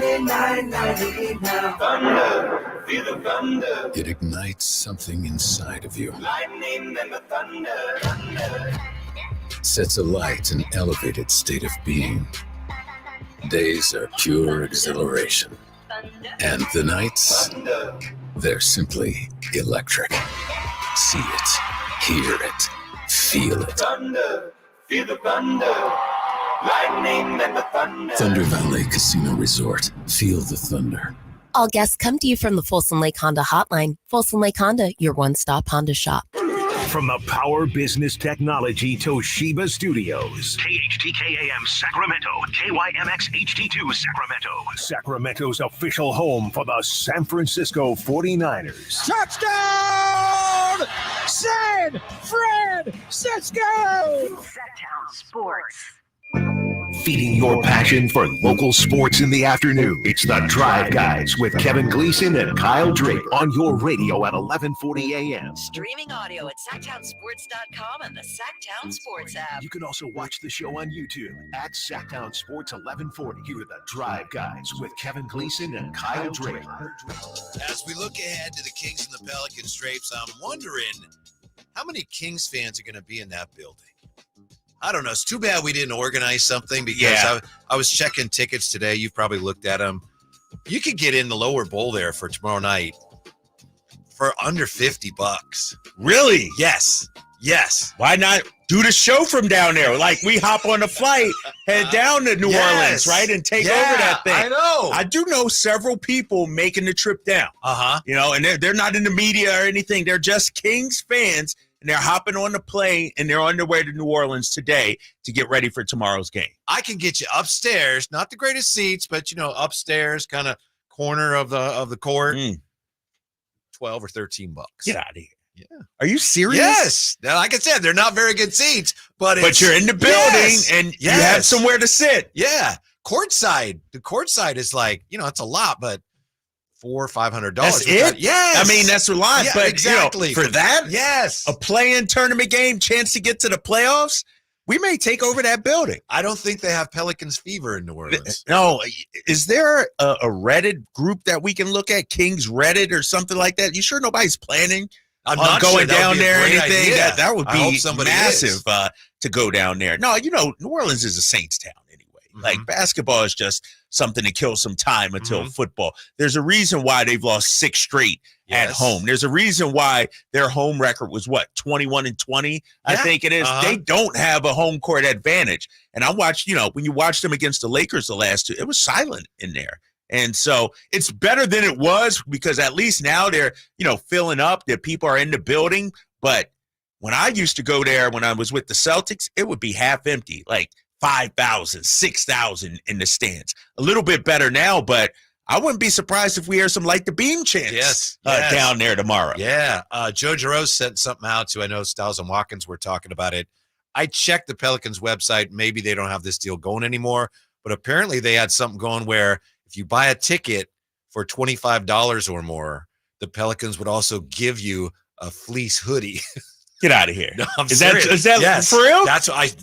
$99.98 now. Thunder, feel the thunder. It ignites something inside of you. Lightning and the thunder. Sets alight an elevated state of being. Days are pure exhilaration. And the nights, they're simply electric. See it, hear it, feel it. Thunder, feel the thunder. Lightning and the thunder. Thunder Valley Casino Resort. Feel the thunder. All guests come to you from the Folsom Lake Honda Hotline. Folsom Lake Honda, your one-stop Honda shop. From the Power Business Technology Toshiba Studios. KHTK AM Sacramento. KYMX HD2 Sacramento. Sacramento's official home for the San Francisco 49ers. Touchdown! San Francisco! Sactown Sports. Feeding your passion for local sports in the afternoon. It's the Drive Guys with Kevin Gleason and Kyle Drake on your radio at 1140 a.m. Streaming audio at SactownSports.com and the Sactown Sports app. You can also watch the show on YouTube at Sactown Sports 1140. Here are the Drive Guys with Kevin Gleason and Kyle Drake. As we look ahead to the Kings and the Pelicans drapes, I'm wondering how many Kings fans are going to be in that building. I don't know. It's too bad we didn't organize something because I was checking tickets today. You've probably looked at them. You could get in the lower bowl there for tomorrow night for under $50. Really? Yes. Why not do the show from down there? Like we hop on a flight, head down to New Orleans, right? And take over that thing. I know. I do know several people making the trip down. You know, and they're not in the media or anything. They're just Kings fans. And they're hopping on the plane, and they're on their way to New Orleans today to get ready for tomorrow's game. I can get you upstairs, not the greatest seats, but, you know, upstairs, kind of corner of the court, 12 or $13. Get out of here. Yeah. Are you serious? Yes. Now, like I said, they're not very good seats, but you're in the building, and you have somewhere to sit. Yeah. Courtside. The courtside is like, you know, it's a lot, but $400 or $500. That's it? Yes. I mean, that's a lot. Yeah, but exactly. You know, for that, yes, a play-in tournament game, chance to get to the playoffs, we may take over that building. I don't think they have Pelicans fever in New Orleans. No. Is there a Reddit group that we can look at, Kings Reddit or something like that? You sure nobody's planning I'm on not going sure down there or anything? That would be massive to go down there. No, you know, New Orleans is a Saints town anyway. Like basketball is just something to kill some time until football. There's a reason why they've lost 6 straight at home. There's a reason why their home record was 21-20, I think it is. They don't have a home court advantage. And I watched, you know, when you watched them against the Lakers the last 2, it was silent in there. And so it's better than it was because at least now they're, you know, filling up, that people are in the building. But when I used to go there, when I was with the Celtics, it would be half empty, like 5,000, 6,000 in the stands. A little bit better now, but I wouldn't be surprised if we hear some Like the Beam chants down there tomorrow. Yeah. Joe Giroux sent something out to, I know Styles and Watkins were talking about it. I checked the Pelicans website. Maybe they don't have this deal going anymore, but apparently they had something going where if you buy a ticket for $25 or more, the Pelicans would also give you a fleece hoodie. Get out of here. No, is that for real? That's what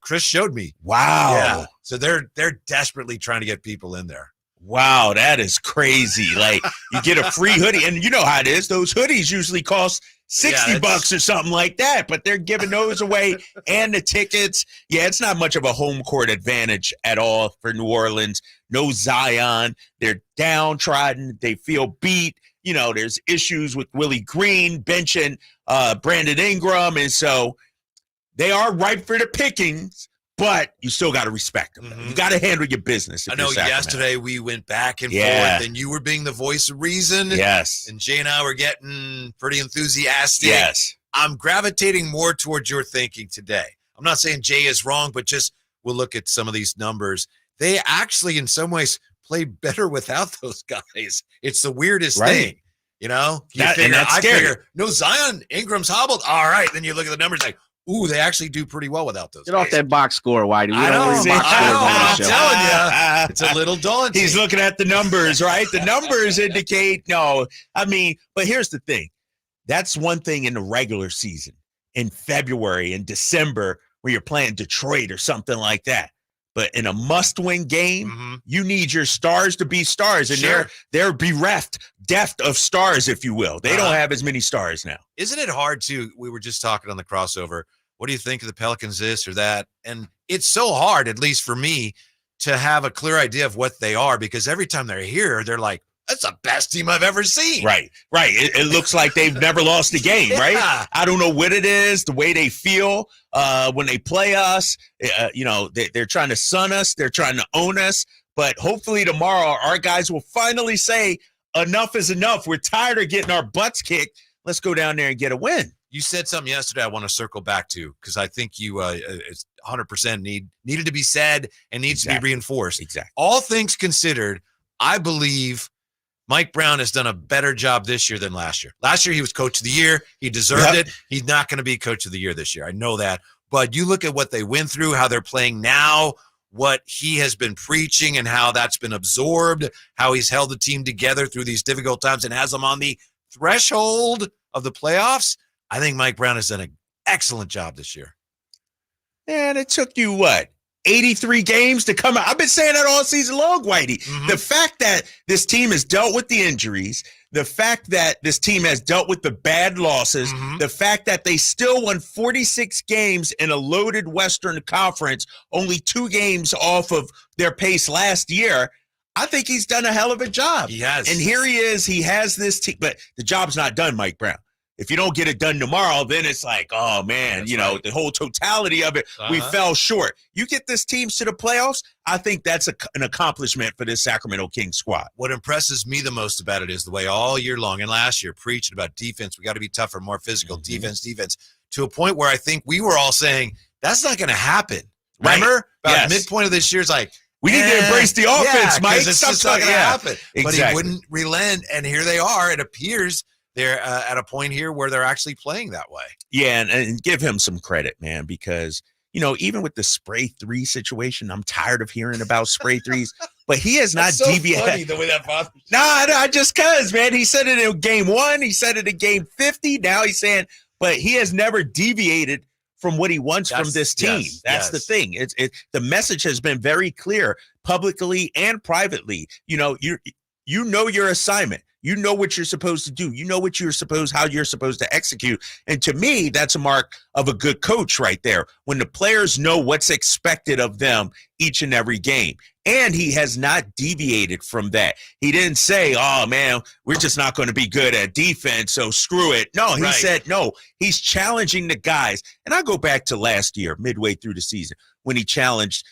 Chris showed me. Wow. Yeah. So they're desperately trying to get people in there. Wow, that is crazy. Like you get a free hoodie, and you know how it is. Those hoodies usually cost $60 or something like that, but they're giving those away and the tickets. Yeah, it's not much of a home court advantage at all for New Orleans. No Zion. They're downtrodden. They feel beat. You know, there's issues with Willie Green benching Brandon Ingram, and so they are ripe for the pickings, but you still got to respect them. You got to handle your business. I know yesterday we went back and forth, and you were being the voice of reason. Yes. And Jay and I were getting pretty enthusiastic. Yes. I'm gravitating more towards your thinking today. I'm not saying Jay is wrong, but just we'll look at some of these numbers. They actually, in some ways, play better without those guys. It's the weirdest thing, you know? I figure, no, Zion, Ingram's hobbled. All right. Then you look at the numbers like, ooh, they actually do pretty well without those guys. Get off that box score, Whitey. I know. I'm telling you. It's a little daunting. He's looking at the numbers, right? The numbers indicate, no. I mean, but here's the thing. That's one thing in the regular season, in February and December, where you're playing Detroit or something like that. But in a must-win game, you need your stars to be stars, and they're bereft, deft of stars, if you will. They don't have as many stars now. Isn't it hard to? We were just talking on the crossover. What do you think of the Pelicans, this or that? And it's so hard, at least for me, to have a clear idea of what they are, because every time they're here, they're like, that's the best team I've ever seen. Right. It looks like they've never lost a game, right? I don't know what it is, the way they feel when they play us. They're trying to sun us. They're trying to own us. But hopefully tomorrow our guys will finally say, enough is enough. We're tired of getting our butts kicked. Let's go down there and get a win. You said something yesterday I want to circle back to, because I think you it's 100% needed to be said and needs to be reinforced. Exactly. All things considered, I believe Mike Brown has done a better job this year than last year. Last year, he was coach of the year. He deserved it. He's not going to be coach of the year this year. I know that. But you look at what they went through, how they're playing now, what he has been preaching and how that's been absorbed, how he's held the team together through these difficult times and has them on the threshold of the playoffs. I think Mike Brown has done an excellent job this year. And it took you, 83 games to come out. I've been saying that all season long, Whitey. The fact that this team has dealt with the injuries, the fact that this team has dealt with the bad losses, the fact that they still won 46 games in a loaded Western Conference, only 2 games off of their pace last year, I think he's done a hell of a job. He has. And here he is. He has this team. But the job's not done, Mike Brown. If you don't get it done tomorrow, then it's like, oh, man, That's the whole totality of it, we fell short. You get this team to the playoffs, I think that's an accomplishment for this Sacramento Kings squad. What impresses me the most about it is the way all year long and last year preaching about defense, we got to be tougher, more physical, defense, to a point where I think we were all saying, that's not going to happen. Remember? About midpoint of this year, it's like, we need to embrace the offense, Mike. It's just not going to happen. Exactly. But he wouldn't relent, and here they are. It appears they're at a point here where they're actually playing that way. Yeah, and give him some credit, man, because, even with the spray 3 situation, I'm tired of hearing about spray 3s, but he has not deviated. Funny the way that bothers you. Nah, just because, man. He said it in game 1. He said it in game 50. Now he's saying, but he has never deviated from what he wants from this team. That's the thing. The message has been very clear publicly and privately. You know your assignment. You know what you're supposed to do. You know how you're supposed to execute. And to me, that's a mark of a good coach right there. When the players know what's expected of them each and every game. And he has not deviated from that. He didn't say, oh, man, we're just not going to be good at defense, so screw it. No, he said, no, he's challenging the guys. And I go back to last year, midway through the season, when he challenged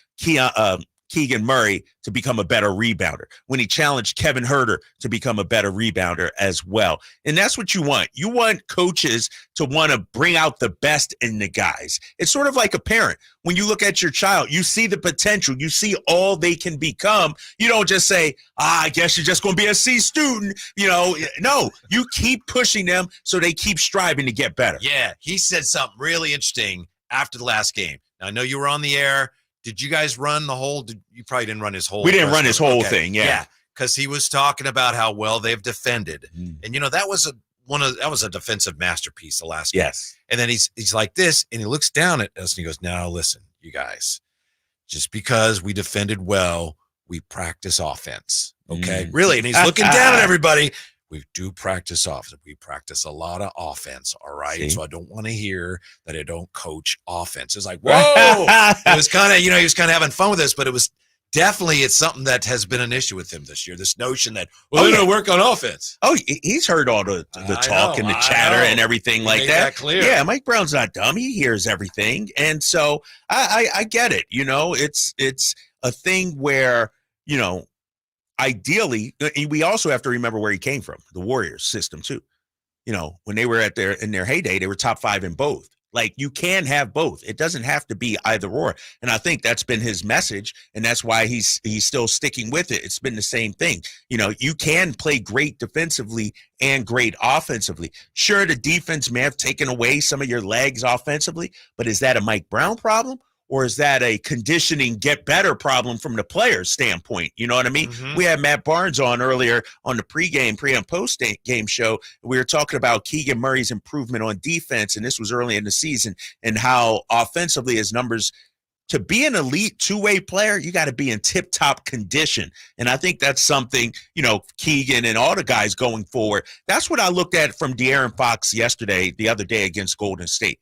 Keegan Murray to become a better rebounder, when he challenged Kevin Huerter to become a better rebounder as well. And that's what you want. You want coaches to want to bring out the best in the guys. It's sort of like a parent. When you look at your child, you see the potential. You see all they can become. You don't just say, I guess you're just going to be a C student. No, you keep pushing them so they keep striving to get better. Yeah, he said something really interesting after the last game. Now, I know you were on the air. Did you guys run the whole? You probably didn't run his whole. We didn't run his whole thing. Yeah, because he was talking about how well they've defended, and that was a defensive masterpiece the last game. Yes. And then he's like this, and he looks down at us and he goes, "Now listen, you guys, just because we defended well, we practice offense, okay? Really?" And he's looking down at everybody. We do practice offense. We practice a lot of offense, all right? See? So I don't want to hear that I don't coach offense. It's like, whoa. It was kind of, he was kind of having fun with this, but it's something that has been an issue with him this year, this notion that, they don't work on offense. Oh, he's heard all the talk and the chatter and everything like that. Clear. Yeah, Mike Brown's not dumb. He hears everything. And so I get it. It's a thing where, ideally, we also have to remember where he came from, the Warriors system too. When they were in their heyday, they were top 5 in both. Like, you can have both. It doesn't have to be either or. And I think that's been his message, and that's why he's still sticking with it. It's been the same thing. You can play great defensively and great offensively. Sure, the defense may have taken away some of your legs offensively, but is that a Mike Brown problem? Or is that a conditioning get better problem from the player's standpoint? You know what I mean? We had Matt Barnes on earlier on the pre and post game show. We were talking about Keegan Murray's improvement on defense, and this was early in the season, and how offensively his numbers to be an elite two-way player, you got to be in tip-top condition. And I think that's something, Keegan and all the guys going forward, that's what I looked at from De'Aaron Fox the other day against Golden State.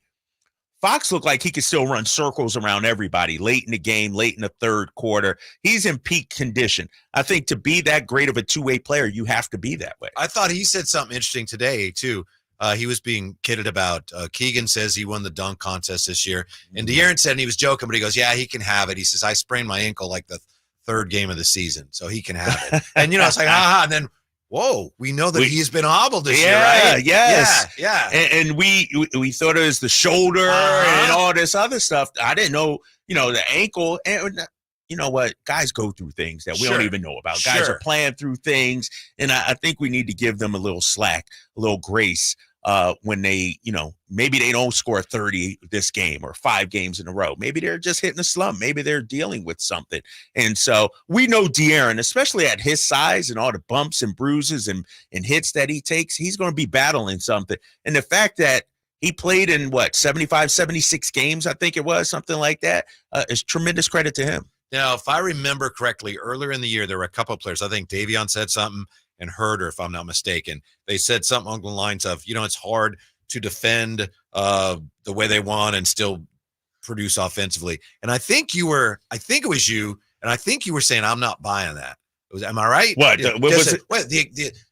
Fox looked like he could still run circles around everybody late in the game, late in the third quarter. He's in peak condition. I think to be that great of a two-way player, you have to be that way. I thought he said something interesting today, too. He was being kidded about. Keegan says he won the dunk contest this year. And De'Aaron said, and he was joking, but he goes, yeah, he can have it. He says, I sprained my ankle like the third game of the season, so he can have it. And, it's like, and then, whoa, we know that he's been hobbled this year, right? Yes. Yeah. And we thought it was the shoulder and all this other stuff. I didn't know, the ankle. And you know what? Guys go through things that we don't even know about. Guys are playing through things. And I think we need to give them a little slack, a little grace. When they, maybe they don't score 30 this game or 5 games in a row. Maybe they're just hitting a slump. Maybe they're dealing with something. And so we know De'Aaron, especially at his size and all the bumps and bruises and hits that he takes, he's going to be battling something. And the fact that he played in 75, 76 games, I think it was, something like that, is tremendous credit to him. Now, if I remember correctly, earlier in the year, there were a couple of players. I think Davion said something, and Herder, if I'm not mistaken. They said something along the lines of, it's hard to defend the way they want and still produce offensively. And I think it was you, and I think you were saying, I'm not buying that. Am I right? What was it?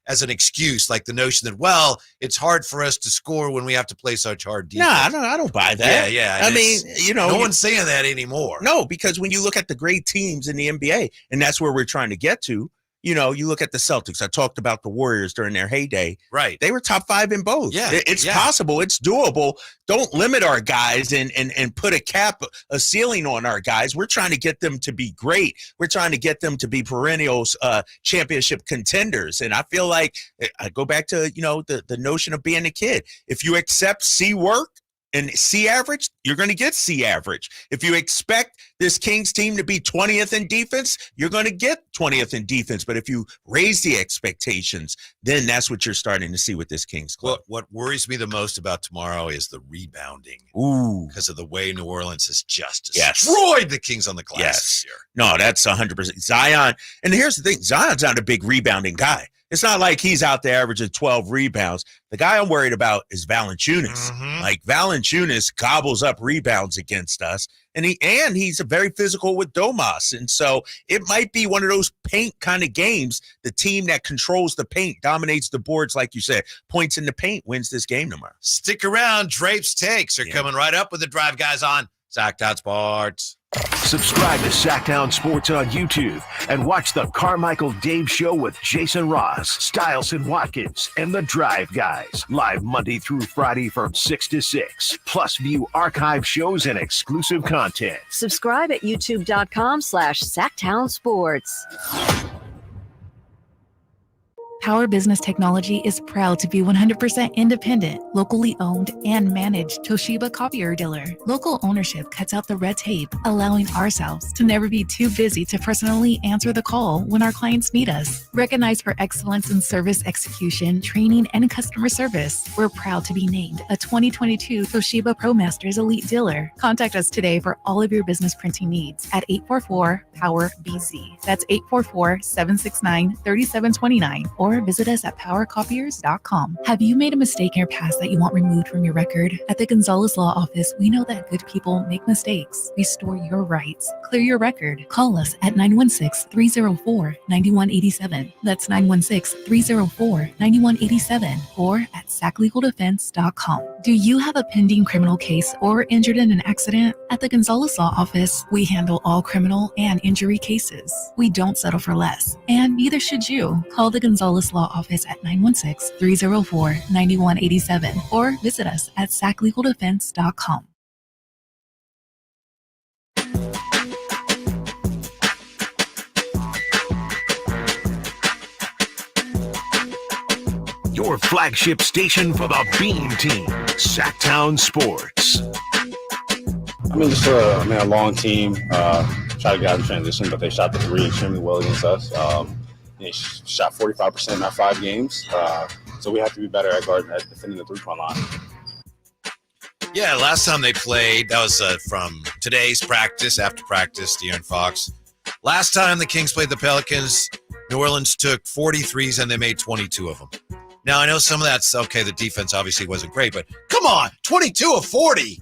As an excuse, like the notion that, it's hard for us to score when we have to play such hard defense. No, I don't buy that. Yeah. I mean, no one's saying that anymore. No, because when you look at the great teams in the NBA, and that's where we're trying to get to, you look at the Celtics. I talked about the Warriors during their heyday. Right. They were top 5 in both. Yeah. It's possible. It's doable. Don't limit our guys and put a ceiling on our guys. We're trying to get them to be great. We're trying to get them to be perennials, championship contenders. And I feel like I go back to, the notion of being a kid. If you accept C work and C average, you're going to get C average. If you expect this Kings team to be 20th in defense, you're going to get 20th in defense. But if you raise the expectations, then that's what you're starting to see with this Kings club. What worries me the most about tomorrow is the rebounding. Ooh. Because of the way New Orleans has just destroyed the Kings on the glass this year. No, that's 100%. Zion, and here's the thing, Zion's not a big rebounding guy. It's not like he's out there averaging 12 rebounds. The guy I'm worried about is Valanciunas. Mm-hmm. Like Valanciunas gobbles up rebounds against us, and he's very physical with Domas. And so it might be one of those paint kind of games. The team that controls the paint, dominates the boards, like you said, points in the paint, wins this game tomorrow. Stick around. Drape's takes are coming right up with the Drive Guys on Sactown Sports. Subscribe to Sactown Sports on YouTube and watch the Carmichael Dave Show with Jason Ross, Stiles and Watkins, and the Drive Guys. Live Monday through Friday from 6 to 6. Plus view archive shows and exclusive content. Subscribe at youtube.com/Sactown Sports. Power Business Technology is proud to be 100% independent, locally owned, and managed Toshiba copier dealer. Local ownership cuts out the red tape, allowing ourselves to never be too busy to personally answer the call when our clients need us. Recognized for excellence in service execution, training, and customer service, we're proud to be named a 2022 Toshiba ProMasters Elite Dealer. Contact us today for all of your business printing needs at 844-POWER-BZ. That's 844-769-3729, or visit us at powercopiers.com. Have you made a mistake in your past that you want removed from your record? At the Gonzalez Law Office, we know that good people make mistakes. Restore your rights. Clear your record. Call us at 916-304-9187. That's 916-304-9187, or at saclegaldefense.com. Do you have a pending criminal case or injured in an accident? At the Gonzalez Law Office, we handle all criminal and injury cases. We don't settle for less, and neither should you. Call the Gonzalez Law Office at 916-304-9187, or visit us at saclegaldefense.com. Your flagship station for the Beam Team, Sactown Sports. I mean, just a long team. Try to get out of transition, but they shot the three extremely well against us. They shot 45% in our 5 games, so we have to be better at defending the three-point line. Yeah, last time they played, that was from today's practice, after practice, De'Aaron Fox. Last time the Kings played the Pelicans, New Orleans took 43s and they made 22 of them. Now, I know some of that's okay. The defense obviously wasn't great, but come on, 22 of 40.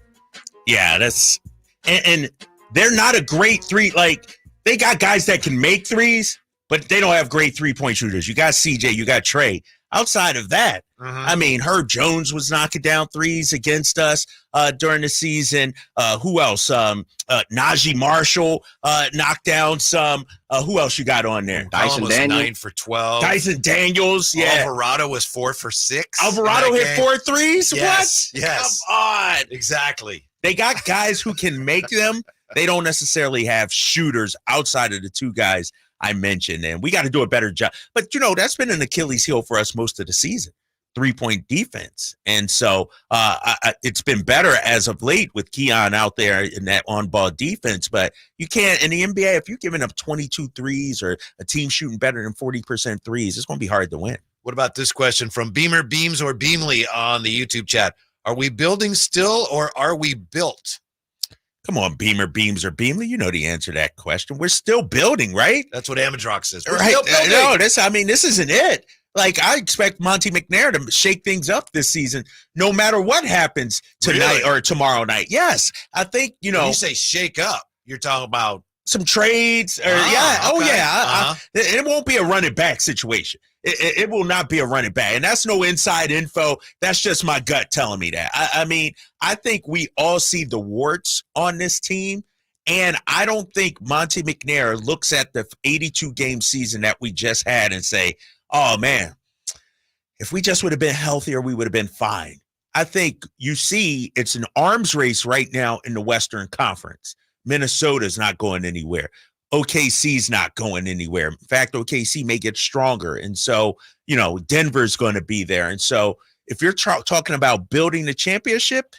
Yeah, that's and they're not a great three. Like, they got guys that can make threes, but they don't have great three-point shooters. You got CJ, you got Trey. Outside of that, I mean, Herb Jones was knocking down threes against us during the season. Who else? Najee Marshall knocked down some. Who else you got on there? Dyson Daniels 9 for 12. Dyson Daniels, yeah. Alvarado was 4 for 6. Alvarado hit 4 threes? Yes, What? yes. Come on. Exactly. They got guys who can make them. They don't necessarily have shooters outside of the two guys I mentioned, and we got to do a better job. But, that's been an Achilles heel for us most of the season, three-point defense. And so it's been better as of late with Keon out there in that on-ball defense. But you can't, in the NBA, if you're giving up 22 threes or a team shooting better than 40% threes, it's going to be hard to win. What about this question from Beamer, Beams, or Beamley on the YouTube chat? Are we building still, or are we built? Come on, Beamer, Beams, or Beamley. You know the answer to that question. We're still building, right? That's what Amadrox says. We're right. still building. No, this isn't it. Like, I expect Monty McNair to shake things up this season, no matter what happens tonight or tomorrow night. Yes, I think, When you say shake up, you're talking about some trades. Or it won't be a running back situation. It will not be a running back. And that's no inside info. That's just my gut telling me that. I mean, I think we all see the warts on this team. And I don't think Monty McNair looks at the 82-game season that we just had and say, oh, man, if we just would have been healthier, we would have been fine. I think you see it's an arms race right now in the Western Conference. Minnesota's not going anywhere. OKC's not going anywhere. In fact, OKC may get stronger. And so, Denver's going to be there. And so if you're talking about building the championship,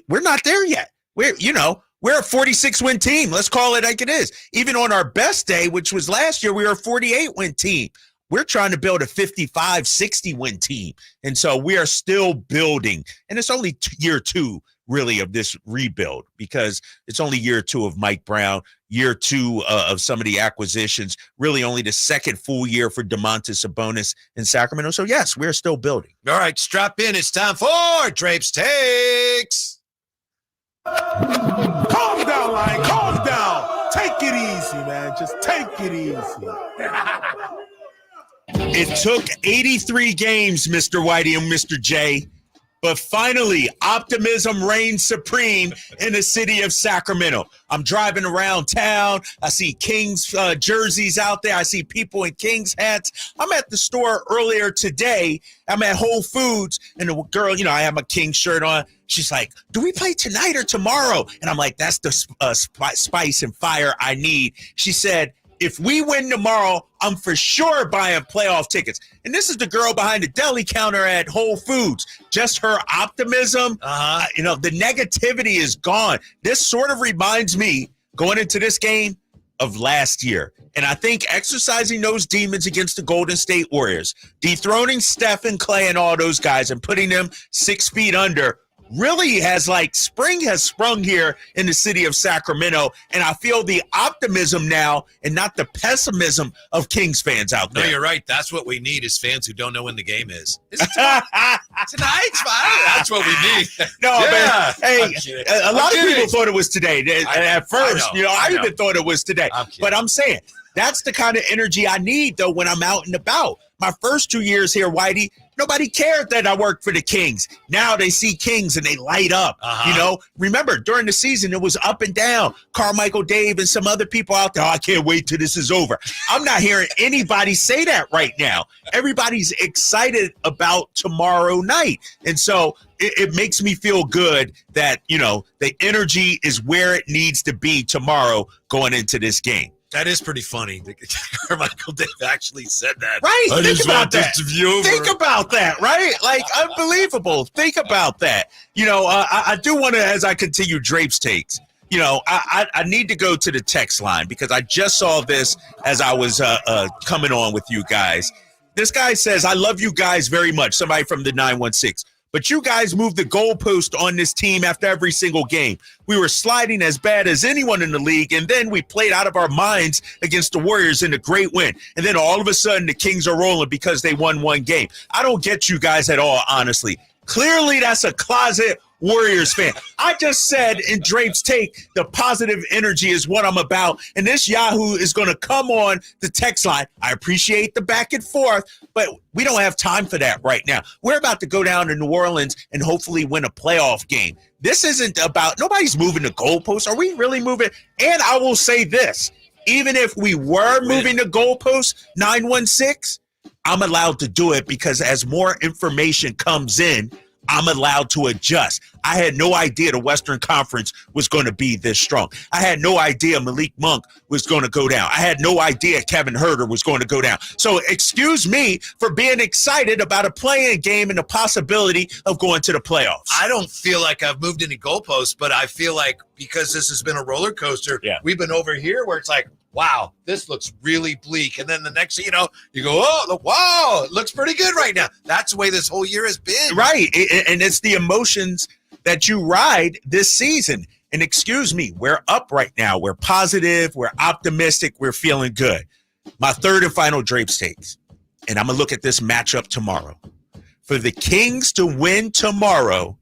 we're not there yet. We're a 46-win team. Let's call it like it is. Even on our best day, which was last year, we were a 48-win team. We're trying to build a 55, 60-win team. And so we are still building. And it's only year 2, really, of this rebuild, because it's only year 2 of Mike Brown, year 2 of some of the acquisitions, really only the second full year for Domantas Sabonis in Sacramento. So, yes, we're still building. All right, strap in. It's time for Drape's Takes. Calm down, Lion. Calm down. Take it easy, man. Just take it easy. It took 83 games, Mr. Whitey and Mr. J, but finally, optimism reigns supreme in the city of Sacramento. I'm driving around town. I see Kings jerseys out there. I see people in Kings hats. I'm at the store earlier today. I'm at Whole Foods, and the girl, I have my Kings shirt on. She's like, do we play tonight or tomorrow? And I'm like, that's the spice and fire I need. She said, if we win tomorrow, I'm for sure buying playoff tickets. And this is the girl behind the deli counter at Whole Foods. Just her optimism. The negativity is gone. This sort of reminds me, going into this game, of last year. And I think exercising those demons against the Golden State Warriors, dethroning Steph and Clay and all those guys and putting them 6 feet under, really has spring has sprung here in the city of Sacramento. And I feel the optimism now and not the pessimism of Kings fans out there. No, you're right. That's what we need is fans who don't know when the game is. Is it tonight? That's what we need. No, man. Hey, a lot of people thought it was today. At first, I even thought it was today. But I'm saying that's the kind of energy I need, though, when I'm out and about. My first 2 years here, Whitey, nobody cared that I worked for the Kings. Now they see Kings and they light up. Remember, during the season, it was up and down. Carmichael Dave and some other people out there, I can't wait till this is over. I'm not hearing anybody say that right now. Everybody's excited about tomorrow night. And so it makes me feel good that, the energy is where it needs to be tomorrow going into this game. That is pretty funny. Carmichael Dave actually said that. Right. Think about that. Think about that, right? Unbelievable. Think about that. I do want to, as I continue Drape's Takes, I need to go to the text line because I just saw this as I was coming on with you guys. This guy says, I love you guys very much. Somebody from the 916. But you guys moved the goalpost on this team after every single game. We were sliding as bad as anyone in the league, and then we played out of our minds against the Warriors in a great win. And then all of a sudden, the Kings are rolling because they won one game. I don't get you guys at all, honestly. Clearly, that's a closet Warriors fan. I just said in Drape's Take, the positive energy is what I'm about. And this Yahoo is going to come on the text line. I appreciate the back and forth, but we don't have time for that right now. We're about to go down to New Orleans and hopefully win a playoff game. This isn't about, nobody's moving the goalposts. Are we really moving? And I will say this, even if we were moving the goalposts, 916, I'm allowed to do it because as more information comes in, I'm allowed to adjust. I had no idea the Western Conference was going to be this strong. I had no idea Malik Monk was going to go down. I had no idea Kevin Huerter was going to go down. So excuse me for being excited about a play-in game and the possibility of going to the playoffs. I don't feel like I've moved any goalposts, but I feel like because this has been a roller coaster, we've been over here where it's like, wow, this looks really bleak. And then the next thing you know, you go, oh, wow, it looks pretty good right now. That's the way this whole year has been. Right. And it's the emotions that you ride this season. And excuse me, we're up right now. We're positive. We're optimistic. We're feeling good. My third and final Drape's Takes. And I'm going to look at this matchup tomorrow. For the Kings to win tomorrow,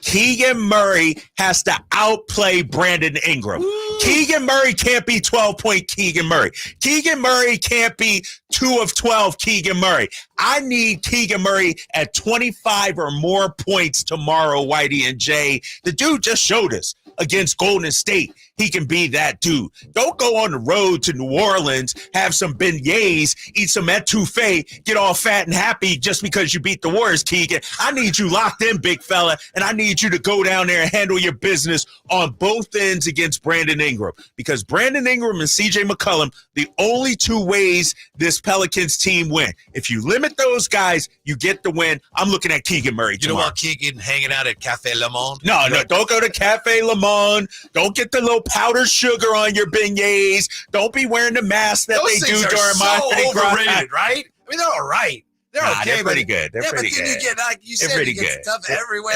Keegan Murray has to outplay Brandon Ingram. Ooh. Keegan Murray can't be 12-point Keegan Murray. Keegan Murray can't be 2 of 12 Keegan Murray. I need Keegan Murray at 25 or more points tomorrow, Whitey and Jay. The dude just showed us against Golden State he can be that dude. Don't go on the road to New Orleans, have some beignets, eat some etouffee, get all fat and happy just because you beat the Warriors, Keegan. I need you locked in, big fella, and I need you to go down there and handle your business on both ends against Brandon Ingram, because Brandon Ingram and C.J. McCollum, the only two ways this Pelicans team win. If you limit those guys, you get the win. I'm looking at Keegan Murray tomorrow. You don't want Keegan hanging out at Cafe Le Monde? No, don't go to Cafe Le Monde. Don't get the little powdered sugar on your beignets. Don't be wearing the mask that those they do during so Mardi Gras. Overrated, right? I mean, they're all right. They're okay. They're pretty good. They're pretty good. You get, like you said, you get stuff everywhere.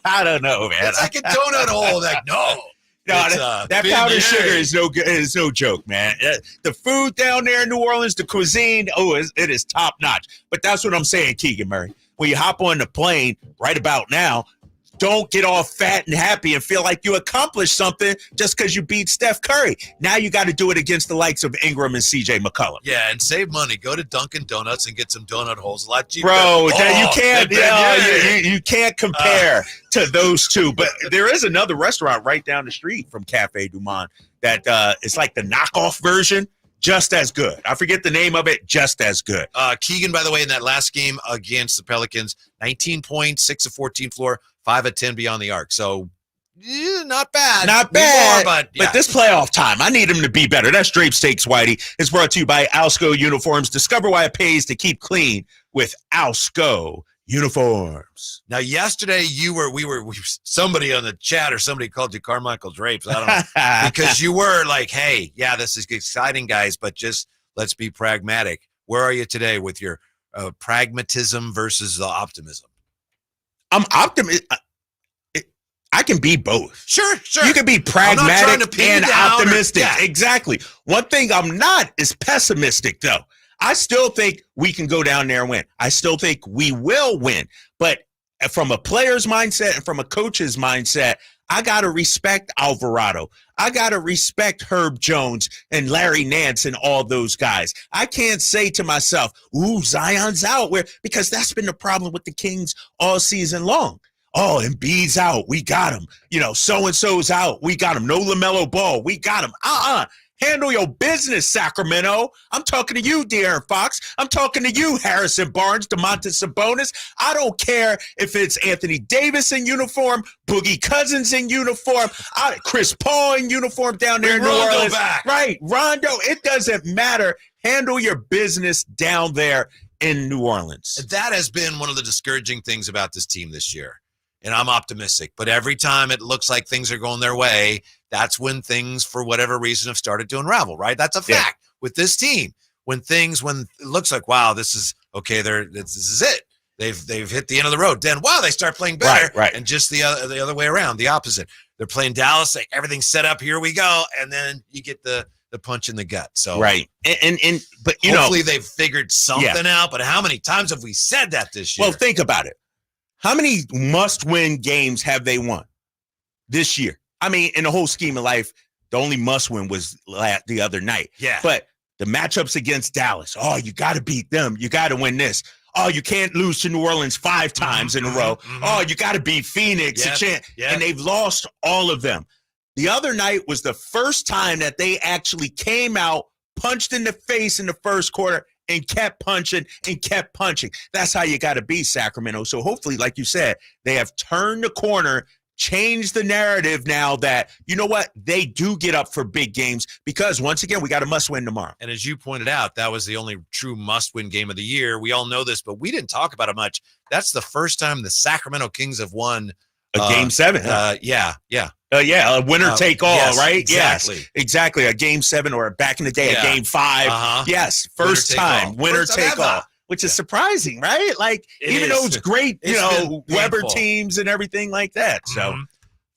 I don't know, man. It's like a donut hole. Like, no. No, that powdered sugar is no joke, man. The food down there in New Orleans, the cuisine, it is top notch. But that's what I'm saying, Keegan Murray. When you hop on the plane right about now, don't get all fat and happy and feel like you accomplished something just because you beat Steph Curry. Now you got to do it against the likes of Ingram and C.J. McCollum. Yeah, and save money. Go to Dunkin' Donuts and get some donut holes. A lot cheaper. Bro, you can't. You can't compare to those two. But there is another restaurant right down the street from Cafe Du Monde that it's like the knockoff version. Just as good. I forget the name of it. Just as good. Keegan, by the way, in that last game against the Pelicans, 19 points, 6 of 14 floor, 5 of 10 beyond the arc. So, not bad. Not bad. More, but this playoff time, I need him to be better. That's Drape Stakes, Whitey. It's brought to you by Alsco Uniforms. Discover why it pays to keep clean with Alsco Uniforms. Now, yesterday we were somebody on the chat or somebody called you Carmichael Drapes. I don't know. Because you were like, hey, yeah, this is exciting, guys, but just let's be pragmatic. Where are you today with your pragmatism versus the optimism? I'm optimistic. I can be both. Sure. You can be pragmatic and optimistic. Exactly. One thing I'm not is pessimistic, though. I still think we can go down there and win. I still think we will win. But from a player's mindset and from a coach's mindset, I got to respect Alvarado. I got to respect Herb Jones and Larry Nance and all those guys. I can't say to myself, ooh, Zion's out, because that's been the problem with the Kings all season long. Oh, Embiid's out. We got him. So-and-so's out. We got him. No LaMelo Ball. We got him. Handle your business, Sacramento. I'm talking to you, De'Aaron Fox. I'm talking to you, Harrison Barnes, Domantas Sabonis. I don't care if it's Anthony Davis in uniform, Boogie Cousins in uniform, Chris Paul in uniform down there in New Orleans. Back. Right, Rondo. It doesn't matter. Handle your business down there in New Orleans. That has been one of the discouraging things about this team this year. And I'm optimistic. But every time it looks like things are going their way, that's when things, for whatever reason, have started to unravel, right? That's a fact with this team. When it looks like, wow, this is okay, this is it. they've hit the end of the road. Then, wow, they start playing better. Right. And just the other way around, the opposite. They're playing Dallas, everything's set up, here we go. And then you get the punch in the gut. So right. But hopefully they've figured something out. But how many times have we said that this year? Well, think about it. How many must-win games have they won this year? I mean, in the whole scheme of life, the only must-win was the other night. Yeah. But the matchups against Dallas, oh, you got to beat them. You got to win this. Oh, you can't lose to New Orleans 5 times in a row. Oh, you got to beat Phoenix. And they've lost all of them. The other night was the first time that they actually came out, punched in the face in the first quarter, and kept punching and kept punching. That's how you got to be, Sacramento. So hopefully, like you said, they have turned the corner, changed the narrative now that, you know what, they do get up for big games because, once again, we got a must-win tomorrow. And as you pointed out, that was the only true must-win game of the year. We all know this, but we didn't talk about it much. That's the first time the Sacramento Kings have won a Game 7. Yeah. A winner take all, yes, right? Exactly. Yes, exactly. A Game 7 or back in the day, a Game 5. Yes, first time, winner take all, which is surprising, right? Like, even though it's great, Weber teams and everything like that. So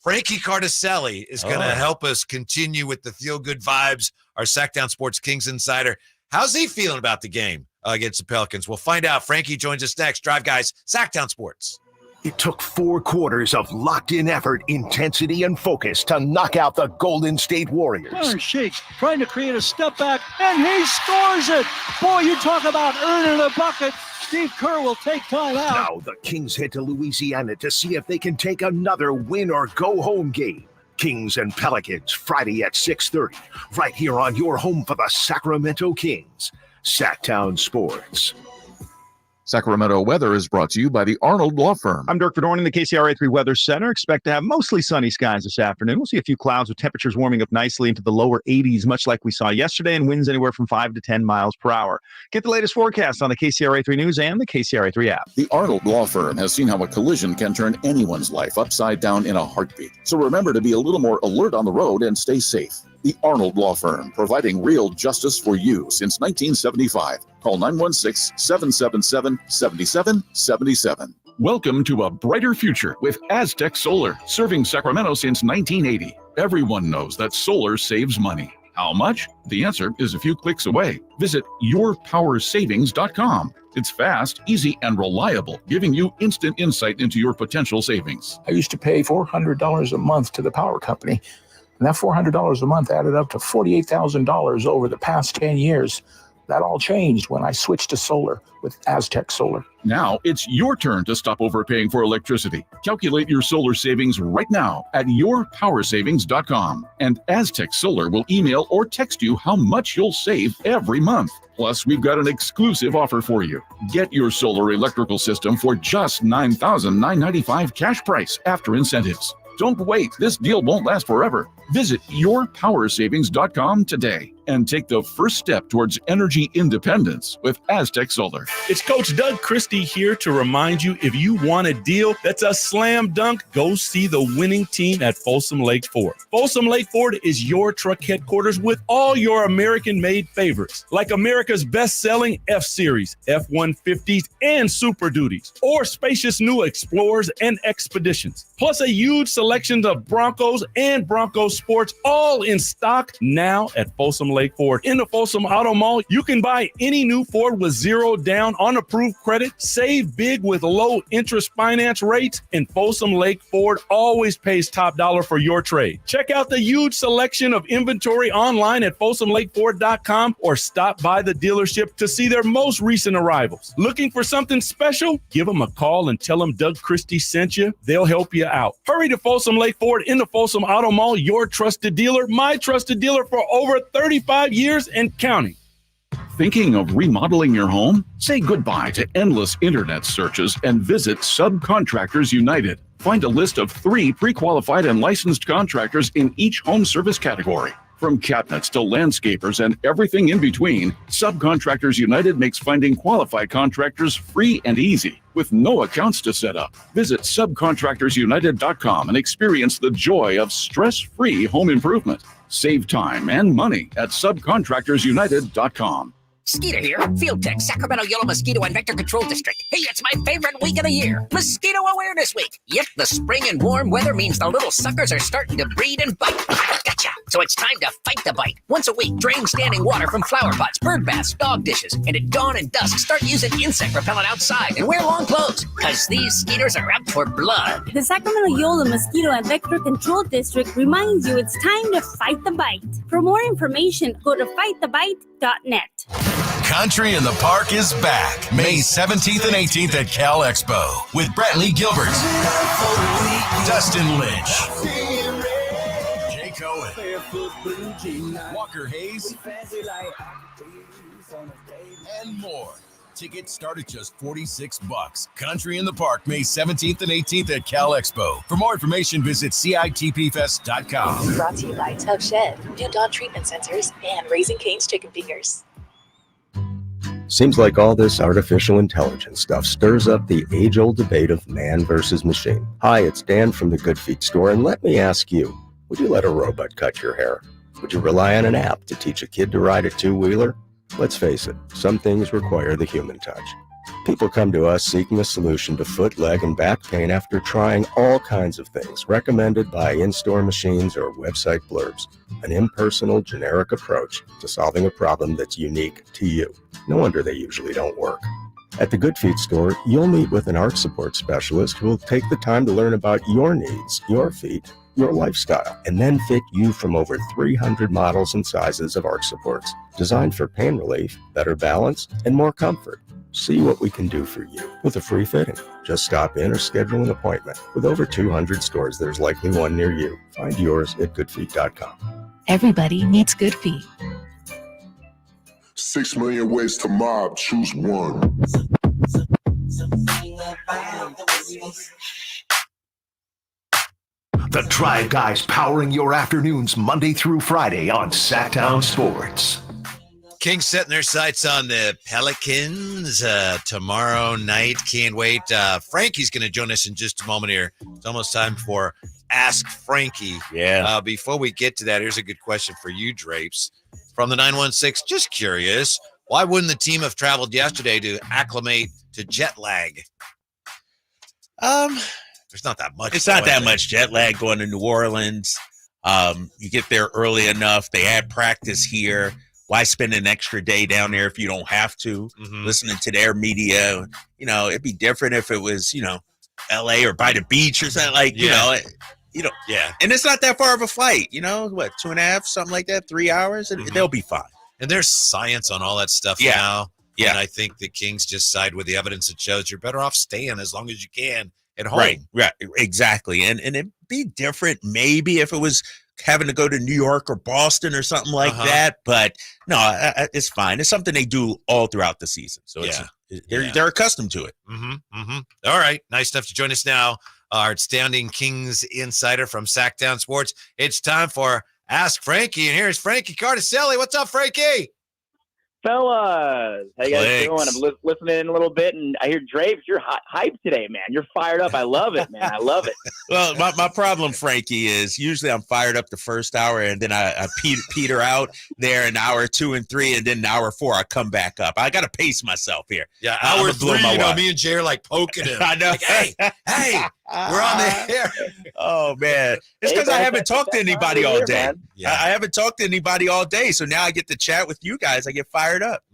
Frankie Cardicelli is going to help us continue with the feel-good vibes, our Sactown Sports Kings insider. How's he feeling about the game against the Pelicans? We'll find out. Frankie joins us next. Drive Guys, Sactown Sports. It took 4 quarters of locked-in effort, intensity, and focus to knock out the Golden State Warriors. Connor Shakes trying to create a step back, and he scores it. Boy, you talk about earning a bucket. Steve Kerr will take time out. Now the Kings head to Louisiana to see if they can take another win-or-go-home game. Kings and Pelicans, Friday at 6:30, right here on your home for the Sacramento Kings, Sactown Sports. Sacramento weather is brought to you by the Arnold Law Firm. I'm Dirk Verdorn in the KCRA3 Weather Center. Expect to have mostly sunny skies this afternoon. We'll see a few clouds with temperatures warming up nicely into the lower 80s, much like we saw yesterday, and winds anywhere from 5 to 10 miles per hour. Get the latest forecast on the KCRA3 News and the KCRA3 app. The Arnold Law Firm has seen how a collision can turn anyone's life upside down in a heartbeat. So remember to be a little more alert on the road and stay safe. The Arnold Law Firm, providing real justice for you since 1975. Call 916-777-7777. Welcome to a brighter future with Aztec Solar, serving Sacramento since 1980. Everyone knows that solar saves money. How much? The answer is a few clicks away. Visit yourpowersavings.com. It's fast, easy, and reliable, giving you instant insight into your potential savings. I used to pay $400 a month to the power company. And that $400 a month added up to $48,000 over the past 10 years. That all changed when I switched to solar with Aztec Solar. Now it's your turn to stop overpaying for electricity. Calculate your solar savings right now at yourpowersavings.com. And Aztec Solar will email or text you how much you'll save every month. Plus, we've got an exclusive offer for you. Get your solar electrical system for just $9,995 cash price after incentives. Don't wait. This deal won't last forever. Visit yourpowersavings.com today and take the first step towards energy independence with Aztec Solar. It's Coach Doug Christie here to remind you, if you want a deal that's a slam dunk, go see the winning team at Folsom Lake Ford. Folsom Lake Ford is your truck headquarters with all your American-made favorites, like America's best-selling F-Series, F-150s, and Super Duties, or spacious new Explorers and Expeditions, plus a huge selection of Broncos and Bronco Sports, all in stock now at Folsom Lake Ford. In the Folsom Auto Mall, you can buy any new Ford with zero down on approved credit, save big with low interest finance rates, and Folsom Lake Ford always pays top dollar for your trade. Check out the huge selection of inventory online at folsomlakeford.com or stop by the dealership to see their most recent arrivals. Looking for something special? Give them a call and tell them Doug Christie sent you. They'll help you out. Hurry to Folsom Lake Ford in the Folsom Auto Mall, your trusted dealer, my trusted dealer for over 35 years and counting. Thinking of remodeling your home? Say goodbye to endless internet searches and visit Subcontractors United. Find a list of 3 pre-qualified and licensed contractors in each home service category. From cabinets to landscapers and everything in between, Subcontractors United makes finding qualified contractors free and easy, with no accounts to set up. Visit subcontractorsunited.com and experience the joy of stress-free home improvement. Save time and money at subcontractorsunited.com. Skeeter here, Field Tech, Sacramento Yellow Mosquito and Vector Control District. Hey, it's my favorite week of the year, Mosquito Awareness Week. Yep, the spring and warm weather means the little suckers are starting to breed and bite. Gotcha. So it's time to fight the bite. Once a week, drain standing water from flower pots, bird baths, dog dishes, and at dawn and dusk, start using insect repellent outside and wear long clothes, because these skeeters are out for blood. The Sacramento Yellow Mosquito and Vector Control District reminds you it's time to fight the bite. For more information, go to fightthebite.net. Country in the Park is back May 17th and 18th at Cal Expo with Brantley Gilbert, Dustin Lynch, Jay Cohen, Walker Hayes, and more. Tickets start at just $46. Country in the Park May 17th and 18th at Cal Expo. For more information, visit CITPFest.com. Brought to you by Tug Shed, New Dawn Treatment Centers, and Raising Cane's Chicken Fingers. Seems like all this artificial intelligence stuff stirs up the age-old debate of man versus machine. Hi, it's Dan from the Good Feet store, and let me ask you, would you let a robot cut your hair? Would you rely on an app to teach a kid to ride a two-wheeler? Let's face it, some things require the human touch. People come to us seeking a solution to foot, leg, and back pain after trying all kinds of things recommended by in-store machines or website blurbs. An impersonal, generic approach to solving a problem that's unique to you. No wonder they usually don't work. At the Good Feet store, you'll meet with an arch support specialist who will take the time to learn about your needs, your feet, your lifestyle, and then fit you from over 300 models and sizes of arch supports, designed for pain relief, better balance, and more comfort. See what we can do for you with a free fitting. Just stop in or schedule an appointment. With over 200 stores, there's likely one near you. Find yours at goodfeet.com. Everybody needs Good Feet. 6 million ways to mob. Choose one. The Drive Guys powering your afternoons Monday through Friday on Sactown Sports. Kings setting their sights on the Pelicans tomorrow night. Can't wait. Frankie's going to join us in just a moment here. It's almost time for Ask Frankie. Yeah. Before we get to that, here's a good question for you, Drapes. From the 916, just curious, why wouldn't the team have traveled yesterday to acclimate to jet lag? There's not that much. It's not that much jet lag going to New Orleans. You get there early enough. They had practice here. Why spend an extra day down there if you don't have to? Listening to their media, it'd be different if it was, LA or by the beach or something like, Yeah. And it's not that far of a flight, 2.5, something like that, 3 hours, and they'll be fine. And there's science on all that stuff now. Yeah. And I think the Kings just side with the evidence that shows you're better off staying as long as you can at home. Right, exactly. And it'd be different maybe if it was having to go to New York or Boston or something like that. But no, it's fine. It's something they do all throughout the season. So they're accustomed to it. All right. Nice enough to join us now. Our outstanding Kings insider from Sactown Sports. It's time for Ask Frankie. And here's Frankie Cardicelli. What's up, Frankie? Fellas, how you guys doing? I'm listening in a little bit, and I hear Drapes, you're hyped today, man. You're fired up. I love it, man. I love it. Well, my problem, Frankie, is usually I'm fired up the first hour, and then I peter out there an hour 2 and 3, and then an hour 4 I come back up. I got to pace myself here. Yeah, hour 3, me and Jay are like poking him. I know. Like, hey, we're on the air. Oh, man. It's because I haven't talked to anybody all day. Yeah. I haven't talked to anybody all day, so now I get to chat with you guys. I get fired up.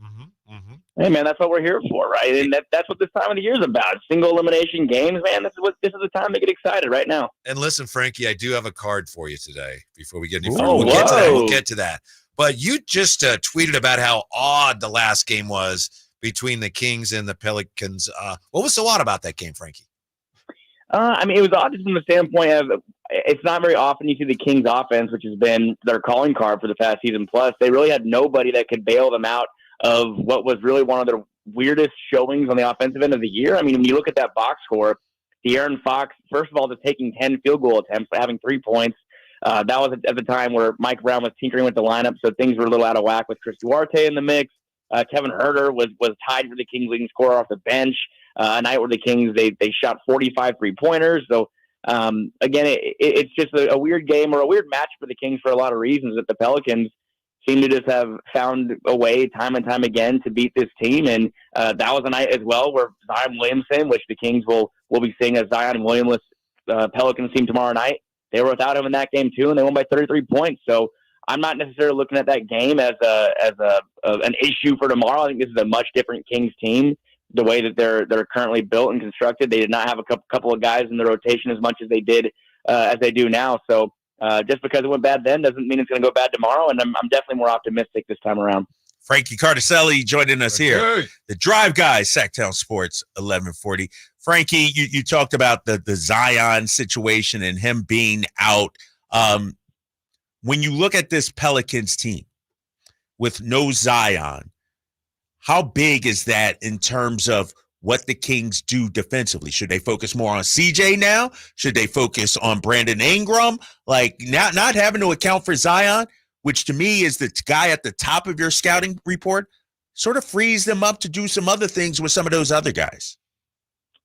Hey, man, that's what we're here for, right? And that's what this time of the year is about. Single elimination games, man. This is the time to get excited right now. And listen, Frankie, I do have a card for you today before we get any further. We'll get to that. But you just tweeted about how odd the last game was between the Kings and the Pelicans. What was so odd about that game, Frankie? It was odd just from the standpoint of it's not very often you see the Kings offense, which has been their calling card for the past season plus. They really had nobody that could bail them out of what was really one of their weirdest showings on the offensive end of the year. I mean, when you look at that box score, De'Aaron Fox, first of all, just taking 10 field goal attempts, having 3 points. That was at the time where Mike Brown was tinkering with the lineup, so things were a little out of whack with Chris Duarte in the mix. Kevin Huerter was tied for the Kings leading scorer off the bench. A night where the Kings, they shot 45 3-pointers. So, again, it's just a weird game or a weird match for the Kings for a lot of reasons that the Pelicans seem to just have found a way time and time again to beat this team. And that was a night as well where Zion Williamson, which the Kings will be seeing as Zion Williamless Pelicans team tomorrow night, they were without him in that game too, and they won by 33 points. So I'm not necessarily looking at that game as an issue for tomorrow. I think this is a much different Kings team. The way that they're currently built and constructed, they did not have a couple of guys in the rotation as much as they did as they do now. So just because it went bad then doesn't mean it's going to go bad tomorrow. And I'm definitely more optimistic this time around. Frankie Cardicelli joining us here. The Drive Guy, Sactown Sports 1140. Frankie, you talked about the Zion situation and him being out. When you look at this Pelicans team with no Zion, how big is that in terms of what the Kings do defensively? Should they focus more on CJ now? Should they focus on Brandon Ingram? Like not having to account for Zion, which to me is the guy at the top of your scouting report, sort of frees them up to do some other things with some of those other guys.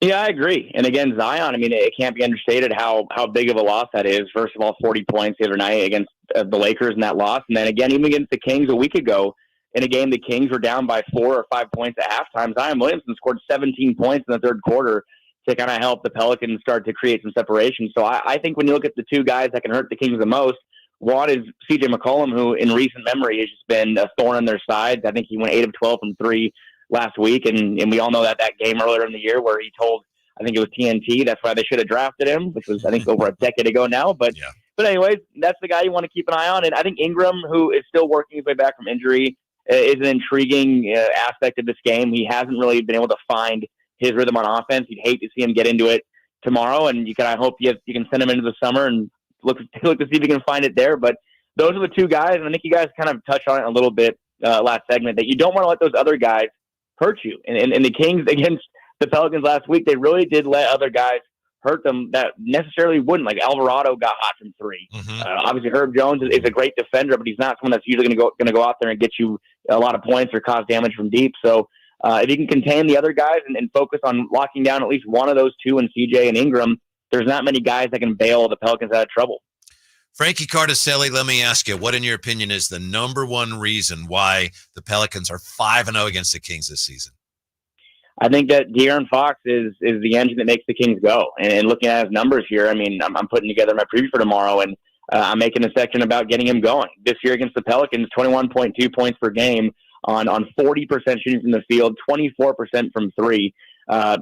Yeah, I agree. And again, Zion, I mean, it can't be understated how big of a loss that is. First of all, 40 points the other night against the Lakers in that loss. And then again, even against the Kings a week ago, in a game the Kings were down by 4 or 5 points at halftime, Zion Williamson scored 17 points in the third quarter to kind of help the Pelicans start to create some separation. So I think when you look at the two guys that can hurt the Kings the most, one is CJ McCollum, who in recent memory has just been a thorn in their sides. I think he went 8 of 12 from 3 last week, and we all know that game earlier in the year where he told, I think it was TNT, that's why they should have drafted him, which was, I think, over a decade ago now. But anyways, that's the guy you want to keep an eye on. And I think Ingram, who is still working his way back from injury, is an intriguing aspect of this game. He hasn't really been able to find his rhythm on offense. You'd hate to see him get into it tomorrow, and I hope you can send him into the summer and look to see if you can find it there. But those are the two guys, and I think you guys kind of touched on it a little bit last segment, that you don't want to let those other guys hurt you. And the Kings against the Pelicans last week, they really did let other guys hurt them that necessarily wouldn't. Like Alvarado got hot from 3. Obviously, Herb Jones is a great defender, but he's not someone that's usually going to go out there and get you a lot of points or cause damage from deep. So if you can contain the other guys and focus on locking down at least one of those two in CJ and Ingram, there's not many guys that can bail the Pelicans out of trouble. Frankie Cardicelli, let me ask you, what in your opinion is the number one reason why the Pelicans are 5-0 against the Kings this season? I think that De'Aaron Fox is the engine that makes the Kings go. And looking at his numbers here, I mean, I'm putting together my preview for tomorrow, and I'm making a section about getting him going. This year against the Pelicans, 21.2 points per game on 40% shooting from the field, 24% from 3.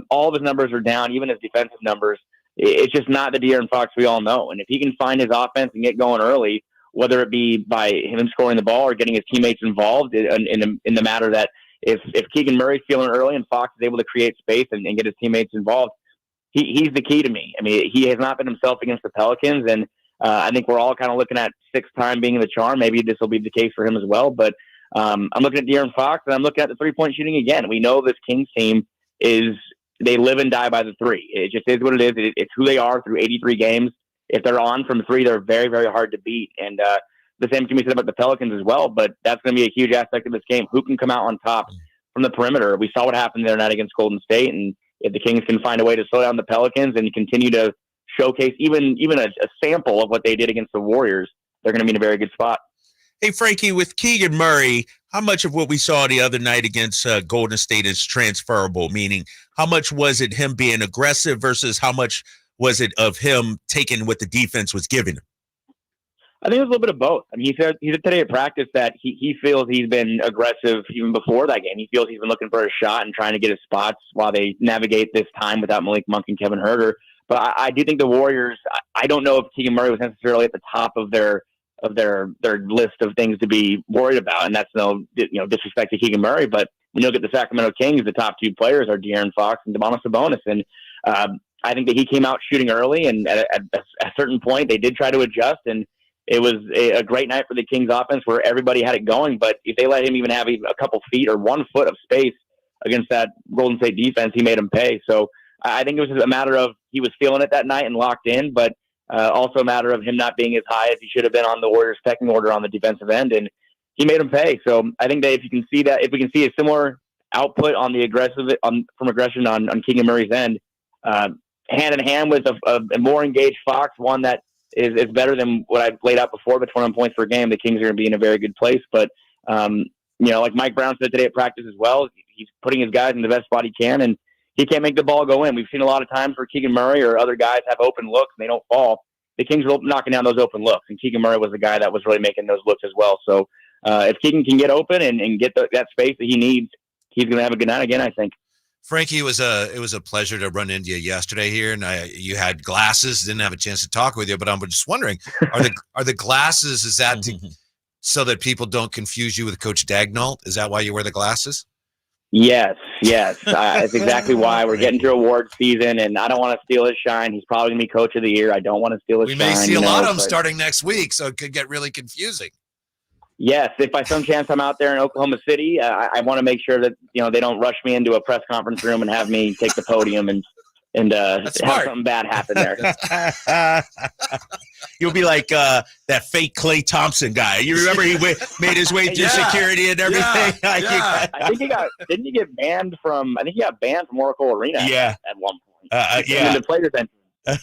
All of his numbers are down, even his defensive numbers. It's just not the De'Aaron Fox we all know. And if he can find his offense and get going early, whether it be by him scoring the ball or getting his teammates involved in the matter that if Keegan Murray's feeling early and Fox is able to create space and get his teammates involved, he's the key to me. I mean, he has not been himself against the Pelicans, and I think we're all kind of looking at 6th time being the charm. Maybe this will be the case for him as well. But I'm looking at De'Aaron Fox, and I'm looking at the three-point shooting again. We know this Kings team they live and die by the 3. It just is what it is. It's who they are through 83 games. If they're on from 3, they're very, very hard to beat. And the same can be said about the Pelicans as well, but that's going to be a huge aspect of this game. Who can come out on top from the perimeter? We saw what happened the other night against Golden State, and if the Kings can find a way to slow down the Pelicans and continue to showcase even a sample of what they did against the Warriors, they're going to be in a very good spot. Hey, Frankie, with Keegan Murray, how much of what we saw the other night against Golden State is transferable? Meaning, how much was it him being aggressive versus how much was it of him taking what the defense was giving him? I think it was a little bit of both. I mean, he said today at practice that he feels he's been aggressive even before that game. He feels he's been looking for a shot and trying to get his spots while they navigate this time without Malik Monk and Kevin Huerter. But I do think the Warriors, I don't know if Keegan Murray was necessarily at the top of their list of things to be worried about, and that's no disrespect to Keegan Murray. But when you look at the Sacramento Kings, the top 2 players are De'Aaron Fox and Domantas Sabonis, and I think that he came out shooting early, and at a certain point they did try to adjust, and it was a great night for the Kings offense where everybody had it going. But if they let him even have a couple feet or 1 foot of space against that Golden State defense, he made him pay. So I think it was just a matter of he was feeling it that night and locked in, but also a matter of him not being as high as he should have been on the Warriors' pecking order on the defensive end, and he made him pay. So I think that if we can see a similar output on the aggression on Keegan Murray's end, hand in hand with a more engaged Fox, one that is better than what I've laid out before, but 21 points per game, the Kings are going to be in a very good place. But, like Mike Brown said today at practice as well, he's putting his guys in the best spot he can, and he can't make the ball go in. We've seen a lot of times where Keegan Murray or other guys have open looks and they don't fall. The Kings are knocking down those open looks, and Keegan Murray was the guy that was really making those looks as well. So if Keegan can get open and get that space that he needs, he's going to have a good night again, I think. Frankie, it was a pleasure to run into you yesterday here, and you had glasses. Didn't have a chance to talk with you, but I'm just wondering, are the glasses, is that so that people don't confuse you with Coach Dagnall? Is that why you wear the glasses? Yes. That's exactly why. We're getting to award season, and I don't want to steal his shine. He's probably going to be Coach of the Year. I don't want to steal his shine. We may see a lot of them starting next week, so it could get really confusing. Yes, if by some chance I'm out there in Oklahoma City, I want to make sure that they don't rush me into a press conference room and have me take the podium and have something bad happen there. You'll be like that fake Klay Thompson guy. You remember he made his way through security and everything. I think didn't he get banned from? I think he got banned from Oracle Arena. Yeah. At one point. Yeah. The players' entrance.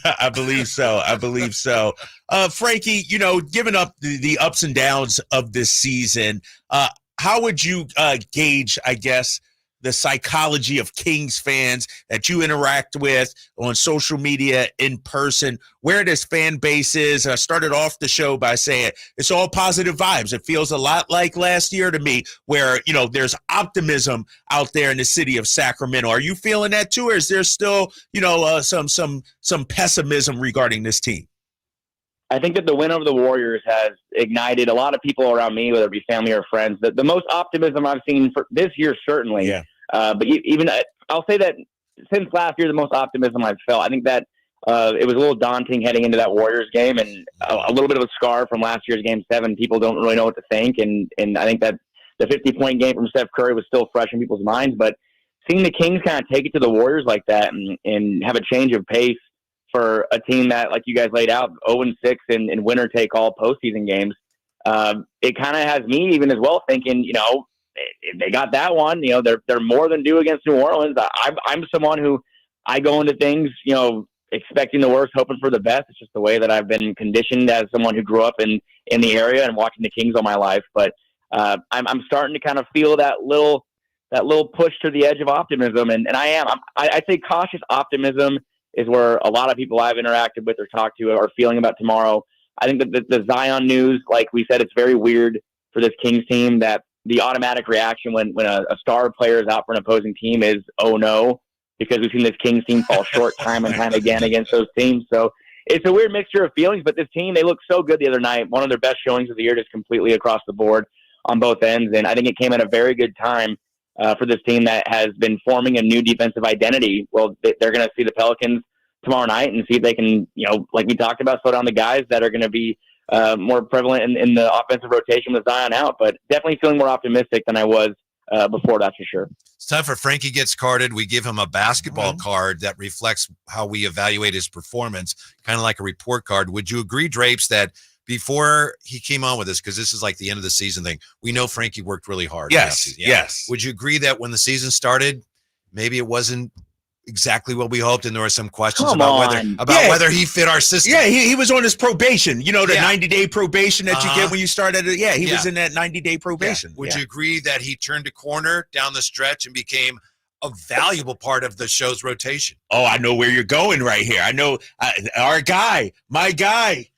I believe so. Frankie, given up the ups and downs of this season, how would you gauge, I guess, the psychology of Kings fans that you interact with on social media, in person, where this fan base is? I started off the show by saying it's all positive vibes. It feels a lot like last year to me, where, there's optimism out there in the city of Sacramento. Are you feeling that too, or is there still, some pessimism regarding this team? I think that the win over the Warriors has ignited a lot of people around me, whether it be family or friends. The most optimism I've seen for this year, certainly. Yeah. But even I'll say that since last year, the most optimism I've felt. I think that it was a little daunting heading into that Warriors game, and a little bit of a scar from last year's Game 7. People don't really know what to think, and I think that the 50-point game from Steph Curry was still fresh in people's minds. But seeing the Kings kind of take it to the Warriors like that and have a change of pace for a team that, like you guys laid out, 0-6 in winner take all postseason games, it kind of has me even as well thinking, if they got that one, they're more than due against New Orleans. I'm someone who I go into things, expecting the worst, hoping for the best. It's just the way that I've been conditioned as someone who grew up in the area and watching the Kings all my life. But I'm starting to kind of feel that little push to the edge of optimism, and I say cautious optimism is where a lot of people I've interacted with or talked to are feeling about tomorrow. I think that the Zion news, like we said, it's very weird for this Kings team that the automatic reaction when a star player is out for an opposing team is, oh no, because we've seen this Kings team fall short time and time again against those teams. So it's a weird mixture of feelings, but this team, they looked so good the other night. One of their best showings of the year, just completely across the board on both ends. And I think it came at a very good time for this team that has been forming a new defensive identity. Well, they're going to see the Pelicans tomorrow night and see if they can, like we talked about, slow down the guys that are going to be more prevalent in the offensive rotation with Zion out, but definitely feeling more optimistic than I was before, that's for sure. It's time for Frankie Gets Carded. We give him a basketball card that reflects how we evaluate his performance, kind of like a report card. Would you agree, Drapes, that before he came on with us, because this is like the end of the season thing, we know Frankie worked really hard. Yes, yes. Would you agree that when the season started, maybe it wasn't exactly what we hoped, and there were some questions about whether he fit our system? Yeah, he was on his probation, the 90-day probation that you get when you start at it. Yeah, he was in that 90-day probation. Yeah. Would you agree that he turned a corner down the stretch and became a valuable part of the show's rotation? Oh, I know where you're going right here. I know my guy.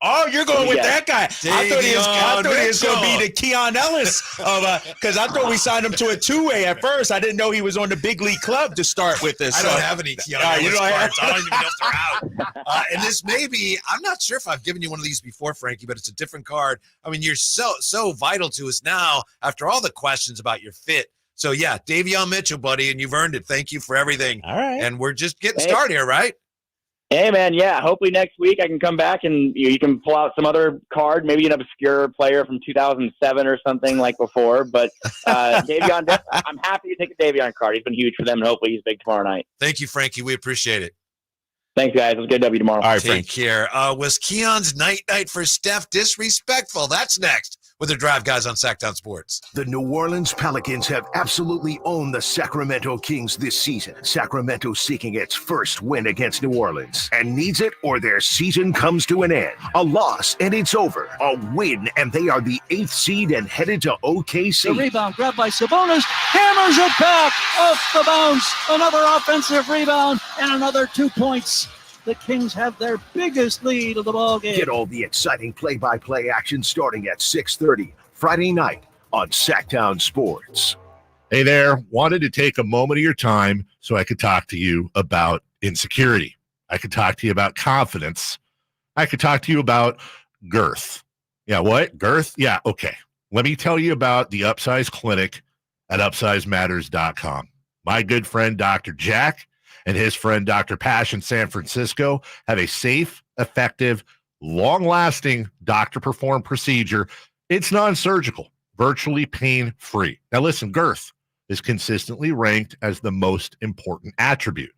Oh, you're going with that guy. I thought he was going to be the Keon Ellis because I thought we signed him to a two-way at first. I didn't know he was on the big league club to start with this. I don't have any Keon Ellis cards. I don't even know if they're out. And this may be, I'm not sure if I've given you one of these before, Frankie, but it's a different card. I mean, you're so vital to us now after all the questions about your fit. So, yeah, Davion Mitchell, buddy, and you've earned it. Thank you for everything. All right. And we're just getting started here, right? Hey, man, yeah. Hopefully next week I can come back and you can pull out some other card, maybe an obscure player from 2007 or something like before. But Davion, I'm happy to take a Davion card. He's been huge for them, and hopefully he's big tomorrow night. Thank you, Frankie. We appreciate it. Thanks, guys. Let's get a W tomorrow. All right, Take care. Was Keon's night for Steph disrespectful? That's next with their Drive Guys on Sactown Sports. The New Orleans Pelicans have absolutely owned the Sacramento Kings this season. Sacramento seeking its first win against New Orleans and needs it or their season comes to an end. A loss and it's over. A win and they are the 8th seed and headed to OKC. The rebound grabbed by Sabonis, hammers it back off the bounce. Another offensive rebound and another 2 points. The Kings have their biggest lead of the ballgame. Get all the exciting play-by-play action starting at 6:30 Friday night on Sactown Sports. Hey there, wanted to take a moment of your time so I could talk to you about insecurity. I could talk to you about confidence. I could talk to you about girth. Yeah, what? Girth? Yeah, okay. Let me tell you about the Upsize Clinic at UpsizeMatters.com. My good friend, Dr. Jack, and his friend, Dr. Pash in San Francisco, have a safe, effective, long-lasting doctor-performed procedure. It's non-surgical, virtually pain-free. Now listen, girth is consistently ranked as the most important attribute.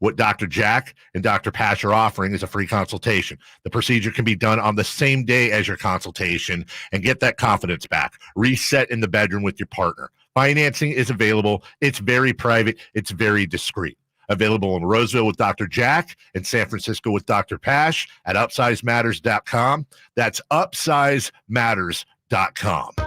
What Dr. Jack and Dr. Pash are offering is a free consultation. The procedure can be done on the same day as your consultation and get that confidence back. Reset in the bedroom with your partner. Financing is available. It's very private. It's very discreet. Available in Roseville with Dr. Jack and San Francisco with Dr. Pash at UpsizeMatters.com. That's UpsizeMatters.com.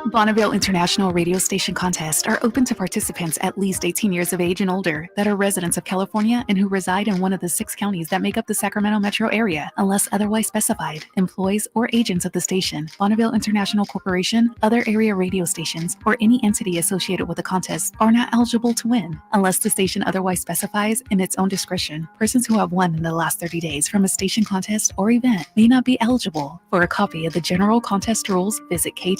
Bonneville International Radio Station contests are open to participants at least 18 years of age and older that are residents of California and who reside in one of the 6 counties that make up the Sacramento metro area, unless otherwise specified. Employees or agents of the station, Bonneville International Corporation, other area radio stations, or any entity associated with the contest are not eligible to win, unless the station otherwise specifies in its own discretion. Persons who have won in the last 30 days from a station contest or event may not be eligible. For a copy of the general contest rules, visit khtk.com.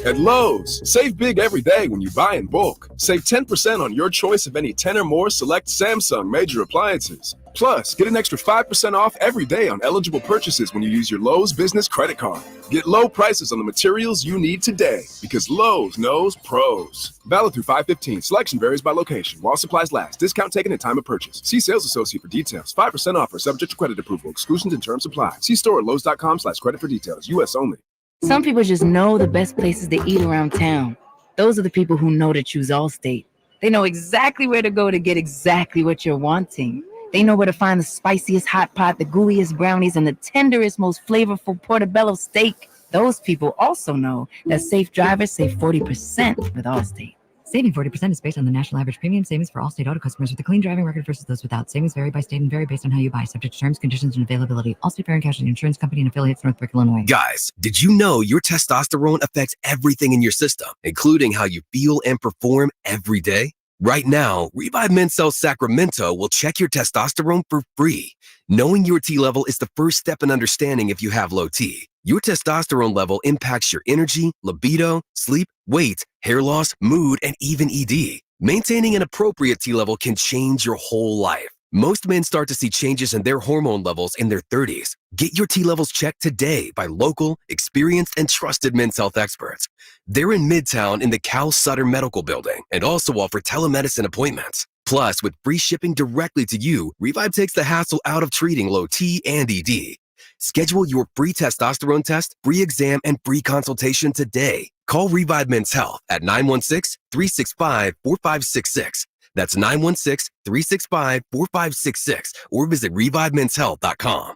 At Lowe's, save big every day when you buy in bulk. Save 10% on your choice of any 10 or more select Samsung major appliances. Plus, get an extra 5% off every day on eligible purchases when you use your Lowe's business credit card. Get low prices on the materials you need today because Lowe's knows pros. Valid through 5/15. Selection varies by location. While supplies last. Discount taken at time of purchase. See sales associate for details. 5% offer subject to credit approval. Exclusions and terms apply. See store at Lowes.com/credit for details. U.S. only. Some people just know the best places to eat around town. Those are the people who know to choose Allstate. They know exactly where to go to get exactly what you're wanting. They know where to find the spiciest hot pot, the gooeyest brownies, and the tenderest, most flavorful portobello steak. Those people also know that safe drivers save 40% with Allstate. Saving 40% is based on the national average premium savings for Allstate auto customers with a clean driving record versus those without. Savings vary by state and vary based on how you buy. Subject to terms, conditions, and availability. Allstate Fire and Casualty Insurance Company and affiliates, Northbrook, Illinois. Guys, did you know your testosterone affects everything in your system, including how you feel and perform every day? Right now, Revive Men's Health Sacramento will check your testosterone for free. Knowing your T level is the first step in understanding if you have low T. Your testosterone level impacts your energy, libido, sleep, weight, hair loss, mood, and even ED. Maintaining an appropriate T level can change your whole life. Most men start to see changes in their hormone levels in their 30s. Get your T levels checked today by local, experienced, and trusted men's health experts. They're in Midtown in the Cal Sutter Medical Building and also offer telemedicine appointments. Plus, with free shipping directly to you, Revive takes the hassle out of treating low T and ED. Schedule your free testosterone test, free exam, and free consultation today. Call Revive Men's Health at 916-365-4566. That's 916-365-4566 or visit ReviveMen'sHealth.com.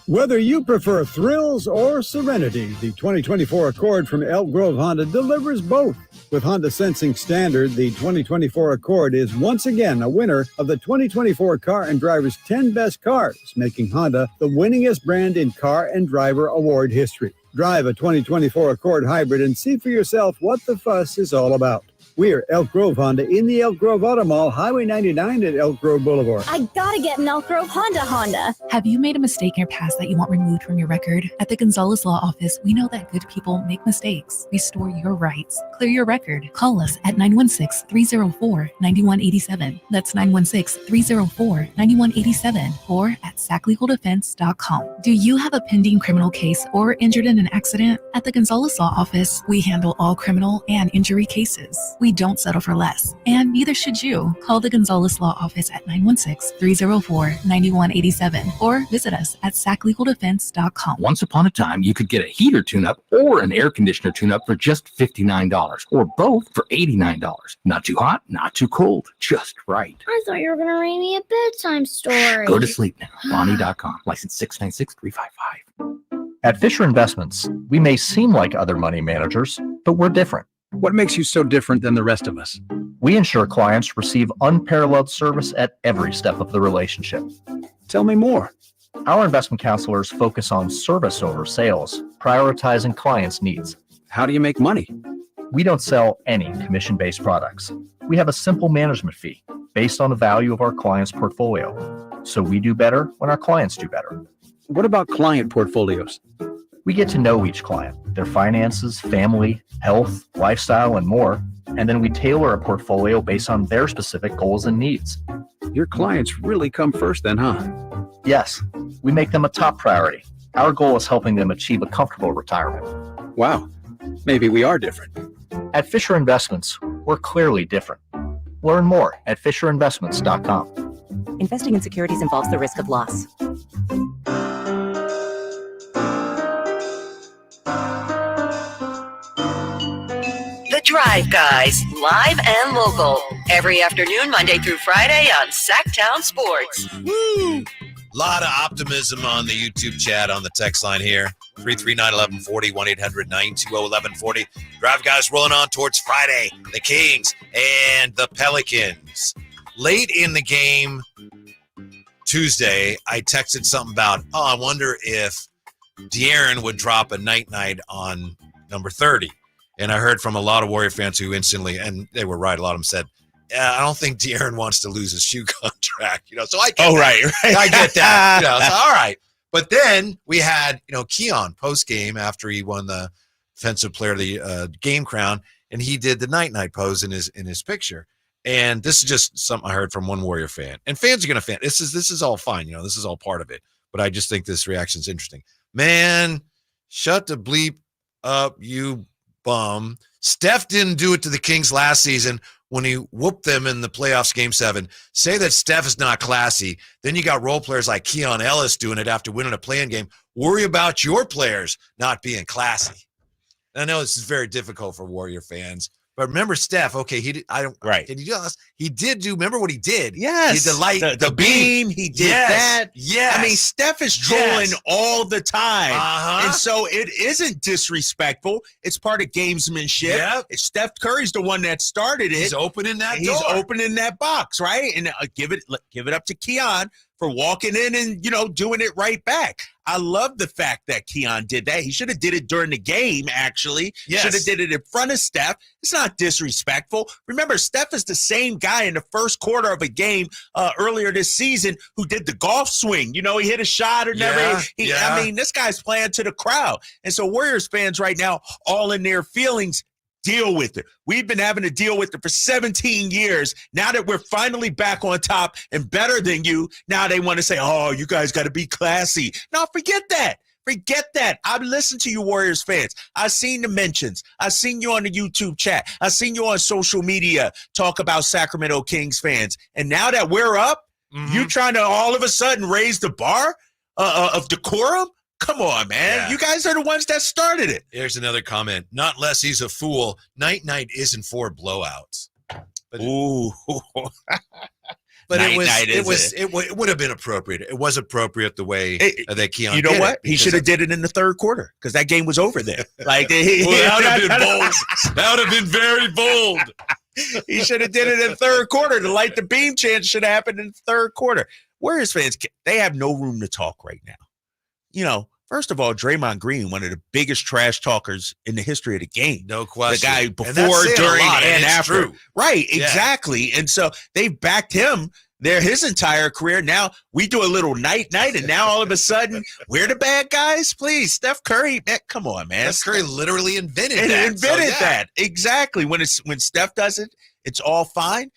Whether you prefer thrills or serenity, the 2024 Accord from Elk Grove Honda delivers both. With Honda Sensing Standard, the 2024 Accord is once again a winner of the 2024 Car and Driver's 10 Best Cars, making Honda the winningest brand in car and driver award history. Drive a 2024 Accord Hybrid and see for yourself what the fuss is all about. We're Elk Grove Honda in the Elk Grove Auto Mall, Highway 99 at Elk Grove Boulevard. I gotta get an Elk Grove Honda. Have you made a mistake in your past that you want removed from your record? At the Gonzalez Law Office, we know that good people make mistakes. Restore your rights. Clear your record. Call us at 916-304-9187. That's 916-304-9187 or at saclegaldefense.com. Do you have a pending criminal case or injured in an accident? At the Gonzalez Law Office, we handle all criminal and injury cases. We We don't settle for less, and neither should you. Call the Gonzalez Law Office at 916-304-9187 or visit us at saclegaldefense.com. Once upon a time, you could get a heater tune-up or an air conditioner tune-up for just $59, or both for $89. Not too hot, not too cold, just right. I thought you were going to read me a bedtime story. Go to sleep now. Bonnie.com. License 696355. At Fisher Investments, we may seem like other money managers, but we're different. What makes you so different than the rest of us? We ensure clients receive unparalleled service at every step of the relationship. Tell me more. Our investment counselors focus on service over sales, prioritizing clients' needs. How do you make money? We don't sell any commission-based products. We have a simple management fee based on the value of our clients' portfolio. So we do better when our clients do better. What about client portfolios? We get to know each client, their finances, family, health, lifestyle, and more, and then we tailor a portfolio based on their specific goals and needs. Your clients really come first then, huh? Yes, we make them a top priority. Our goal is helping them achieve a comfortable retirement. Wow, maybe we are different. At Fisher Investments, we're clearly different. Learn more at FisherInvestments.com. Investing in securities involves the risk of loss. The Drive Guys, live and local, every afternoon, Monday through Friday on Sactown Sports. Woo! Lot of optimism on the YouTube chat on the text line here. 339-1140, 1-800-920-1140. Drive Guys rolling on towards Friday. The Kings and the Pelicans. Late in the game Tuesday, I texted something about, I wonder if De'Aaron would drop a night-night on number 30. And I heard from a lot of Warrior fans who instantly, and they were right, a lot of them said, I don't think De'Aaron wants to lose his shoe contract, so I get that. Right. I get that, so all right. But then we had, Keon post-game after he won the Defensive Player of the Game crown, and he did the night-night pose in his picture. And this is just something I heard from one Warrior fan. And fans are going to fan. This is all fine, this is all part of it. But I just think this reaction is interesting. Man, shut the bleep up, you bum. Steph didn't do it to the Kings last season when he whooped them in the playoffs game 7. Say that Steph is not classy. Then you got role players like Keon Ellis doing it after winning a play-in game. Worry about your players not being classy. And I know this is very difficult for Warrior fans. But remember Steph, okay, he did, right. Can you do this? He did remember what he did? Yes. He did the light, the beam, he did that. Yes. I mean, Steph is trolling all the time. Uh-huh. And so it isn't disrespectful. It's part of gamesmanship. Yep. Steph Curry's the one that started it. He's opening that door. He's opening that box, right? And give it up to Keon for walking in and, doing it right back. I love the fact that Keon did that. He should have did it during the game, actually. Yes. Should have did it in front of Steph. It's not disrespectful. Remember, Steph is the same guy in the first quarter of a game earlier this season who did the golf swing. He hit a shot or never. I mean, this guy's playing to the crowd. And so Warriors fans right now, all in their feelings, deal with it. We've been having to deal with it for 17 years. Now that we're finally back on top and better than you, now they want to say, oh, you guys got to be classy. No, forget that. Forget that. I've listened to you Warriors fans. I've seen the mentions. I've seen you on the YouTube chat. I've seen you on social media talk about Sacramento Kings fans. And now that we're up, you trying to all of a sudden raise the bar of decorum? Come on, man. Yeah. You guys are the ones that started it. Here's another comment. Not unless he's a fool. Night-night isn't for blowouts. But ooh. But it would have been appropriate. It was appropriate the way that Keon did it. You know what? He should have did it in the third quarter because that game was over there. Like that would have been bold. That would have been very bold. He should have did it in the third quarter. The light the beam chance should have happened in the third quarter. Warriors fans, they have no room to talk right now. First of all, Draymond Green, one of the biggest trash talkers in the history of the game. No question. The guy before, during, and after. True. Right, exactly. And so they've backed him his entire career. Now we do a little night-night, and now all of a sudden we're the bad guys? Please, Steph Curry, man, come on, man. Steph Curry literally invented that. Invented that. Exactly. When Steph does it, it's all fine.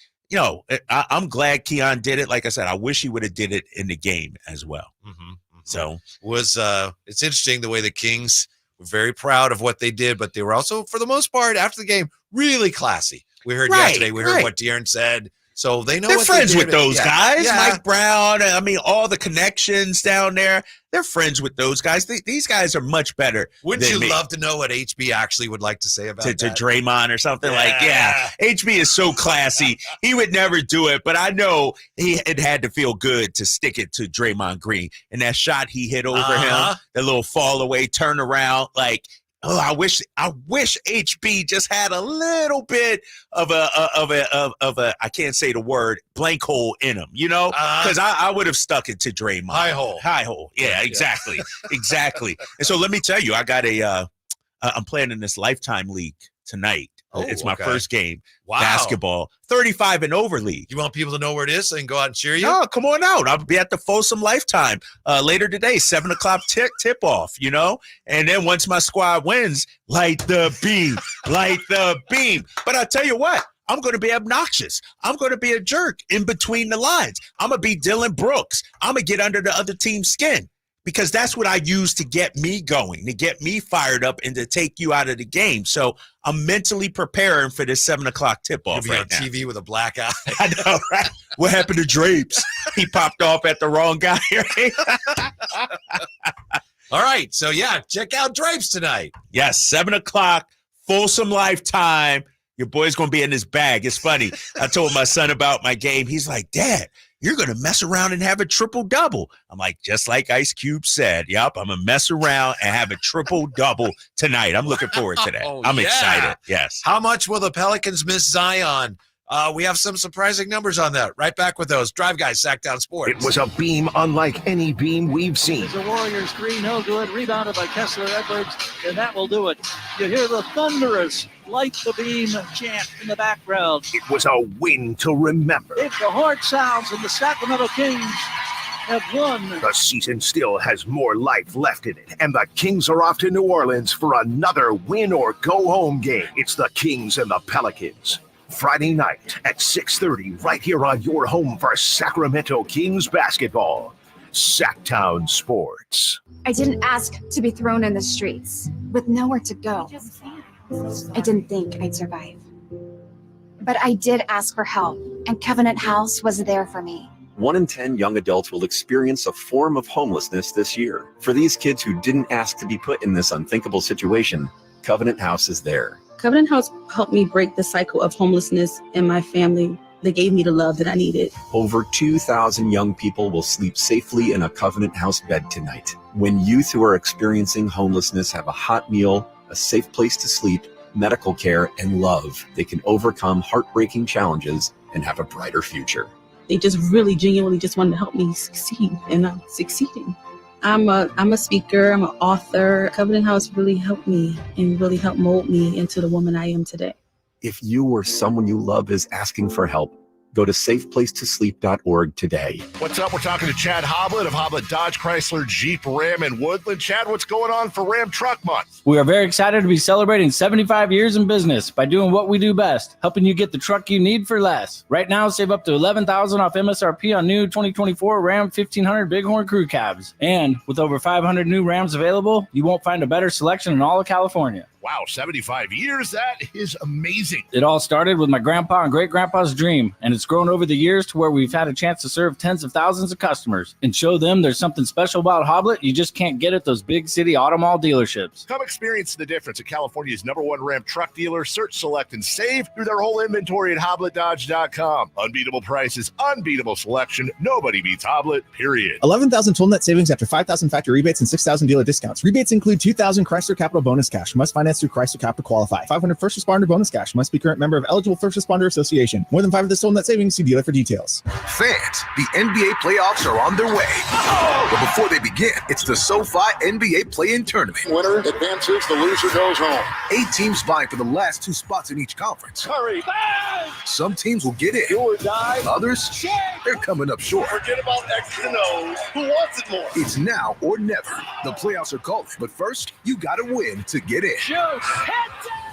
I'm glad Keon did it. Like I said, I wish he would have did it in the game as well. Mm-hmm. So it's interesting the way the Kings were very proud of what they did, but they were also, for the most part, after the game, really classy. We heard Right, yesterday. We heard right. what De'Aaron said. So they know They're what friends they're with doing. those Yeah. guys. Yeah. Mike Brown. I mean, all the connections down there. They're friends with those guys. These guys are much better. Wouldn't than you me. love to know what HB actually would like to say about to that? Draymond or something HB is so classy. He would never do it, but I know it had to feel good to stick it to Draymond Green. And that shot he hit over him, the little fall away, turn around, like, oh, I wish HB just had a little bit of a I can't say the word, blank hole in him, because I would have stuck it to Draymond. High hole. Yeah, exactly. Exactly. And so let me tell you, I got I'm playing in this Lifetime League tonight. It's my first game. Wow. Basketball, 35 and over league. You want people to know where it is so they can go out and cheer you? No, come on out. I'll be at the Folsom Lifetime later today, 7 o'clock tip off, And then once my squad wins, light the beam. But I'll tell you what, I'm going to be obnoxious. I'm going to be a jerk in between the lines. I'm going to be Dylan Brooks. I'm going to get under the other team's skin. Because that's what I use to get me going, to get me fired up and to take you out of the game. So I'm mentally preparing for this 7 o'clock tip-off You'll be right on now. TV with a black eye. I know, right? What happened to Drapes? He popped off at the wrong guy, right? All right. So, check out Drapes tonight. Yes, 7 o'clock, Folsom Lifetime. Your boy's going to be in his bag. It's funny. I told my son about my game. He's like, Dad, you're going to mess around and have a triple-double. I'm like, just like Ice Cube said, yep, I'm going to mess around and have a triple-double tonight. I'm looking forward to that. I'm excited. Yes. How much will the Pelicans miss Zion? We have some surprising numbers on that. Right back with those. Drive Guys, Sactown Sports. It was a beam unlike any beam we've seen. The Warriors 3, no good. Rebounded by Kessler Edwards, and that will do it. You hear the thunderous light the beam chant in the background. It was a win to remember. If the horn sounds and the Sacramento Kings have won. The season still has more life left in it, and the Kings are off to New Orleans for another win-or-go-home game. It's the Kings and the Pelicans. Friday night at 6:30, right here on your home for Sacramento Kings basketball. Sactown Sports. I didn't ask to be thrown in the streets with nowhere to go. I didn't think I'd survive. But I did ask for help, and Covenant House was there for me. 1 in 10 young adults will experience a form of homelessness this year. For these kids who didn't ask to be put in this unthinkable situation, Covenant House is there. Covenant House helped me break the cycle of homelessness in my family. They gave me the love that I needed. Over 2,000 young people will sleep safely in a Covenant House bed tonight. When youth who are experiencing homelessness have a hot meal, a safe place to sleep, medical care, and love, they can overcome heartbreaking challenges and have a brighter future. They just really genuinely just wanted to help me succeed, and I'm succeeding. I'm a speaker, I'm an author. Covenant House really helped me and really helped mold me into the woman I am today. If you or someone you love is asking for help, go to safeplacetosleep.org today. What's up? We're talking to Chad Hoblet of Hoblet Dodge Chrysler Jeep Ram in Woodland. Chad, what's going on for Ram Truck Month? We are very excited to be celebrating 75 years in business by doing what we do best, helping you get the truck you need for less. Right now, save up to $11,000 off MSRP on new 2024 Ram 1500 Bighorn Crew Cabs. And with over 500 new Rams available, you won't find a better selection in all of California. Wow, 75 years? That is amazing. It all started with my grandpa and great-grandpa's dream, and it's grown over the years to where we've had a chance to serve tens of thousands of customers and show them there's something special about Hoblet you just can't get at those big city auto mall dealerships. Come experience the difference at California's #1 Ram truck dealer. Search, select, and save through their whole inventory at HobletDodge.com. Unbeatable prices, unbeatable selection. Nobody beats Hoblet, period. 11,000 total net savings after 5,000 factory rebates and 6,000 dealer discounts. Rebates include 2,000 Chrysler Capital bonus cash. Must finance through Chrysler Capital qualify. 500 first responder bonus cash. Must be current member of eligible first responder association. More than 5 of the total net savings. See dealer for details. Fans, the NBA playoffs are on their way. But before they begin, it's the SoFi NBA Play-In Tournament. Winner advances, the loser goes home. 8 teams vying for the last 2 spots in each conference. Hurry! Some teams will get in. Do or die. Others, they're coming up short. Forget about X's and O's. Who wants it more? It's now or never. The playoffs are calling, but first, you gotta win to get in. Shoot!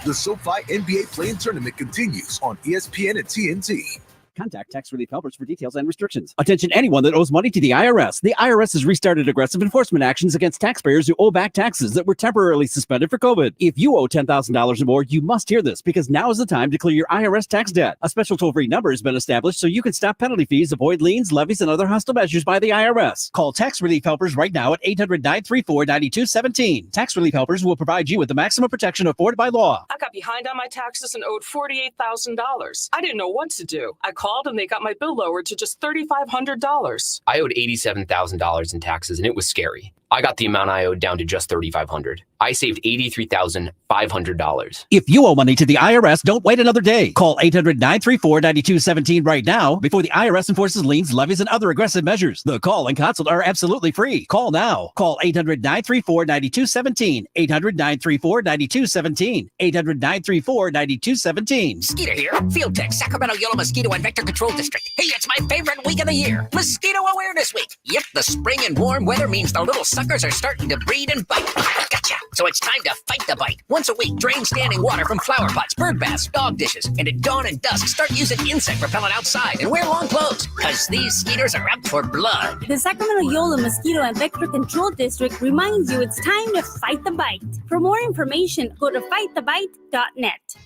The SoFi NBA Play-In Tournament continues on ESPN and TNT. Contact Tax Relief Helpers for details and restrictions. Attention anyone that owes money to the IRS. The IRS has restarted aggressive enforcement actions against taxpayers who owe back taxes that were temporarily suspended for COVID. If you owe $10,000 or more, you must hear this because now is the time to clear your IRS tax debt. A special toll-free number has been established so you can stop penalty fees, avoid liens, levies, and other hostile measures by the IRS. Call Tax Relief Helpers right now at 800-934-9217. Tax Relief Helpers will provide you with the maximum protection afforded by law. I got behind on my taxes and owed $48,000. I didn't know what to do. I called and they got my bill lowered to just $3,500. I owed $87,000 in taxes and it was scary. I got the amount I owed down to just $3,500. I saved $83,500. If you owe money to the IRS, don't wait another day. Call 800-934-9217 right now before the IRS enforces liens, levies, and other aggressive measures. The call and consult are absolutely free. Call now. Call 800-934-9217. 800-934-9217. 800-934-9217. Skeeter here, Field Tech, Sacramento Yellow Mosquito and Vector Control District. Hey, it's my favorite week of the year, Mosquito Awareness Week. Yep, the spring and warm weather means the little suckers are starting to breed and bite. Gotcha. So it's time to fight the bite. Once a week, drain standing water from flower pots, bird baths, dog dishes, and at dawn and dusk, start using insect repellent outside and wear long clothes, because these skeeters are out for blood. The Sacramento Yolo Mosquito and Vector Control District reminds you it's time to fight the bite. For more information, go to fightthebite.net.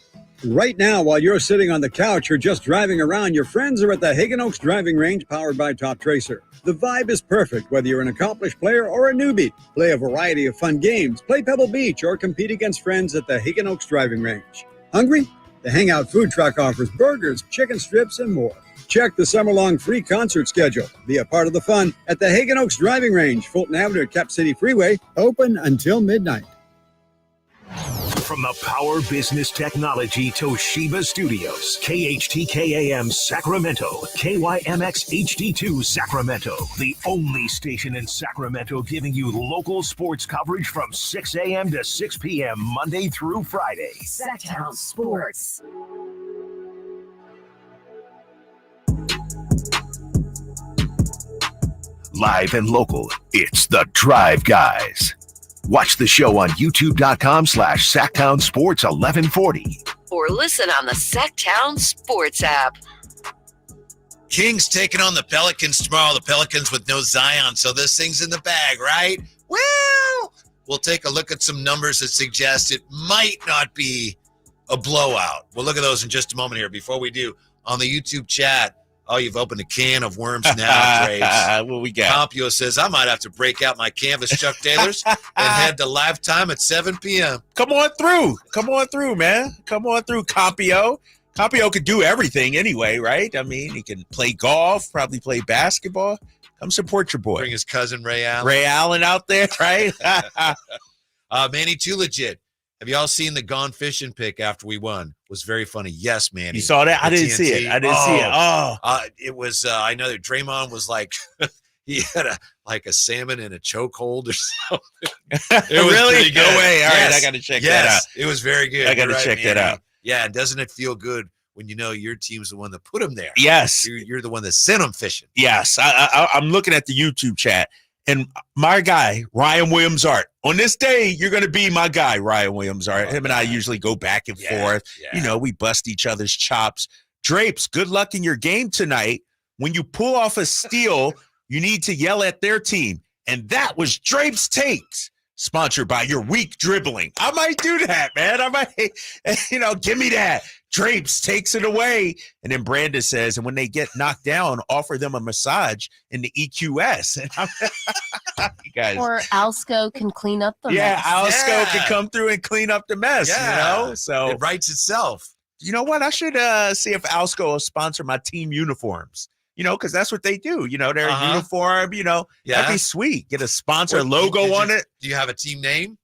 Right now, while you're sitting on the couch or just driving around, your friends are at the Hagen Oaks Driving Range powered by Top Tracer. The vibe is perfect, whether you're an accomplished player or a newbie. Play a variety of fun games, play Pebble Beach, or compete against friends at the Hagen Oaks Driving Range. Hungry? The Hangout Food Truck offers burgers, chicken strips, and more. Check the summer-long free concert schedule. Be a part of the fun at the Hagen Oaks Driving Range, Fulton Avenue at Cap City Freeway, open until midnight. From the Power Business Technology Toshiba Studios, KHTKAM Sacramento, KYMX HD2 Sacramento, the only station in Sacramento giving you local sports coverage from 6 a.m. to 6 p.m. Monday through Friday. Sactown Sports. Live and local, it's the Drive Guys. Watch the show on youtube.com/Sactown Sports 1140. Or listen on the Sactown Sports app. Kings taking on the Pelicans tomorrow. The Pelicans with no Zion, so this thing's in the bag, right? Well, we'll take a look at some numbers that suggest it might not be a blowout. We'll look at those in just a moment here. Before we do, on the YouTube chat, oh, you've opened a can of worms now, Graves. What we got? Compio says, I might have to break out my canvas Chuck Taylors and head to Lifetime at 7 p.m. Come on through. Come on through, man. Come on through, Compio. Compio could do everything anyway, right? I mean, he can play golf, probably play basketball. Come support your boy. Bring his cousin Ray Allen. Ray Allen out there, right? Manny Too Legit. Have y'all seen the Gone Fishing pic after we won? It was very funny. Yes, Manny. You saw that? I didn't see it. It was, I know that Draymond was like, he had a salmon in a chokehold or something. It was really? pretty good. No way. All right, Yes. I got to check that out. It was very good. I got to You're check right, that Manny. out. Yeah, and doesn't it feel good when you know your team's the one that put him there? Yes. You're the one that sent him fishing. Yes. I'm looking at the YouTube chat. And my guy, Ryan Williams-Art, on this day, you're going to be my guy, Ryan Williams-Art. Him and I usually go back and forth. Yeah. You know, we bust each other's chops. Drapes, good luck in your game tonight. When you pull off a steal, you need to yell at their team. And that was Drapes Takes, sponsored by Your Weak Dribbling. I might do that, man. I might, give me that. Drapes takes it away. And then Brandon says, and when they get knocked down, offer them a massage in the EQS. And you guys. Or Alsco can clean up the mess. Alsco can come through and clean up the mess, So it writes itself. You know what? I should see if Alsco will sponsor my team uniforms. Because that's what they do. Their uniform, that'd be sweet. Get a sponsor logo on it. Do you have a team name?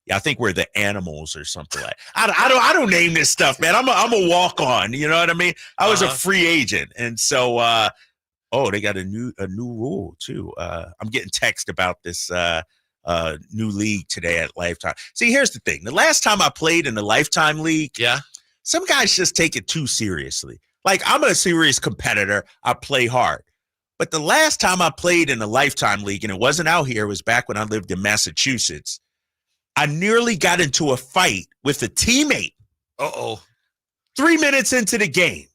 Yeah, I think we're the Animals or something like. I don't name this stuff, man. I'm a walk on. You know what I mean? I was a free agent, and so they got a new rule too. I'm getting text about this new league today at Lifetime. See, here's the thing: the last time I played in the Lifetime League, some guys just take it too seriously. Like, I'm a serious competitor. I play hard. But the last time I played in the Lifetime League, and it wasn't out here, it was back when I lived in Massachusetts, I nearly got into a fight with a teammate. 3 minutes into the game.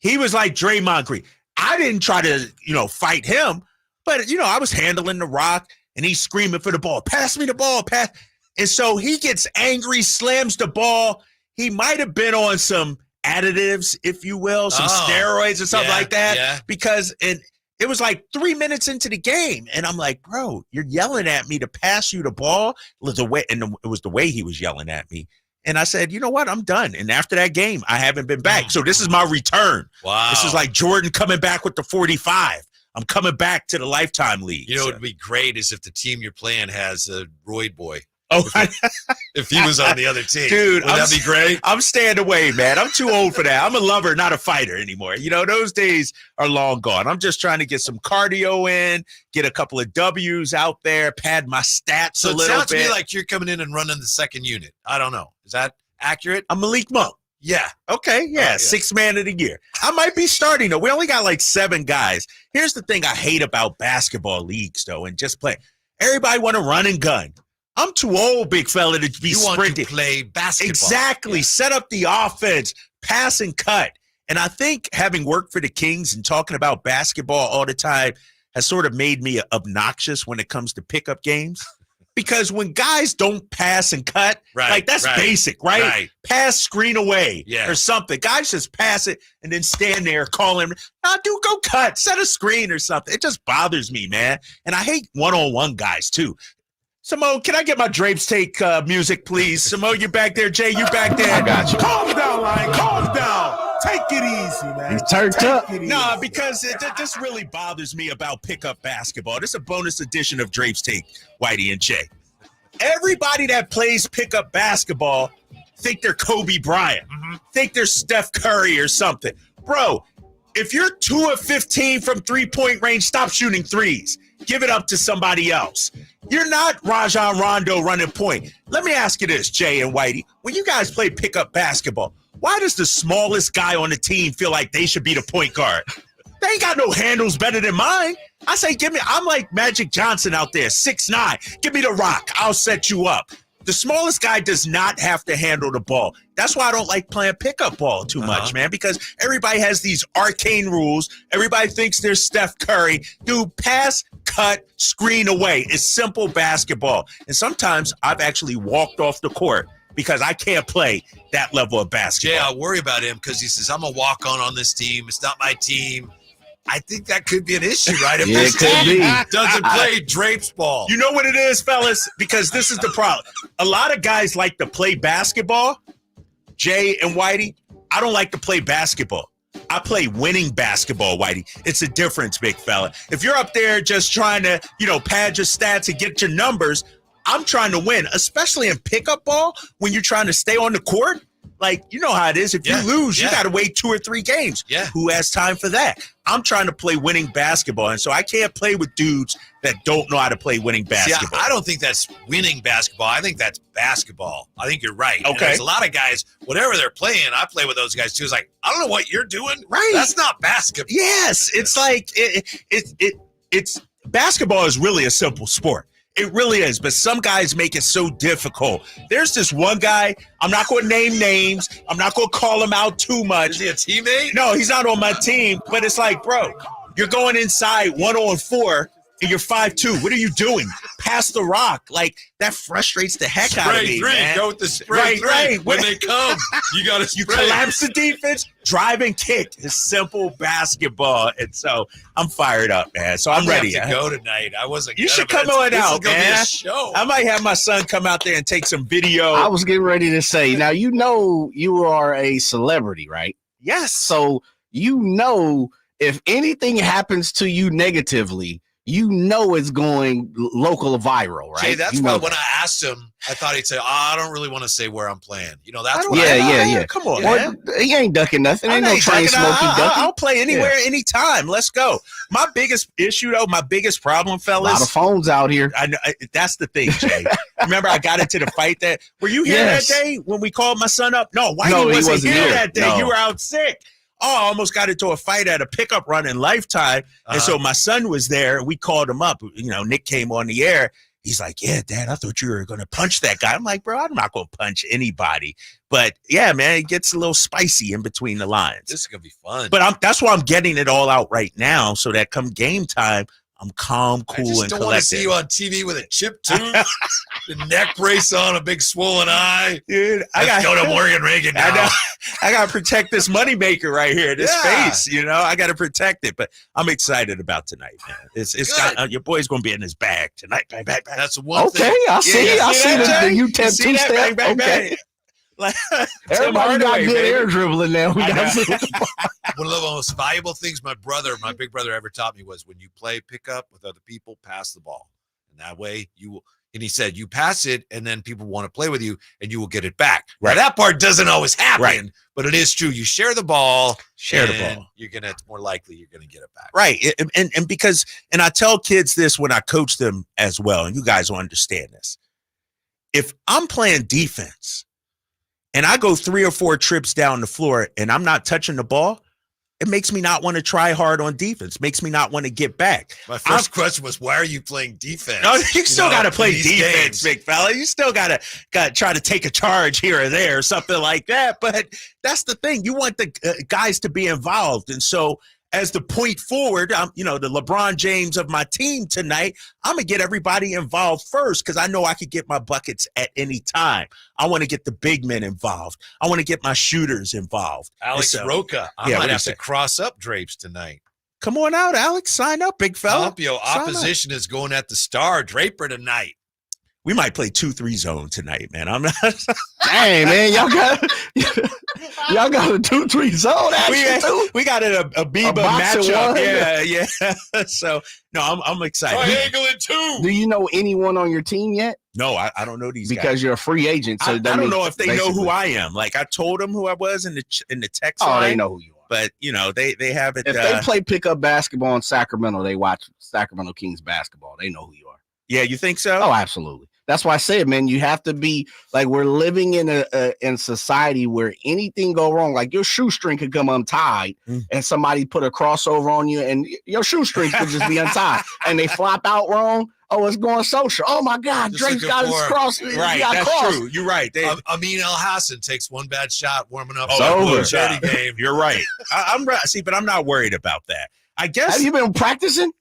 He was like Draymond Green. I didn't try to, fight him, but, I was handling the rock, and he's screaming for the ball. Pass me the ball, pass. And so he gets angry, slams the ball. He might have been on some additives, if you will, some steroids or something like that. Yeah. Because it was like 3 minutes into the game. And I'm like, bro, you're yelling at me to pass you the ball. It was the way he was yelling at me. And I said, you know what? I'm done. And after that game, I haven't been back. So this is my return. Wow. This is like Jordan coming back with the 45. I'm coming back to the Lifetime League. What would be great is if the team you're playing has a roid boy. Oh, if he was on the other team. Dude, would that be great? I'm staying away, man. I'm too old for that. I'm a lover, not a fighter anymore. Those days are long gone. I'm just trying to get some cardio in, get a couple of W's out there, pad my stats So a it little sounds bit. to me like you're coming in and running the second unit. I don't know. Is that accurate? I'm Malik Monk. Yeah. Okay, yeah, sixth man of the year. I might be starting, though. We only got like 7 guys. Here's the thing I hate about basketball leagues, though, and just play. Everybody want to run and gun. I'm too old, big fella, to be You sprinting. want to play basketball. Exactly. Yeah. Set up the offense, pass and cut. And I think having worked for the Kings and talking about basketball all the time has sort of made me obnoxious when it comes to pickup games. Because when guys don't pass and cut, that's basic, right? Pass, screen away or something. Guys just pass it and then stand there calling, dude, go cut, set a screen or something. It just bothers me, man. And I hate one-on-one guys, too. Simone, can I get my Drapes Take music, please? Simone, you back there. Jay, you back there. I got you. Calm down, Lion. Calm down. Take it easy, man. He's turned up. Nah, because this really bothers me about pickup basketball. This is a bonus edition of Drapes Take, Whitey and Jay. Everybody that plays pickup basketball think they're Kobe Bryant, think they're Steph Curry or something. Bro, if you're 2 of 15 from three-point range, stop shooting threes. Give it up to somebody else. You're not Rajon Rondo running point. Let me ask you this, Jay and Whitey. When you guys play pickup basketball, why does the smallest guy on the team feel like they should be the point guard? They ain't got no handles better than mine. I say, I'm like Magic Johnson out there, 6'9". Give me the rock. I'll set you up. The smallest guy does not have to handle the ball. That's why I don't like playing pickup ball too much, man, because everybody has these arcane rules. Everybody thinks they're Steph Curry. Dude, pass, cut, screen away. It's simple basketball. And sometimes I've actually walked off the court because I can't play that level of basketball. Jay, I worry about him because he says, I'm a walk-on on this team. It's not my team. I think that could be an issue, right? If this team doesn't play Drapes ball. You know what it is, fellas? Because this is the problem. A lot of guys like to play basketball. Jay and Whitey, I don't like to play basketball. I play winning basketball, Whitey. It's a difference, big fella. If you're up there just trying to, pad your stats and get your numbers, I'm trying to win, especially in pickup ball when you're trying to stay on the court. Like, you know how it is. If you lose, you got to wait 2 or 3 games. Yeah. Who has time for that? I'm trying to play winning basketball, and so I can't play with dudes that don't know how to play winning basketball. See, I don't think that's winning basketball. I think that's basketball. I think you're right. Okay. And there's a lot of guys, whatever they're playing, I play with those guys too. It's like, I don't know what you're doing. Right. That's not basketball. Yes. It's like it's basketball is really a simple sport. It really is, but some guys make it so difficult. There's this one guy, I'm not going to name names. I'm not going to call him out too much. Is he a teammate? No, he's not on my team, but it's like, bro, you're going inside 1-on-4 and you're 5'2". What are you doing? Pass the rock. Like, that frustrates the heck out of me, Spray three. man. Go with the spray three. Right. When they come, you got to You spray. collapse the defense, drive and kick. It's simple basketball. And so I'm fired up, man. So I'm ready. Have to go tonight. I wasn't. You should gonna, come on this out, is gonna man. Be a show. I might have my son come out there and take some video. I was getting ready to say, now you know you are a celebrity, right? Yes. So you know if anything happens to you negatively, you know it's going local viral, right? Jay, that's you why know when I asked him, I thought he'd say, I don't really want to say where I'm playing. That's what yeah. Come on, well, man. He ain't ducking nothing. Ain't no train smoking ducking. I'll play anywhere, anytime. Let's go. My biggest issue, though, my biggest problem, fellas. A lot of phones out here. I know, that's the thing, Jay. Remember, I got into the fight that. Were you here that day when we called my son up? No, Whitey wasn't here that day. No. You were out sick. Oh, I almost got into a fight at a pickup run in Lifetime. And so my son was there. We called him up. Nick came on the air. He's like, yeah, Dad, I thought you were going to punch that guy. I'm like, bro, I'm not going to punch anybody. But yeah, man, it gets a little spicy in between the lines. This is going to be fun. But that's why I'm getting it all out right now so that come game time, I'm calm, cool, and collected. I just don't want to see you on TV with a chipped tooth, the neck brace on, a big swollen eye. Dude, Let's go to Morgan Reagan now. I know. I got to protect this moneymaker right here, this face. I got to protect it. But I'm excited about tonight, man. It's got, your boy's going to be in his bag tonight. Bang, bang, bang. That's one thing. Okay, I see the UTEP two-step. Bang, bang, okay. bang. Like, Everybody got good air dribbling now. One of the most valuable things my big brother ever taught me was when you play pickup with other people, pass the ball. And that way you will, and he said, you pass it and then people want to play with you and you will get it back. Right. Now that part doesn't always happen, but it is true. You share the ball. You're going to, it's more likely you're going to get it back. Right. And because, and I tell kids this when I coach them as well, and you guys will understand this. If I'm playing defense, and I go 3 or 4 trips down the floor and I'm not touching the ball, it makes me not want to try hard on defense, makes me not want to get back. My first question was, why are you playing defense? No, you still got to play defense, big fella. You still got to try to take a charge here or there or something like that. But that's the thing. You want the guys to be involved. And so as the point forward, the LeBron James of my team tonight, I'm going to get everybody involved first because I know I could get my buckets at any time. I want to get the big men involved. I want to get my shooters involved. Alex Roca, I might have to cross up Drapes tonight. Come on out, Alex. Sign up, big fella. Opposition is going at the Star Draper tonight. We might play 2-3 zone tonight, man. I'm not. Dang, man, y'all got a 2-3 zone action too. We got a Biba matchup. Yeah. So no, I'm excited. Triangle in 2. Do you know anyone on your team yet? No, I don't know these guys. Because you're a free agent. So I don't know if they know who I am. Like I told them who I was in the text line. They know who you are. But they have it. If they play pickup basketball in Sacramento, they watch Sacramento Kings basketball. They know who you are. Yeah, you think so? Oh, absolutely. That's why I said, man, you have to be like, we're living in society where anything go wrong, like your shoestring could come untied and somebody put a crossover on you and your shoestring could just be untied and they flop out wrong. Oh, it's going social. Oh my God, Drake's got his cross. Right, that's true. You're right. Amin El Hassan takes one bad shot warming up. Charity game. You're right. But I'm not worried about that. I guess. Have you been practicing?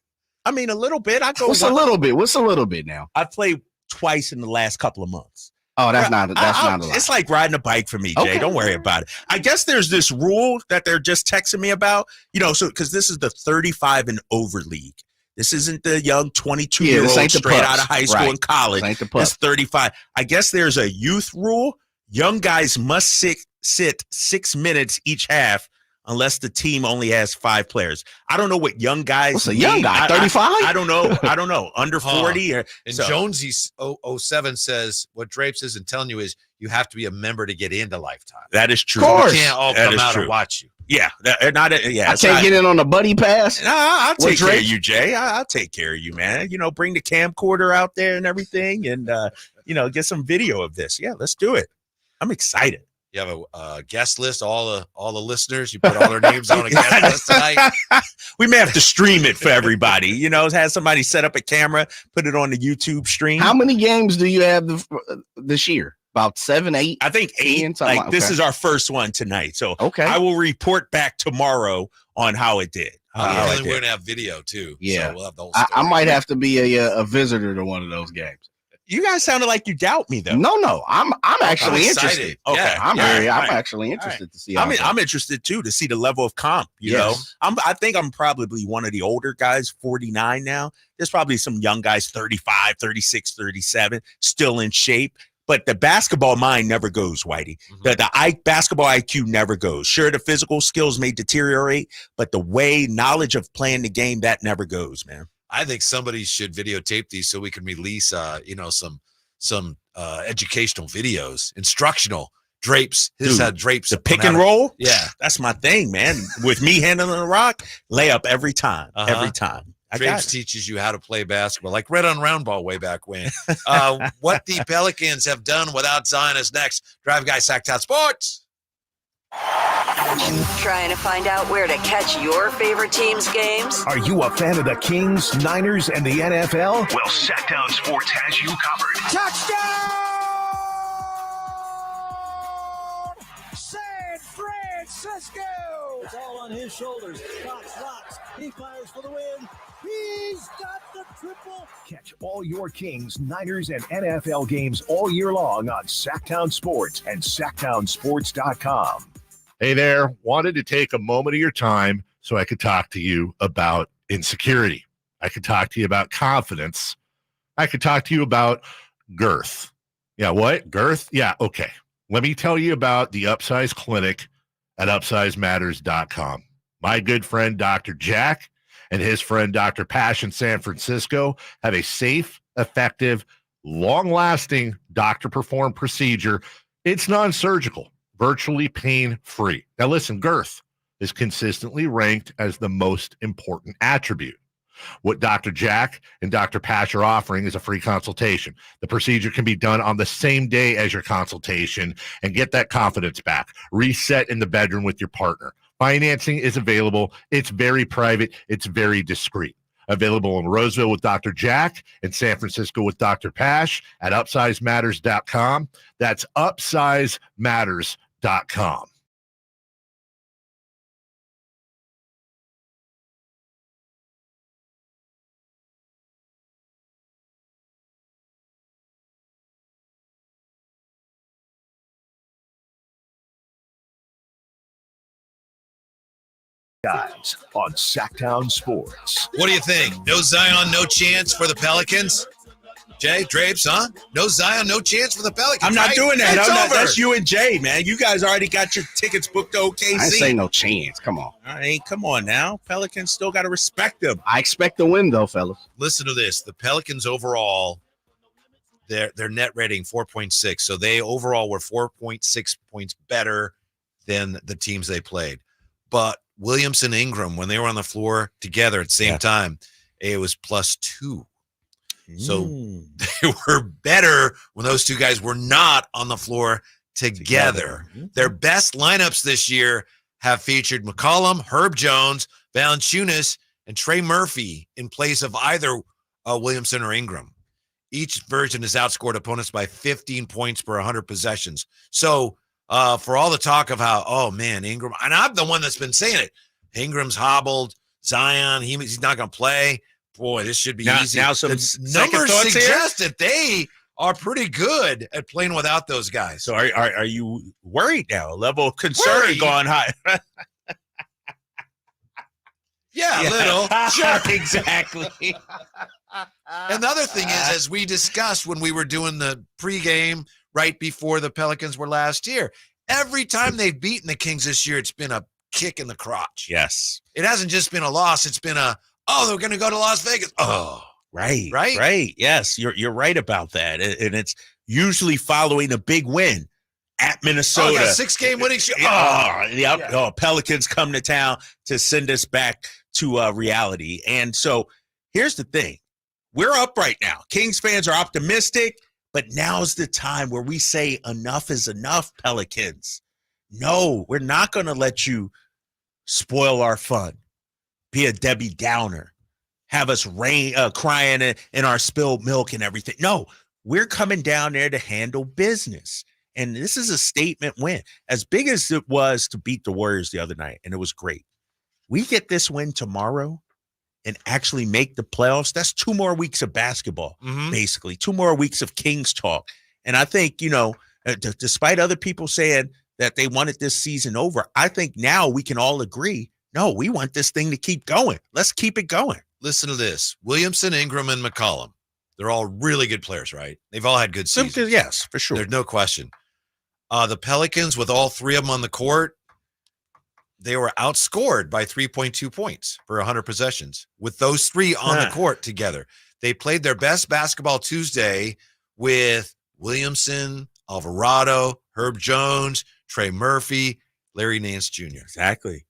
I mean, a little bit. What's a little bit? What's a little bit now? I played twice in the last couple of months. Oh, that's not a lot. It's like riding a bike for me, Jay. Okay. Don't worry about it. I guess there's this rule that they're just texting me about, so because this is the 35 and over league. This isn't the young 22-year-old straight out of high school and college. It's 35. I guess there's a youth rule. Young guys must sit 6 minutes each half unless the team only has 5 players. I don't know what young guys. What's a young guy? 35? I don't know. Under 40 or. And Jonesy 07 says what Drapes isn't telling you is you have to be a member to get into Lifetime. That is true. Of course. You can't all come out and watch you. Yeah, I can't get in on the buddy pass. No, I'll take care of you, Jay. I'll take care of you, man. Bring the camcorder out there and everything, and get some video of this. Yeah, let's do it. I'm excited. You have a guest list, all the listeners. You put all their names on a guest list tonight. We may have to stream it for everybody. Have somebody set up a camera, put it on the YouTube stream. How many games do you have this year? About 7, 8? I think 8. This is our first one tonight. So I will report back tomorrow on how it did. We're going to have video too. Yeah. So we'll have the whole I might have to be a visitor to one of those games. You guys sounded like you doubt me, though. No. I'm actually interested. Okay, yeah, I'm actually interested to see. I'm interested too to see the level of comp. I think I'm probably one of the older guys, 49 now. There's probably some young guys, 35, 36, 37, still in shape. But the basketball mind never goes, Whitey. The basketball IQ never goes. Sure, the physical skills may deteriorate, but the knowledge of playing the game, that never goes, man. I think somebody should videotape these so we can release, some educational videos, instructional. Drapes. His had Drapes. The pick and roll? Yeah. That's my thing, man. With me handling the rock, layup every time. Every time. Drapes teaches you how to play basketball, like Red on Round Ball way back when. What the Pelicans have done without Zion is next. Drive Guy Sactown Sports. Trying to find out where to catch your favorite team's games? Are you a fan of the Kings, Niners, and the NFL? Well, Sactown Sports has you covered. San Francisco! It's all on his shoulders. Fox rocks. He fires for the win. He's got the triple. Catch all your Kings, Niners, and NFL games all year long on Sactown Sports and SactownSports.com. Hey there, wanted to take a moment of your time so I could talk to you about insecurity. I could talk to you about confidence. I could talk to you about girth. Yeah, what? Girth? Yeah, okay. Let me tell you about the Upsize Clinic at UpsizeMatters.com. My good friend, Dr. Jack, and his friend, Dr. Pash in San Francisco, have a safe, effective, long-lasting doctor-performed procedure. It's non-surgical, virtually pain-free. Now listen, girth is consistently ranked as the most important attribute. What Dr. Jack and Dr. Pash are offering is a free consultation. The procedure can be done on the same day as your consultation and get that confidence back. Reset in the bedroom with your partner. Financing is available. It's very private. It's very discreet. Available in Roseville with Dr. Jack and San Francisco with Dr. Pash at UpsizeMatters.com. That's UpsizeMatters.com. Guys on Sactown Sports. What do you think? No Zion, no chance for the Pelicans? Jay, Drapes, huh? No Zion, no chance for the Pelicans. I'm not right? doing that. It's over. That's you and Jay, man. You guys already got your tickets booked to OKC. I ain't say no chance. Come on. All right, come on now. Pelicans still got to respect them. I expect to win, though, fellas. Listen to this. The Pelicans overall, their net rating 4.6. So they overall were 4.6 points better than the teams they played. But Williamson and Ingram, when they were on the floor together at the same time, it was +2. So they were better when those two guys were not on the floor together. Their best lineups this year have featured McCollum, Herb Jones, Valanciunas, and Trey Murphy in place of either Williamson or Ingram. Each version has outscored opponents by 15 points per 100 possessions. So for all the talk of how, oh, man, Ingram, and I'm the one that's been saying it, Ingram's hobbled, Zion, he's not going to play. Boy, this should be easy. Now some numbers suggest that they are pretty good at playing without those guys. So are you worried now? A level of concern going high. Yeah, a little. Sure, exactly. And the other thing is, as we discussed when we were doing the pregame right before the Pelicans were last year, every time they've beaten the Kings this year, it's been a kick in the crotch. Yes. It hasn't just been a loss. It's been they're going to go to Las Vegas. Oh, right. Yes, you're right about that. And it's usually following a big win at Minnesota. 6-game winning streak. Pelicans come to town to send us back to reality. And so here's the thing. We're up right now. Kings fans are optimistic, but now's the time where we say enough is enough, Pelicans. No, we're not going to let you spoil our fun, be a Debbie Downer, have us crying in our spilled milk and everything. No, we're coming down there to handle business. And this is a statement win. As big as it was to beat the Warriors the other night, and it was great. We get this win tomorrow and actually make the playoffs. That's 2 more weeks of basketball, basically. 2 more weeks of Kings talk. And I think, despite other people saying that they wanted this season over, I think now we can all agree, no, we want this thing to keep going. Let's keep it going. Listen to this. Williamson, Ingram, and McCollum. They're all really good players, right? They've all had good seasons. Yes, for sure. There's no question. The Pelicans, with all 3 of them on the court, they were outscored by 3.2 points for 100 possessions with those 3 on the court together. They played their best basketball Tuesday with Williamson, Alvarado, Herb Jones, Trey Murphy, Larry Nance Jr. Exactly.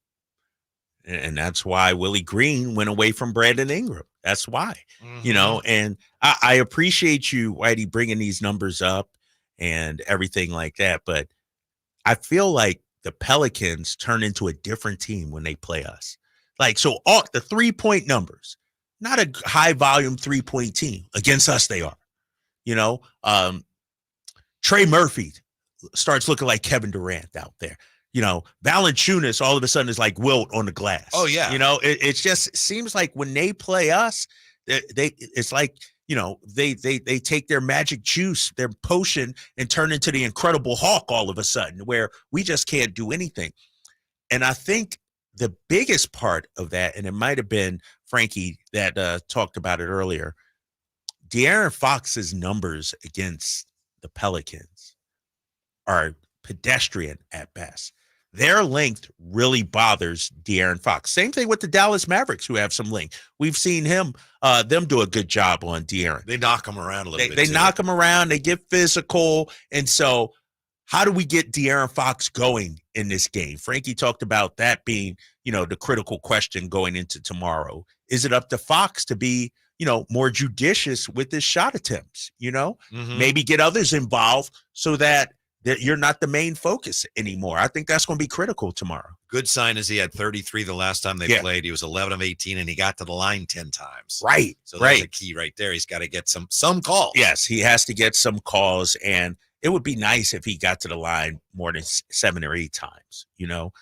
And that's why Willie Green went away from Brandon Ingram. That's why, and I appreciate you, Whitey, bringing these numbers up and everything like that. But I feel like the Pelicans turn into a different team when they play us. Like, so all the 3-point numbers, not a high volume 3-point team. Against us, they are. You know, Trey Murphy starts looking like Kevin Durant out there. You know, Valanciunas all of a sudden is like Wilt on the glass. Oh, yeah. You know, it just seems like when they play us, it's like, you know, they take their magic juice, their potion, and turn into the Incredible Hulk all of a sudden, where we just can't do anything. And I think the biggest part of that, and it might have been Frankie that talked about it earlier, De'Aaron Fox's numbers against the Pelicans are pedestrian at best. Their length really bothers De'Aaron Fox. Same thing with the Dallas Mavericks, who have some length. We've seen them do a good job on De'Aaron. They knock him around a little bit. They knock him around. They get physical. And so how do we get De'Aaron Fox going in this game? Frankie talked about that being, you know, the critical question going into tomorrow. Is it up to Fox to be, you know, more judicious with his shot attempts, you know, maybe get others involved so that you're not the main focus anymore? I think that's going to be critical tomorrow. Good sign is he had 33 the last time they played. He was 11 of 18, and he got to the line 10 times. Right. So that's a key right there. He's got to get some calls. Yes, he has to get some calls, and it would be nice if he got to the line more than 7 or 8 times, you know,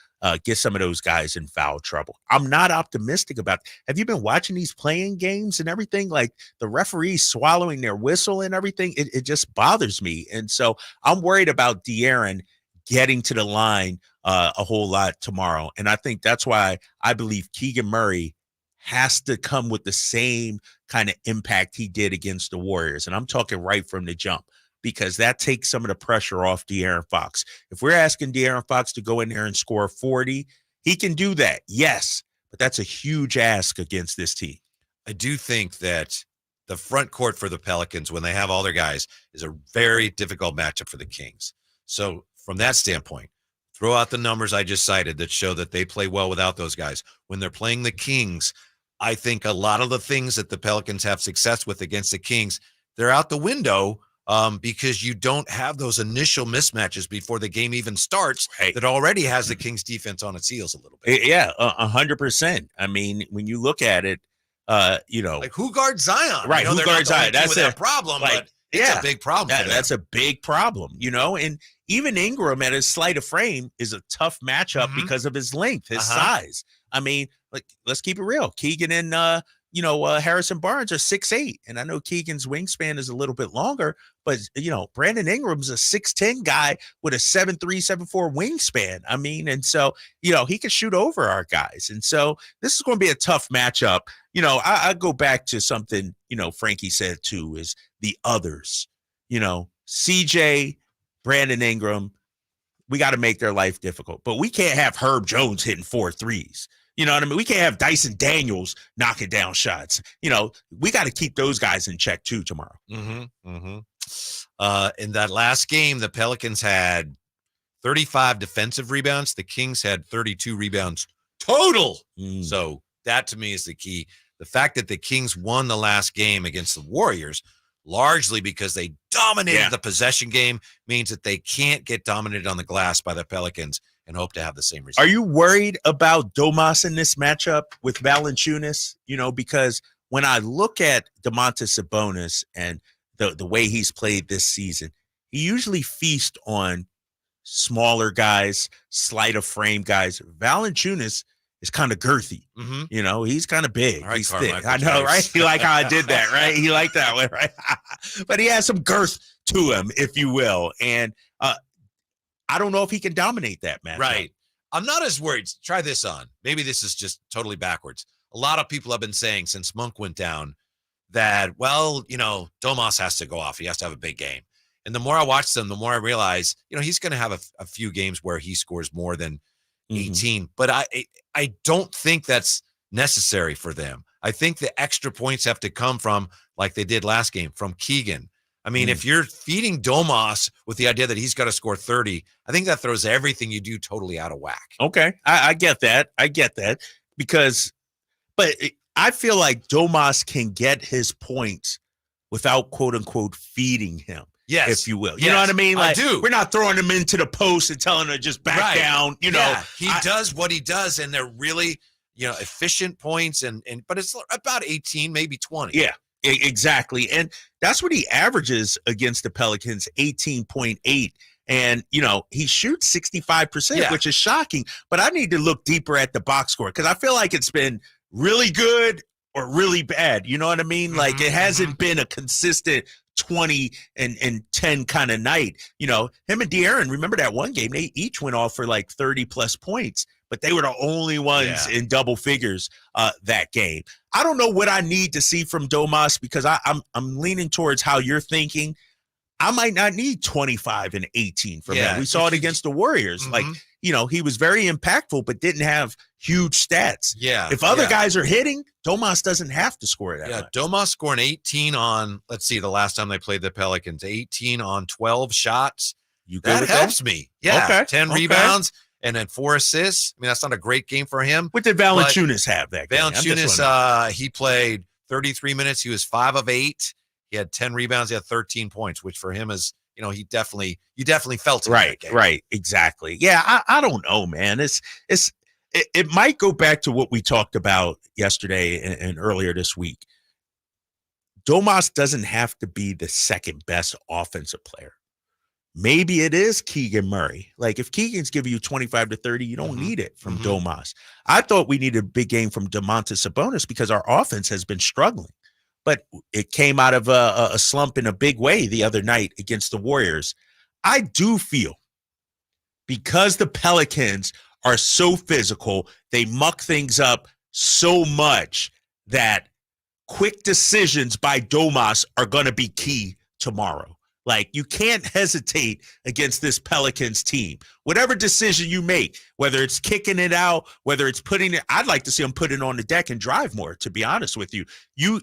get some of those guys in foul trouble. I'm not optimistic about it. Have you been watching these playing games and everything? Like the referees swallowing their whistle and everything. It just bothers me. And so I'm worried about De'Aaron getting to the line a whole lot tomorrow. And I think that's why I believe Keegan Murray has to come with the same kind of impact he did against the Warriors. And I'm talking right from the jump, because that takes some of the pressure off De'Aaron Fox. If we're asking De'Aaron Fox to go in there and score 40, he can do that, yes, but that's a huge ask against this team. I do think that the front court for the Pelicans, when they have all their guys, is a very difficult matchup for the Kings. So from that standpoint, throw out the numbers I just cited that show that they play well without those guys. When they're playing the Kings, I think a lot of the things that the Pelicans have success with against the Kings, they're out the window because you don't have those initial mismatches before the game even starts that already has the Kings defense on its heels a little bit. Yeah, 100%. I mean, when you look at it, you know. Like who guards Zion? Right, who guards Zion? That's a problem, but it's a big problem. That's a big problem, you know. And even Ingram at his slight of frame is a tough matchup because of his length, his size. I mean, like, let's keep it real. Keegan and Harrison Barnes are 6'8", and I know Keegan's wingspan is a little bit longer, but you know, Brandon Ingram's a 6'10" guy with a 7'3", 7'4" wingspan. I mean, and so, you know, he can shoot over our guys. And so this is going to be a tough matchup. You know, I go back to something, you know, Frankie said too, is the others, you know, CJ, Brandon Ingram, we got to make their life difficult, but we can't have Herb Jones hitting 4 threes. You know what I mean? We can't have Dyson Daniels knocking down shots. You know, we got to keep those guys in check too tomorrow. In that last game, the Pelicans had 35 defensive rebounds. The Kings had 32 rebounds total. So that to me is the key. The fact that the Kings won the last game against the Warriors, largely because they dominated the possession game, means that they can't get dominated on the glass by the Pelicans and hope to have the same result. Are you worried about Domas in this matchup with Valanciunas? You know, because when I look at Domantas Sabonis and the way he's played this season, he usually feasts on smaller guys, slight of frame guys. Valanciunas is kind of girthy. You know, he's kind of big. Right, he's Carmichael thick. I know, right? You like how I did that, right? He liked that one, right? But he has some girth to him, if you will. And I don't know if he can dominate that matchup. Right. I'm not as worried. Try this on. Maybe this is just totally backwards. A lot of people have been saying since Monk went down that, well, you know, Domas has to go off. He has to have a big game. And the more I watch them, the more I realize, you know, he's going to have a few games where he scores more than 18. But I don't think that's necessary for them. I think the extra points have to come from, like they did last game, from Keegan. I mean, if you're feeding Domas with the idea that he's got to score 30, I think that throws everything you do totally out of whack. Okay. I get that. Because, but I feel like Domas can get his points without quote unquote feeding him. if you will. You know what I mean? Like, I do. We're not throwing them into the post and telling them to just back down. You know, he does what he does, and they're really, efficient points, but it's about 18, maybe 20. Yeah, exactly. And that's what he averages against the Pelicans, 18.8. And, he shoots 65%, which is shocking. But I need to look deeper at the box score because I feel like it's been really good or really bad. You know what I mean? Like, it hasn't been a consistent 20 and 10 kind of night. Him and De'Aaron, remember that one game? They each went off for like 30-plus points, but they were the only ones in double figures that game. I don't know what I need to see from Domas because I'm leaning towards how you're thinking. I might not need 25 and 18 from him. We saw it against the Warriors. Like, he was very impactful, but didn't have huge stats. Yeah. If other guys are hitting, Domas doesn't have to score that much. Domas scoring 18 on, let's see, the last time they played the Pelicans, 18 on 12 shots. That helps me. Yeah. Okay. 10 rebounds and then 4 assists. I mean, that's not a great game for him. What did Valanciunas have that game? Valanciunas, he played 33 minutes. He was 5 of 8. He had 10 rebounds. He had 13 points, which for him is, you definitely felt it. Right. Exactly. Yeah. I don't know, man. It might go back to what we talked about yesterday and earlier this week. Domas doesn't have to be the second best offensive player. Maybe it is Keegan Murray. Like, if Keegan's giving you 25 to 30, you don't need it from Domas. I thought we needed a big game from Domantas Sabonis because our offense has been struggling. But it came out of a slump in a big way the other night against the Warriors. I do feel because the Pelicans are so physical, they muck things up so much that quick decisions by Domas are going to be key tomorrow. Like, you can't hesitate against this Pelicans team. Whatever decision you make, whether it's kicking it out, whether it's putting it, I'd like to see them put it on the deck and drive more, to be honest with you. You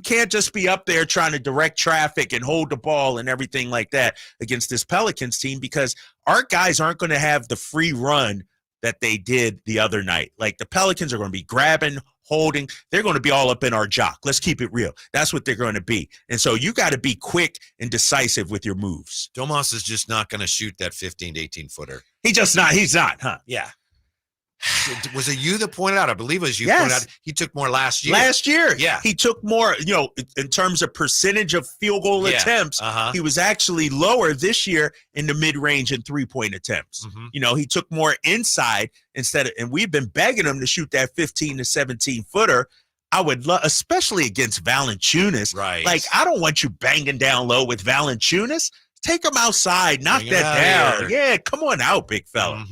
can't just be up there trying to direct traffic and hold the ball and everything like that against this Pelicans team because our guys aren't going to have the free run that they did the other night. Like, the Pelicans are going to be grabbing, holding. They're going to be all up in our jock. Let's keep it real. That's what they're going to be. And so you got to be quick and decisive with your moves. Domas is just not going to shoot that 15 to 18 footer. He's not, huh? Yeah. Was it you that pointed out? I believe it was you pointed out he took more last year. Yeah. He took more, in terms of percentage of field goal attempts, he was actually lower this year in the mid-range and three-point attempts. He took more inside and we've been begging him to shoot that 15 to 17 footer. I would love, especially against Valanciunas. Right. Like, I don't want you banging down low with Valanciunas. Take him outside, knock that down. Yeah, come on out, big fella.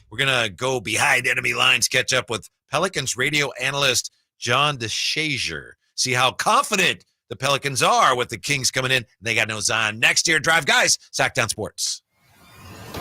We're going to go behind enemy lines, catch up with Pelicans radio analyst John DeShazier, see how confident the Pelicans are with the Kings coming in. They got no Zion. Next year, Drive Guys, Sactown Sports.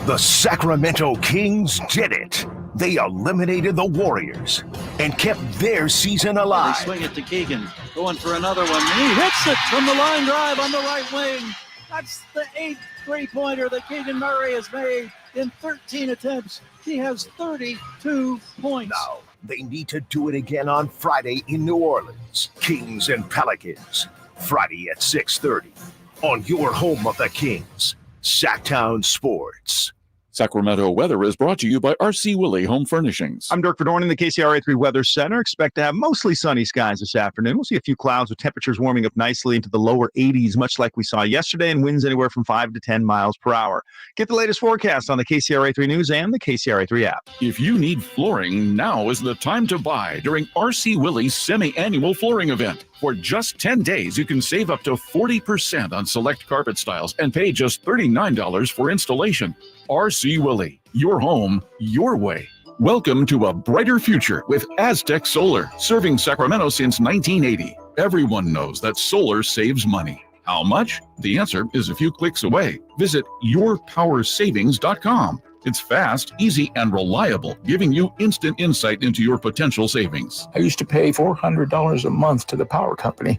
The Sacramento Kings did it. They eliminated the Warriors and kept their season alive. They swing it to Keegan, going for another one. He hits it from the line drive on the right wing. That's the 8th three-pointer that Keegan Murray has made in 13 attempts. He has 32 points. Now, they need to do it again on Friday in New Orleans. Kings and Pelicans. Friday at 6:30 on your home of the Kings, Sactown Sports. Sacramento weather is brought to you by R.C. Willey Home Furnishings. I'm Dirk Verdorn in the KCRA 3 Weather Center. Expect to have mostly sunny skies this afternoon. We'll see a few clouds with temperatures warming up nicely into the lower 80s, much like we saw yesterday, and winds anywhere from 5 to 10 miles per hour. Get the latest forecast on the KCRA 3 News and the KCRA 3 app. If you need flooring, now is the time to buy during R.C. Willey's semi-annual flooring event. For just 10 days, you can save up to 40% on select carpet styles and pay just $39 for installation. R.C. Willey, your home, your way. Welcome to a brighter future with Aztec Solar, serving Sacramento since 1980. Everyone knows that solar saves money. How much? The answer is a few clicks away. Visit yourpowersavings.com. It's fast, easy, and reliable, giving you instant insight into your potential savings. I used to pay $400 a month to the power company,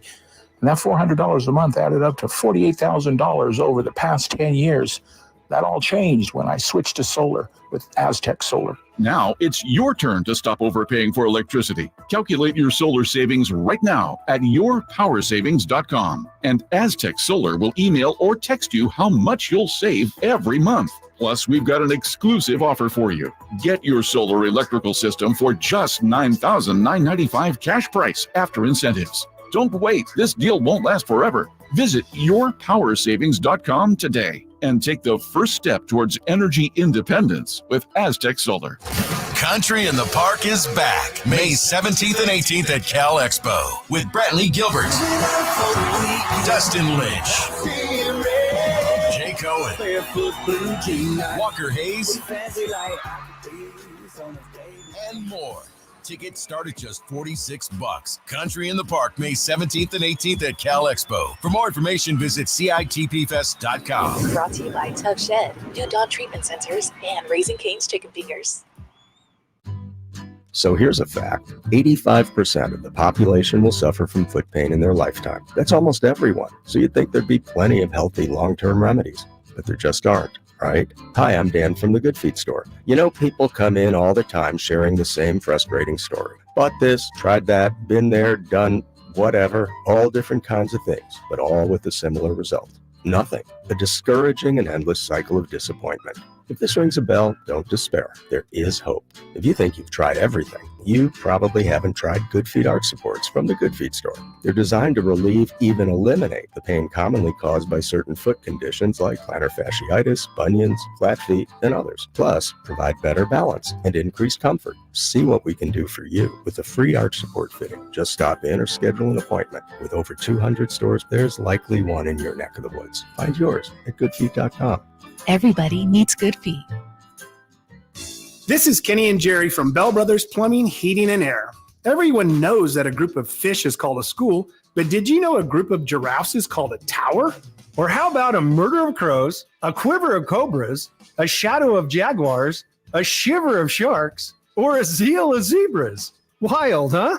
and that $400 a month added up to $48,000 over the past 10 years. That all changed when I switched to solar with Aztec Solar. Now it's your turn to stop overpaying for electricity. Calculate your solar savings right now at yourpowersavings.com. And Aztec Solar will email or text you how much you'll save every month. Plus, we've got an exclusive offer for you. Get your solar electrical system for just $9,995 cash price after incentives. Don't wait. This deal won't last forever. Visit yourpowersavings.com today and take the first step towards energy independence with Aztec Solar. Country in the Park is back May 17th and 18th at Cal Expo with Brantley Gilbert, Dustin Lynch, Jay Cohen, Walker Hayes, and more. Tickets start at just $46. Country in the Park, May 17th and 18th at Cal Expo. For more information, visit CITPFest.com. Brought to you by Tug Shed, new dog treatment sensors, and Raising Cane's chicken fingers. So here's a fact. 85% of the population will suffer from foot pain in their lifetime. That's almost everyone. So you'd think there'd be plenty of healthy long-term remedies, but there just aren't. Right? Hi, I'm Dan from the Good Feet store. You know, people come in all the time sharing the same frustrating story. Bought this, tried that, been there, done whatever, all different kinds of things, but all with a similar result. Nothing. A discouraging and endless cycle of disappointment. If this rings a bell, don't despair. There is hope. If you think you've tried everything, you probably haven't tried Good Feet arch supports from the Good Feet store. They're designed to relieve, even eliminate, the pain commonly caused by certain foot conditions like plantar fasciitis, bunions, flat feet, and others. Plus, provide better balance and increased comfort. See what we can do for you with a free arch support fitting. Just stop in or schedule an appointment. With over 200 stores, there's likely one in your neck of the woods. Find yours at goodfeet.com. Everybody needs Good Feet. This is Kenny and Jerry from Bell Brothers Plumbing, Heating, and Air. Everyone knows that a group of fish is called a school, but did you know a group of giraffes is called a tower? Or how about a murder of crows, a quiver of cobras, a shadow of jaguars, a shiver of sharks, or a zeal of zebras? Wild, huh?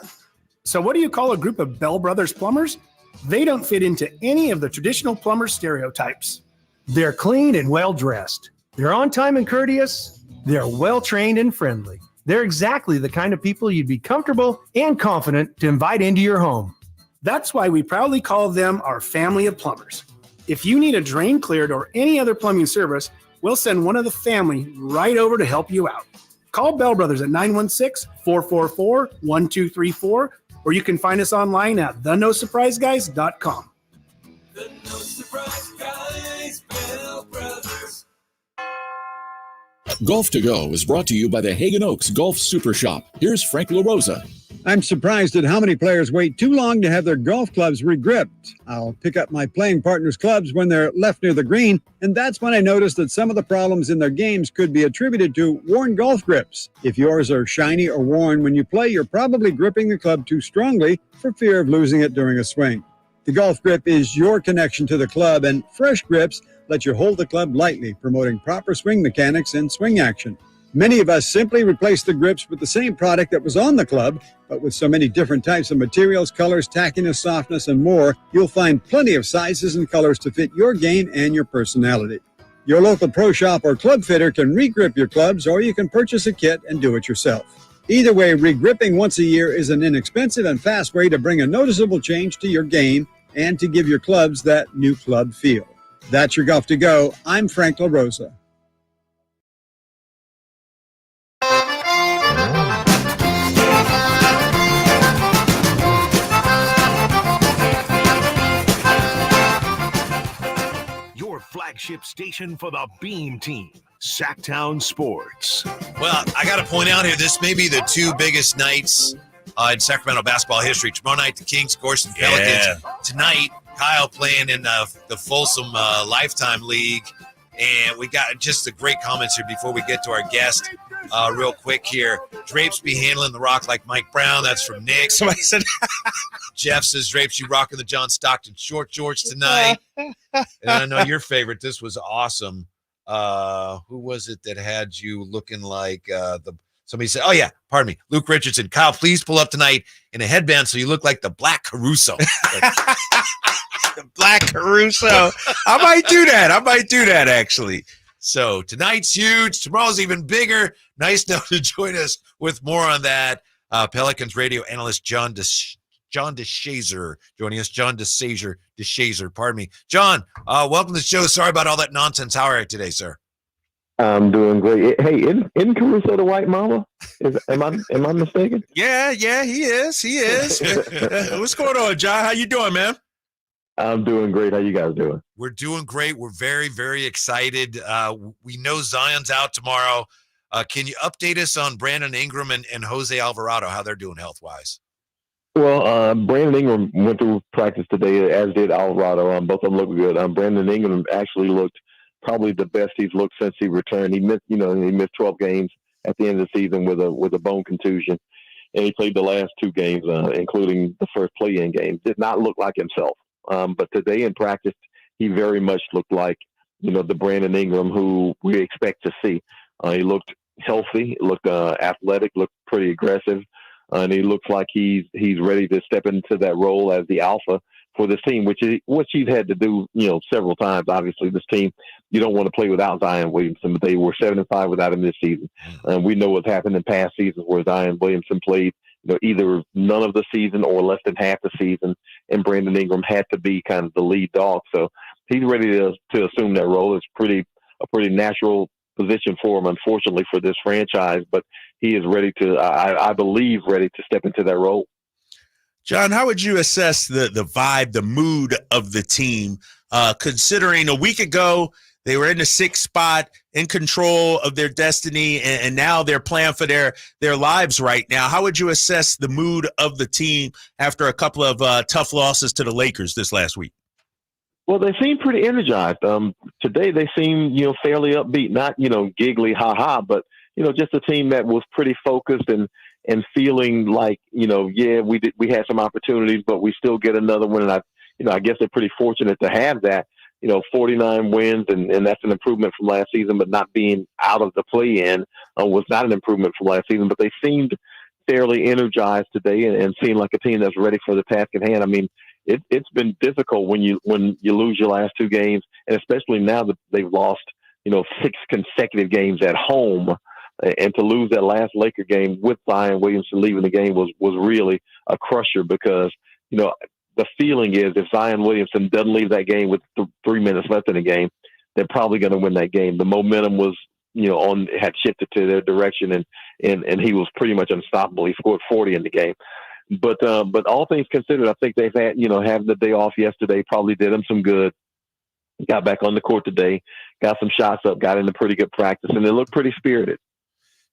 So what do you call a group of Bell Brothers plumbers? They don't fit into any of the traditional plumber stereotypes. They're clean and well-dressed. They're on time and courteous. They're well-trained and friendly. They're exactly the kind of people you'd be comfortable and confident to invite into your home. That's why we proudly call them our family of plumbers. If you need a drain cleared or any other plumbing service, we'll send one of the family right over to help you out. Call Bell Brothers at 916-444-1234, or you can find us online at thenosurpriseguys.com. The No Surprise Guys, Bell Brothers. Golf to Go is brought to you by the Hagen Oaks Golf Super Shop. Here's Frank LaRosa. I'm surprised at how many players wait too long to have their golf clubs regripped. I'll pick up my playing partner's clubs when they're left near the green, and that's when I notice that some of the problems in their games could be attributed to worn golf grips. If yours are shiny or worn when you play, you're probably gripping the club too strongly for fear of losing it during a swing. The golf grip is your connection to the club, and fresh grips let you hold the club lightly, promoting proper swing mechanics and swing action. Many of us simply replace the grips with the same product that was on the club, but with so many different types of materials, colors, tackiness, softness, and more, you'll find plenty of sizes and colors to fit your game and your personality. Your local pro shop or club fitter can re-grip your clubs, or you can purchase a kit and do it yourself. Either way, re-gripping once a year is an inexpensive and fast way to bring a noticeable change to your game and to give your clubs that new club feel. That's your Golf to Go. I'm Frank LaRosa. Your flagship station for the Beam Team, Sactown Sports. Well, I got to point out here, this may be the two biggest nights in Sacramento basketball history. Tomorrow night, the Kings, of course, and Pelicans. Tonight, Kyle playing in the Folsom Lifetime League. And we got just the great comments here before we get to our guest real quick here. Drapes be handling the rock like Mike Brown. That's from Nick. Somebody said, Jeff says, Drapes, you rocking the John Stockton short shorts tonight. And I know your favorite. This was awesome. Who was it that had you looking like somebody said, oh, yeah, pardon me, Luke Richardson. Kyle, please pull up tonight in a headband so you look like the Black Caruso. The Black Caruso. I might do that, actually. So tonight's huge. Tomorrow's even bigger. Nice now to join us with more on that. Pelicans radio analyst John DeShazer joining us. John DeShazer, pardon me. John, welcome to the show. Sorry about all that nonsense. How are you today, sir? I'm doing great. Hey, isn't Caruso the white mama? Am I mistaken? Yeah, he is. What's going on, John? How you doing, man? I'm doing great. How you guys doing? We're doing great. We're very, very excited. We know Zion's out tomorrow. Can you update us on Brandon Ingram and Jose Alvarado, how they're doing health-wise? Well, Brandon Ingram went through practice today, as did Alvarado. Both of them look good. Brandon Ingram actually looked probably the best he's looked since he returned. He missed 12 games at the end of the season with a bone contusion, and he played the last 2 games, including the first play-in game. Did not look like himself, but today in practice, he very much looked like the Brandon Ingram who we expect to see. He looked healthy, looked athletic, looked pretty aggressive, and he looks like he's ready to step into that role as the alpha for this team, which he's had to do, several times. Obviously, this team, you don't want to play without Zion Williamson, but they were 7-5 without him this season. And we know what's happened in past seasons where Zion Williamson played, either none of the season or less than half the season, and Brandon Ingram had to be kind of the lead dog. So he's ready to assume that role. It's a pretty natural position for him, unfortunately, for this franchise, but he is ready to, I believe, ready to step into that role. John, how would you assess the vibe, the mood of the team, considering a week ago they were in the 6th spot, in control of their destiny, and now they're playing for their lives right now? How would you assess the mood of the team after a couple of tough losses to the Lakers this last week? Well, they seem pretty energized. Today they seem, fairly upbeat, not, giggly, ha-ha, but, just a team that was pretty focused and feeling like, we had some opportunities, but we still get another one. And I guess they're pretty fortunate to have that, 49 wins, and that's an improvement from last season, but not being out of the play-in was not an improvement from last season. But they seemed fairly energized today and seemed like a team that's ready for the task at hand. I mean, it's been difficult when you lose your last 2 games, and especially now that they've lost, 6 consecutive games at home. And to lose that last Laker game with Zion Williamson leaving the game was really a crusher, because, the feeling is if Zion Williamson doesn't leave that game with 3 minutes left in the game, they're probably going to win that game. The momentum was, had shifted to their direction, and he was pretty much unstoppable. He scored 40 in the game. But all things considered, I think they've had, having the day off yesterday probably did them some good. Got back on the court today, got some shots up, got into pretty good practice, and they look pretty spirited.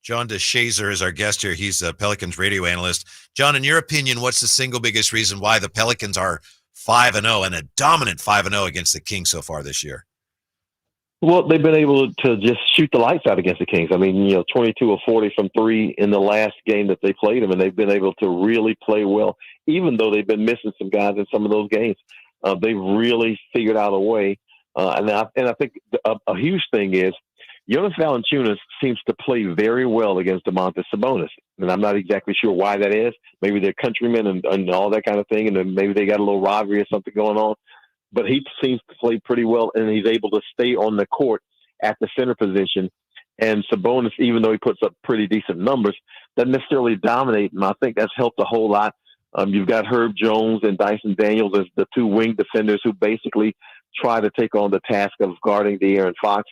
John DeShazer is our guest here. He's a Pelicans radio analyst. John, in your opinion, what's the single biggest reason why the Pelicans are 5-0 and a dominant 5-0 against the Kings so far this year? Well, they've been able to just shoot the lights out against the Kings. I mean, 22 of 40 from 3 in the last game that they played them, and they've been able to really play well, even though they've been missing some guys in some of those games. They've really figured out a way. And I think a huge thing is Jonas Valanciunas seems to play very well against Domantas Sabonis. And I'm not exactly sure why that is. Maybe they're countrymen and all that kind of thing, and then maybe they got a little rivalry or something going on. But he seems to play pretty well, and he's able to stay on the court at the center position. And Sabonis, even though he puts up pretty decent numbers, doesn't necessarily dominate. And I think that's helped a whole lot. You've got Herb Jones and Dyson Daniels as the 2 wing defenders who basically try to take on the task of guarding De'Aaron Fox.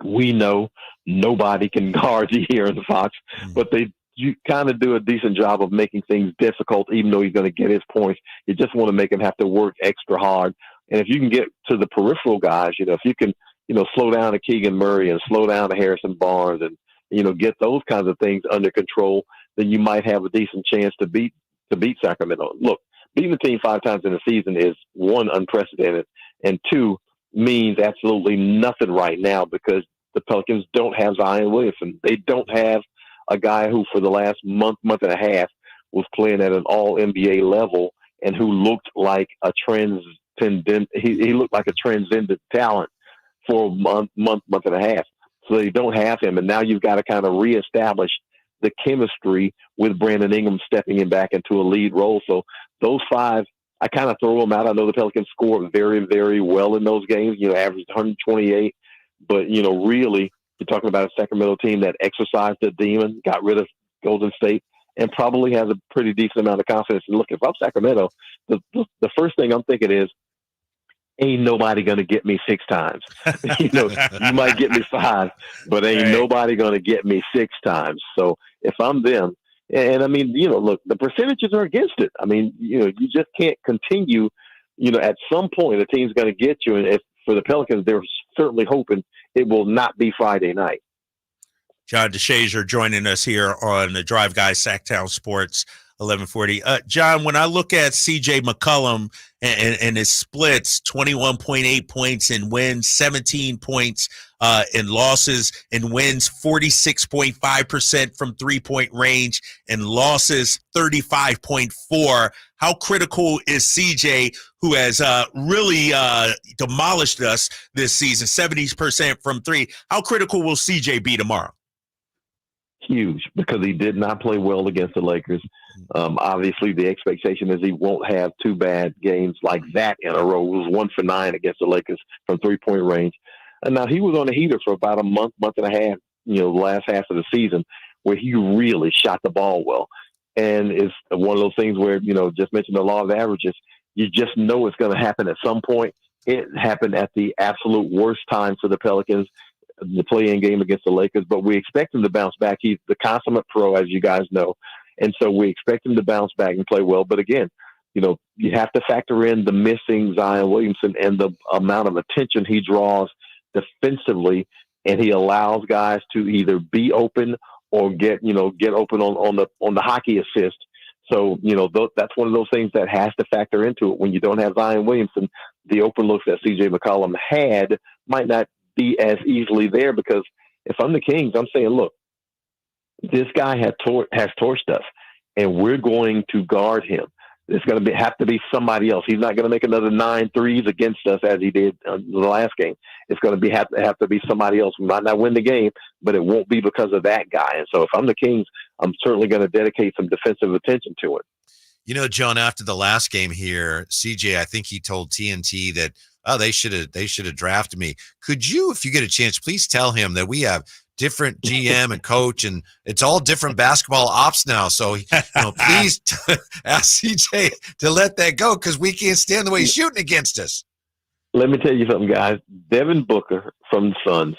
We know nobody can guard De'Aaron Fox, but you kind of do a decent job of making things difficult, even though he's going to get his points. You just want to make him have to work extra hard. And if you can get to the peripheral guys, if you can, slow down a Keegan Murray and slow down a Harrison Barnes and, get those kinds of things under control, then you might have a decent chance to beat Sacramento. Look, beating the team 5 times in a season is, 1, unprecedented, and 2, means absolutely nothing right now, because the Pelicans don't have Zion Williamson. They don't have a guy who for the last month and a half was playing at an all-NBA level and who looked like a transcendent. He looked like a transcendent talent for a month and a half. So they don't have him, and now you've got to kind of reestablish the chemistry with Brandon Ingram stepping in back into a lead role. So those 5, I kind of throw them out. I know the Pelicans scored very, very well in those games, averaged 128. But, really, you're talking about a Sacramento team that exercised the demon, got rid of Golden State, and probably has a pretty decent amount of confidence. And look, if I'm Sacramento, the first thing I'm thinking is, ain't nobody going to get me 6 times. You might get me 5, but ain't nobody going to get me 6 times. So if I'm them, and I mean, look, the percentages are against it. I mean, you just can't continue, at some point a team's going to get you. And if for the Pelicans, they're certainly hoping it will not be Friday night. John DeShazier joining us here on the Drive Guys Sactown Sports 1140. John, when I look at CJ McCollum and his splits, 21.8 points in wins, 17 points in losses, and wins 46.5% from 3-point range, and losses 35.4. How critical is CJ, who has really demolished us this season, 70% from 3? How critical will CJ be tomorrow? Huge, because he did not play well against the Lakers. Obviously, the expectation is he won't have 2 bad games like that in a row. It was 1 for 9 against the Lakers from 3-point range. And now he was on a heater for about a month and a half, the last half of the season, where he really shot the ball well. And it's one of those things where, just mentioned the law of averages, you just know it's going to happen at some point. It happened at the absolute worst time for the Pelicans, the play-in game against the Lakers, but we expect him to bounce back. He's the consummate pro, as you guys know. And so we expect him to bounce back and play well. But again, you have to factor in the missing Zion Williamson and the amount of attention he draws defensively, and he allows guys to either be open or get open on the hockey assist. So, that's one of those things that has to factor into it. When you don't have Zion Williamson, the open looks that CJ McCollum had might not be as easily there, because if I'm the Kings, I'm saying, look, this guy has torched us, and we're going to guard him. It's going to have to be somebody else. He's not going to make another 9 threes against us as he did in the last game. It's going to have to be somebody else. We might not win the game, but it won't be because of that guy. And so if I'm the Kings, I'm certainly going to dedicate some defensive attention to it. John, after the last game here, CJ, I think he told TNT that, they should have drafted me. Could you, if you get a chance, please tell him that we have different GM and coach, and it's all different basketball ops now. So, please ask CJ to let that go, because we can't stand the way he's shooting against us. Let me tell you something, guys. Devin Booker from the Suns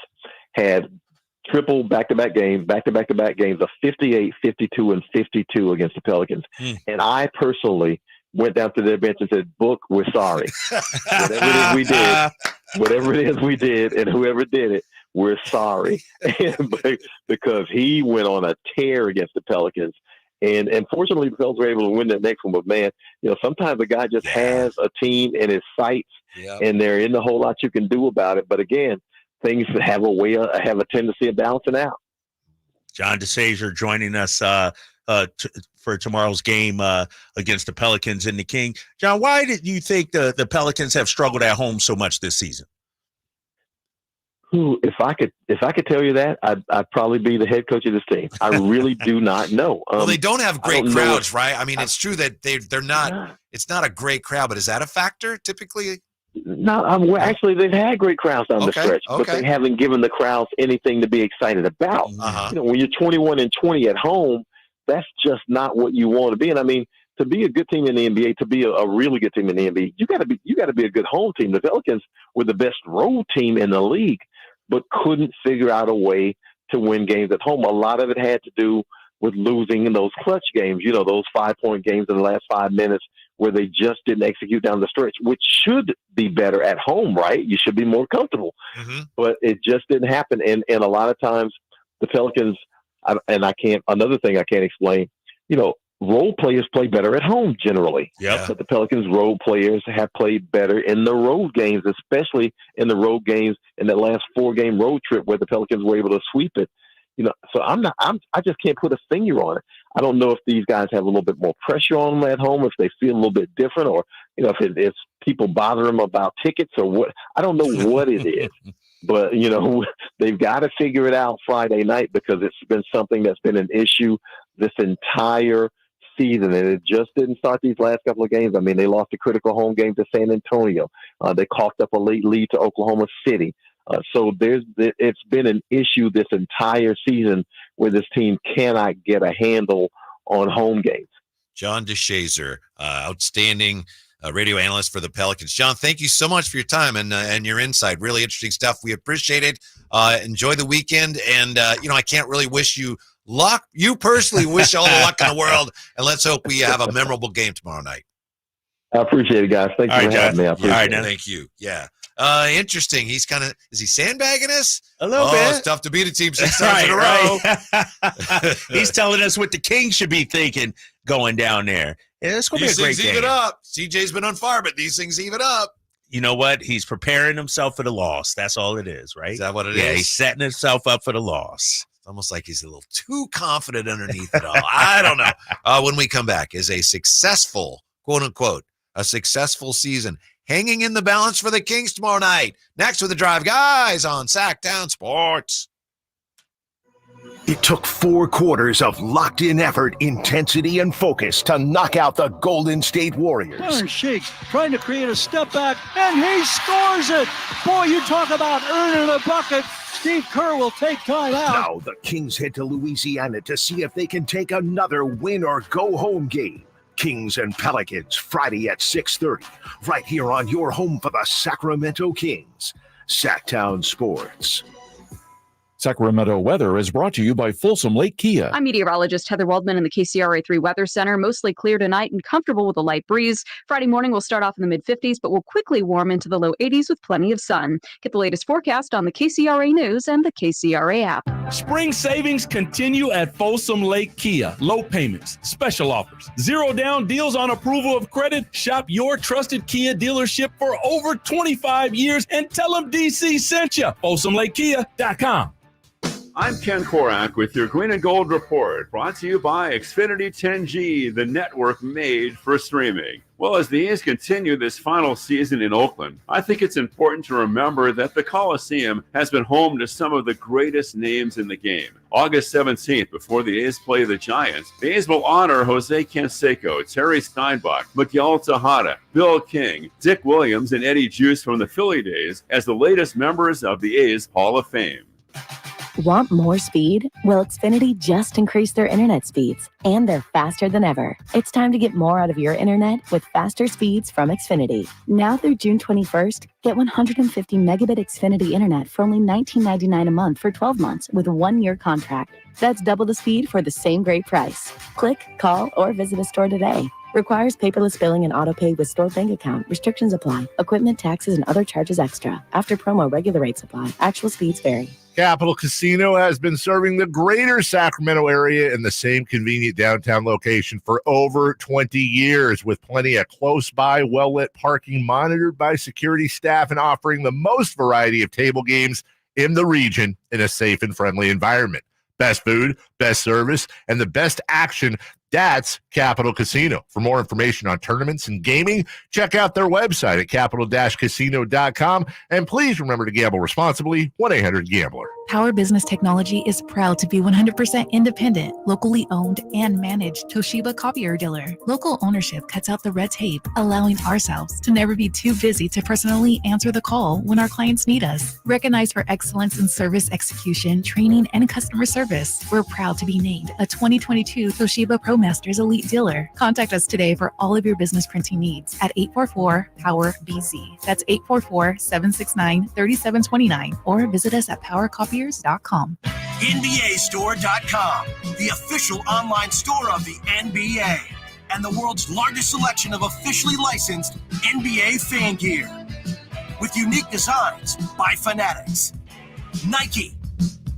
had triple back-to-back games of 58, 52, and 52 against the Pelicans. And I personally went down to their bench and said, Book, we're sorry. Whatever it is we did, and whoever did it, we're sorry. Because he went on a tear against the Pelicans. And fortunately, the Pelicans were able to win that next one. But, man, sometimes a guy just has a team in his sights, and there isn't a whole lot you can do about it. But, again, things have a tendency of balancing out. John DeShazier joining us for tomorrow's game against the Pelicans and the King. John, why did you think the Pelicans have struggled at home so much this season? If I could tell you that, I'd probably be the head coach of this team. I really do not know. Well, they don't have great crowds, right? I mean, it's true that they're not. It's not a great crowd, but is that a factor typically? No, actually, they've had great crowds down the stretch, but they haven't given the crowds anything to be excited about. When you're 21-20 at home, that's just not what you want to be. And I mean, to be a good team in the NBA, to be a really good team in the NBA, you got to be a good home team. The Pelicans were the best road team in the league, but couldn't figure out a way to win games at home. A lot of it had to do with losing in those clutch games, those 5-point games in the last 5 minutes where they just didn't execute down the stretch, which should be better at home, right? You should be more comfortable. But it just didn't happen. And a lot of times the Pelicans, another thing I can't explain, role players play better at home generally. But the Pelicans role players have played better in the road games, especially in the road games in that last 4-game road trip where the Pelicans were able to sweep it. So I just can't put a finger on it. I don't know if these guys have a little bit more pressure on them at home, if they feel a little bit different, or, if people bother them about tickets or what. I don't know what it is. But, they've got to figure it out Friday night, because it's been something that's been an issue this entire season. And it just didn't start these last couple of games. I mean, they lost a critical home game to San Antonio. They coughed up a late lead to Oklahoma City. So it's been an issue this entire season where this team cannot get a handle on home games. John DeShazer, outstanding radio analyst for the Pelicans. John, thank you so much for your time and your insight. Really interesting stuff. We appreciate it. Enjoy the weekend. And, I can't really wish you luck. You personally wish all the luck in the world. And let's hope we have a memorable game tomorrow night. I appreciate it, guys. Thank you for having me. I appreciate it. Thank you. Yeah. Interesting. He's is he sandbagging us? A little bit. It's tough to beat a team 6 times in a row. Right. He's telling us what the Kings should be thinking going down there. Yeah, it's going to be a great game. Even up. CJ's been on fire, but these things even up. You know what? He's preparing himself for the loss. That's all it is, right? Is that what it is? Yeah, he's setting himself up for the loss. It's almost like he's a little too confident underneath it all. I don't know. When we come back, is a successful, quote unquote, a successful season hanging in the balance for the Kings tomorrow night. Next with the Drive Guys on Sactown Sports. It took 4 quarters of locked-in effort, intensity, and focus to knock out the Golden State Warriors. Darren Shakes trying to create a step back, and he scores it. Boy, you talk about earning a bucket. Steve Kerr will take time out. Now the Kings head to Louisiana to see if they can take another win-or-go-home game. Kings and Pelicans, Friday at 6:30, right here on your home for the Sacramento Kings. Sactown Sports. Sacramento weather is brought to you by Folsom Lake Kia. I'm meteorologist Heather Waldman in the KCRA3 Weather Center. Mostly clear tonight and comfortable with a light breeze. Friday morning will start off in the mid-50s, but will quickly warm into the low 80s with plenty of sun. Get the latest forecast on the KCRA News and the KCRA app. Spring savings continue at Folsom Lake Kia. Low payments, special offers, 0 down deals on approval of credit. Shop your trusted Kia dealership for over 25 years and tell them DC sent you. FolsomLakeKia.com. I'm Ken Korak with your Green and Gold Report, brought to you by Xfinity 10G, the network made for streaming. Well, as the A's continue this final season in Oakland, I think it's important to remember that the Coliseum has been home to some of the greatest names in the game. August 17th, before the A's play the Giants, the A's will honor Jose Canseco, Terry Steinbach, Miguel Tejada, Bill King, Dick Williams, and Eddie Juice from the Philly days as the latest members of the A's Hall of Fame. Want more speed? Well, Xfinity just increased their internet speeds, and they're faster than ever. It's time to get more out of your internet with faster speeds from Xfinity. Now through June 21st, get 150 megabit Xfinity internet for only $19.99 a month for 12 months with a 1-year contract. That's double the speed for the same great price. Click, call, or visit a store today. Requires paperless billing and autopay with stored bank account. Restrictions apply. Equipment, taxes, and other charges extra. After promo, regular rates apply. Actual speeds vary. Capital Casino has been serving the greater Sacramento area in the same convenient downtown location for over 20 years, with plenty of close-by, well-lit parking monitored by security staff and offering the most variety of table games in the region in a safe and friendly environment. Best food, best service, and the best action. That's Capital Casino. For more information on tournaments and gaming, check out their website at capital-casino.com. And please remember to gamble responsibly. 1-800-GAMBLER. Power Business Technology is proud to be 100% independent, locally owned, and managed Toshiba copier dealer. Local ownership cuts out the red tape, allowing ourselves to never be too busy to personally answer the call when our clients need us. Recognized for excellence in service execution, training, and customer service, we're proud to be named a 2022 Toshiba ProMasters Elite Dealer. Contact us today for all of your business printing needs at 844-POWER-BZ. That's 844-769-3729, or visit us at PowerCopiers.com. NBAstore.com, the official online store of the NBA, and the world's largest selection of officially licensed NBA fan gear. With unique designs by Fanatics, Nike,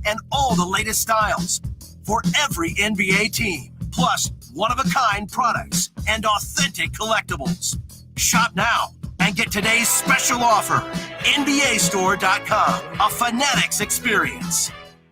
and all the latest styles for every NBA team, plus one-of-a-kind products and authentic collectibles. Shop now and get today's special offer. NBAstore.com, a Fanatics experience.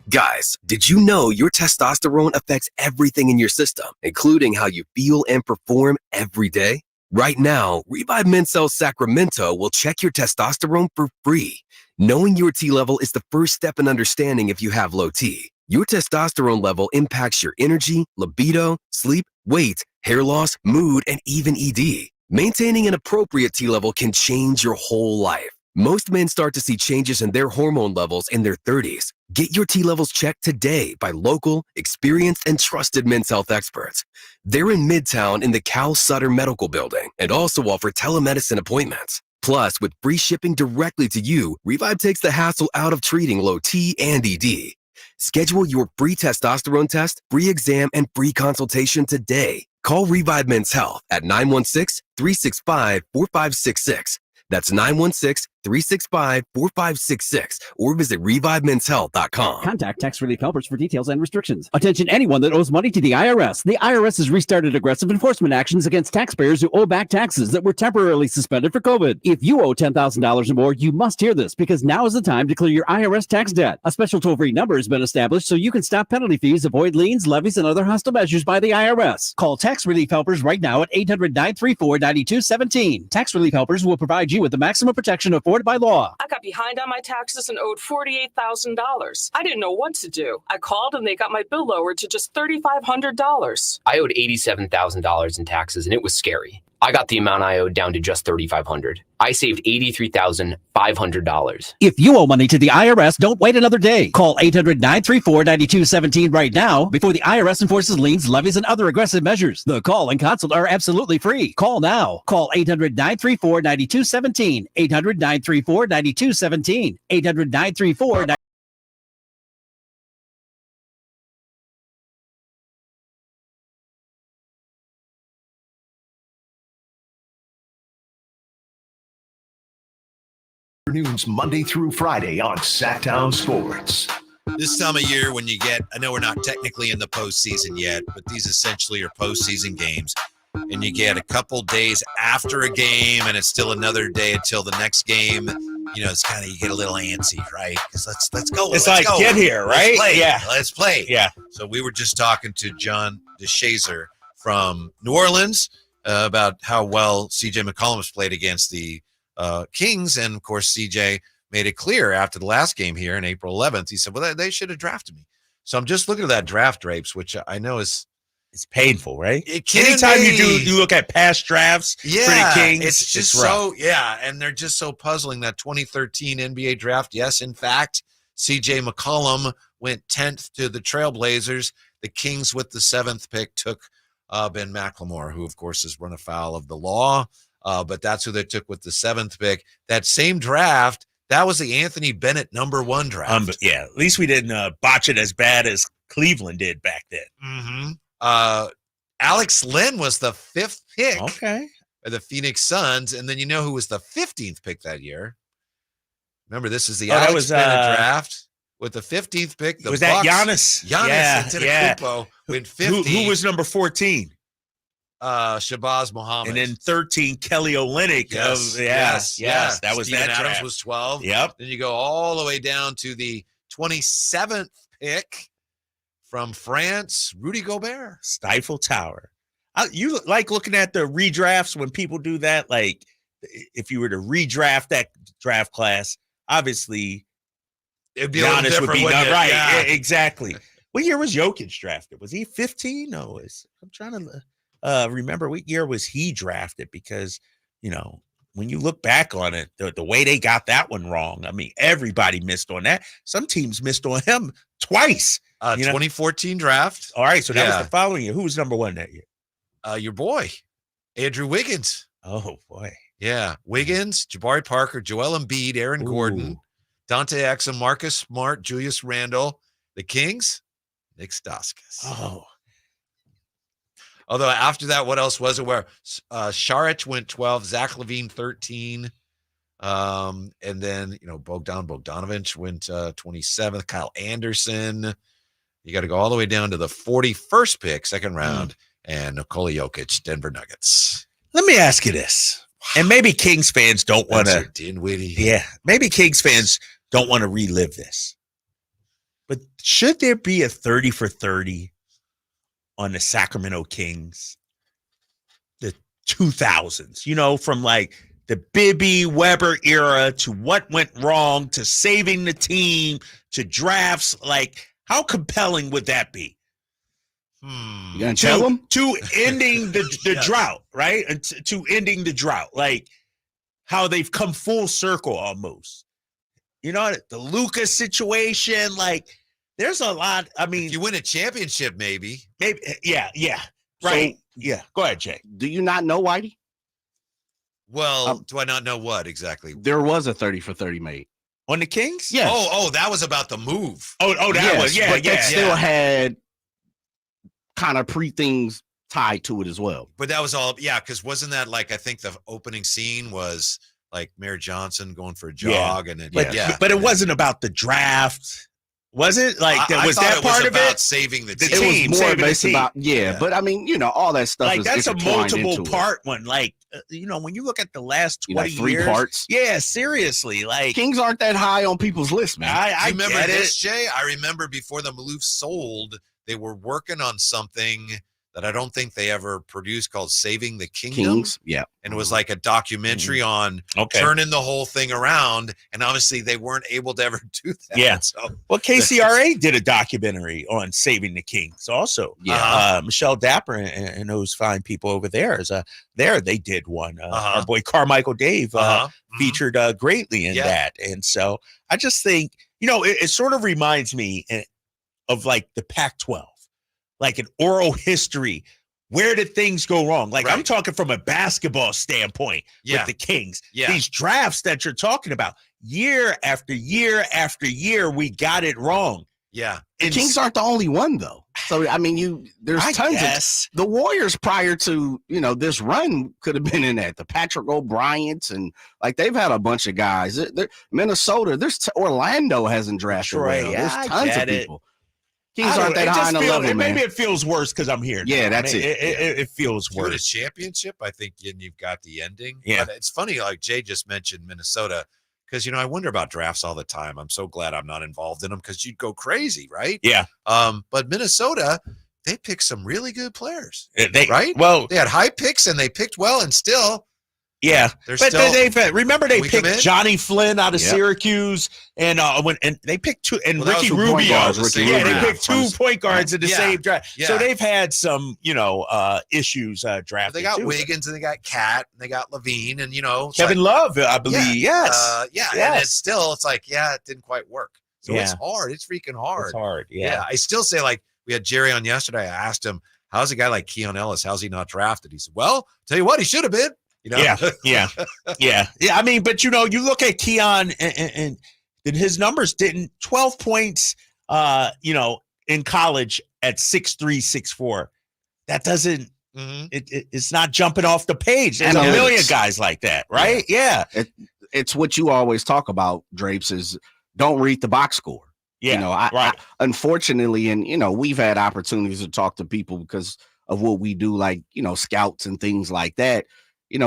Guys, did you know your testosterone affects everything in your system, including how you feel and perform every day? Right now, Revive Men's Health Sacramento will check your testosterone for free. Knowing your T level is the first step in understanding if you have low T. Your testosterone level impacts your energy, libido, sleep, weight, hair loss, mood, and even ED. Maintaining an appropriate T level can change your whole life. Most men start to see changes in their hormone levels in their 30s. Get your T levels checked today by local, experienced, and trusted men's health experts. They're in Midtown in the Cal Sutter Medical Building and also offer telemedicine appointments. Plus, with free shipping directly to you, Revive takes the hassle out of treating low T and ED. Schedule your free testosterone test, free exam, and free consultation today. Call Revive Men's Health at 916-365-4566. That's 916-365-4566 or visit ReviveMen'sHealth.com. Contact Tax Relief Helpers for details and restrictions. Attention anyone that owes money to the IRS. The IRS has restarted aggressive enforcement actions against taxpayers who owe back taxes that were temporarily suspended for COVID. If you owe $10,000 or more, you must hear this because now is the time to clear your IRS tax debt. A special toll-free number has been established so you can stop penalty fees, avoid liens, levies, and other hostile measures by the IRS. Call Tax Relief Helpers right now at 800-934-9217. Tax Relief Helpers will provide you with the maximum protection afforded by law. I got behind on my taxes and owed $48,000. I didn't know what to do. I called and they got my bill lowered to just $3,500. I owed $87,000 in taxes and it was scary. I got the amount I owed down to just $3,500. I saved $83,500. If you owe money to the IRS, don't wait another day. Call 800-934-9217 right now before the IRS enforces liens, levies, and other aggressive measures. The call and consult are absolutely free. Call now. Call 800-934-9217. 800-934-9217. 800-934-9217. Afternoons Monday through Friday on Sactown Sports. This time of year when you get, I know we're not technically in the postseason yet, but these essentially are postseason games. And you get a couple days after a game and it's still another day until the next game. You know, it's kind of, you get a little antsy, right? Because let's go. It's let's like, go. get here, right? Let's play. Yeah. Let's play. Yeah. So we were just talking to John DeShazer from New Orleans about how well CJ McCollum has played against the Kings. And of course, CJ made it clear after the last game here on April 11th. He said, well, they should have drafted me. So I'm just looking at that draft, Drapes, which I know is, it's painful, right? It can Anytime be. you look at past drafts for the Kings, it's just rough. and they're just so puzzling. That 2013 NBA draft, yes, in fact, CJ McCollum went 10th to the Trailblazers. The Kings with the 7th pick took Ben McLemore, who of course has run afoul of the law, but that's who they took with the 7th pick. That same draft, that was the Anthony Bennett #1 draft. Yeah, at least we didn't botch it as bad as Cleveland did back then. Mm-hmm. Alex Len was the 5th pick of the Phoenix Suns. And then you know who was the 15th pick that year? Remember, this is the Alex Bennett draft with the 15th pick. The was Bucks, that Giannis? Antetokounmpo went 15. Who was number 14? Shabazz Muhammad. And then 13, Kelly Olynyk. Yes. That was Steven that Adams draft. was 12. Yep. Then you go all the way down to the 27th pick from France, Rudy Gobert. Stifle Tower. You like looking at the redrafts when people do that? Like, if you were to redraft that draft class, obviously, it'd be Giannis would be done right. Yeah. Exactly. What year was Jokic drafted? Was he 15? No, I'm trying to remember what year was he drafted, because, you know, when you look back on it, the way they got that one wrong, I mean, everybody missed on that. Some teams missed on him twice. 2014 draft. All right, so that was the following year. Who was #1 that year? Your boy, Andrew Wiggins. Oh, boy. Yeah, Wiggins, Jabari Parker, Joel Embiid, Aaron Gordon, Dante Exum, Marcus Smart, Julius Randle. The Kings, Nick Stauskas. Oh. Although after that, what else was it? Where Saric went 12, Zach LaVine 13, and then Bogdan Bogdanovic went 27th. Kyle Anderson. You got to go all the way down to the 41st pick, second round, and Nikola Jokic, Denver Nuggets. Let me ask you this, and maybe Kings fans don't want to. Dinwiddie. Yeah, maybe Kings fans don't want to relive this, but should there be a 30 for 30? On the Sacramento Kings, the 2000s, from like the Bibby Weber era to what went wrong to saving the team to drafts. Like, how compelling would that be? You gonna tell them? To ending the drought, right? And to ending the drought. Like, how they've come full circle almost. You know, the Lucas situation, like there's a lot. I mean, if you win a championship, maybe. Yeah. Right. Yeah. Go ahead, Jay. Do you not know Whitey? Well, do I not know what exactly? There was a 30 for 30 made. On the Kings? Yes. Oh, that was about the move. Oh, that was, but that still had kind of pre-things tied to it as well. But that was all, because wasn't that like, I think the opening scene was like Mayor Johnson going for a jog, and then, but it wasn't about the draft. Was it? Like, was that part of it? Saving the team. It was more based about, but I mean, all that stuff like is that's a multiple part it. one. Like, when you look at the last 20 3 years, parts. Yeah, seriously. Like, Kings aren't that high on people's list, man. I remember this, Jay. I remember before the Maloof sold, they were working on something that I don't think they ever produced called Saving the Kingdom. Yeah. And it was like a documentary on turning the whole thing around. And obviously they weren't able to ever do that. Yeah. So, well, KCRA did a documentary on Saving the Kings also. Yeah. Michelle Dapper and those fine people over there they did one. Our boy Carmichael Dave featured greatly in that. And so I just think, it sort of reminds me of like the Pac-12. Like an oral history. Where did things go wrong? Like I'm talking from a basketball standpoint with the Kings. These drafts that you're talking about, year after year after year, we got it wrong. Yeah. The Kings aren't the only one though. So I mean, there's tons of the Warriors prior to this run could have been in that. The Patrick O'Briens and like they've had a bunch of guys. Minnesota, Orlando hasn't drafted well. There's tons of people. Kings aren't that high on the level, man. Maybe it feels worse because I'm here. Yeah, that's it. It feels worse. worse. A championship, I think, and you've got the ending. Yeah. But it's funny, like Jay just mentioned Minnesota, because, I wonder about drafts all the time. I'm so glad I'm not involved in them because you'd go crazy, right? Yeah. But Minnesota, they picked some really good players, right? Well, they had high picks and they picked well, and still. Yeah, but they've picked Johnny Flynn out of Yep. Syracuse, and they picked two, and Well, that Ricky was Rubio. point guards, Ricky They Rubio. picked 2 point guards in the same draft. Yeah. So they've had some, issues drafting. They got too. Wiggins and they got Cat and they got Levine and it's Kevin Love, I believe. Yes. And it's like it didn't quite work. So it's hard. It's freaking hard. It's hard. Yeah. I still say, like, we had Jerry on yesterday. I asked him, how's a guy like Keon Ellis? How's he not drafted? He said, well, tell you what, he should have been. Yeah. I mean, but you look at Keon and his numbers didn't 12 points, in college at 6'3", 6'4". That doesn't. It's not jumping off the page. There's a million guys like that, right? Yeah. It's what you always talk about, Drapes, is don't read the box score. Yeah. I unfortunately, and we've had opportunities to talk to people because of what we do, like scouts and things like that.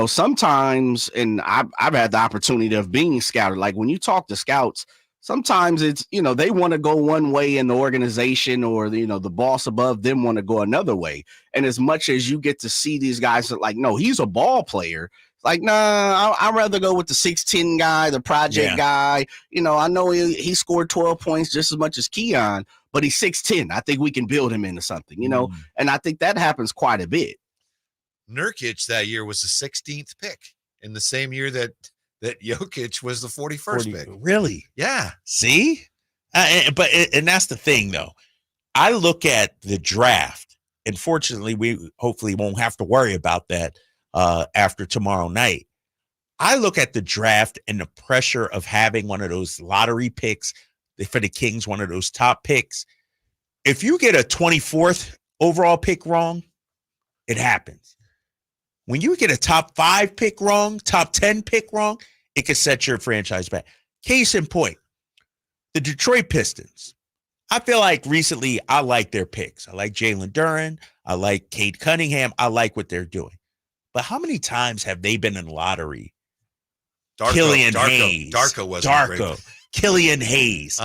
Sometimes, and I've had the opportunity of being scouted. Like when you talk to scouts, sometimes it's, they want to go one way in the organization or, the boss above them want to go another way. And as much as you get to see these guys that like, no, he's a ball player. Like, nah, I'd rather go with the 6'10" guy, the project guy. I know he scored 12 points just as much as Keon, but he's 6'10". I think we can build him into something, and I think that happens quite a bit. Nurkic that year was the 16th pick in the same year that Jokic was the 41st pick. Really? Yeah. See? But that's the thing, though. I look at the draft, and fortunately, we hopefully won't have to worry about that after tomorrow night. I look at the draft and the pressure of having one of those lottery picks for the Kings, one of those top picks. If you get a 24th overall pick wrong, it happens. When you get a top 5 pick wrong, top 10 pick wrong, it could set your franchise back. Case in point, the Detroit Pistons. I feel like recently I like their picks. I like Jalen Duren. I like Cade Cunningham. I like what they're doing. But how many times have they been in the lottery? Killian Hayes. Darko. Killian Hayes.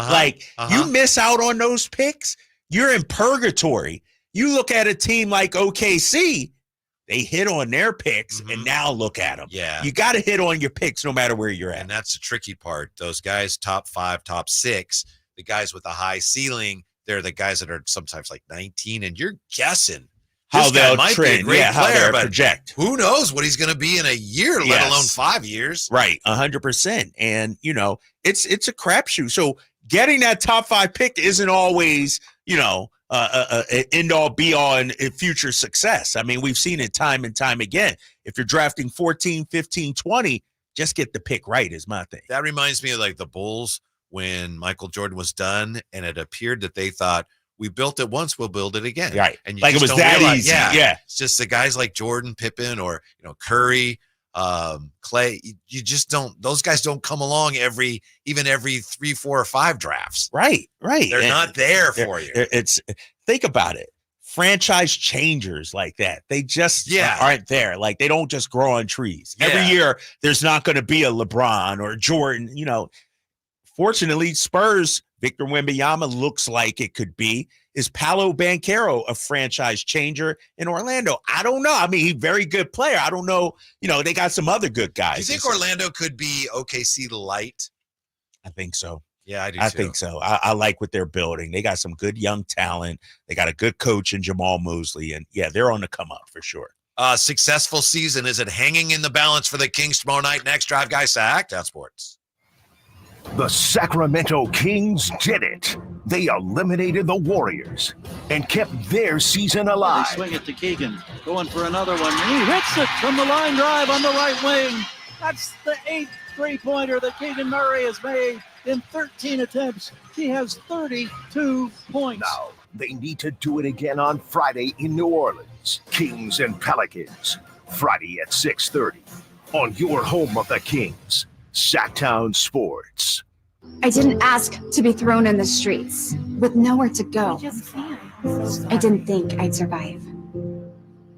You miss out on those picks, you're in purgatory. You look at a team like OKC, they hit on their picks, and now look at them. Yeah. You got to hit on your picks no matter where you're at. And that's the tricky part. Those guys, top 5, top 6, the guys with a high ceiling, they're the guys that are sometimes like 19, and you're guessing how This guy they'll might be a trend, great how player, they'll but project. Who knows what he's going to be in a year, let Yes. alone 5 years. Right, 100%. And, it's a crapshoot. So getting that top 5 pick isn't always, end all be all in future success. I mean, we've seen it time and time again. If you're drafting 14, 15, 20, just get the pick right is my thing. That reminds me of like the Bulls when Michael Jordan was done, and it appeared that they thought, we built it once, we'll build it again. Right. And you Like it just was don't that realize, easy. Yeah. It's just the guys like Jordan, Pippen, or Curry, Clay. You just don't. Those guys don't come along every 3, 4, or 5 drafts. Right. They're not there for you. Think about it. Franchise changers like that, they just aren't there. Like they don't just grow on trees. Every year, there's not going to be a LeBron or Jordan. Fortunately, Spurs, Victor Wembanyama looks like it could be. Is Paolo Banchero a franchise changer in Orlando? I don't know. I mean, he's a very good player. I don't know. They got some other good guys. Do you think Orlando could be OKC light? I think so. Yeah, I do I too. think so. I like what they're building. They got some good young talent. They got a good coach in Jamal Mosley. And, they're on the come up for sure. Successful season. Is it hanging in the balance for the Kings tomorrow night? Next Drive Guy Sactown Sports. The Sacramento Kings did it. They eliminated the Warriors and kept their season alive. They swing it to Keegan, going for another one. He hits it from the line drive on the right wing. That's the 8th three-pointer that Keegan Murray has made in 13 attempts. He has 32 points. Now, they need to do it again on Friday in New Orleans. Kings and Pelicans. Friday at 6:30 on your home of the Kings, Sactown Sports. I didn't ask to be thrown in the streets with nowhere to go. I didn't think I'd survive.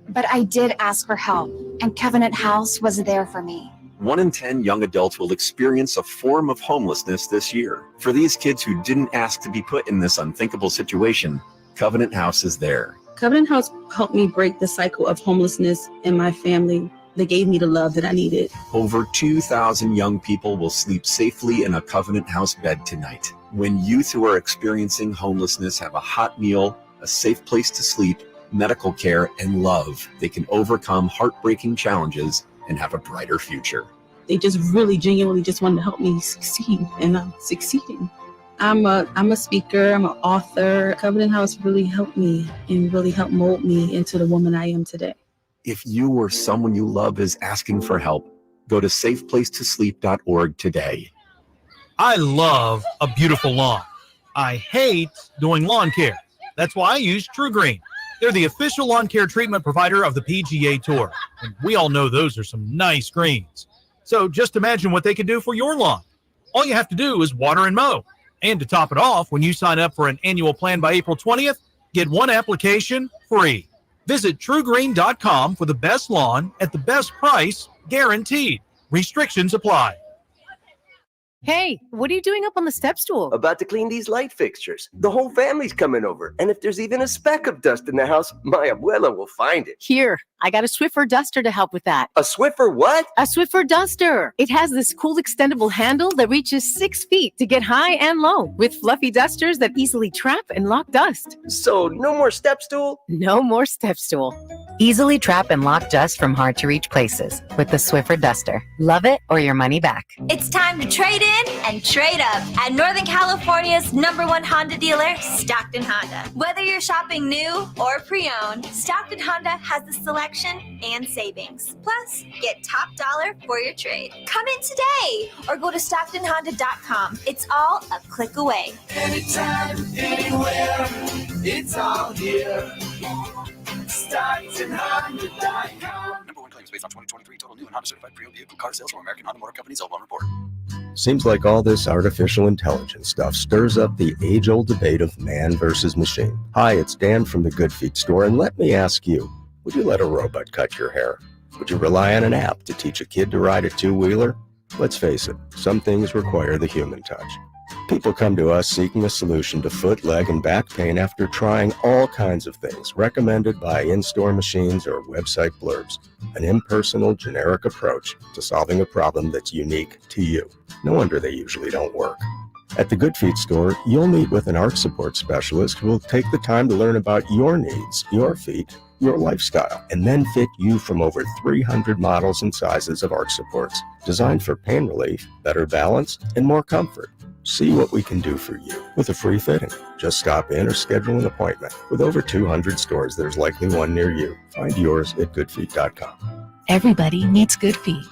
But I did ask for help, and Covenant House was there for me. 1 in 10 young adults will experience a form of homelessness this year. For these kids who didn't ask to be put in this unthinkable situation, Covenant House is there. Covenant House helped me break the cycle of homelessness in my family. They gave me the love that I needed. Over 2,000 young people will sleep safely in a Covenant House bed tonight. When youth who are experiencing homelessness have a hot meal, a safe place to sleep, medical care, and love, they can overcome heartbreaking challenges and have a brighter future. They just really genuinely just wanted to help me succeed, and I'm succeeding. I'm a speaker, I'm an author. Covenant House really helped me and really helped mold me into the woman I am today. If you or someone you love is asking for help, go to safeplacetosleep.org today. I love a beautiful lawn. I hate doing lawn care. That's why I use True Green. They're the official lawn care treatment provider of the PGA Tour. And we all know those are some nice greens. So just imagine what they can do for your lawn. All you have to do is water and mow. And to top it off, when you sign up for an annual plan by April 20th, get 1 application free. Visit TrueGreen.com for the best lawn at the best price, guaranteed. Restrictions apply. Hey, what are you doing up on the step stool? About to clean these light fixtures. The whole family's coming over, and if there's even a speck of dust in the house, my abuela will find it. Here, I got a Swiffer duster to help with that. A Swiffer what? A Swiffer duster. It has this cool extendable handle that reaches 6 feet to get high and low, with fluffy dusters that easily trap and lock dust. So no more step stool? No more step stool. Easily trap and lock dust from hard-to-reach places with the Swiffer duster. Love it or your money back. It's time to trade in and trade up at Northern California's #1 Honda dealer, Stockton Honda. Whether you're shopping new or pre-owned, Stockton Honda has the selection and savings. Plus, get top dollar for your trade. Come in today or go to StocktonHonda.com. It's all a click away. Anytime, anywhere, it's all here. StocktonHonda.com. #1 claims based on 2023 total new and Honda certified pre-owned vehicle car sales from American Honda Motor Company's L1 report. Seems like all this artificial intelligence stuff stirs up the age-old debate of man versus machine. Hi, it's Dan from the Good Feet store, and let me ask you, would you let a robot cut your hair? Would you rely on an app to teach a kid to ride a two-wheeler? Let's face it, some things require the human touch. People come to us seeking a solution to foot, leg, and back pain after trying all kinds of things recommended by in-store machines or website blurbs. An impersonal, generic approach to solving a problem that's unique to you. No wonder they usually don't work. At the Good Feet store, you'll meet with an arch support specialist who will take the time to learn about your needs, your feet, your lifestyle, and then fit you from over 300 models and sizes of arch supports, designed for pain relief, better balance, and more comfort. See what we can do for you with a free fitting. Just stop in or schedule an appointment. With over 200 stores, there's likely one near you. Find yours at goodfeet.com. Everybody needs good feet.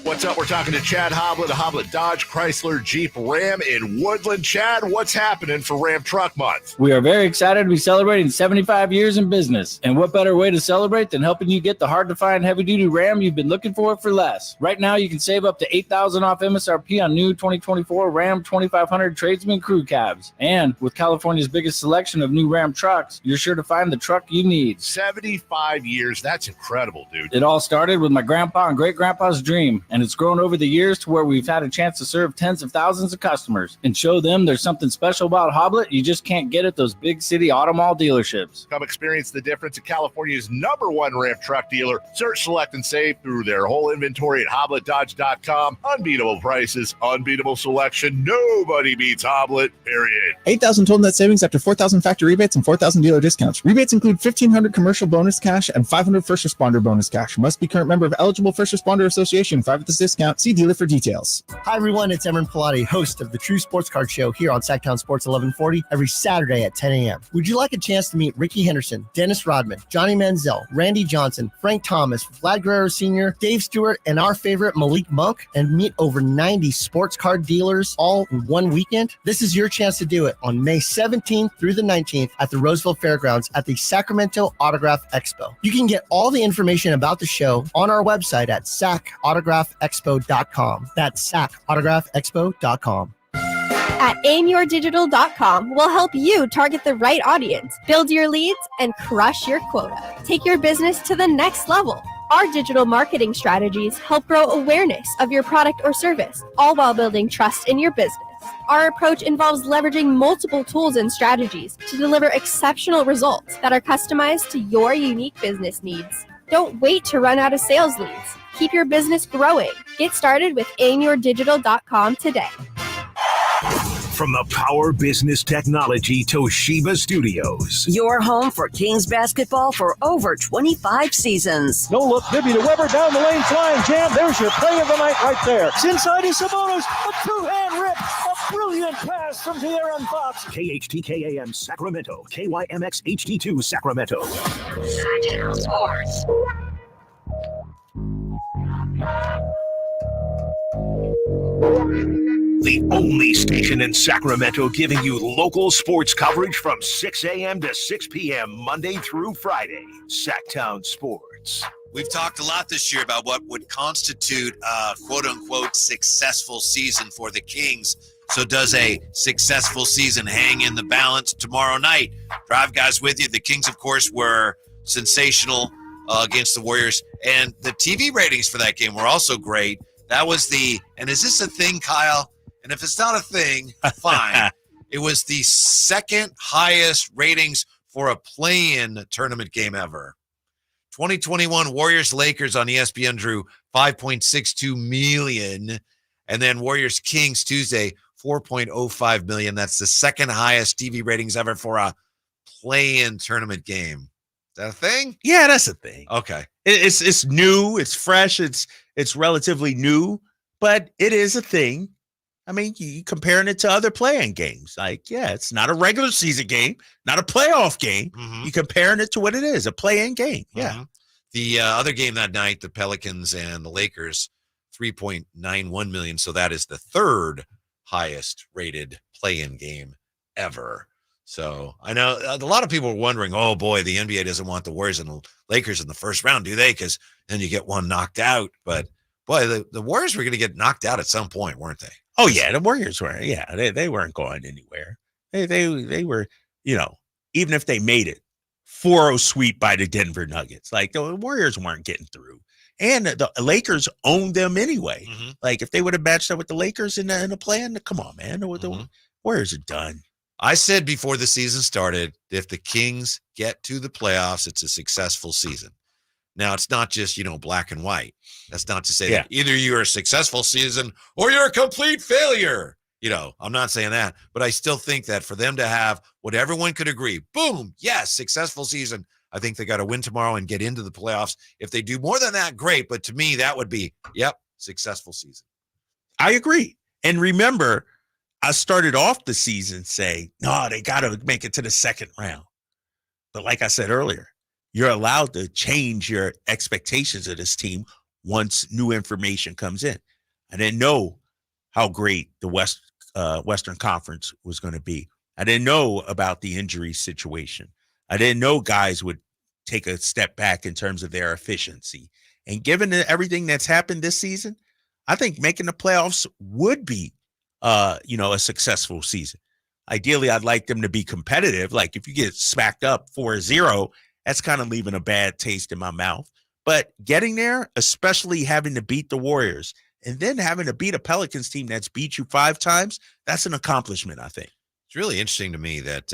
What's up? We're talking to Chad Hoblet of Hoblet Dodge, Chrysler, Jeep, Ram in Woodland. Chad, what's happening for Ram Truck Month? We are very excited to be celebrating 75 years in business. And what better way to celebrate than helping you get the hard-to-find heavy-duty Ram you've been looking for less? Right now, you can save up to $8,000 off MSRP on new 2024 Ram 2500 Tradesman Crew Cabs. And with California's biggest selection of new Ram trucks, you're sure to find the truck you need. 75 years. That's incredible, dude. It all started with my grandpa and great-grandpa's dream, and it's grown over the years to where we've had a chance to serve tens of thousands of customers and show them there's something special about Hoblet you just can't get at those big city auto mall dealerships. Come experience the difference at California's #1 Ram truck dealer. Search, select, and save through their whole inventory at HobletDodge.com. Unbeatable prices, unbeatable selection. Nobody beats Hoblet, period. 8,000 total net savings after 4,000 factory rebates and 4,000 dealer discounts. Rebates include 1,500 commercial bonus cash and 500 first responder bonus cash. Must be current member of eligible First Responder Association. 5 with this discount. See dealer for details. Hi, everyone. It's Emron Pilati, host of the True Sports Card Show here on Sactown Sports 1140 every Saturday at 10 a.m. Would you like a chance to meet Ricky Henderson, Dennis Rodman, Johnny Manziel, Randy Johnson, Frank Thomas, Vlad Guerrero Sr., Dave Stewart, and our favorite Malik Monk, and meet over 90 sports card dealers all in one weekend? This is your chance to do it on May 17th through the 19th at the Roseville Fairgrounds at the Sacramento Autograph Expo. You can get all the information about the show on our website at sacautograph.expo.com. That's sacautograph.expo.com. At aimyourdigital.com, we'll help you target the right audience, build your leads, and crush your quota. Take your business to the next level. Our digital marketing strategies help grow awareness of your product or service, all while building trust in your business. Our approach involves leveraging multiple tools and strategies to deliver exceptional results that are customized to your unique business needs. Don't wait to run out of sales leads. Keep your business growing. Get started with aimyourdigital.com today. From the Power Business Technology Toshiba Studios. Your home for Kings basketball for over 25 seasons. No look, Bibby to Weber, down the lane, flying jam. There's your play of the night right there. It's inside is Sabonis, a two-hand rip, a brilliant pass from De'Aaron Fox. KHTKAM Sacramento, KYMX HD2 Sacramento. Sactown Sports. The only station in Sacramento giving you local sports coverage from 6 a.m. to 6 p.m. Monday through Friday. Sactown Sports. We've talked a lot this year about what would constitute a quote-unquote successful season for the Kings. So does a successful season hang in the balance tomorrow night? Drive guys with you. The Kings, of course, were sensational against the Warriors. And the TV ratings for that game were also great. That was and is this a thing, Kyle? And if it's not a thing, fine. It was the second highest ratings for a play-in tournament game ever. 2021 Warriors-Lakers on ESPN drew 5.62 million. And then Warriors-Kings Tuesday, 4.05 million. That's the second highest TV ratings ever for a play-in tournament game. Is that a thing? Yeah, that's a thing. Okay. It's new. It's fresh. It's relatively new, but it is a thing. I mean, you comparing it to other play-in games. Like, yeah, it's not a regular season game, not a playoff game. Mm-hmm. You comparing it to what it is, a play-in game. Yeah. Mm-hmm. The other game that night, the Pelicans and the Lakers, 3.91 million. So that is the third highest rated play-in game ever. So I know a lot of people are wondering, oh boy, the NBA doesn't want the Warriors and the Lakers in the first round, do they? Because then you get one knocked out. But boy, the Warriors were going to get knocked out at some point, weren't they? Oh yeah, the Warriors were. Yeah, they weren't going anywhere. They were, even if they made it 4-0 sweep by the Denver Nuggets, like the Warriors weren't getting through, and the Lakers owned them anyway. Mm-hmm. Like if they would have matched up with the Lakers in the play-in, come on, man, the Warriors are done. I said before the season started, if the Kings get to the playoffs, it's a successful season. Now, it's not just, black and white. That's not to say that either you're a successful season or you're a complete failure. I'm not saying that, but I still think that for them to have what everyone could agree, boom, yes, successful season. I think they got to win tomorrow and get into the playoffs. If they do more than that, great. But to me, that would be, successful season. I agree. And remember, I started off the season saying, no, they got to make it to the second round. But like I said earlier, you're allowed to change your expectations of this team once new information comes in. I didn't know how great the Western Conference was going to be. I didn't know about the injury situation. I didn't know guys would take a step back in terms of their efficiency. And given everything that's happened this season, I think making the playoffs would be, a successful season. Ideally, I'd like them to be competitive. Like if you get smacked up 4-0, that's kind of leaving a bad taste in my mouth. But getting there, especially having to beat the Warriors and then having to beat a Pelicans team that's beat you 5 times, that's an accomplishment, I think. It's really interesting to me that,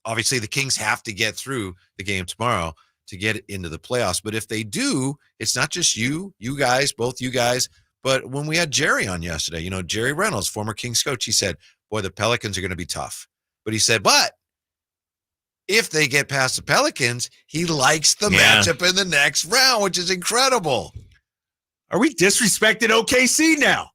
obviously the Kings have to get through the game tomorrow to get into the playoffs. But if they do, it's not just you guys, both you guys. But when we had Jerry on yesterday, Jerry Reynolds, former Kings coach, he said, boy, the Pelicans are going to be tough. But he said, but if they get past the Pelicans, he likes the matchup in the next round, which is incredible. Are we disrespecting OKC now?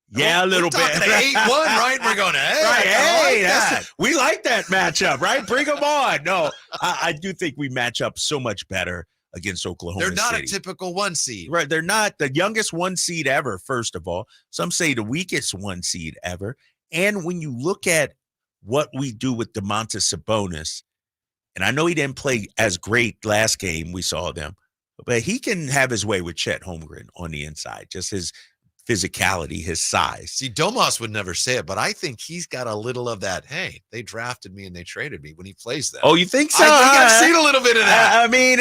Yeah, a little bit. 8-1, right? We're going, hey, right, we like that matchup, right? Bring them on. No, I do think we match up so much better against Oklahoma City. They're not a typical 1 seed. Right, they're not the youngest 1 seed ever, first of all. Some say the weakest 1 seed ever. And when you look at what we do with Domantas Sabonis, and I know he didn't play as great last game we saw them, but he can have his way with Chet Holmgren on the inside, just his physicality, his size. See, Domas would never say it, but I think he's got a little of that, hey, they drafted me and they traded me when he plays them. Oh, you think so? I think I've seen a little bit of that. I mean,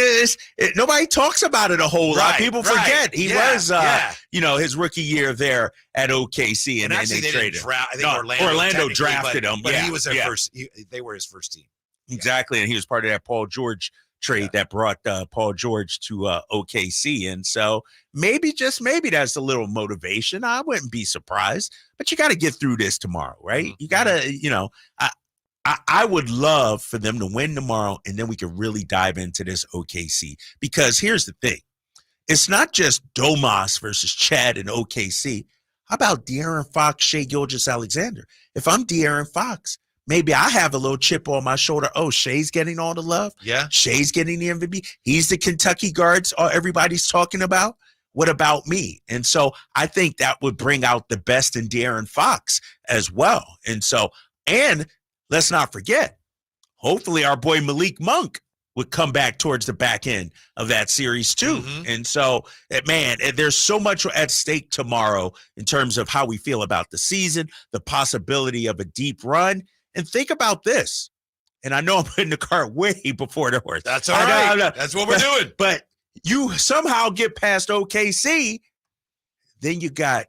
nobody talks about it a whole lot. People forget he was, his rookie year there at OKC, and then they traded him. I think Orlando drafted him. But he was their first. They were his first team. Exactly, and he was part of that Paul George trade that brought Paul George to OKC. And so maybe, just maybe, that's a little motivation. I wouldn't be surprised, but you got to get through this tomorrow, right? You got to, I would love for them to win tomorrow, and then we can really dive into this OKC, because here's the thing. It's not just Domas versus Chad and OKC. How about De'Aaron Fox, Shai Gilgeous-Alexander? If I'm De'Aaron Fox, maybe I have a little chip on my shoulder. Oh, Shai's getting all the love. Yeah. Shai's getting the MVP. He's the Kentucky guards everybody's talking about. What about me? And so I think that would bring out the best in De'Aaron Fox as well. And so, and let's not forget, hopefully our boy Malik Monk would come back towards the back end of that series too. And so, man, there's so much at stake tomorrow in terms of how we feel about the season, the possibility of a deep run. And think about this. And I know I'm putting the cart way before the horse. That's all right. That's what we're doing. But you somehow get past OKC, then you got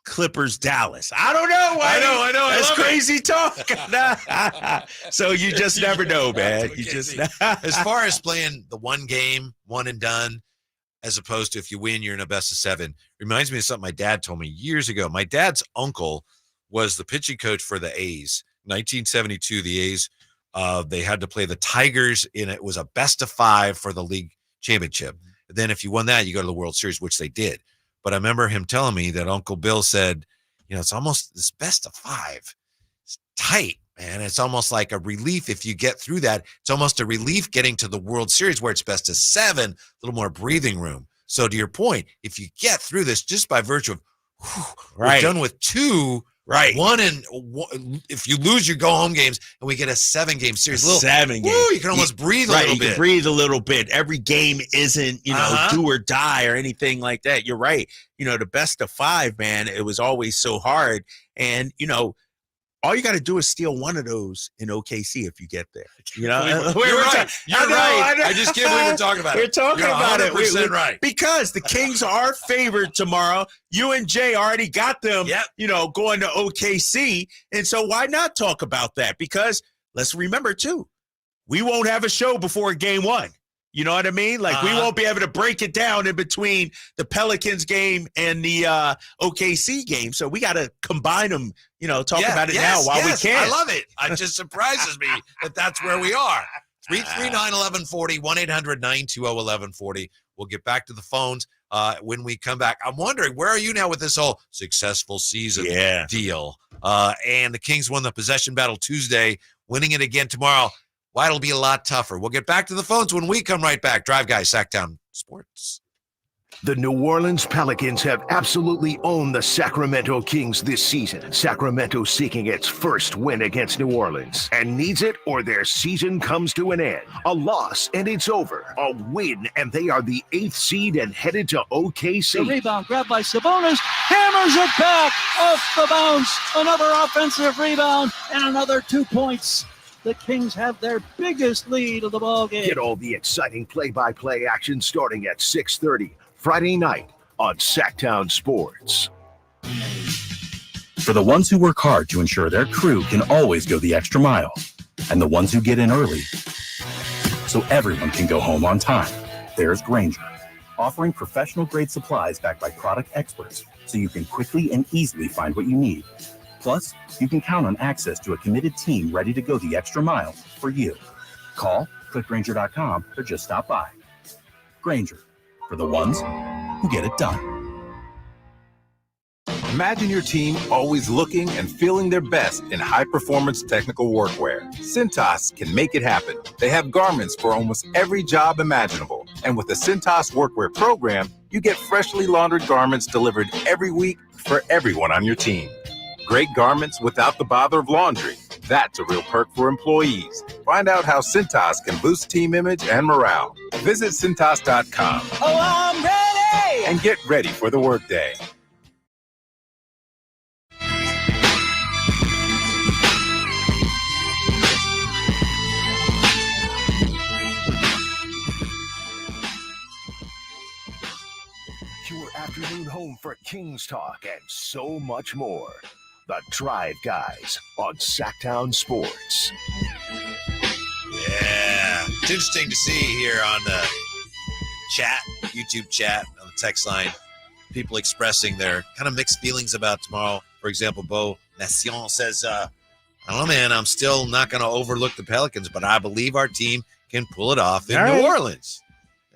Clippers Dallas. I don't know. I know. That's crazy talk. So you just never know, man. You just as far as playing the one game, one and done, as opposed to if you win, you're in a best of 7. Reminds me of something my dad told me years ago. My dad's uncle was the pitching coach for the A's. 1972, the A's, they had to play the Tigers in it. Was a best of 5 for the league championship. And then if you won that, you go to the World Series, which they did. But I remember him telling me that Uncle Bill said, it's almost this best of 5. It's tight, man. It's almost like a relief if you get through that. It's almost a relief getting to the World Series where it's best of 7, a little more breathing room. So to your point, if you get through this just by virtue of we're done with 2. Right. 1 and 1, if you lose your go home games and we get a 7-game series, 7 games. You can almost breathe a little bit. You can breathe a little bit. Every game isn't, do or die or anything like that. You're right. The best of 5, man, it was always so hard. And, all you got to do is steal one of those in OKC if you get there. You're right. I just can't believe we're talking about it. We're talking about it. 100% right. Because the Kings are favored tomorrow. You and Jay already got them, going to OKC. And so why not talk about that? Because let's remember, too, we won't have a show before game 1. You know what I mean? Like, we won't be able to break it down in between the Pelicans game and the OKC game. So we got to combine them, talk about it now while we can. I love it. It just surprises me that that's where we are. 339-1140, 1-800-920-1140. We'll get back to the phones when we come back. I'm wondering, where are you now with this whole successful season deal? And the Kings won the possession battle Tuesday, winning it again tomorrow. Why, it'll be a lot tougher. We'll get back to the phones when we come right back. Drive Guys, Sactown Sports. The New Orleans Pelicans have absolutely owned the Sacramento Kings this season. Sacramento seeking its first win against New Orleans and needs it or their season comes to an end. A loss and it's over. A win and they are the 8th seed and headed to OKC. The rebound grabbed by Sabonis, hammers it back off the bounce. Another offensive rebound and another 2 points. The Kings have their biggest lead of the ballgame. Get all the exciting play-by-play action starting at 6:30 Friday night on Sactown Sports. For the ones who work hard to ensure their crew can always go the extra mile, and the ones who get in early so everyone can go home on time, there's Grainger, offering professional-grade supplies backed by product experts so you can quickly and easily find what you need. Plus, you can count on access to a committed team ready to go the extra mile for you. Call, click Grainger.com, or just stop by. Grainger, for the ones who get it done. Imagine your team always looking and feeling their best in high-performance technical workwear. Cintas can make it happen. They have garments for almost every job imaginable. And with the Cintas Workwear program, you get freshly laundered garments delivered every week for everyone on your team. Great garments without the bother of laundry. That's a real perk for employees. Find out how Cintas can boost team image and morale. Visit Cintas.com. Oh, I'm ready! And get ready for the workday. Your afternoon home for Kings Talk and so much more. The Drive Guys on Sactown Sports. Yeah. It's interesting to see here on the chat, YouTube chat, on the text line, people expressing their kind of mixed feelings about tomorrow. For example, Beau Nation says, I don't know, man, I'm still not going to overlook the Pelicans, but I believe our team can pull it off in New Orleans.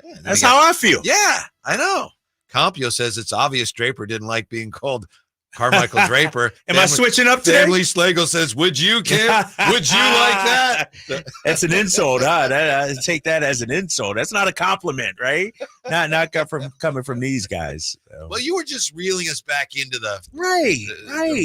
Yeah, that's how I feel. Yeah, I know. Compio says it's obvious Draper didn't like being called Carmichael Draper. Am I switching up today? Family Slagle says, would you, Kim? Would you like that? That's an insult. I take that as an insult. That's not a compliment, right? Not coming from these guys. So. Well, you were just reeling us back into the right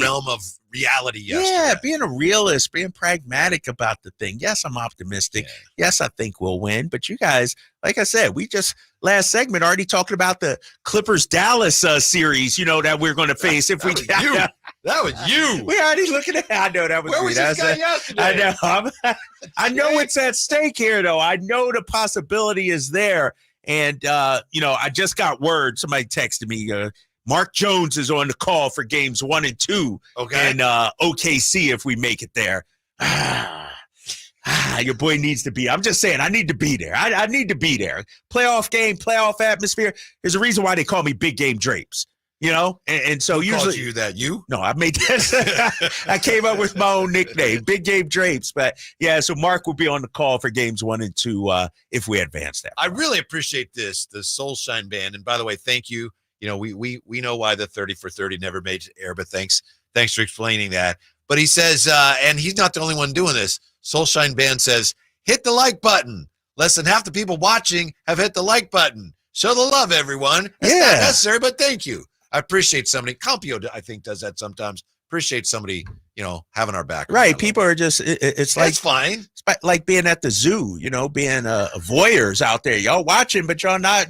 realm of reality yesterday. Yeah, being a realist, being pragmatic about the thing. Yes, I'm optimistic. Yeah. Yes, I think we'll win. But you guys, like I said, we just last segment already talking about the Clippers-Dallas series, that we're going to face if we get you. That was you. We already looking at. I know that was. Where was this guy yesterday? I know it's at stake here, though. I know the possibility is there, and I just got word. Somebody texted me. Mark Jones is on the call for games 1 and 2. Okay. And OKC if we make it there. Your boy needs to be. I'm just saying, I need to be there. I need to be there. Playoff game, playoff atmosphere. There's a reason why they call me Big Game Drapes. And so usually called you that. No, I made that. I came up with my own nickname, Big Game Drapes. But yeah, so Mark will be on the call for games 1 and 2 if we advance that. I really appreciate this, the Soulshine Band. And by the way, thank you. We know why the 30 for 30 never made air, but thanks for explaining that. But he says, and he's not the only one doing this. Soulshine Band says, hit the like button. Less than half the people watching have hit the like button. Show the love, everyone. It's not necessary, but thank you. I appreciate somebody. Compio, I think, does that sometimes. Appreciate somebody, having our back. Right. People are just, it's like, it's fine. It's like being at the zoo, being voyeurs out there. Y'all watching, but y'all not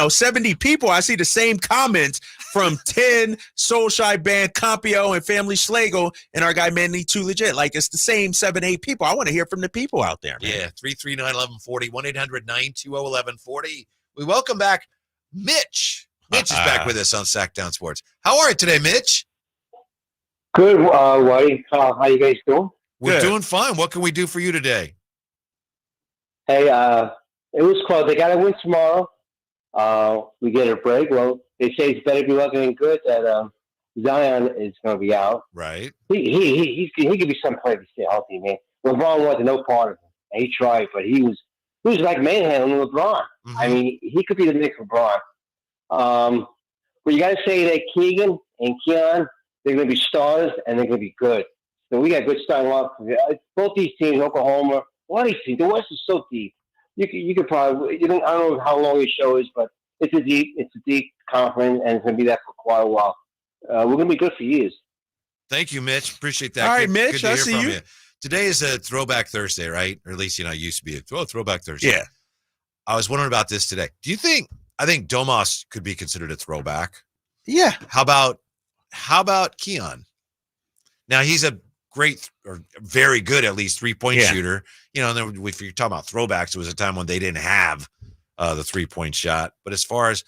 70 people. I see the same comments from 10 Soulshine Band, Compio, and Family Slagle, and our guy Manly Too Legit. Like, it's the same 7-8 people. I want to hear from the people out there, man. Yeah, 339-1140, 1-800-920-1140. We welcome back Mitch. Mitch is back with us on Sactown Sports. How are you today, Mitch? Good, Whitey. How you guys doing? We're doing fine. What can we do for you today? Hey, It was close. They got to win tomorrow. We get a break. Well, they say it's better be looking than good that Zion is going to be out. Right. He could be some player to stay healthy, man. LeBron wanted no part of him. He tried, but he was like manhandling LeBron. Mm-hmm. I mean, he could be the next LeBron. But you got to say that Keegan and Keon, they're going to be stars and they're going to be good. So we got good starting off. Both these teams, Oklahoma, one of these teams, the West is so deep. You could probably, I don't know how long your show is, but it's a deep conference, and it's going to be that for quite a while. We're going to be good for years. Thank you, Mitch. Appreciate that. All right, good, Mitch, good I to hear see from you. Today is a Throwback Thursday, right? Or at least, it used to be a Throwback Thursday. Yeah. I was wondering about this today. I think Domas could be considered a throwback. Yeah. How about Keon? Now, he's a great or very good, at least, three-point shooter. And then if you're talking about throwbacks, it was a time when they didn't have the three-point shot. But as far as,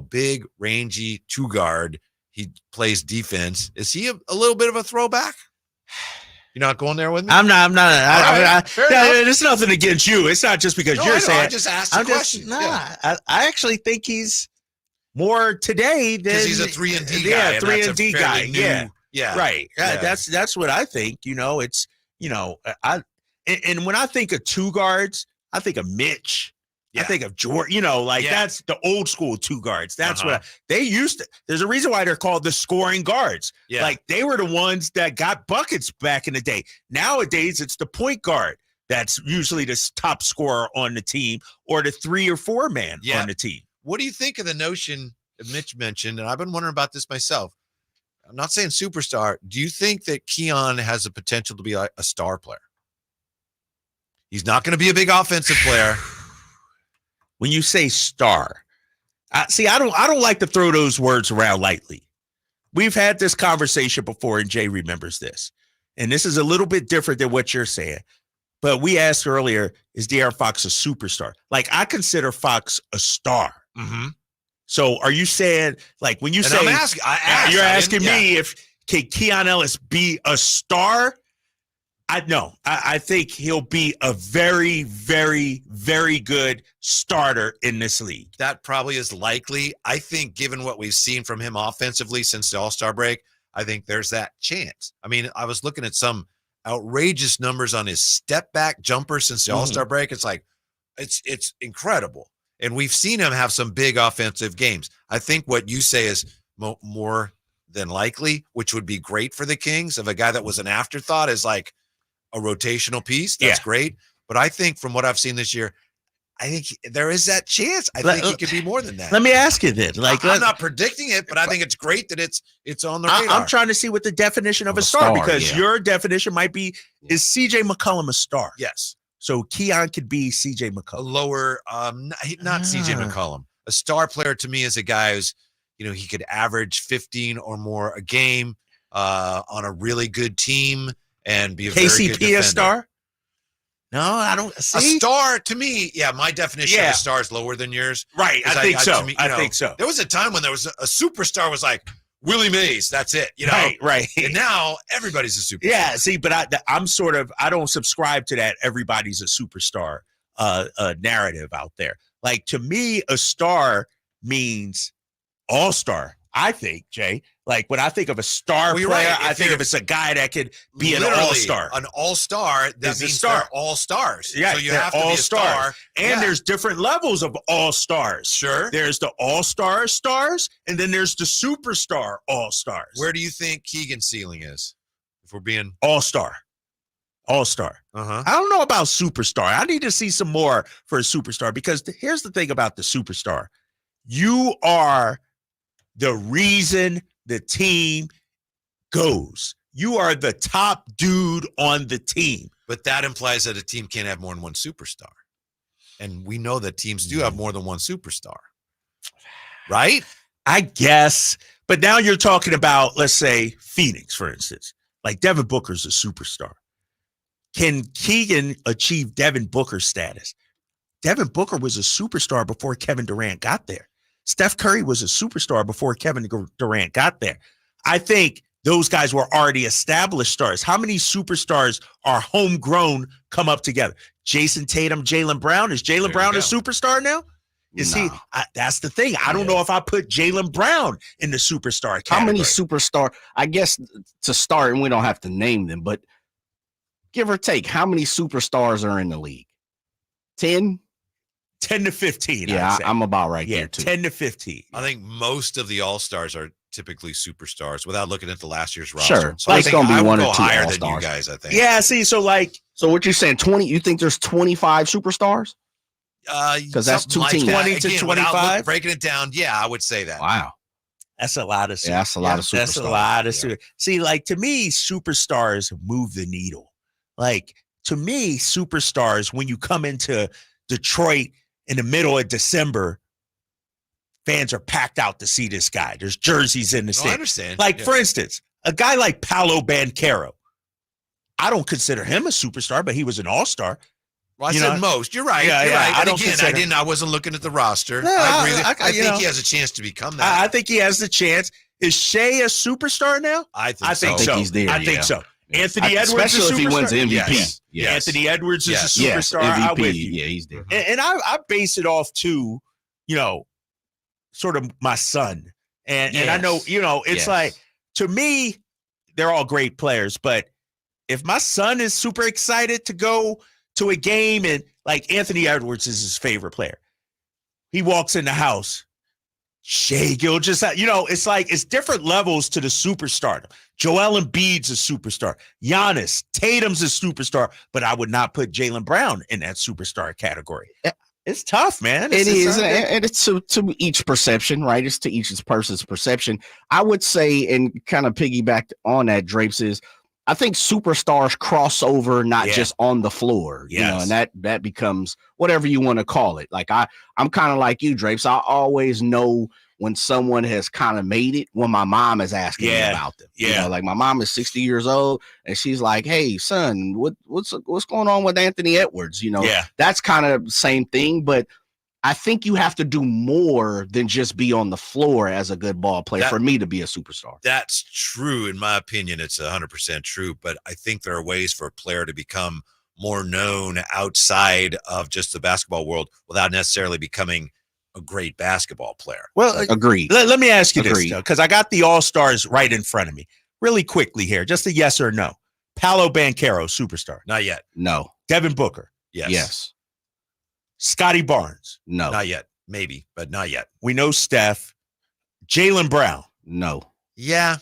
big, rangy two-guard, he plays defense. Is he a little bit of a throwback? You're not going there with me? I'm not. Fair enough. There's nothing against you. It's not just because you're saying. I just asked a question. I actually think he's more today than because he's a 3-and-D guy. Yeah, 3-and-D guy. Yeah, right. Yeah. That's what I think. It's and when I think of two guards, I think of Mitch. I think of George. That's the old school two guards. That's what they used to. There's a reason why they're called the scoring guards. Yeah. Like they were the ones that got buckets back in the day. Nowadays, it's the point guard that's usually the top scorer on the team or the 3 or 4 man on the team. What do you think of the notion that Mitch mentioned? And I've been wondering about this myself. I'm not saying superstar. Do you think that Keon has the potential to be a star player? He's not going to be a big offensive player. When you say star, I don't like to throw those words around lightly. We've had this conversation before, and Jay remembers this. And this is a little bit different than what you're saying. But we asked earlier, is De'Aaron Fox a superstar? Like, I consider Fox a star. Mm-hmm. So are you saying, like, when you say, you're asking me if can Keon Ellis be a star? I think he'll be a very, very, very good starter in this league. That probably is likely. I think given what we've seen from him offensively since the All-Star break, I think there's that chance. I mean, I was looking at some outrageous numbers on his step back jumper since the All-Star break. It's like, it's incredible. And we've seen him have some big offensive games. I think what you say is more than likely, which would be great for the Kings, of a guy that was an afterthought is like a rotational piece. That's great. But I think from what I've seen this year, I think there is that chance. I think he could be more than that. Let me ask you then. I'm not predicting it, but I think it's great that it's on the radar. I'm trying to see what the definition of a star because your definition might be, is CJ McCollum a star? Yes. So Keon could be CJ McCollum. A lower, not CJ McCollum. A star player to me is a guy who's, he could average 15 or more a game on a really good team and be a very good defender. KCP a star? No, I don't see. A star to me, my definition of a star is lower than yours. Right, I think so. I think so. There was a time when there was a superstar was like Willie Mays. That's it. Right. And now everybody's a superstar. Yeah, see, but I'm sort of, I don't subscribe to that everybody's a superstar narrative out there. Like, to me, a star means all-star, I think, Jay. Like, when I think of a star player, I think of it's a guy that could be an all-star. An all-star, that means they're all-stars. Yeah, so you have to be a star. And there's different levels of all-stars. Sure. There's the all-star stars, and then there's the superstar all-stars. Where do you think Keegan's ceiling is? If we're being all-star. All-star. I don't know about superstar. I need to see some more for a superstar because here's the thing about the superstar. You are the reason the team goes. You are the top dude on the team. But that implies that a team can't have more than one superstar. And we know that teams do have more than one superstar. Right? I guess. But now you're talking about, let's say, Phoenix, for instance. Like Devin Booker's a superstar. Can Keegan achieve Devin Booker status? Devin Booker was a superstar before Kevin Durant got there. Steph Curry was a superstar before Kevin Durant got there. I think those guys were already established stars. How many superstars are homegrown come up together? Jason Tatum, Jaylen Brown. Is Jaylen Brown a superstar now? That's the thing. I don't know if I put Jaylen Brown in the superstar category. How many superstar? I guess to start, and we don't have to name them, but give or take, how many superstars are in the league? 10? 10 to 15. Yeah, I'm about right there too. 10 to 15. I think most of the All-Stars are typically superstars without looking at the last year's roster. Sure. So I think gonna be I would one go or two higher All-Stars. than you guys, I think. Yeah, see, so like teams. that. 20 to Again, 25? breaking it down, yeah, I would say that. Wow. That's a lot of Yeah, that's a lot of superstars. That's a lot of See, like, to me, superstars move the needle. Like, to me, superstars, when you come into Detroit in the middle of December, fans are packed out to see this guy. There's jerseys in the stand. I understand. Like, for instance, a guy like Paolo Banchero. I don't consider him a superstar, but he was an all-star. Well, I said most. You're right. Yeah, You're yeah. right. I wasn't looking at the roster. No, I agree. I I think he has a chance to become that. I think he has the chance. Is Shea a superstar now? I think so. I think he's there. I think so. Anthony Edwards, especially is a if he wins superstar? the MVP. Yes. Anthony Edwards is a superstar. Yes, MVP. I'm with you. Yeah, he's there. And I base it off to, sort of my son. And I know, it's like, to me, they're all great players. But if my son is super excited to go to a game and like Anthony Edwards is his favorite player, he walks in the house, Shea Gilgeous, it's like it's different levels to the superstar. Joel Embiid's a superstar. Giannis, Tatum's a superstar, but I would not put Jaylen Brown in that superstar category. It's tough, man. It is, and it's to each perception, right? It's to each person's perception. I would say, and kind of piggyback on that, Drapes, is I think superstars cross over not just on the floor, and that becomes whatever you want to call it. Like I'm kind of like you, Drapes. I always know when someone has kind of made it when my mom is asking me about them. Yeah. Like my mom is 60 years old and she's like, "Hey, son, what's going on with Anthony Edwards?" That's kind of the same thing, but I think you have to do more than just be on the floor as a good ball player for me to be a superstar. That's true. In my opinion, it's 100% true. But I think there are ways for a player to become more known outside of just the basketball world without necessarily becoming a great basketball player. Well, agreed. Let me ask you this, because I got the All-Stars right in front of me. Really quickly here, just a yes or no. Paolo Banchero, superstar. Not yet. No. Devin Booker. Yes. Scotty Barnes. No. Not yet. Maybe, but not yet. We know Steph. Jaylen Brown. No. Yeah.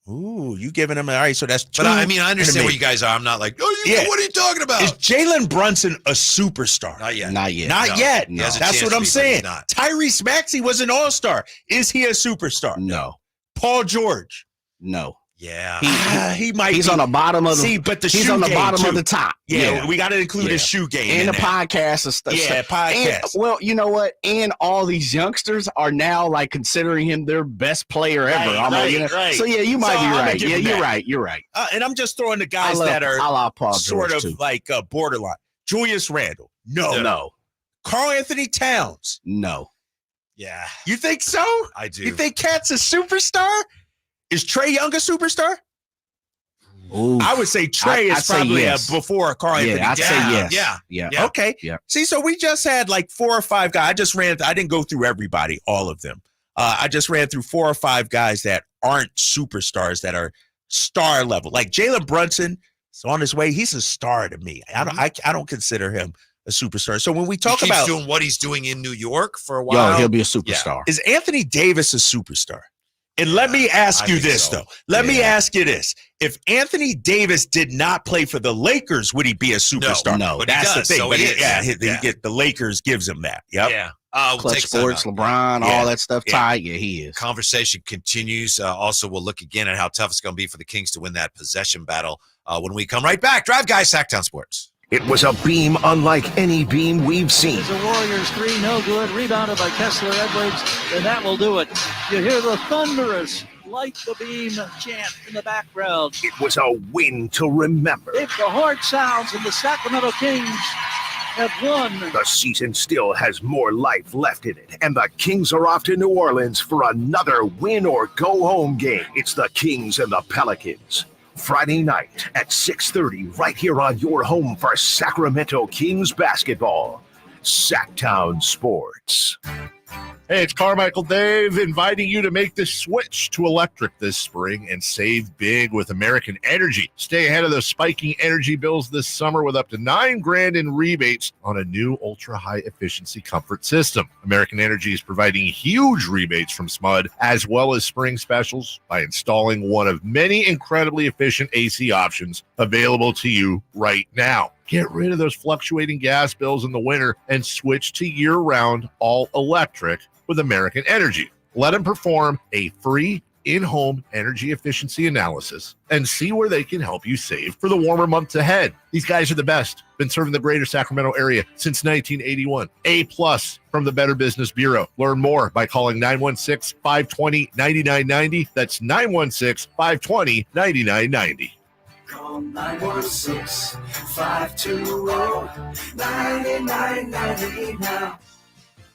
Ooh, you giving him all right? So that's two. But I understand where you guys are. I'm not like, what are you talking about? Is Jalen Brunson a superstar? Not yet. Not yet. Not yet. No. That's what I'm saying. Tyrese Maxey was an all-star. Is he a superstar? No. Paul George. No. Yeah. He might. He's on the bottom of the. but he's on the bottom of the top. Yeah, we got to include his shoe game and the podcast and stuff. Yeah, podcast. And, well, you know what? And all these youngsters are now like considering him their best player ever. Right. So yeah, you might be right. Yeah, you're right. You're right. And I'm just throwing the guys that are sort of like borderline. Julius Randle. No. Karl Anthony Towns. No. Yeah. You think so? I do. You think Cat's a superstar? Is Trae Young a superstar? Ooh, I would say Trae is probably before Karl Anthony. I'd say yes. Yeah. Okay. Yeah. See, so we just had like 4 or 5 guys. I didn't go through everybody, all of them. I just ran through 4 or 5 guys that aren't superstars, that are star level. Like Jalen Brunson is on his way. He's a star to me. I don't consider him a superstar. So when we talk about doing what he's doing in New York for a while, he'll be a superstar. Is Anthony Davis a superstar? And let me ask you this, though. Let me ask you this. If Anthony Davis did not play for the Lakers, would he be a superstar? No. But that's he does, the thing. so But the Lakers gives him that. Yep. Yeah. Clutch Sports, LeBron, all that stuff tied. Yeah, he is. Conversation continues. Also, we'll look again at how tough it's going to be for the Kings to win that possession battle when we come right back. Drive Guys, Sactown Sports. It was a beam unlike any beam we've seen. It's a Warriors 3, no good. Rebounded by Kessler Edwards, and that will do it. You hear the thunderous Light the Beam chant in the background. It was a win to remember. If the horn sounds and the Sacramento Kings have won. The season still has more life left in it, and the Kings are off to New Orleans for another win-or-go-home game. It's the Kings and the Pelicans. Friday night at 6:30 right here on your home for Sacramento Kings basketball. Sactown Sports. Hey, it's Carmichael Dave inviting you to make the switch to electric this spring and save big with American Energy. Stay ahead of the spiking energy bills this summer with up to $9,000 in rebates on a new ultra-high efficiency comfort system. American Energy is providing huge rebates from SMUD as well as spring specials by installing one of many incredibly efficient AC options available to you right now. Get rid of those fluctuating gas bills in the winter and switch to year-round all-electric with American Energy. Let them perform a free in-home energy efficiency analysis and see where they can help you save for the warmer months ahead. These guys are the best. Been serving the greater Sacramento area since 1981. A+ from the Better Business Bureau. Learn more by calling 916-520-9990. That's 916-520-9990. Call 916-520-9990 now.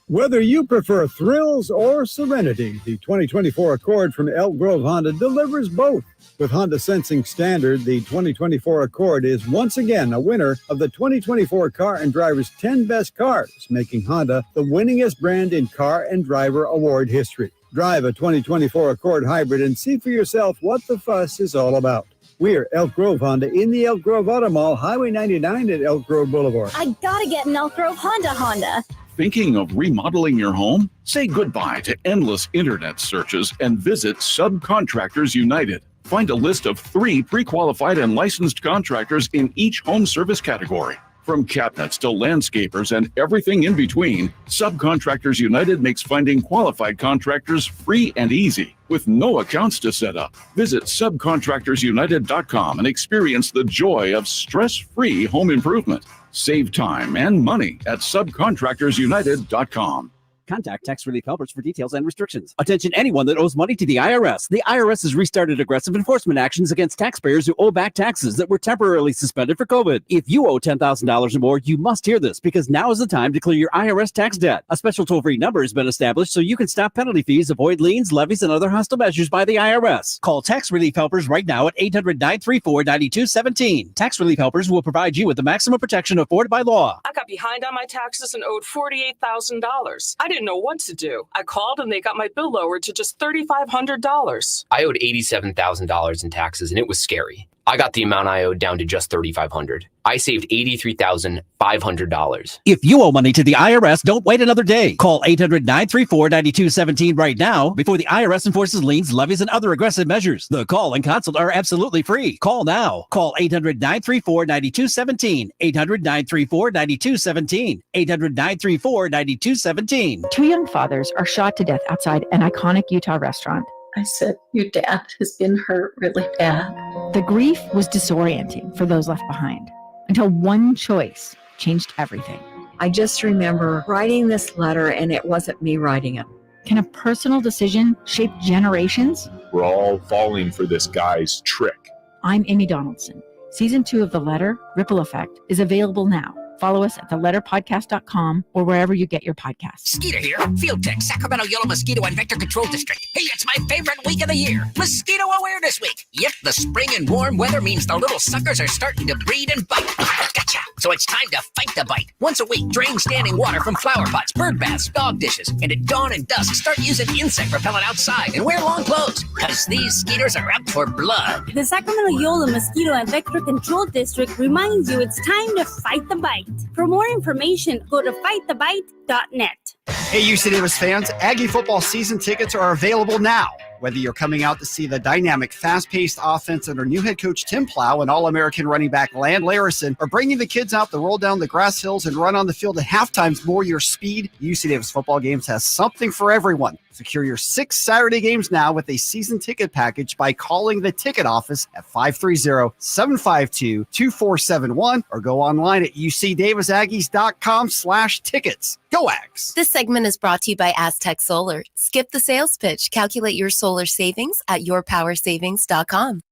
Whether you prefer thrills or serenity, the 2024 Accord from Elk Grove Honda delivers both. With Honda Sensing Standard, the 2024 Accord is once again a winner of the 2024 Car and Driver's 10 Best Cars, making Honda the winningest brand in car and driver award history. Drive a 2024 Accord Hybrid and see for yourself what the fuss is all about. We're Elk Grove Honda in the Elk Grove Auto Mall, Highway 99 at Elk Grove Boulevard. I gotta get an Elk Grove Honda. Thinking of remodeling your home? Say goodbye to endless internet searches and visit Subcontractors United. Find a list of 3 pre-qualified and licensed contractors in each home service category. From cabinets to landscapers and everything in between, Subcontractors United makes finding qualified contractors free and easy, with no accounts to set up. Visit subcontractorsunited.com and experience the joy of stress-free home improvement. Save time and money at subcontractorsunited.com. Contact Tax Relief Helpers for details and restrictions. Attention anyone that owes money to the IRS. The IRS has restarted aggressive enforcement actions against taxpayers who owe back taxes that were temporarily suspended for COVID. If you owe $10,000 or more, you must hear this because now is the time to clear your IRS tax debt. A special toll-free number has been established so you can stop penalty fees, avoid liens, levies, and other hostile measures by the IRS. Call Tax Relief Helpers right now at 800-934-9217. Tax Relief Helpers will provide you with the maximum protection afforded by law. I got behind on my taxes and owed $48,000. I didn't know what to do. I called and they got my bill lowered to just $3,500. I owed $87,000 in taxes and it was scary. I got the amount I owed down to just $3,500. I saved $83,500. If you owe money to the IRS, don't wait another day. Call 800-934-9217 right now before the IRS enforces liens, levies, and other aggressive measures. The call and consult are absolutely free. Call now. Call 800-934-9217. 800-934-9217. 800-934-9217. 2 young fathers are shot to death outside an iconic Utah restaurant. I said, your dad has been hurt really bad. The grief was disorienting for those left behind until one choice changed everything. I just remember writing this letter and it wasn't me writing it. Can a personal decision shape generations? We're all falling for this guy's trick. I'm Amy Donaldson. Season 2 of The Letter, Ripple Effect, is available now. Follow us at theletterpodcast.com or wherever you get your podcasts. Skeeter here, Field Tech, Sacramento Yellow Mosquito and Vector Control District. Hey, it's my favorite week of the year, Mosquito Awareness Week. Yep, the spring and warm weather means the little suckers are starting to breed and bite. Gotcha. So it's time to fight the bite. Once a week, drain standing water from flower pots, bird baths, dog dishes, and at dawn and dusk, start using insect repellent outside and wear long clothes, because these skeeters are out for blood. The Sacramento Yolo Mosquito and Vector Control District reminds you it's time to fight the bite. For more information, go to fightthebite.net. Hey, UC Davis fans, Aggie football season tickets are available now. Whether you're coming out to see the dynamic, fast-paced offense under new head coach Tim Plow and All-American running back Land Larison, or bringing the kids out to roll down the grass hills and run on the field at halftime's more your speed, UC Davis Football Games has something for everyone. Secure your 6 Saturday games now with a season ticket package by calling the ticket office at 530-752-2471 or go online at ucdavisaggies.com/tickets. Go Ags! This segment is brought to you by Aztec Solar. Skip the sales pitch. Calculate your solar savings at yourpowersavings.com.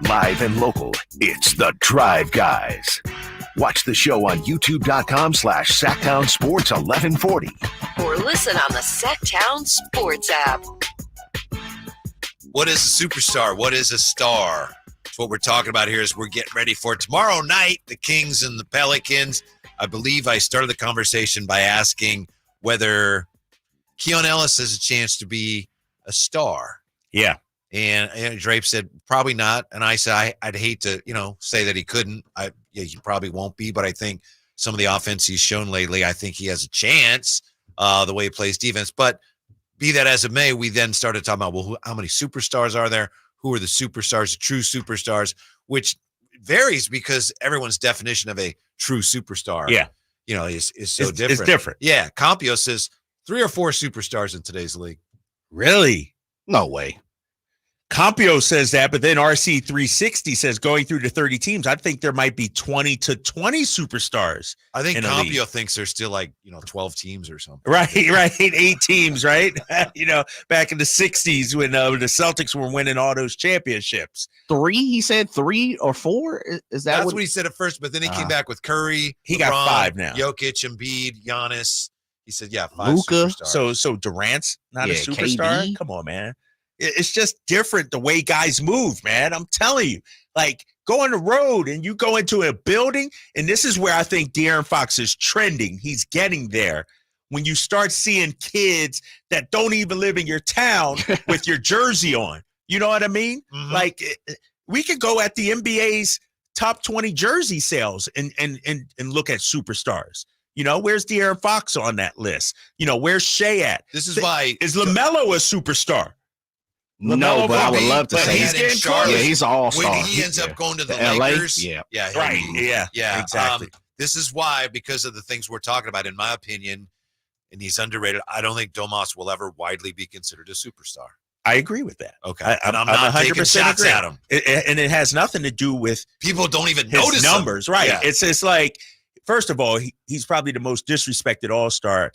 Live and local, it's the Drive Guys. Watch the show on youtube.com/Sactown Sports 1140. Or listen on the Sactown Sports app. What is a superstar? What is a star? That's what we're talking about here as we're getting ready for tomorrow night, the Kings and the Pelicans. I believe I started the conversation by asking whether Keon Ellis has a chance to be a star. Yeah. And Drape said, probably not. And I said, I'd hate to, say that he couldn't. He probably won't be, but I think some of the offense he's shown lately, I think he has a chance, the way he plays defense. But be that as it may, we then started talking about, how many superstars are there? Who are the superstars, the true superstars, which varies because everyone's definition of a true superstar, is so different. It's different. Yeah. Campio says 3 or 4 superstars in today's league. Really? No way. Campio says that, but then RC360 says going through the 30 teams, I think there might be 20 to 20 superstars. I think Campio thinks there's still 12 teams or something. Right. 8 teams, right? Back in the 60s when the Celtics were winning all those championships. 3, he said 3 or 4? Is that what he said at first, but then he came back with Curry. He LeBron, got 5 now. Jokic, Embiid, Giannis. He said, 5 Luka. superstars. So Durant's not a superstar? KD. Come on, man. It's just different the way guys move, man. I'm telling you, go on the road and you go into a building, and this is where I think De'Aaron Fox is trending. He's getting there. When you start seeing kids that don't even live in your town with your jersey on, you know what I mean? Mm-hmm. We could go at the NBA's top 20 jersey sales and look at superstars. Where's De'Aaron Fox on that list? Where's Shea at? This is why is LaMelo a superstar? No, but I would love to say he's getting close. Yeah, he's an all-star. When he ends up going to the LA? Lakers. Yeah. Right. Yeah, exactly. This is why, because of the things we're talking about, in my opinion, and he's underrated, I don't think Domas will ever widely be considered a superstar. I agree with that. Okay. I'm not 100% taking shots at him. And it has nothing to do with people don't even his notice numbers. Him. Right. Yeah. It's like, first of all, he's probably the most disrespected all-star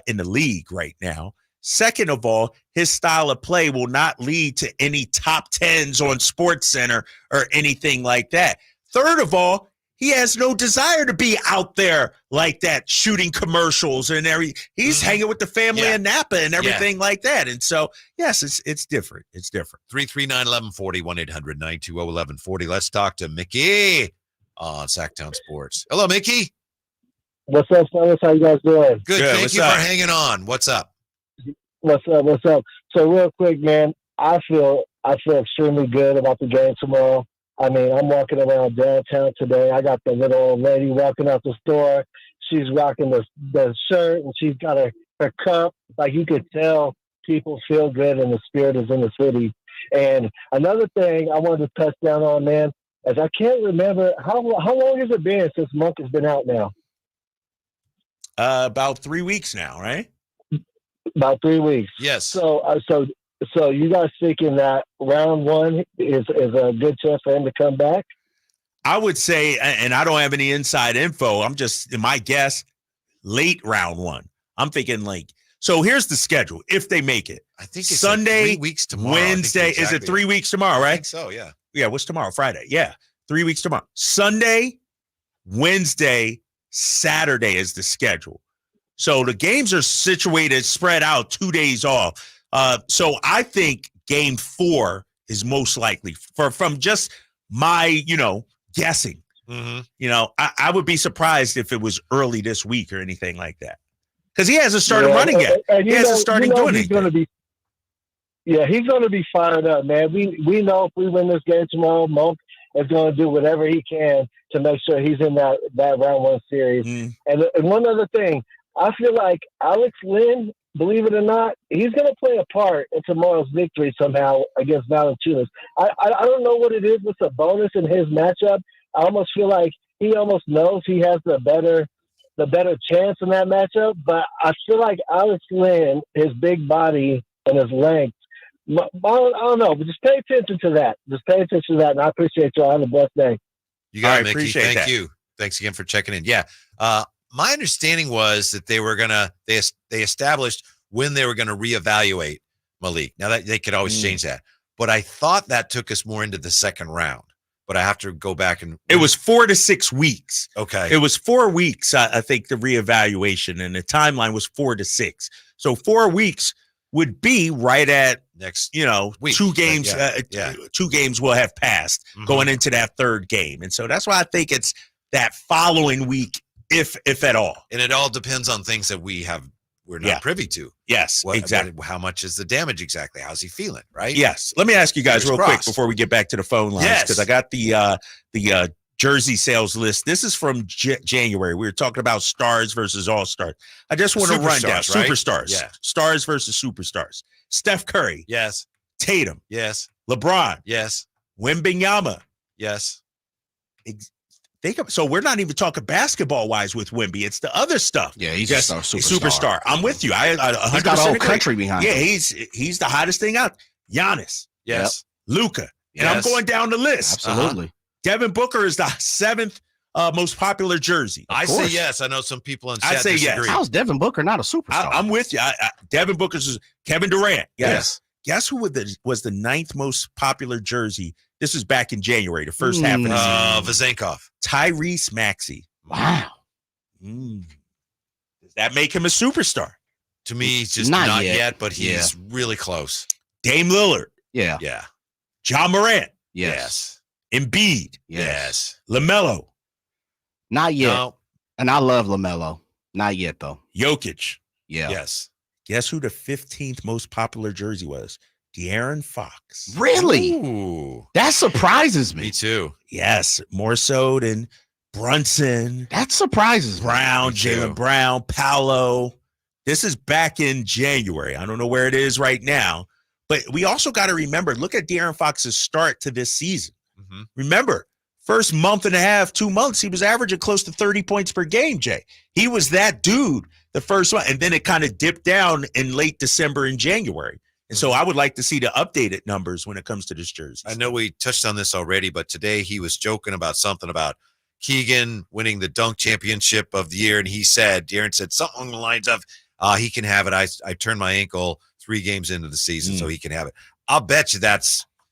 in the league right now. Second of all, his style of play will not lead to any top 10s on SportsCenter or anything like that. Third of all, he has no desire to be out there like that, shooting commercials and everything. He's hanging with the family in Napa and everything like that. And so, yes, it's different. It's different. 339-1140, 1-800-920-1140. Let's talk to Mickey on Sactown Sports. Hello, Mickey. What's up, fellas? How you guys doing? Good. Thank you for hanging on. What's up? What's up? So real quick, man, I feel extremely good about the game tomorrow. I mean, I'm walking around downtown today. I got the little old lady walking out the store. She's rocking the shirt, and she's got her cup. Like, you could tell people feel good and the spirit is in the city. And another thing I wanted to touch down on, man, is I can't remember how long has it been since Monk has been out now? About 3 weeks now, right? About 3 weeks. Yes. So you guys thinking that round 1 is a good chance for him to come back? I would say, and I don't have any inside info, I'm just, in my guess, late round 1. I'm thinking so here's the schedule. If they make it, I think it's Sunday, 3 weeks tomorrow. Wednesday. Is it 3 weeks tomorrow, right? I think so, yeah. Yeah, what's tomorrow? Friday. Yeah, 3 weeks tomorrow. Sunday, Wednesday, Saturday is the schedule. So the games are situated, spread out, 2 days off. So I think game 4 is most likely from just my, guessing. Mm-hmm. I would be surprised if it was early this week or anything like that. Because he hasn't started running yet. He hasn't started doing anything. He's going to be fired up, man. We know if we win this game tomorrow, Monk is going to do whatever he can to make sure he's in that round 1 series. And one other thing, I feel like Alex Lynn, believe it or not, he's going to play a part in tomorrow's victory somehow against Valanciunas. I don't know what it is with the bonus in his matchup. I almost feel like he almost knows he has the better chance in that matchup. But I feel like Alex Lynn, his big body and his length, I don't know, but just pay attention to that. And I appreciate y'all. Have a blessed day. You got it, Mickey. Appreciate Thank you. Thanks again for checking in. Yeah. My understanding was that they were they established when they were going to reevaluate Malik. Now that they could always change that, but I thought that took us more into the second round. but I have to go back and. It was 4 to 6 weeks. Okay. It was 4 weeks, I think, the reevaluation, and the timeline was 4 to 6. So 4 weeks would be right at next, week. 2 games. 2 games will have passed going into that third game, and so that's why I think it's that following week, if at all. And it all depends on things that we're not privy to. Yes, exactly. How much is the damage exactly? How's he feeling? Right. Yes. Let me ask you guys real quick before we get back to the phone lines, because I got the jersey sales list. This is from January. We were talking about stars versus all-stars. I just want to run down superstars. Yeah. Stars versus superstars. Steph Curry. Yes. Tatum. Yes. LeBron. Yes. Wembanyama. Yes. So we're not even talking basketball-wise with Wemby. It's the other stuff. Yeah, he's just a superstar. I'm with you. I 100% he's got a whole country behind him. Yeah, he's the hottest thing out. Giannis. Yes. Luka. And I'm going down the list. Absolutely. Devin Booker is the 7th most popular jersey. I say yes. I know some people in chat I say disagree. yes. How's Devin Booker not a superstar? I'm with you. Devin Booker's Kevin Durant. Yes. Guess who was the 9th most popular jersey? This was back in January, the first half of the season. Vazenkov. Tyrese Maxey. Wow. Does that make him a superstar? To me, he's just not yet, but he's really close. Dame Lillard. Yeah. Yeah. John Morant. Yes. Embiid. Yes. LaMelo. Not yet. No. And I love LaMelo. Not yet, though. Jokic. Yeah. Yes. Guess who the 15th most popular jersey was? De'Aaron Fox. Really? Ooh. That surprises me. Me too. Yes. More so than Brunson. That surprises Brown, me. Jaylen Brown, Paolo. This is back in January. I don't know where it is right now. But we also got to remember, look at De'Aaron Fox's start to this season. Remember, first month and a half, 2 months, he was averaging close to 30 points per game, Jay. He was that dude the first one. And then it kind of dipped down in late December and January. And so I would like to see the updated numbers when it comes to this jersey. I know we touched on this already, but today he was joking about something about Keegan winning the dunk championship of the year. And De'Aaron said something along the lines of, he can have it. I turned my ankle 3 games into the season, so he can have it. I'll bet you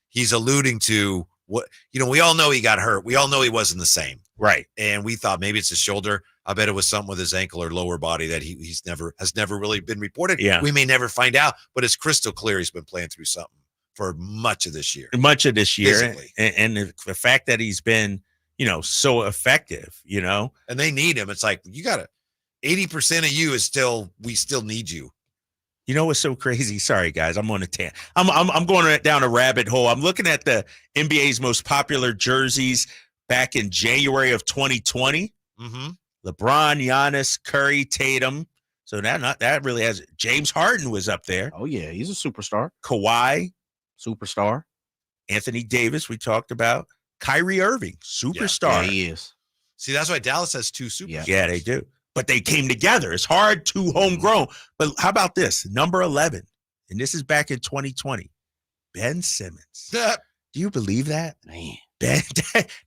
he's alluding to what, we all know he got hurt. We all know he wasn't the same. Right. And we thought maybe it's his shoulder. I bet it was something with his ankle or lower body that has never really been reported. Yeah. We may never find out, but it's crystal clear he's been playing through something for much of this year. Physically. And the fact that he's been, so effective, And they need him. It's like, you got to, 80% of you we still need you. You know what's so crazy? Sorry, guys. I'm on a tangent. I'm going down a rabbit hole. I'm looking at the NBA's most popular jerseys back in January of 2020. Mm-hmm. LeBron, Giannis, Curry, Tatum. So that really has it. James Harden was up there. Oh, yeah. He's a superstar. Kawhi. Superstar. Anthony Davis, we talked about. Kyrie Irving. Superstar. Yeah, he is. See, that's why Dallas has 2 superstars. Yeah, they do. But they came together. It's hard to homegrown. But how about this? Number 11, and this is back in 2020, Ben Simmons. Do you believe that? Man.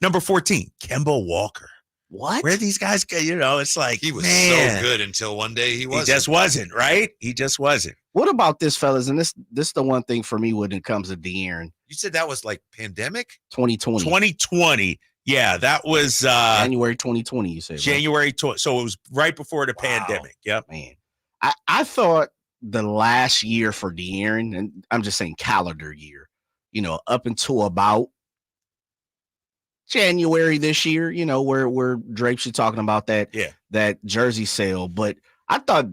Number 14, Kemba Walker. What? Where these guys go, it's like, he was so good until one day he wasn't. He just wasn't, right? He just wasn't. What about this, fellas? And this is the one thing for me when it comes to De'Aaron. You said that was like pandemic? 2020. 2020. Yeah, that was January 2020, you said. January 20. So it was right before the pandemic. Yep. Man. I thought the last year for De'Aaron, and I'm just saying calendar year, up until about January this year, where Drapes you talking about that jersey sale. But I thought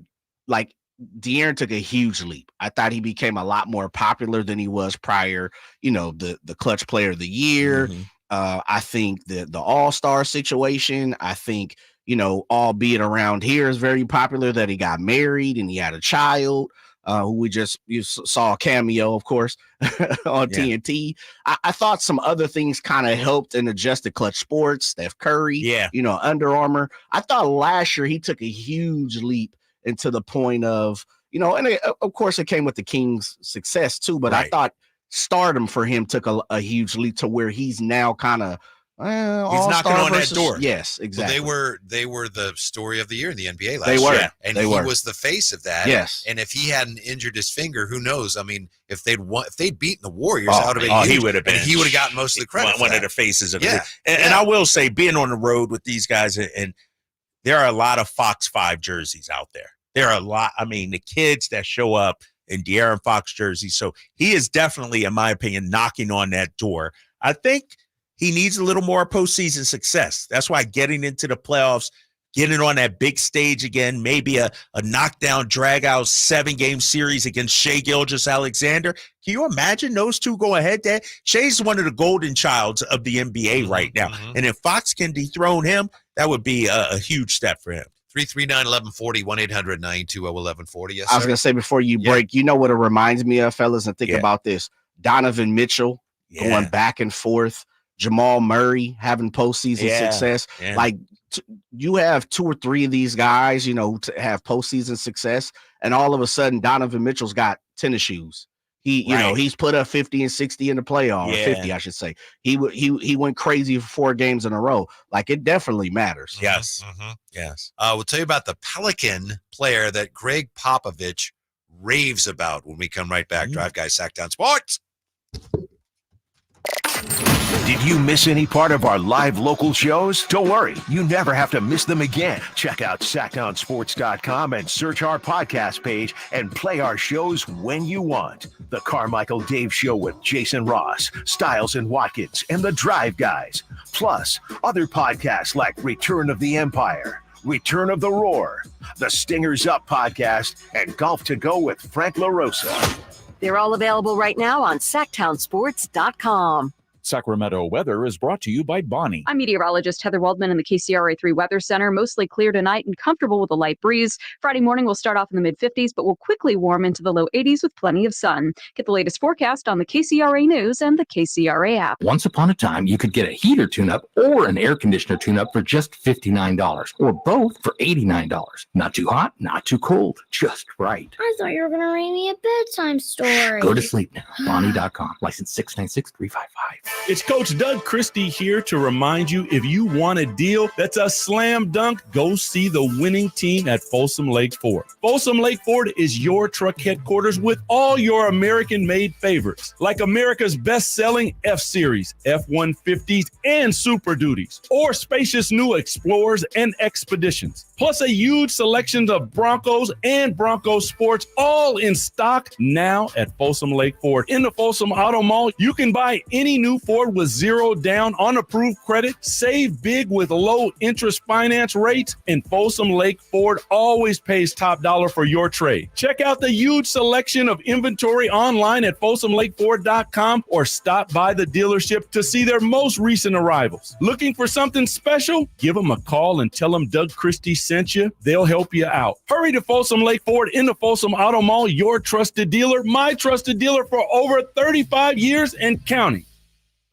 like De'Aaron took a huge leap. I thought he became a lot more popular than he was prior, the clutch player of the year. Mm-hmm. I think the all-star situation, I think, albeit around here is very popular that he got married and he had a child who you saw a cameo, of course, on TNT. I thought some other things kind of helped and adjusted Clutch Sports, Steph Curry, Under Armour. I thought last year he took a huge leap into the point of, and of course it came with the Kings' success too, but I thought stardom for him took a huge leap to where he's now kind of He's knocking on that door. Yes, exactly. Well, they were the story of the year in the NBA last year. And he was the face of that. Yes. And if he hadn't injured his finger, who knows? I mean, if they'd beaten the Warriors, that would have been huge. He would have been. And he would have gotten most of the credit. One of the faces of it. And I will say, being on the road with these guys, and there are a lot of Fox 5 jerseys out there. There are a lot. I mean, the kids that show up in De'Aaron Fox jerseys. So he is definitely, in my opinion, knocking on that door. I think he needs a little more postseason success. That's why getting into the playoffs, getting on that big stage again, maybe a knockdown, drag-out 7-game series against Shai Gilgeous-Alexander. Can you imagine those two go ahead there? Shai's one of the golden childs of the NBA right now. And if Fox can dethrone him, that would be a huge step for him. 339-1140, 1-800-920-1140. Yes, I was going to say before you break, you know what it reminds me of, fellas, and think about this. Donovan Mitchell going back and forth. Jamal Murray having postseason success. Like you have 2 or 3 of these guys, to have postseason success, and all of a sudden Donovan Mitchell's got tennis shoes. He's put up 50 and 60 in the playoff, 50, I should say. He went crazy for 4 games in a row. Like, it definitely matters. Yes. Yes. We'll tell you about the Pelican player that Greg Popovich raves about when we come right back. Drive Guys, Sactown Sports. Did you miss any part of our live local shows? Don't worry, you never have to miss them again. Check out SactownSports.com and search our podcast page and play our shows when you want. The Carmichael Dave Show with Jason Ross, Stiles and Watkins, and the Drive Guys. Plus, other podcasts like Return of the Empire, Return of the Roar, the Stingers Up podcast, and Golf to Go with Frank LaRosa. They're all available right now on SactownSports.com. Sacramento weather is brought to you by Bonnie. I'm meteorologist Heather Waldman in the KCRA3 Weather Center. Mostly clear tonight and comfortable with a light breeze. Friday morning will start off in the mid-50s, but will quickly warm into the low 80s with plenty of sun. Get the latest forecast on the KCRA News and the KCRA app. Once upon a time, you could get a heater tune-up or an air conditioner tune-up for just $59, or both for $89. Not too hot, not too cold, just right. I thought you were going to read me a bedtime story. Go to sleep now. Bonnie.com. License 696-355. It's Coach Doug Christie here to remind you, if you want a deal that's a slam dunk, go see the winning team at Folsom Lake Ford. Folsom Lake Ford is your truck headquarters with all your American-made favorites, like America's best-selling F-Series, F-150s, and Super Duties, or spacious new Explorers and Expeditions, plus a huge selection of Broncos and Bronco Sports, all in stock now at Folsom Lake Ford. In the Folsom Auto Mall, you can buy any new Ford with 0 down on approved credit, save big with low interest finance rates, and Folsom Lake Ford always pays top dollar for your trade. Check out the huge selection of inventory online at FolsomLakeFord.com or stop by the dealership to see their most recent arrivals. Looking for something special? Give them a call and tell them Doug Christie sent you. They'll help you out. Hurry to Folsom Lake Ford in the Folsom Auto Mall, your trusted dealer, my trusted dealer for over 35 years and counting.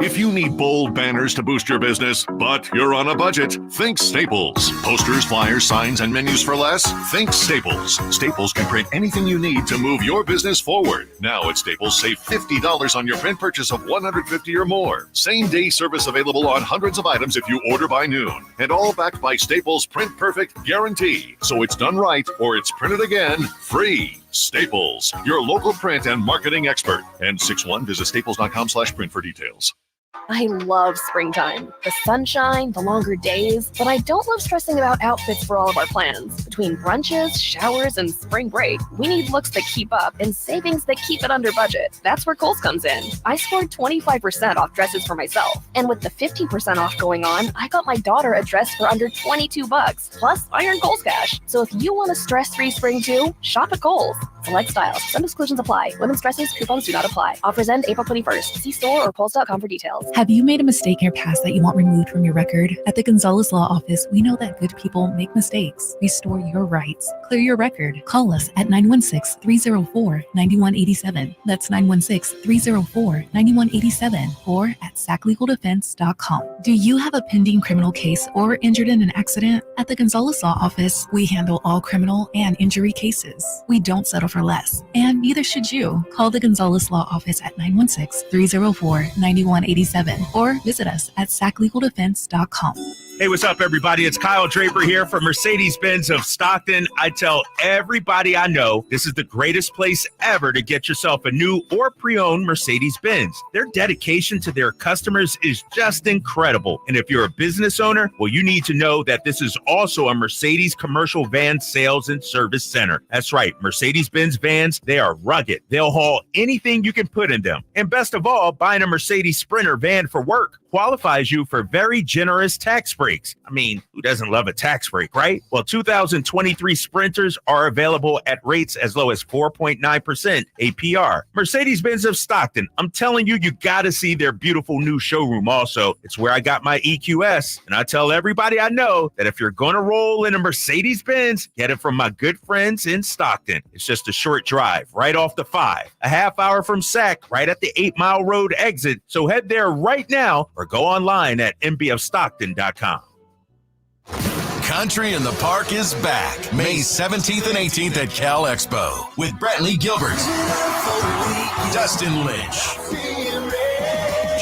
If you need bold banners to boost your business, but you're on a budget, think Staples. Posters, flyers, signs, and menus for less? Think Staples. Staples can print anything you need to move your business forward. Now at Staples, save $50 on your print purchase of $150 or more. Same-day service available on hundreds of items if you order by noon. And all backed by Staples' Print Perfect guarantee. So it's done right or it's printed again free. Staples, your local print and marketing expert. And 61, visit staples.com/print for details. I love springtime, the sunshine, the longer days, but I don't love stressing about outfits for all of our plans. Between brunches, showers, and spring break, we need looks that keep up and savings that keep it under budget. That's where Kohl's comes in. I scored 25% off dresses for myself, and with the 15% off going on, I got my daughter a dress for under $22, plus I earned Kohl's cash. So if you want a stress-free spring too, shop at Kohl's. Select styles. Some exclusions apply. Women's dresses, coupons do not apply. Offers end April 21st. See store or Kohl's.com for details. Have you made a mistake in your past that you want removed from your record? At the Gonzalez Law Office, we know that good people make mistakes. Restore your rights. Clear your record. Call us at 916-304-9187. That's 916-304-9187 or at saclegaldefense.com. Do you have a pending criminal case or injured in an accident? At the Gonzalez Law Office, we handle all criminal and injury cases. We don't settle for less, and neither should you. Call the Gonzalez Law Office at 916-304-9187 or visit us at saclegaldefense.com. Hey, what's up, everybody? It's Kyle Draper here from Mercedes-Benz of Stockton. I tell everybody I know this is the greatest place ever to get yourself a new or pre-owned Mercedes-Benz. Their dedication to their customers is just incredible. And if you're a business owner, well, you need to know that this is also a Mercedes commercial van sales and service center. That's right, Mercedes-Benz vans, they are rugged. They'll haul anything you can put in them. And best of all, buying a Mercedes Sprinter van for work qualifies you for very generous tax breaks. I mean, who doesn't love a tax break, right? Well, 2023 Sprinters are available at rates as low as 4.9% APR. Mercedes-Benz of Stockton, I'm telling you, you got to see their beautiful new showroom also. It's where I got my EQS, and I tell everybody I know that if you're going to roll in a Mercedes-Benz, get it from my good friends in Stockton. It's just a short drive right off the 5, a half hour from Sac, right at the 8 Mile Road exit. So head there right now or go online at mbfstockton.com. Country in the Park is back May 17th and 18th at Cal Expo with Brantley Gilbert, Dustin Lynch,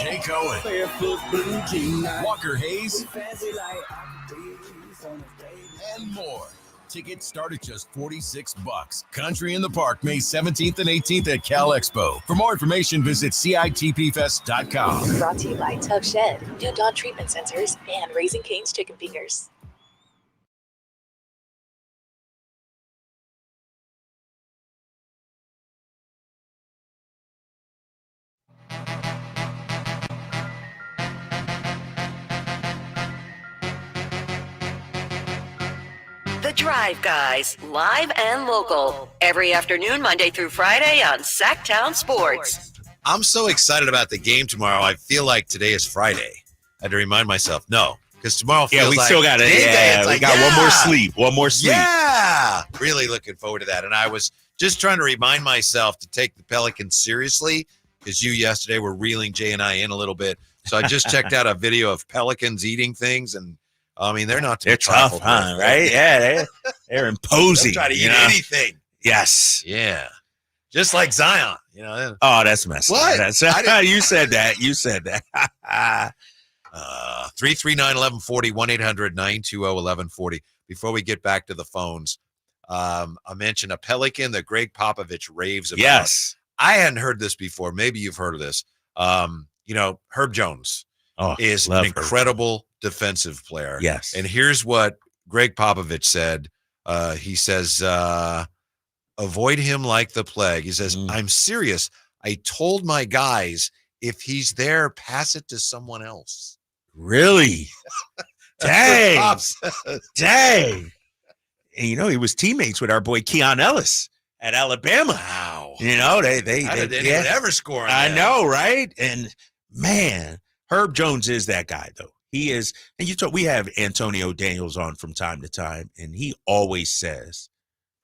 Jay Cohen, Walker Hayes, and more. Tickets start at just $46. Country in the Park, May 17th and 18th at Cal Expo. For more information, visit CITPFest.com. Brought to you by Tug Shed, New Dawn Treatment Centers, and Raising Cane's Chicken Fingers. The Drive Guys, live and local, every afternoon, Monday through Friday on Sactown Sports. I'm so excited about the game tomorrow. I feel like today is Friday. I had to remind myself, no, because tomorrow feels we like still got it. Yeah, we got one more sleep. One more sleep. Yeah, really looking forward to that. And I was just trying to remind myself to take the Pelicans seriously because you yesterday were reeling Jay and I in a little bit. So I just checked out a video of Pelicans eating things, and I mean, they're not too tough, huh? Right? Yeah, they're imposing. Try to eat anything. Yes. Yeah. Just like Zion, you know. Oh, that's messed up. What? You said that. You said that. 339-1140, 1-800-920-1140. Before we get back to the phones, I mentioned a Pelican that Greg Popovich raves about. Yes. I hadn't heard this before. Maybe you've heard of this. Herb Jones is an incredible defensive player. Yes. And here's what Greg Popovich said. He says, avoid him like the plague. He says, I'm serious. I told my guys, if he's there, pass it to someone else. Really? Dang. Dang. And, he was teammates with our boy Keon Ellis at Alabama. Wow. They didn't even ever score. I know, right? And man, Herb Jones is that guy, though. He is, and we have Antonio Daniels on from time to time, and he always says,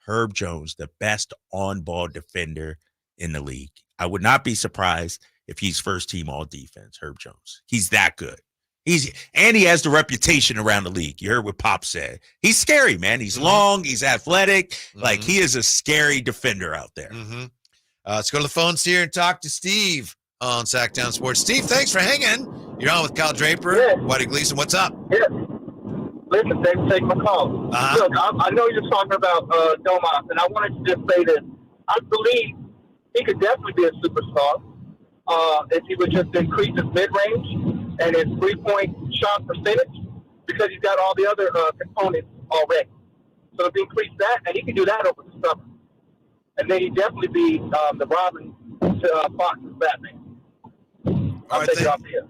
Herb Jones, the best on-ball defender in the league. I would not be surprised if he's first team all defense, Herb Jones. He's that good. And he has the reputation around the league. You heard what Pop said. He's scary, man. He's long. He's athletic. Like, he is a scary defender out there. Let's go to the phones here and talk to Steve on Sactown Sports. Steve, thanks for hanging. You're on with Kyle Draper, Whitey Gleason. What's up? Yeah. Listen, thanks for taking my call. Look, I know you're talking about Domas, and I wanted to just say this. I believe he could definitely be a superstar if he would just increase his mid-range and his three-point shot percentage, because he's got all the other components already. So if he increase that, and he can do that over the summer. And then he'd definitely be the Robin to Fox's Batman. All right, thank you,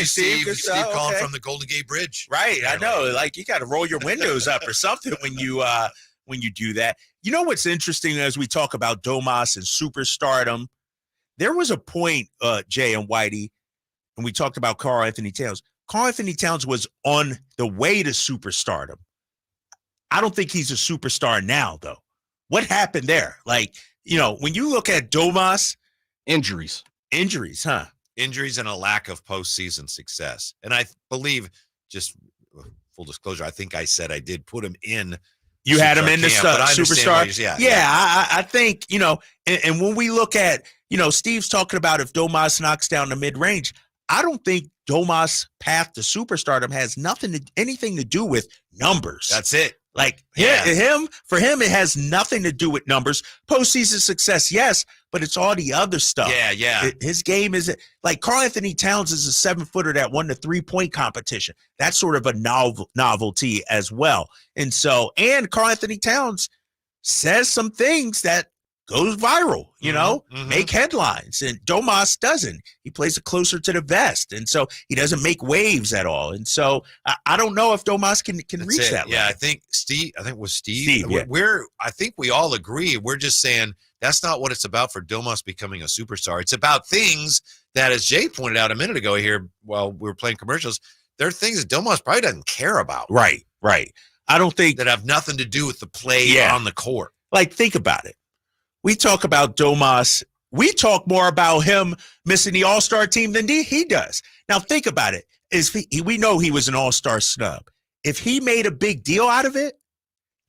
Steve. Steve calling from the Golden Gate Bridge. Right, I know. Like, you got to roll your windows up or something when you do that. You know what's interesting as we talk about Domas and superstardom? There was a point, Jay and Whitey, and we talked about Karl Anthony Towns. Karl Anthony Towns was on the way to superstardom. I don't think he's a superstar now, though. What happened there? Like, when you look at Domas, injuries, huh? Injuries and a lack of postseason success. And I believe, just full disclosure, I think I said I did put him in. You had him in the superstar. I think, and when we look at, Steve's talking about if Domas knocks down the mid-range, I don't think Domas' path to superstardom has anything to do with numbers. That's it. Like for him, it has nothing to do with numbers. Postseason success, yes, but it's all the other stuff. Yeah. His game is like Karl-Anthony Towns is a 7-footer that won the 3-point competition. That's sort of a novelty as well. And Karl-Anthony Towns says some things that goes viral, make headlines. And Domas doesn't. He plays it closer to the vest. And so he doesn't make waves at all. And so I don't know if Domas can reach that level. Yeah, I think I think we all agree. We're just saying that's not what it's about for Domas becoming a superstar. It's about things that, as Jay pointed out a minute ago here while we were playing commercials, there are things that Domas probably doesn't care about. Right. I don't think that have nothing to do with the play on the court. Like, think about it. We talk about Domas. We talk more about him missing the All-Star team than he does. Now, think about it. We know he was an All-Star snub. If he made a big deal out of it,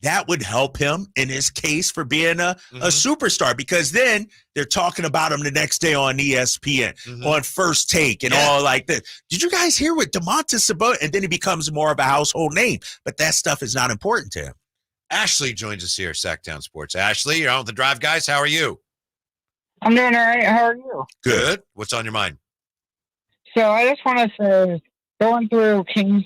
that would help him in his case for being a superstar, because then they're talking about him the next day on ESPN, on First Take, and all like that. Did you guys hear what Domantas Sabonis? And then he becomes more of a household name. But that stuff is not important to him. Ashley joins us here, Sactown Sports. Ashley, you're on with the Drive Guys. How are you? I'm doing all right. How are you? Good. What's on your mind? So I just want to say, going through King's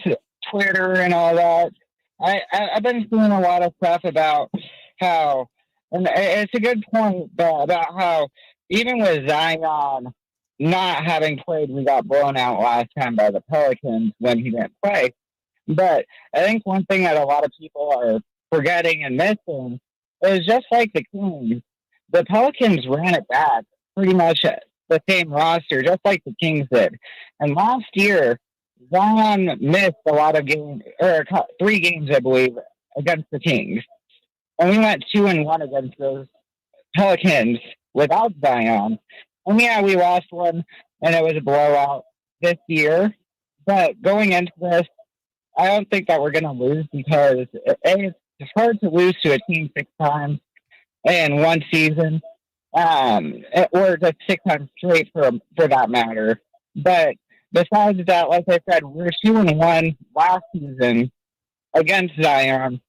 Twitter and all that, I've been seeing a lot of stuff about how, and it's a good point about how even with Zion not having played, we got blown out last time by the Pelicans when he didn't play. But I think one thing that a lot of people are forgetting and missing is, just like the Kings, the Pelicans ran it back pretty much at the same roster, just like the Kings did. And last year, Zion missed a lot of games, or 3 games, I believe, against the Kings. And we went 2-1 against those Pelicans without Zion. And yeah, we lost one, and it was a blowout this year. But going into this, I don't think that we're going to lose, because it's hard to lose to a team 6 times in one season, or just 6 times straight for that matter. But besides that, like I said, we're 2-1 last season against Zion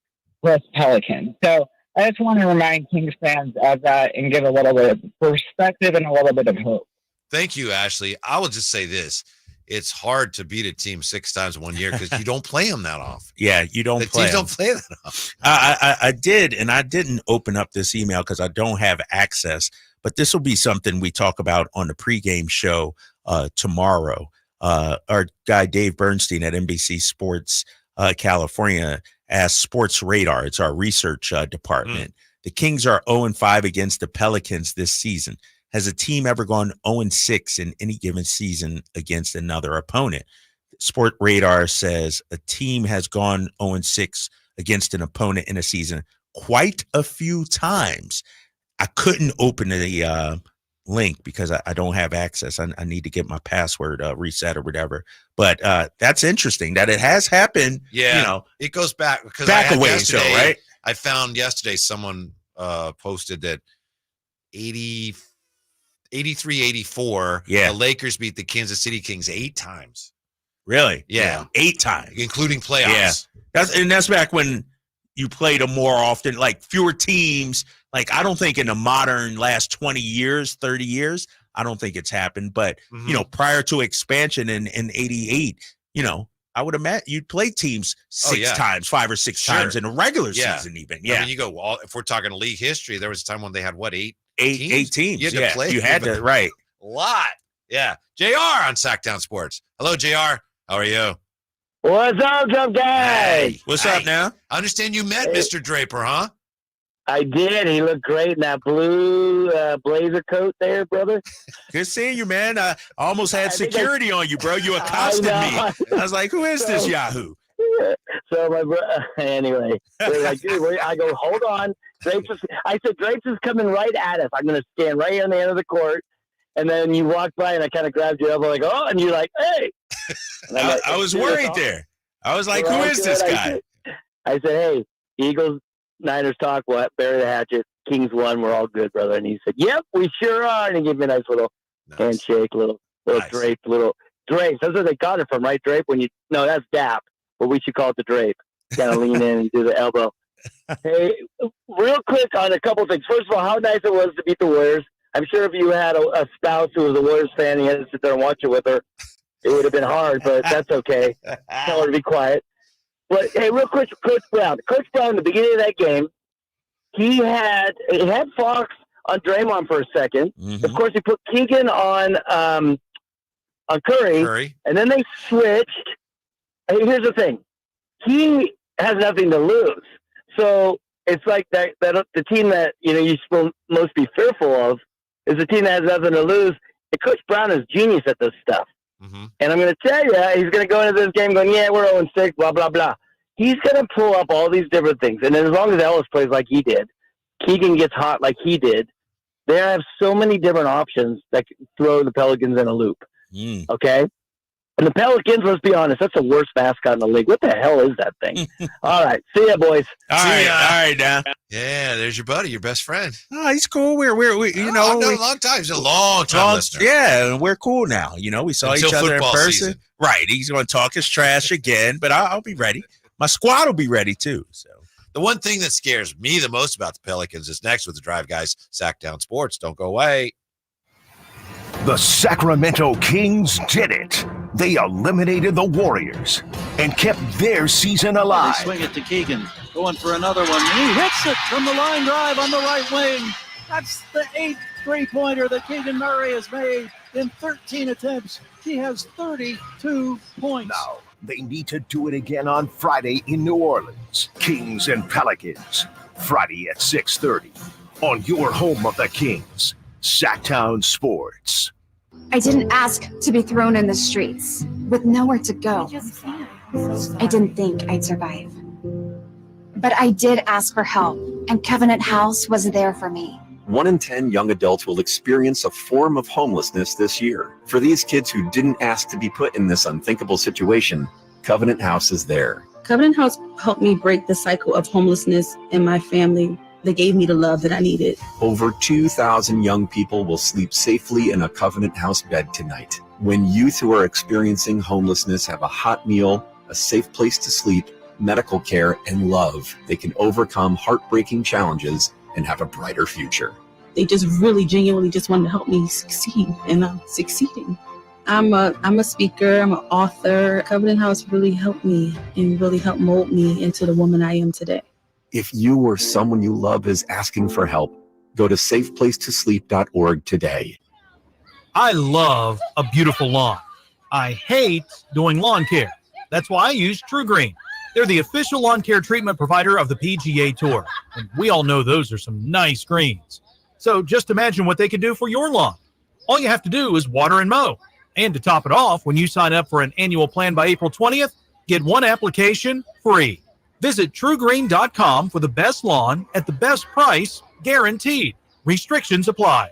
plus Pelicans. So I just want to remind Kings fans of that and give a little bit of perspective and a little bit of hope. Thank you, Ashley. I will just say this. It's hard to beat a team 6 times in 1 year because you don't play them that often. Yeah, you don't play them. Teams don't play that often. I did, and I didn't open up this email because I don't have access, but this will be something we talk about on the pregame show tomorrow. Our guy Dave Bernstein at NBC Sports California asked Sports Radar. It's our research department. The Kings are 0-5 against the Pelicans this season. Has a team ever gone 0-6 in any given season against another opponent? Sport Radar says a team has gone 0-6 against an opponent in a season quite a few times. I couldn't open the link because I don't have access. I need to get my password reset or whatever. But that's interesting that it has happened. Yeah, it goes back because back a ways, right? I found yesterday someone posted that 83-84, the Lakers beat the Kansas City Kings 8 times. Really? Yeah. 8 times. Including playoffs. Yeah. That's back when you played them more often, like fewer teams. Like, I don't think in the modern last 20 years, 30 years, I don't think it's happened. But, prior to expansion in 88, I would imagine you'd play teams 6 times, 5 or 6 times in a regular season even. Yeah. I mean, you go, well, if we're talking league history, there was a time when they had, 8 teams. You had to play. You had to, right. A lot. Yeah. JR on Sactown Sports. Hello, JR. How are you? What's up, guys? Hey. What's up now? I understand you met Mr. Draper, huh? I did. He looked great in that blue blazer coat there, brother. Good seeing you, man. I almost had security on you, bro. You accosted me. I was like, who is this Yahoo? So anyway, they're like, dude, I go, hold on. I said, Drapes is coming right at us. I'm going to stand right here on the end of the court. And then you walk by and I kind of grabbed your elbow like, oh, and you're like, hey. I was worried there. I was like, who is this guy? I said, hey, Eagles, Niners talk, what? Bury the hatchet. Kings won. We're all good, brother. And he said, yep, we sure are. And he gave me a nice little handshake, little drape, little Drapes. That's where they got it from, right? Drape? No, that's Dap, but we should call it the Drape. Kind of lean in and do the elbow. Hey, real quick on a couple things. First of all, how nice it was to beat the Warriors. I'm sure if you had a spouse who was a Warriors fan and you had to sit there and watch it with her, it would have been hard, but that's okay. Tell her to be quiet. But, hey, real quick, Coach Brown. Coach Brown, in the beginning of that game, he had Fox on Draymond for a second. Mm-hmm. Of course, he put Keegan on Curry, and then they switched. Hey, here's the thing. He has nothing to lose. So it's like that the team that, you're supposed most be fearful of is the team that has nothing to lose. And Coach Brown is genius at this stuff. Mm-hmm. And I'm going to tell you, he's going to go into this game going, yeah, we're 0-6, blah, blah, blah. He's going to pull up all these different things. And as long as Ellis plays like he did, Keegan gets hot like he did, they have so many different options that can throw the Pelicans in a loop. Okay? And the Pelicans, let's be honest, that's the worst mascot in the league. What the hell is that thing? All right. See ya, boys. All right now. Yeah, there's your buddy, your best friend. Oh, he's cool. We're a long time. He's a long time listener. Yeah, we're cool now. We saw Until each other in person. Season. Right. He's going to talk his trash again, but I'll be ready. My squad will be ready too. So the one thing that scares me the most about the Pelicans is next with the Drive Guys, Sactown Sports. Don't go away. The Sacramento Kings did it. They eliminated the Warriors and kept their season alive. They swing it to Keegan, going for another one. He hits it from the line drive on the right wing. That's the 8th three-pointer that Keegan Murray has made in 13 attempts. He has 32 points. Now, they need to do it again on Friday in New Orleans. Kings and Pelicans, Friday at 6:30 on your home of the Kings, Sactown Sports. I didn't ask to be thrown in the streets with nowhere to go. I didn't think I'd survive. But I did ask for help, and Covenant House was there for me. 1 in 10 young adults will experience a form of homelessness this year. For these kids who didn't ask to be put in this unthinkable situation, Covenant House is there. Covenant House helped me break the cycle of homelessness in my family. They gave me the love that I needed. Over 2,000 young people will sleep safely in a Covenant House bed tonight. When youth who are experiencing homelessness have a hot meal, a safe place to sleep, medical care, and love, they can overcome heartbreaking challenges and have a brighter future. They just really genuinely just wanted to help me succeed, and I'm succeeding. I'm a speaker, I'm an author. Covenant House really helped me and really helped mold me into the woman I am today. If you or someone you love is asking for help, go to safeplacetosleep.org today. I love a beautiful lawn. I hate doing lawn care. That's why I use True Green. They're the official lawn care treatment provider of the PGA Tour. And we all know those are some nice greens. So just imagine what they can do for your lawn. All you have to do is water and mow. And to top it off, when you sign up for an annual plan by April 20th, get one application free. Visit TrueGreen.com for the best lawn at the best price, guaranteed. Restrictions apply.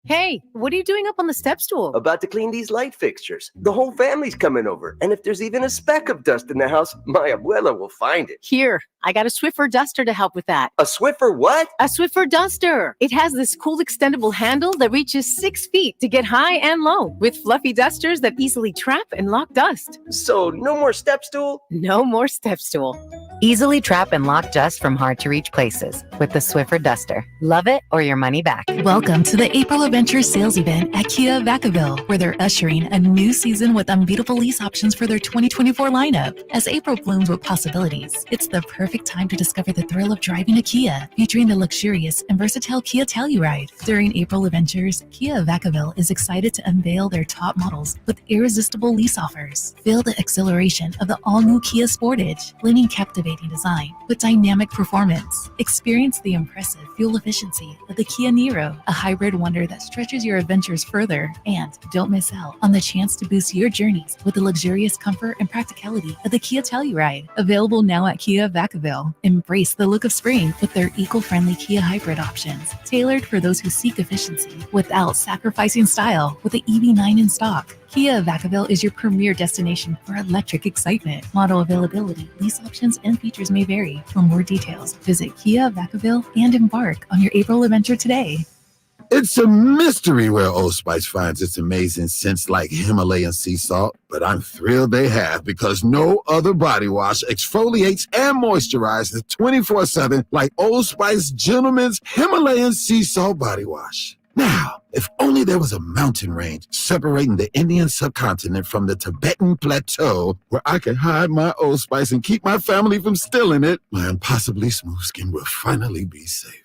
Hey, what are you doing up on the step stool? About to clean these light fixtures. The whole family's coming over. And if there's even a speck of dust in the house, my abuela will find it. Here, I got a Swiffer duster to help with that. A Swiffer what? A Swiffer duster. It has this cool extendable handle that reaches 6 feet to get high and low, with fluffy dusters that easily trap and lock dust. So no more step stool? No more step stool. Easily trap and lock dust from hard-to-reach places with the Swiffer duster. Love it or your money back. Welcome to the April Adventures sales event at Kia Vacaville, where they're ushering a new season with unbeatable lease options for their 2024 lineup. As April blooms with possibilities, it's the perfect time to discover the thrill of driving a Kia, featuring the luxurious and versatile Kia Telluride. During April Adventures, Kia Vacaville is excited to unveil their top models with irresistible lease offers. Feel the exhilaration of the all-new Kia Sportage, blending captivating design with dynamic performance. Experience Experience the impressive fuel efficiency of the Kia Niro, a hybrid wonder that stretches your adventures further. And don't miss out on the chance to boost your journeys with the luxurious comfort and practicality of the Kia Telluride. Available now at Kia Vacaville. Embrace the look of spring with their eco-friendly Kia hybrid options, tailored for those who seek efficiency without sacrificing style. With the EV9 in stock, Kia Vacaville is your premier destination for electric excitement. Model availability, lease options, and features may vary. For more details, visit Kia Vacaville and embark on your April adventure today. It's a mystery where Old Spice finds its amazing scents like Himalayan sea salt, but I'm thrilled they have, because no other body wash exfoliates and moisturizes 24/7 like Old Spice Gentleman's Himalayan sea salt body wash. Now, if only there was a mountain range separating the Indian subcontinent from the Tibetan plateau where I could hide my Old Spice and keep my family from stealing it, my impossibly smooth skin will finally be safe.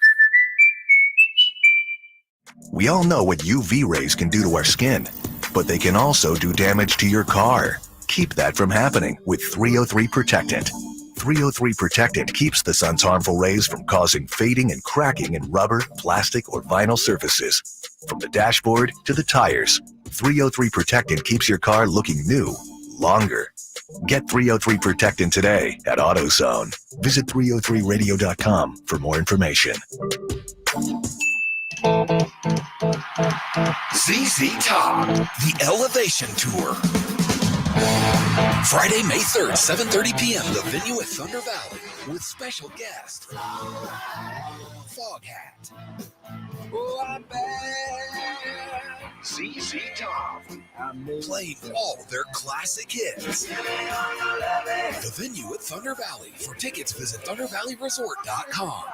We all know what UV rays can do to our skin, but they can also do damage to your car. Keep that from happening with 303 Protectant. 303 Protectant keeps the sun's harmful rays from causing fading and cracking in rubber, plastic, or vinyl surfaces. From the dashboard to the tires, 303 Protectant keeps your car looking new longer. Get 303 Protectant today at AutoZone. Visit 303radio.com for more information. ZZ Top, the Elevation Tour. Friday, May 3rd, 7:30 p.m., the venue at Thunder Valley with special guest, Fog Hat. Oh, I'm back. ZZ Top, playing all their classic hits. The venue at Thunder Valley. For tickets, visit ThunderValleyResort.com.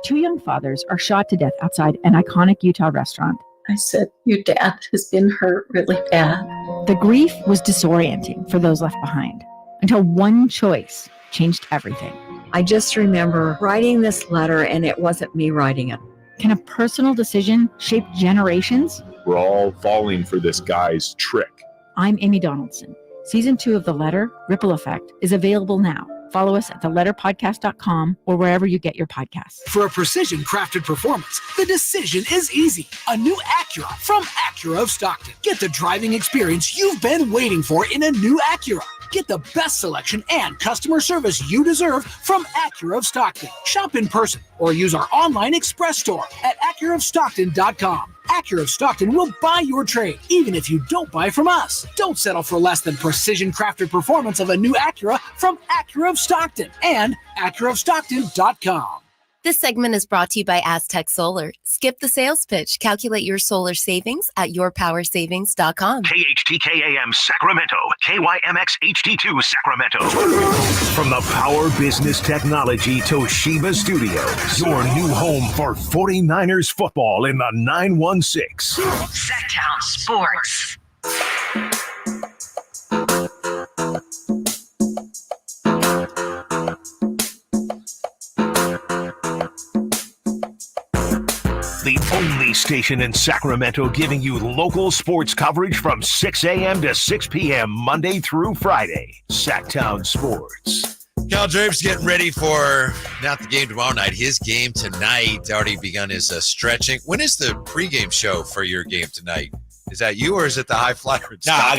2 young fathers are shot to death outside an iconic Utah restaurant. I said, your dad has been hurt really bad. The grief was disorienting for those left behind, until one choice changed everything. I just remember writing this letter, and it wasn't me writing it. Can a personal decision shape generations? We're all falling for this guy's trick. I'm Amy Donaldson. Season 2 of The Letter, Ripple Effect, is available now. Follow us at theletterpodcast.com or wherever you get your podcasts. For a precision-crafted performance, the decision is easy. A new Acura from Acura of Stockton. Get the driving experience you've been waiting for in a new Acura. Get the best selection and customer service you deserve from Acura of Stockton. Shop in person or use our online express store at AcuraofStockton.com. Acura of Stockton will buy your trade, even if you don't buy from us. Don't settle for less than precision-crafted performance of a new Acura from Acura of Stockton and AcuraofStockton.com. This segment is brought to you by Aztec Solar. Skip the sales pitch. Calculate your solar savings at yourpowersavings.com. KHTKAM Sacramento, KYMX HD2 Sacramento. From the Power Business Technology Toshiba Studios, your new home for 49ers football in the 916. Sactown Sports. The only station in Sacramento giving you local sports coverage from 6 a.m. to 6 p.m. Monday through Friday. Sactown Sports. Cal Drape's getting ready for not the game tomorrow night. His game tonight already begun his stretching. When is the pregame show for your game tonight? Is that you or is it the High Flyer? Nah, I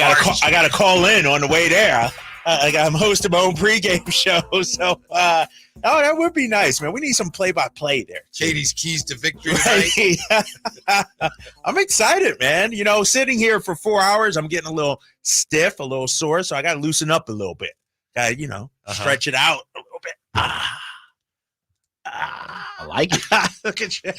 gotta call in on the way there. I'm hosting my own pregame show, so that would be nice, man. We need some play-by-play there. Katie's keys to victory tonight. I'm excited, man. You know, sitting here for 4 hours, I'm getting a little stiff, a little sore, so I got to loosen up a little bit. Stretch it out a little bit. I like it. Look at you.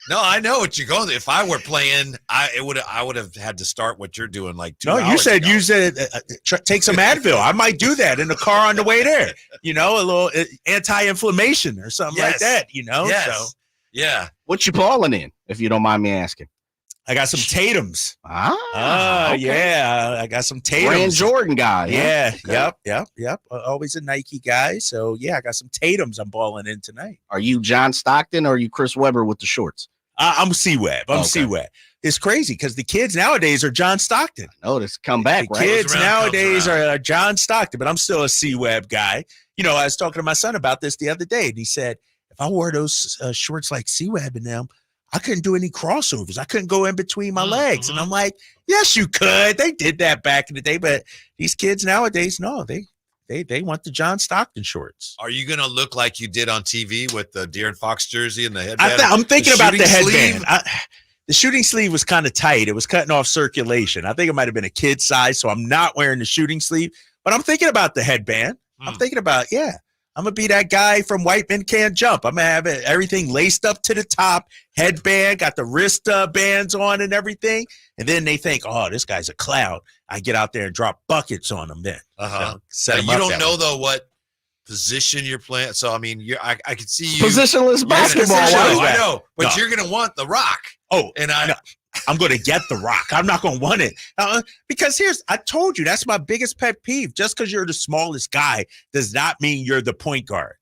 No, I know what you're going. If I were playing, I would have had to start what you're doing like 2 hours No, you said ago. Take some Advil. I might do that in the car on the way there. You know, a little anti-inflammation or something like that. You know, yes. So yeah. What you balling in, if you don't mind me asking? I got some Tatums. Okay. Yeah, I got some Tatums. Brand Jordan guy. Yeah, huh? Okay. Yep. Always a Nike guy. So yeah, I got some Tatums I'm balling in tonight. Are you John Stockton or are you Chris Webber with the shorts? I'm C-Web. C-Web. It's crazy because the kids nowadays are John Stockton. Oh, this comeback, the right? Kids nowadays are John Stockton, but I'm still a C-Web guy. You know, I was talking to my son about this the other day, and he said, if I wore those shorts like C-Web in them, I couldn't do any crossovers. I couldn't go in between my legs. And I'm like, yes, you could. They did that back in the day, but these kids nowadays, no, they want the John Stockton shorts. Are you going to look like you did on TV with the De'Aaron Fox jersey and the headband? I'm thinking about the headband. The shooting sleeve was kind of tight. It was cutting off circulation. I think it might have been a kid size, so I'm not wearing the shooting sleeve. But I'm thinking about the headband. I'm thinking about, I'm going to be that guy from White Men Can't Jump. I'm going to have everything laced up to the top, headband, got the wrist bands on and everything. And then they think, oh, this guy's a clown. I get out there and drop buckets on them then. So you don't know, though, what position you're playing. So, I mean, I can see you. Positionless basketball. I know, but you're going to want the rock. Oh, and I'm going to get the rock. I'm not going to want it. Because I told you, that's my biggest pet peeve. Just because you're the smallest guy does not mean you're the point guard.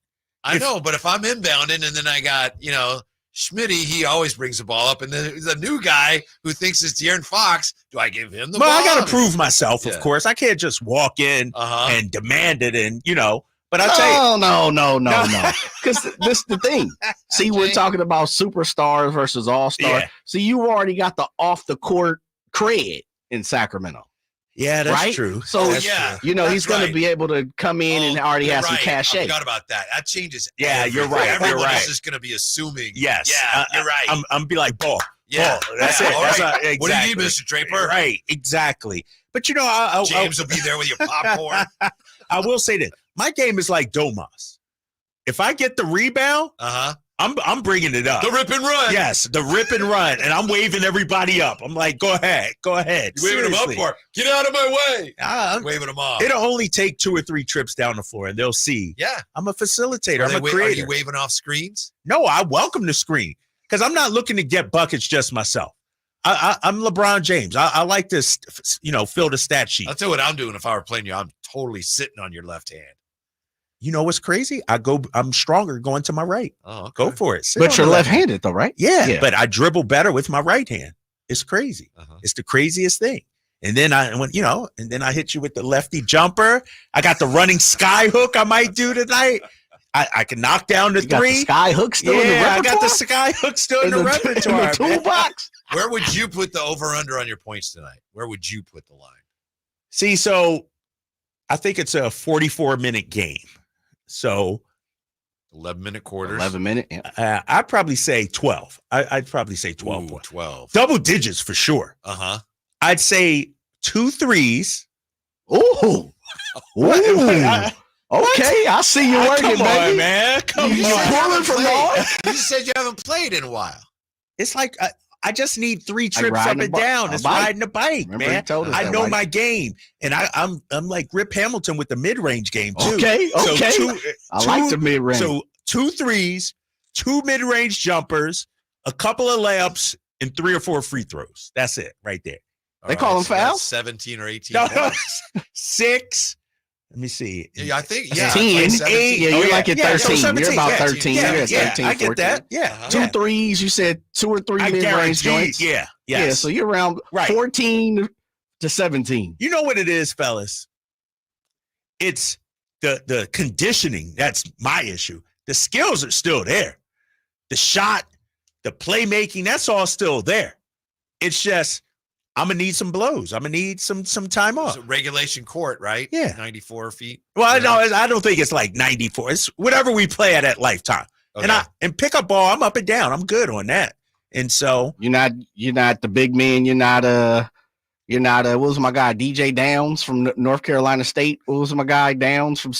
I know, but if I'm inbounding and then I got, Schmitty, he always brings the ball up. And then there's a new guy who thinks it's De'Aaron Fox. Do I give him the ball? Well, I got to prove myself, of course. I can't just walk in and demand it and, But I'll tell you. No. Because this is the thing. See, we're talking about superstars versus all-stars. Yeah. See, you already got the off-the-court cred in Sacramento. Yeah, that's right? true. So, That's he's going to be able to come in and already have some cachet. I forgot about that. That changes. Yeah, you're right. Everyone is just going to be assuming. Yes. Yeah, you're right. I'm be like, ball. Yeah. Ball. That's it. All That's right. exactly. What do you need, Mr. Draper? Right. Exactly. But, James will be there with your popcorn. I will say this. My game is like Domas. If I get the rebound, I'm bringing it up. The rip and run. Yes, the rip and run, and I'm waving everybody up. I'm like, go ahead. You waving them up for? Get out of my way. Waving them off. It'll only take 2 or 3 trips down the floor, and they'll see. Yeah, I'm a facilitator. I'm a creator. Are you waving off screens? No, I welcome the screen because I'm not looking to get buckets just myself. I'm LeBron James. I like to, fill the stat sheet. I'll tell you what I'm doing if I were playing you. I'm totally sitting on your left hand. You know what's crazy? I'm stronger going to my right. Oh, okay. Go for it. But you're left-handed though, right? Yeah, but I dribble better with my right hand. It's crazy. It's the craziest thing. And then I hit you with the lefty jumper. I got the running sky hook I might do tonight. I can knock down the three. Got the sky hook still in the repertoire? I got the sky hook still in the repertoire. In the toolbox. Where would you put the over-under on your points tonight? Where would you put the line? See, so I think it's a 44-minute game. So 11-minute quarters. 11-minute. Yeah. I'd probably say 12. I'd probably say 12. Ooh, 12. Double digits for sure. I'd say 2 threes. Ooh. Okay, I see you working, come baby. On, man. Come you on. pulling from You just said you haven't played in a while. It's like I just need 3 trips riding up and a down. It's bike. riding a bike, Remember man. he told us I that, know right? my game, and I'm like Rip Hamilton with the mid-range game too. Okay. So I like the mid-range. So 2 threes, 2 mid-range jumpers, a couple of layups, and 3 or 4 free throws. That's it, right there. They call them fouls? 17 or 18. No, 6. Let me see. Yeah, I think 10, 8. Yeah, you're like at 13. So you're about 13. You're at 13, I get 14. that. Yeah. 2 threes. You said 2 or 3 mid-range joints. Yeah. Yeah, so you're around 14 to 17. You know what it is, fellas? It's the conditioning. That's my issue. The skills are still there. The shot, the playmaking, that's all still there. It's just I'm gonna need some blows. I'm gonna need some time off. It's a regulation court, right? Yeah, 94 feet. Well, no, I don't think it's like 94. It's whatever we play at Lifetime. Okay. And pick up ball. I'm up and down. I'm good on that. And so you're not the big man. You're not what was my guy DJ Downs from North Carolina State? What was my guy Downs from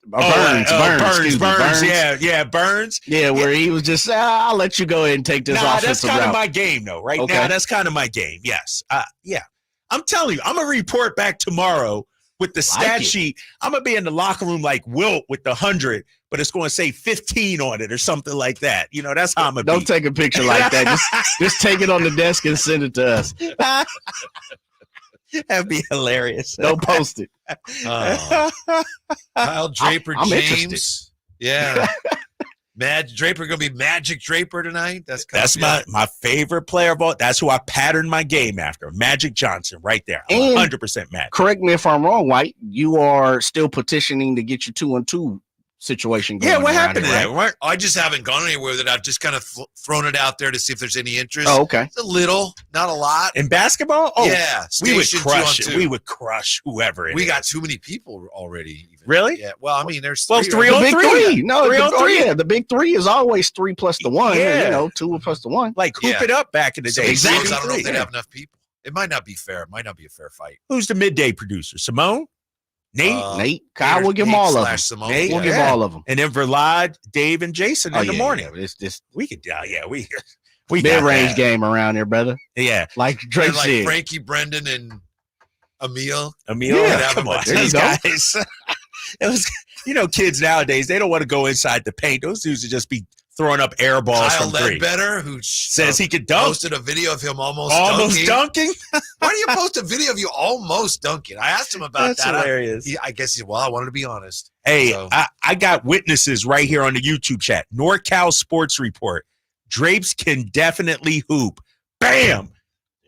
Burns? Yeah, Burns. Yeah, where he was just I'll let you go ahead and take this offensive that's kind route. of my game though. Right now, that's kind of my game. Yes. Yeah. I'm telling you, I'm gonna report back tomorrow with the stat sheet. I'm gonna be in the locker room like Wilt with the 100, but it's going to say 15 on it or something like that. You know, that's how I'm gonna. Don't take a picture like that. Just take it on the desk and send it to us. That'd be hilarious. Don't post it. Kyle Draper I'm James. interested. Yeah. Draper going to be Magic Draper tonight? That's my favorite player of all. That's who I patterned my game after. Magic Johnson right there. And 100% Magic. Correct me if I'm wrong, White. You are still petitioning to get your 2-on-2 situation going. Yeah, what happened to that? Right? I just haven't gone anywhere with it. I've just kind of thrown it out there to see if there's any interest. Oh, okay. It's a little, not a lot. In basketball? Oh, yeah. We would crush it. We would crush whoever it We is. got too many people already. Even. Really? Yeah. Well, I mean, there's Well, three. three on three. No, 3 on 3. Yeah, the big 3 is always 3 plus the 1. Yeah. 2 plus the 1. Like hoop it up back in the day. Exactly. I don't know if they'd have enough people. It might not be fair. It might not be a fair fight. Who's the midday producer? Simone? Nate? Kyle, we'll give them all of them. Simone. Nate, we'll give all of them. And then Verlad, Dave, and Jason in the morning. Yeah. This we could, we mid-range game around here, brother. Yeah. Like Drake And like said. Frankie, Brendan, and Emil. Yeah, come on. There you Those go. guys. It was, kids nowadays, they don't want to go inside the paint. Those dudes would just be throwing up air balls Kyle from 3. Ledbetter, who says he could dunk. Posted a video of him almost dunking. Why do you post a video of you almost dunking? I asked him about That's that. hilarious. I guess I wanted to be honest. Hey, So- I got witnesses right here on the YouTube chat. NorCal Sports Report. Drapes can definitely hoop. Bam.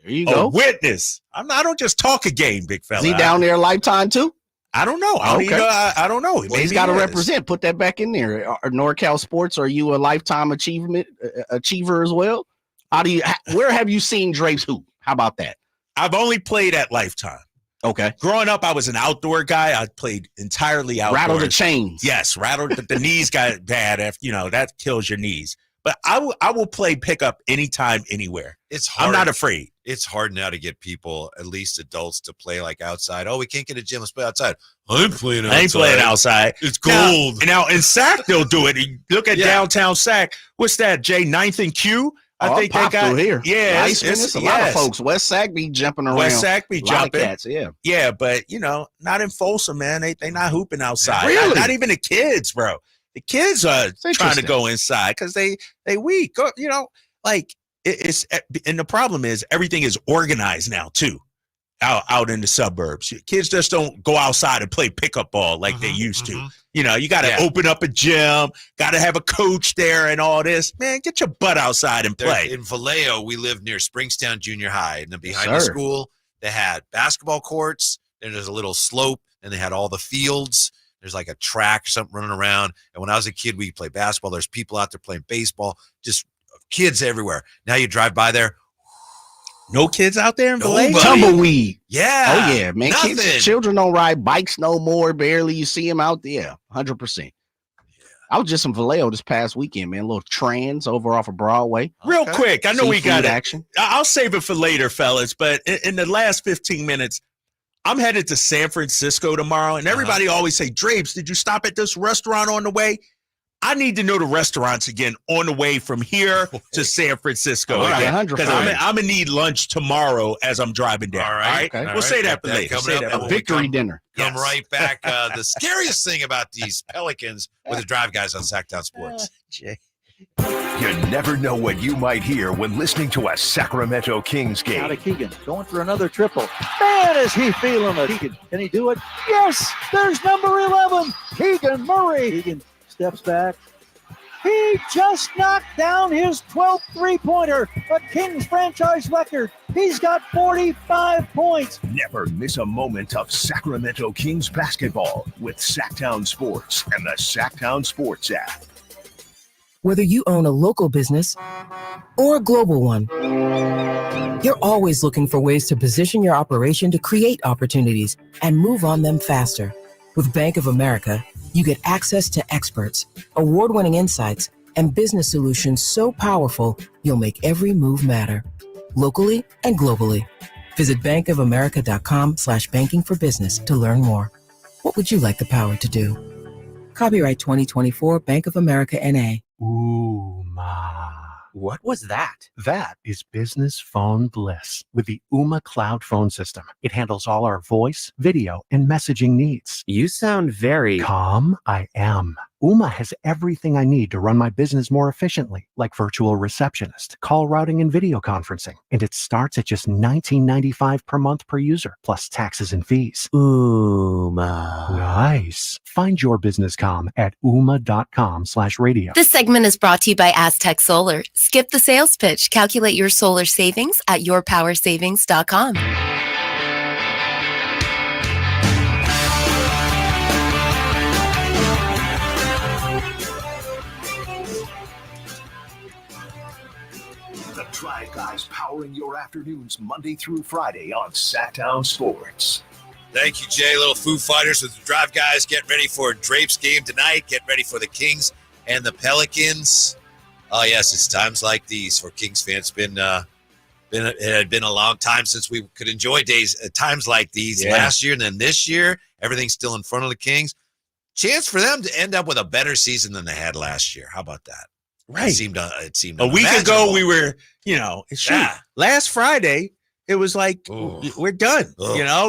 There you go. A witness. I don't just talk a game, big fella. Is he down there Lifetime too? I don't know. I don't know. Well, he's got to represent. Put that back in there. NorCal Sports, are you a lifetime achiever as well? Where have you seen Drapes hoop? How about that? I've only played at Lifetime. Okay. Growing up, I was an outdoor guy. I played entirely outdoors. Rattle the chains. Yes, the knees got bad. That kills your knees. But I will play pickup anytime, anywhere. It's hard. I'm not afraid. It's hard now to get people, at least adults, to play like outside. Oh, we can't get a gym. Let's play outside. I ain't playing outside. It's cold. Now in Sac, they'll do it. Look at downtown Sac. What's that, Jay? 9th and Q? I think they got here. Yeah, it's a lot of folks. West Sac be jumping around. West Sac be jumping. Cats, yeah. Yeah, but not in Folsom, man. They not hooping outside. Really? Not even the kids, bro. The kids are trying to go inside because they weak. It's and the problem is everything is organized now too, out in the suburbs. Kids just don't go outside and play pickup ball like they used to. You got to open up a gym, got to have a coach there and all this. Man, get your butt outside and play. In Vallejo, we lived near Springstown Junior High, and then behind the school, they had basketball courts. Then there's a little slope, and they had all the fields. There's like a track, something running around. And when I was a kid, we played basketball. There's people out there playing baseball, just kids everywhere. Now you drive by there. No kids out there in Vallejo? Tumbleweed. Yeah. Oh, yeah, man. Children don't ride bikes no more. Barely you see them out there. 100%. Yeah. I was just in Vallejo this past weekend, man. A little trans over off of Broadway. Real quick. I know we got action. I'll save it for later, fellas. But in the last 15 minutes, I'm headed to San Francisco tomorrow, and everybody always say, Drapes, did you stop at this restaurant on the way? I need to know the restaurants again on the way from here to San Francisco. Because I'm going to need lunch tomorrow as I'm driving down. All right? Okay. We'll say that for later. A victory dinner. Come right back. The scariest thing about these Pelicans with the Drive Guys on Sactown Sports. Jay. You never know what you might hear when listening to a Sacramento Kings game. Out of Keegan, going for another triple. Man, is he feeling it. Keegan, can he do it? Yes, there's number 11, Keegan Murray. Keegan steps back. He just knocked down his 12th three-pointer, a Kings franchise record. He's got 45 points. Never miss a moment of Sacramento Kings basketball with Sactown Sports and the Sactown Sports app. Whether you own a local business or a global one, you're always looking for ways to position your operation to create opportunities and move on them faster. With Bank of America, you get access to experts, award-winning insights, and business solutions so powerful, you'll make every move matter, locally and globally. Visit bankofamerica.com/banking for business to learn more. What would you like the power to do? Copyright 2024 Bank of America N.A. Ooh, ma. What was that? That is business phone bliss with the Ooma Cloud phone system. It handles all our voice, video, and messaging needs. You sound very calm. I am. Ooma has everything I need to run my business more efficiently, like virtual receptionist, call routing, and video conferencing. And it starts at just $19.95 per month per user, plus taxes and fees. Ooma. Nice. Find your business comm at ooma.com/radio. This segment is brought to you by Aztec Solar. Skip the sales pitch. Calculate your solar savings at yourpowersavings.com. The Drive Guys powering your afternoons Monday through Friday on Sactown Sports. Thank you, Jay. Little Foo Fighters with the Drive Guys. Get ready for Drapes game tonight. Get ready for the Kings and the Pelicans. Oh, yes, it's times like these for Kings fans. It had been a long time since we could enjoy times like these. Last year and then this year. Everything's still in front of the Kings. Chance for them to end up with a better season than they had last year. How about that? Right. It seemed a week ago we were, last Friday, it was like, we're done,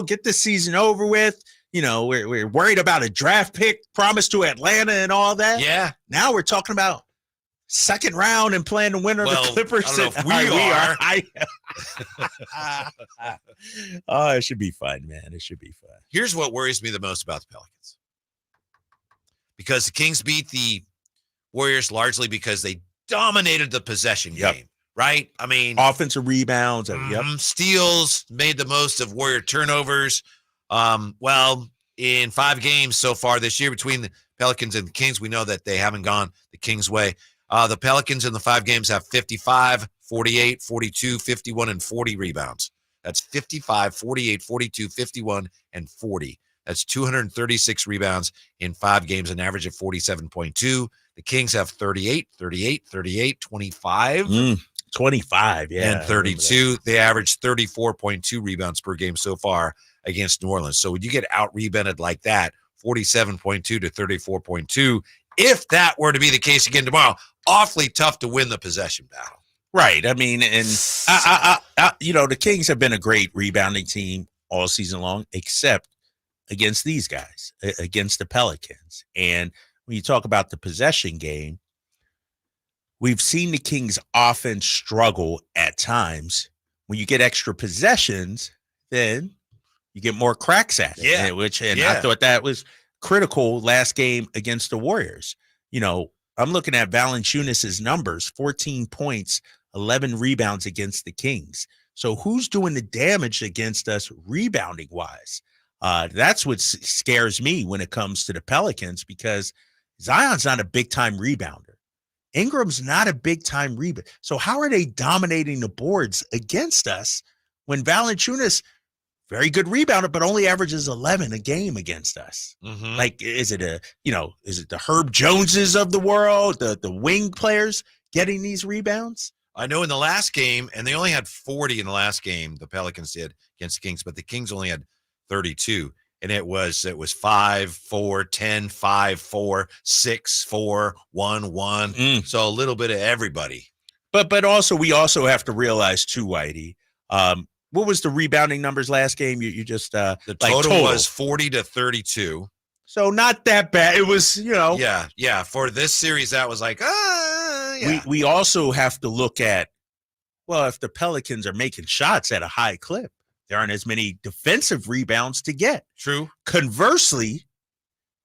get the season over with. We're worried about a draft pick promised to Atlanta and all that. Yeah. Now we're talking about second round and playing the winner of the Clippers. I don't know if we are. It should be fun, man. It should be fun. Here's what worries me the most about the Pelicans. Because the Kings beat the Warriors largely because they dominated the possession game, right? I mean, offensive rebounds, steals, made the most of Warrior turnovers. In 5 games so far this year between the Pelicans and the Kings, we know that they haven't gone the Kings' way. The Pelicans in the 5 games have 55, 48, 42, 51, and 40 rebounds. That's 55, 48, 42, 51, and 40. That's 236 rebounds in 5 games, an average of 47.2. The Kings have 38, 38, 38, 25. 25, and 32. They average 34.2 rebounds per game so far against New Orleans. So when you get out-rebounded like that, 47.2 to 34.2, if that were to be the case again tomorrow, awfully tough to win the possession battle. Right. I mean, and the Kings have been a great rebounding team all season long, except against these guys, against the Pelicans. And when you talk about the possession game, we've seen the Kings offense struggle at times. When you get extra possessions, then you get more cracks at it. Yeah. I thought that was critical last game against the Warriors. I'm looking at Valanciunas' numbers, 14 points, 11 rebounds against the Kings. So who's doing the damage against us rebounding wise? That's what scares me when it comes to the Pelicans, because Zion's not a big-time rebounder. Ingram's not a big-time rebounder. So how are they dominating the boards against us when Valanciunas, very good rebounder, but only averages 11 a game against us? Mm-hmm. Like, is it the Herb Joneses of the world, the wing players getting these rebounds? I know in the last game, and they only had 40 in the last game, the Pelicans did against the Kings, but the Kings only had 32. And it was 5, 4, 10, 5, 4, 6, 4, 1, 1. So a little bit of everybody. But also we also have to realize too, Whitey. What was the rebounding numbers last game? You just the total was 40 to 32. So not that bad. It was, Yeah. For this series, that was like, yeah. We also have to look at, if the Pelicans are making shots at a high clip, there aren't as many defensive rebounds to get. True. Conversely,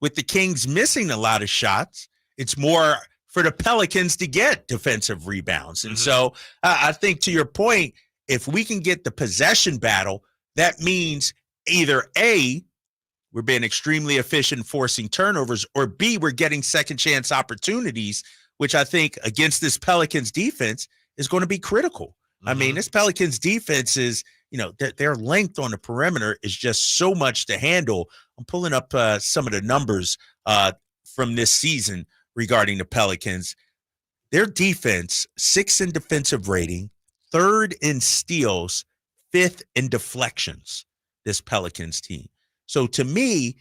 with the Kings missing a lot of shots, it's more for the Pelicans to get defensive rebounds. And so I think, to your point, if we can get the possession battle, that means either A, we're being extremely efficient forcing turnovers, or B, we're getting second chance opportunities, which I think against this Pelicans defense is going to be critical. I mean, this Pelicans defense is, their length on the perimeter is just so much to handle. I'm pulling up some of the numbers from this season regarding the Pelicans. Their defense, 6th in defensive rating, 3rd in steals, 5th in deflections, this Pelicans team. So to me,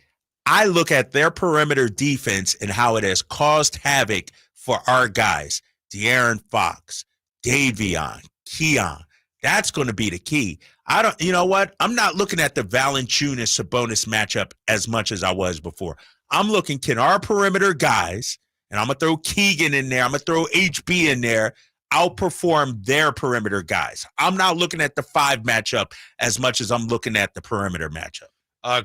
I look at their perimeter defense and how it has caused havoc for our guys, De'Aaron Fox, Davion, Keon. That's going to be the key. I'm not looking at the Valanciunas-Sabonis matchup as much as I was before. I'm looking, can our perimeter guys, and I'm going to throw Keegan in there, I'm going to throw HB in there, outperform their perimeter guys? I'm not looking at the 5 matchup as much as I'm looking at the perimeter matchup.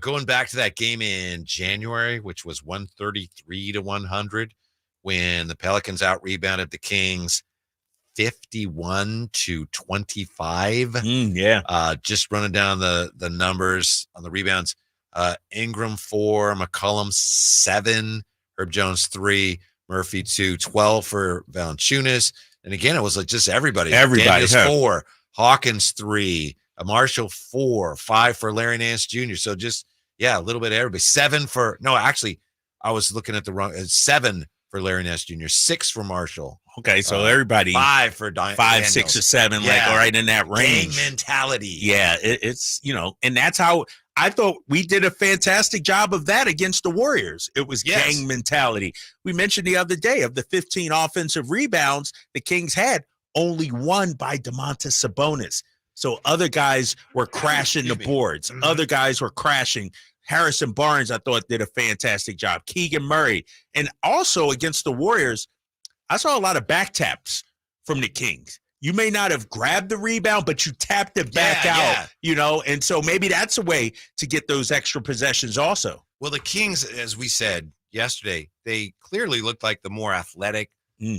Going back to that game in January, which was 133-100, when the Pelicans out-rebounded the Kings 51-25. Just running down the numbers on the rebounds. Ingram 4, McCollum 7, Herb Jones 3, Murphy 2, 12 for Valanciunas. And again, it was like just everybody. Daniels 4, Hawkins 3, Marshall 4, 5 for Larry Nance Jr. So just, a little bit of everybody. 7 for, no, actually, I was looking at the wrong, 7 for Larry Nance Jr., 6 for Marshall. Okay, so everybody 5 for 5, 6, or 7, like right in that range. Gang mentality. Yeah, it's and that's how I thought we did a fantastic job of that against the Warriors. It was gang mentality. We mentioned the other day of the 15 offensive rebounds the Kings had, only 1 by Domantas Sabonis. So other guys were crashing the boards. Other guys were crashing. Harrison Barnes, I thought, did a fantastic job. Keegan Murray. And also against the Warriors, I saw a lot of back taps from the Kings. You may not have grabbed the rebound, but you tapped it back out, and so maybe that's a way to get those extra possessions also. Well, the Kings, as we said yesterday, they clearly looked like the more athletic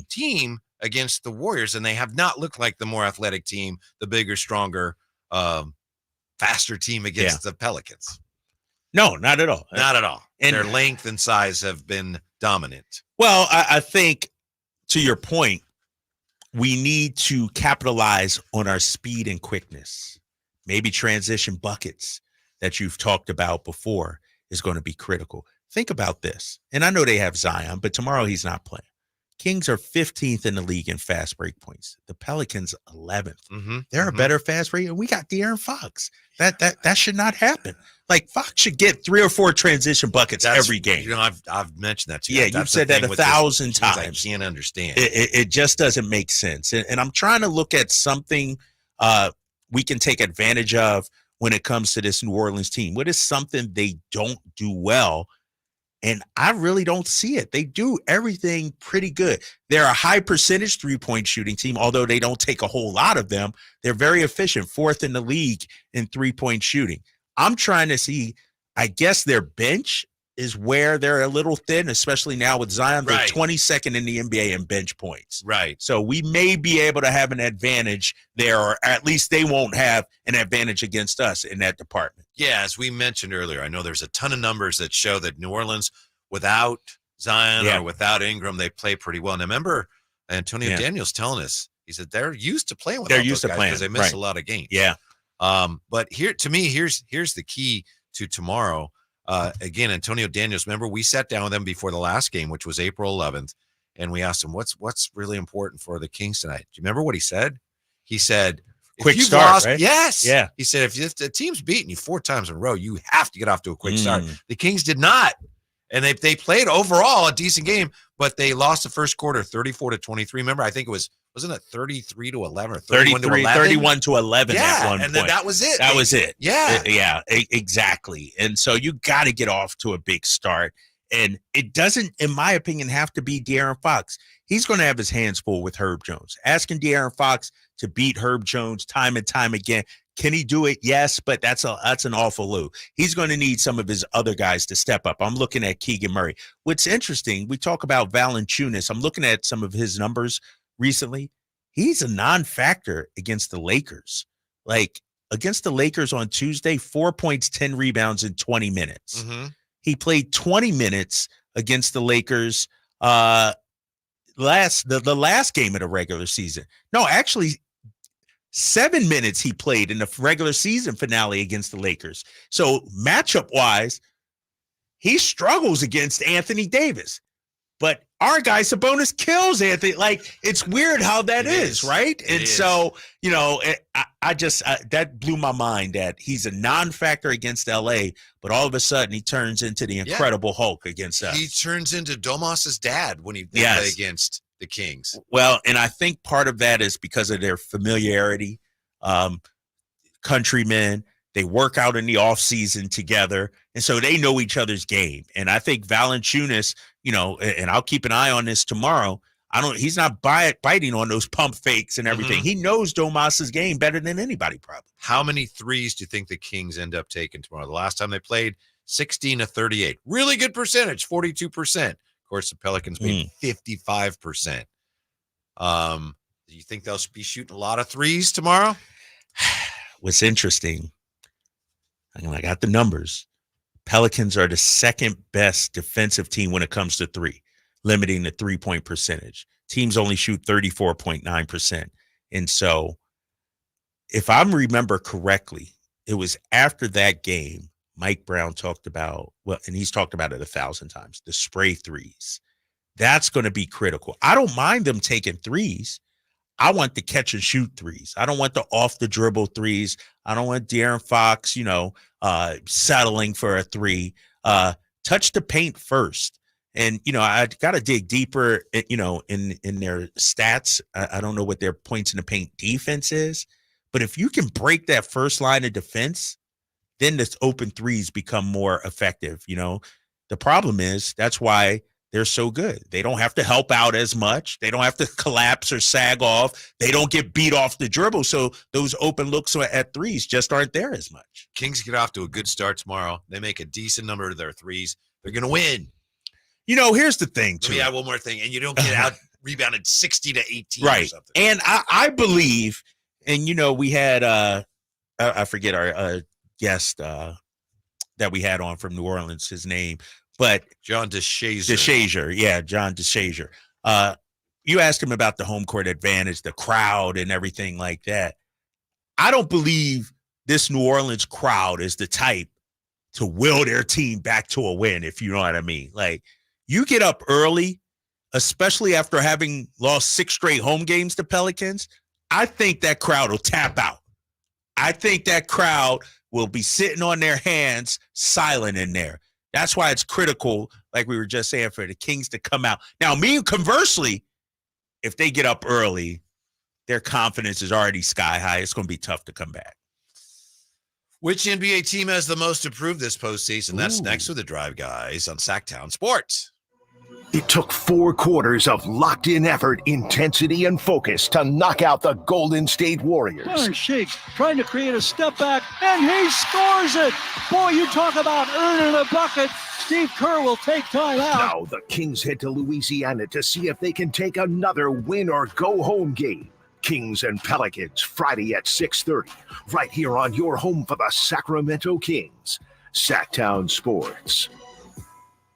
team against the Warriors, and they have not looked like the more athletic team, the bigger, stronger, faster team against the Pelicans. No, not at all. Not at all. And their length and size have been dominant. Well, I think, to your point, we need to capitalize on our speed and quickness. Maybe transition buckets that you've talked about before is going to be critical. Think about this. And I know they have Zion, but tomorrow he's not playing. Kings are 15th in the league in fast break points. The Pelicans 11th. They're a better fast break, and we got De'Aaron Fox. That should not happen. Like, Fox should get 3 or 4 transition buckets every game. I've mentioned that to you. Yeah, you've said that 1,000 times. I can't understand. It just doesn't make sense. And I'm trying to look at something we can take advantage of when it comes to this New Orleans team. What is something they don't do well? And I really don't see it. They do everything pretty good. They're a high percentage 3-point shooting team, although they don't take a whole lot of them. They're very efficient, 4th in the league in 3-point shooting. I'm trying to see, I guess their bench is where they're a little thin, especially now with Zion. They're 22nd in the NBA in bench points. Right. So we may be able to have an advantage there, or at least they won't have an advantage against us in that department. Yeah, as we mentioned earlier, I know there's a ton of numbers that show that New Orleans, without Zion or without Ingram, they play pretty well. And I remember Antonio Daniels telling us, he said they're used to playing with those guys because they miss a lot of games. Yeah. But here's the key to tomorrow. Again, Antonio Daniels, remember we sat down with him before the last game, which was April 11th, and we asked him, what's really important for the Kings tonight? Do you remember what he said? He said, quick start, right? Yes. Yeah. He said, if the team's beating you 4 times in a row, you have to get off to a quick start. The Kings did not. And they played overall a decent game, but they lost the first quarter 34-23. Remember, I think wasn't it 33-11 or 31-11 at one point. And then that was it. That was it. Yeah. Yeah, exactly. And so you got to get off to a big start. And it doesn't, in my opinion, have to be De'Aaron Fox. He's going to have his hands full with Herb Jones. Asking De'Aaron Fox to beat Herb Jones time and time again. Can he do it? Yes, but that's an awful load. He's going to need some of his other guys to step up. I'm looking at Keegan Murray. What's interesting, we talk about Valanciunas. I'm looking at some of his numbers recently. He's a non-factor against the Lakers. Like, against the Lakers on Tuesday, 4 points, 10 rebounds in 20 minutes. He played 20 minutes against the Lakers the last game of the regular season. No, actually, 7 minutes he played in the regular season finale against the Lakers. So matchup-wise, he struggles against Anthony Davis. But our guy Sabonis kills Anthony. Like, it's weird how that is, right? And so, I just that blew my mind that he's a non-factor against LA, but all of a sudden he turns into the Incredible Hulk against us. He turns into Domas's dad when he play against the Kings. Well, and I think part of that is because of their familiarity. Countrymen, They work out in the offseason together, and so they know each other's game. And I think Valanciunas, and I'll keep an eye on this tomorrow. He's not biting on those pump fakes and everything. He knows Domas's game better than anybody, probably. How many threes do you think the Kings end up taking tomorrow? The last time they played, 16-38. Really good percentage, 42%. Of course, the Pelicans made 55%. Do you think they'll be shooting a lot of threes tomorrow? What's interesting, I got the numbers. Pelicans are the second best defensive team when it comes to three, limiting the 3-point percentage. Teams only shoot 34.9%. And so if I remember correctly, it was after that game, Mike Brown talked about, and he's talked about it 1,000 times, the spray threes. That's going to be critical. I don't mind them taking threes. I want the catch and shoot threes. I don't want the off the dribble threes. I don't want De'Aaron Fox, settling for a three. Touch the paint first. And, I got to dig deeper, in their stats. I don't know what their points in the paint defense is. But if you can break that first line of defense, then the open threes become more effective. The problem is that's why they're so good. They don't have to help out as much. They don't have to collapse or sag off. They don't get beat off the dribble. So those open looks at threes just aren't there as much. Kings get off to a good start tomorrow. They make a decent number of their threes. They're going to win. Here's the thing, too. Let me add one more thing. And you don't get out rebounded 60-18 right. or something. And I believe, and, we had, I forget our guest that we had on from New Orleans, his name. But John DeShazier. John DeShazier. You asked him about the home court advantage, the crowd and everything like that. I don't believe this New Orleans crowd is the type to will their team back to a win, if you know what I mean. Like, you get up early, especially after having lost 6 straight home games to Pelicans, I think that crowd will tap out. I think that crowd will be sitting on their hands, silent in there. That's why it's critical, like we were just saying, for the Kings to come out. Now, conversely, if they get up early, their confidence is already sky high. It's going to be tough to come back. Which NBA team has the most improved this postseason? That's next with the Drive Guys on Sactown Sports. It took 4 quarters of locked-in effort, intensity, and focus to knock out the Golden State Warriors. Darn Shakes trying to create a step back, and he scores it. Boy, you talk about earning a bucket. Steve Kerr will take time out. Now the Kings head to Louisiana to see if they can take another win-or-go-home game. Kings and Pelicans, Friday at 6:30, right here on your home for the Sacramento Kings. Sactown Sports.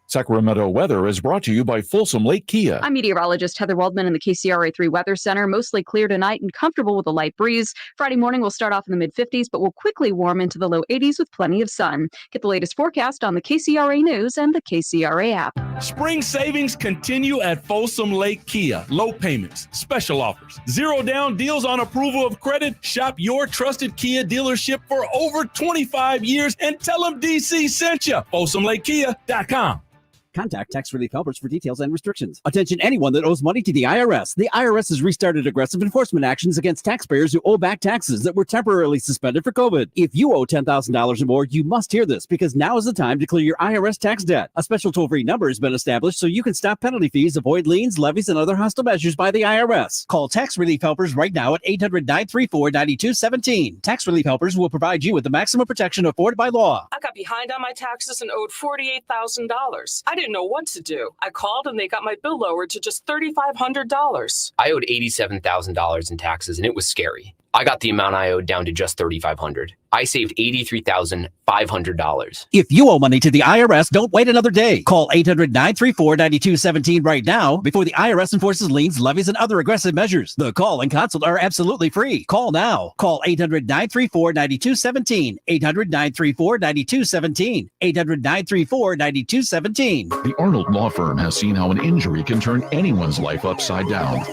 Sacramento weather is brought to you by Folsom Lake Kia. I'm meteorologist Heather Waldman in the KCRA3 Weather Center. Mostly clear tonight and comfortable with a light breeze. Friday morning will start off in the mid-50s, but will quickly warm into the low 80s with plenty of sun. Get the latest forecast on the KCRA News and the KCRA app. Spring savings continue at Folsom Lake Kia. Low payments, special offers, 0 down deals on approval of credit. Shop your trusted Kia dealership for over 25 years and tell them DC sent you. FolsomLakeKia.com. Contact Tax Relief Helpers for details and restrictions. Attention anyone that owes money to the IRS. The IRS has restarted aggressive enforcement actions against taxpayers who owe back taxes that were temporarily suspended for COVID. If you owe $10,000 or more, you must hear this because now is the time to clear your IRS tax debt. A special toll-free number has been established so you can stop penalty fees, avoid liens, levies, and other hostile measures by the IRS. Call Tax Relief Helpers right now at 800-934-9217. Tax Relief Helpers will provide you with the maximum protection afforded by law. I got behind on my taxes and owed $48,000. I didn't know what to do. I called and they got my bill lowered to just $3,500. I owed $87,000 in taxes and it was scary. I got the amount I owed down to just $3,500. I saved $83,500. If you owe money to the IRS, don't wait another day. Call 800-934-9217 right now before the IRS enforces liens, levies, and other aggressive measures. The call and consult are absolutely free. Call now. Call 800-934-9217. 800-934-9217. 800-934-9217. The Arnold Law Firm has seen how an injury can turn anyone's life upside down.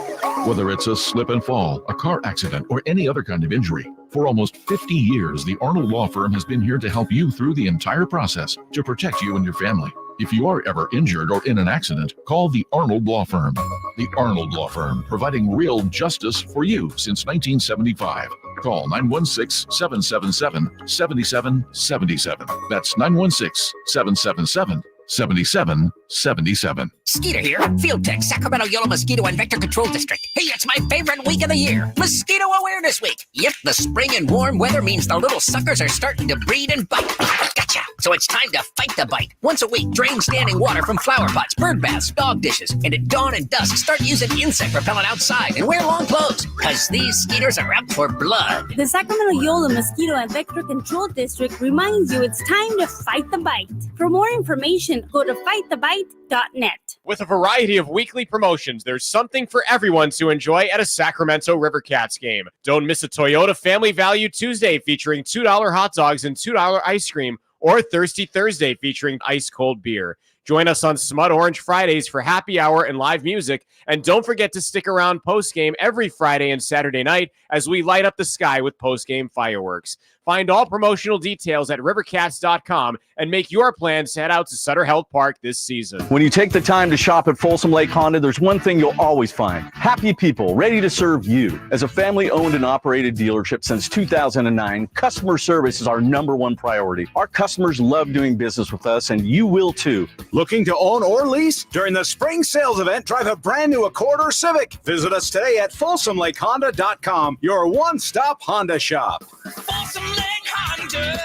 Whether it's a slip and fall, a car accident, or any other kind of injury. For almost 50 years, the Arnold Law Firm has been here to help you through the entire process to protect you and your family. If you are ever injured or in an accident, call the Arnold Law Firm. The Arnold Law Firm, providing real justice for you since 1975. Call 916-777-7777. That's 916-777-7777. Skeeter here, Field Tech, Sacramento Yellow Mosquito and Vector Control District. Hey, it's my favorite week of the year, Mosquito Awareness Week. Yep, the spring and warm weather means the little suckers are starting to breed and bite. Gotcha. So it's time to fight the bite. Once a week, drain standing water from flower pots, bird baths, dog dishes, and at dawn and dusk, start using insect repellent outside and wear long clothes, because these skeeters are out for blood. The Sacramento Yellow Mosquito and Vector Control District reminds you it's time to fight the bite. For more information, go to fightthebite.net. With a variety of weekly promotions, there's something for everyone to enjoy at a Sacramento River Cats game. Don't miss a Toyota Family Value Tuesday featuring $2 hot dogs and $2 ice cream, or Thirsty Thursday featuring ice cold beer. Join us on Smut Orange Fridays for happy hour and live music. And don't forget to stick around post-game every Friday and Saturday night as we light up the sky with post-game fireworks. Find all promotional details at rivercats.com and make your plans to head out to Sutter Health Park this season. When you take the time to shop at Folsom Lake Honda, there's one thing you'll always find: happy people ready to serve you. As a family-owned and operated dealership since 2009, customer service is our #1 priority. Our customers love doing business with us, and you will too. Looking to own or lease? During the spring sales event, drive a brand new Accord or Civic. Visit us today at FolsomLakeHonda.com, your one-stop Honda shop. Folsom Lake Honda,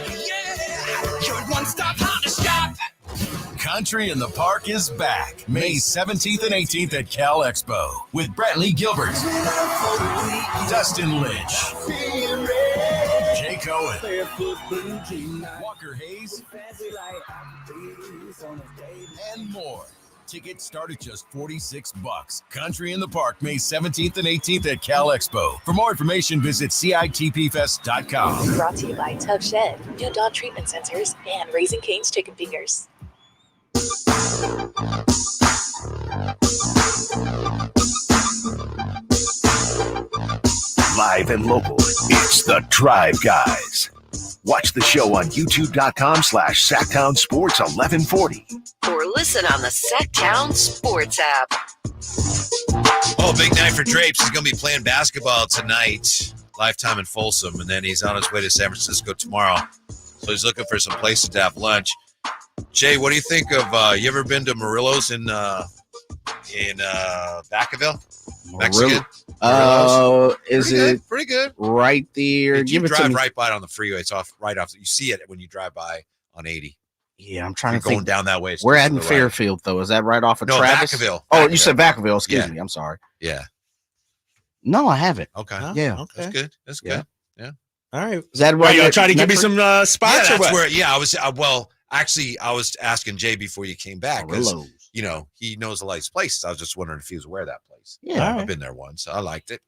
yeah, your one-stop Honda shop. Country in the Park is back May 17th and 18th at Cal Expo with Brantley Gilbert, Dustin Lynch, Jay Cohen, Walker Hayes, and more. Tickets start at just $46. Country in the Park, May 17th and 18th at Cal Expo. For more information, visit CITPFest.com. Brought to you by Tub Shed, new dog treatment sensors, and Raising Cane's Chicken Fingers. Live and local, it's the Drive Guys. Watch the show on youtube.com/Sactown Sports 1140. Or listen on the Sactown Sports app. Oh, big night for Drapes. He's going to be playing basketball tonight, Lifetime in Folsom, and then he's on his way to San Francisco tomorrow. So he's looking for some places to have lunch. Jay, what do you think of, you ever been to Murillo's in Vacaville? Mexican? Is it pretty good? Right there? You drive right by it on the freeway. It's right off. You see it when you drive by on 80. Yeah, I'm trying You're to think. going down that way. We're at in Fairfield, though. Is that right off of No, Travis? Vacaville. Oh, you said Vacaville. Excuse me. I'm sorry. Yeah. No, I haven't. Okay. Yeah. Okay. That's good. That's good. Yeah. All right. Is that Are right? you trying to give me some spots? Yeah, or that's what? where. Yeah, I was. Actually, I was asking Jay before you came back because he knows a lot of these places. I was just wondering if he was aware of that place. Yeah, I've been there once. I liked it.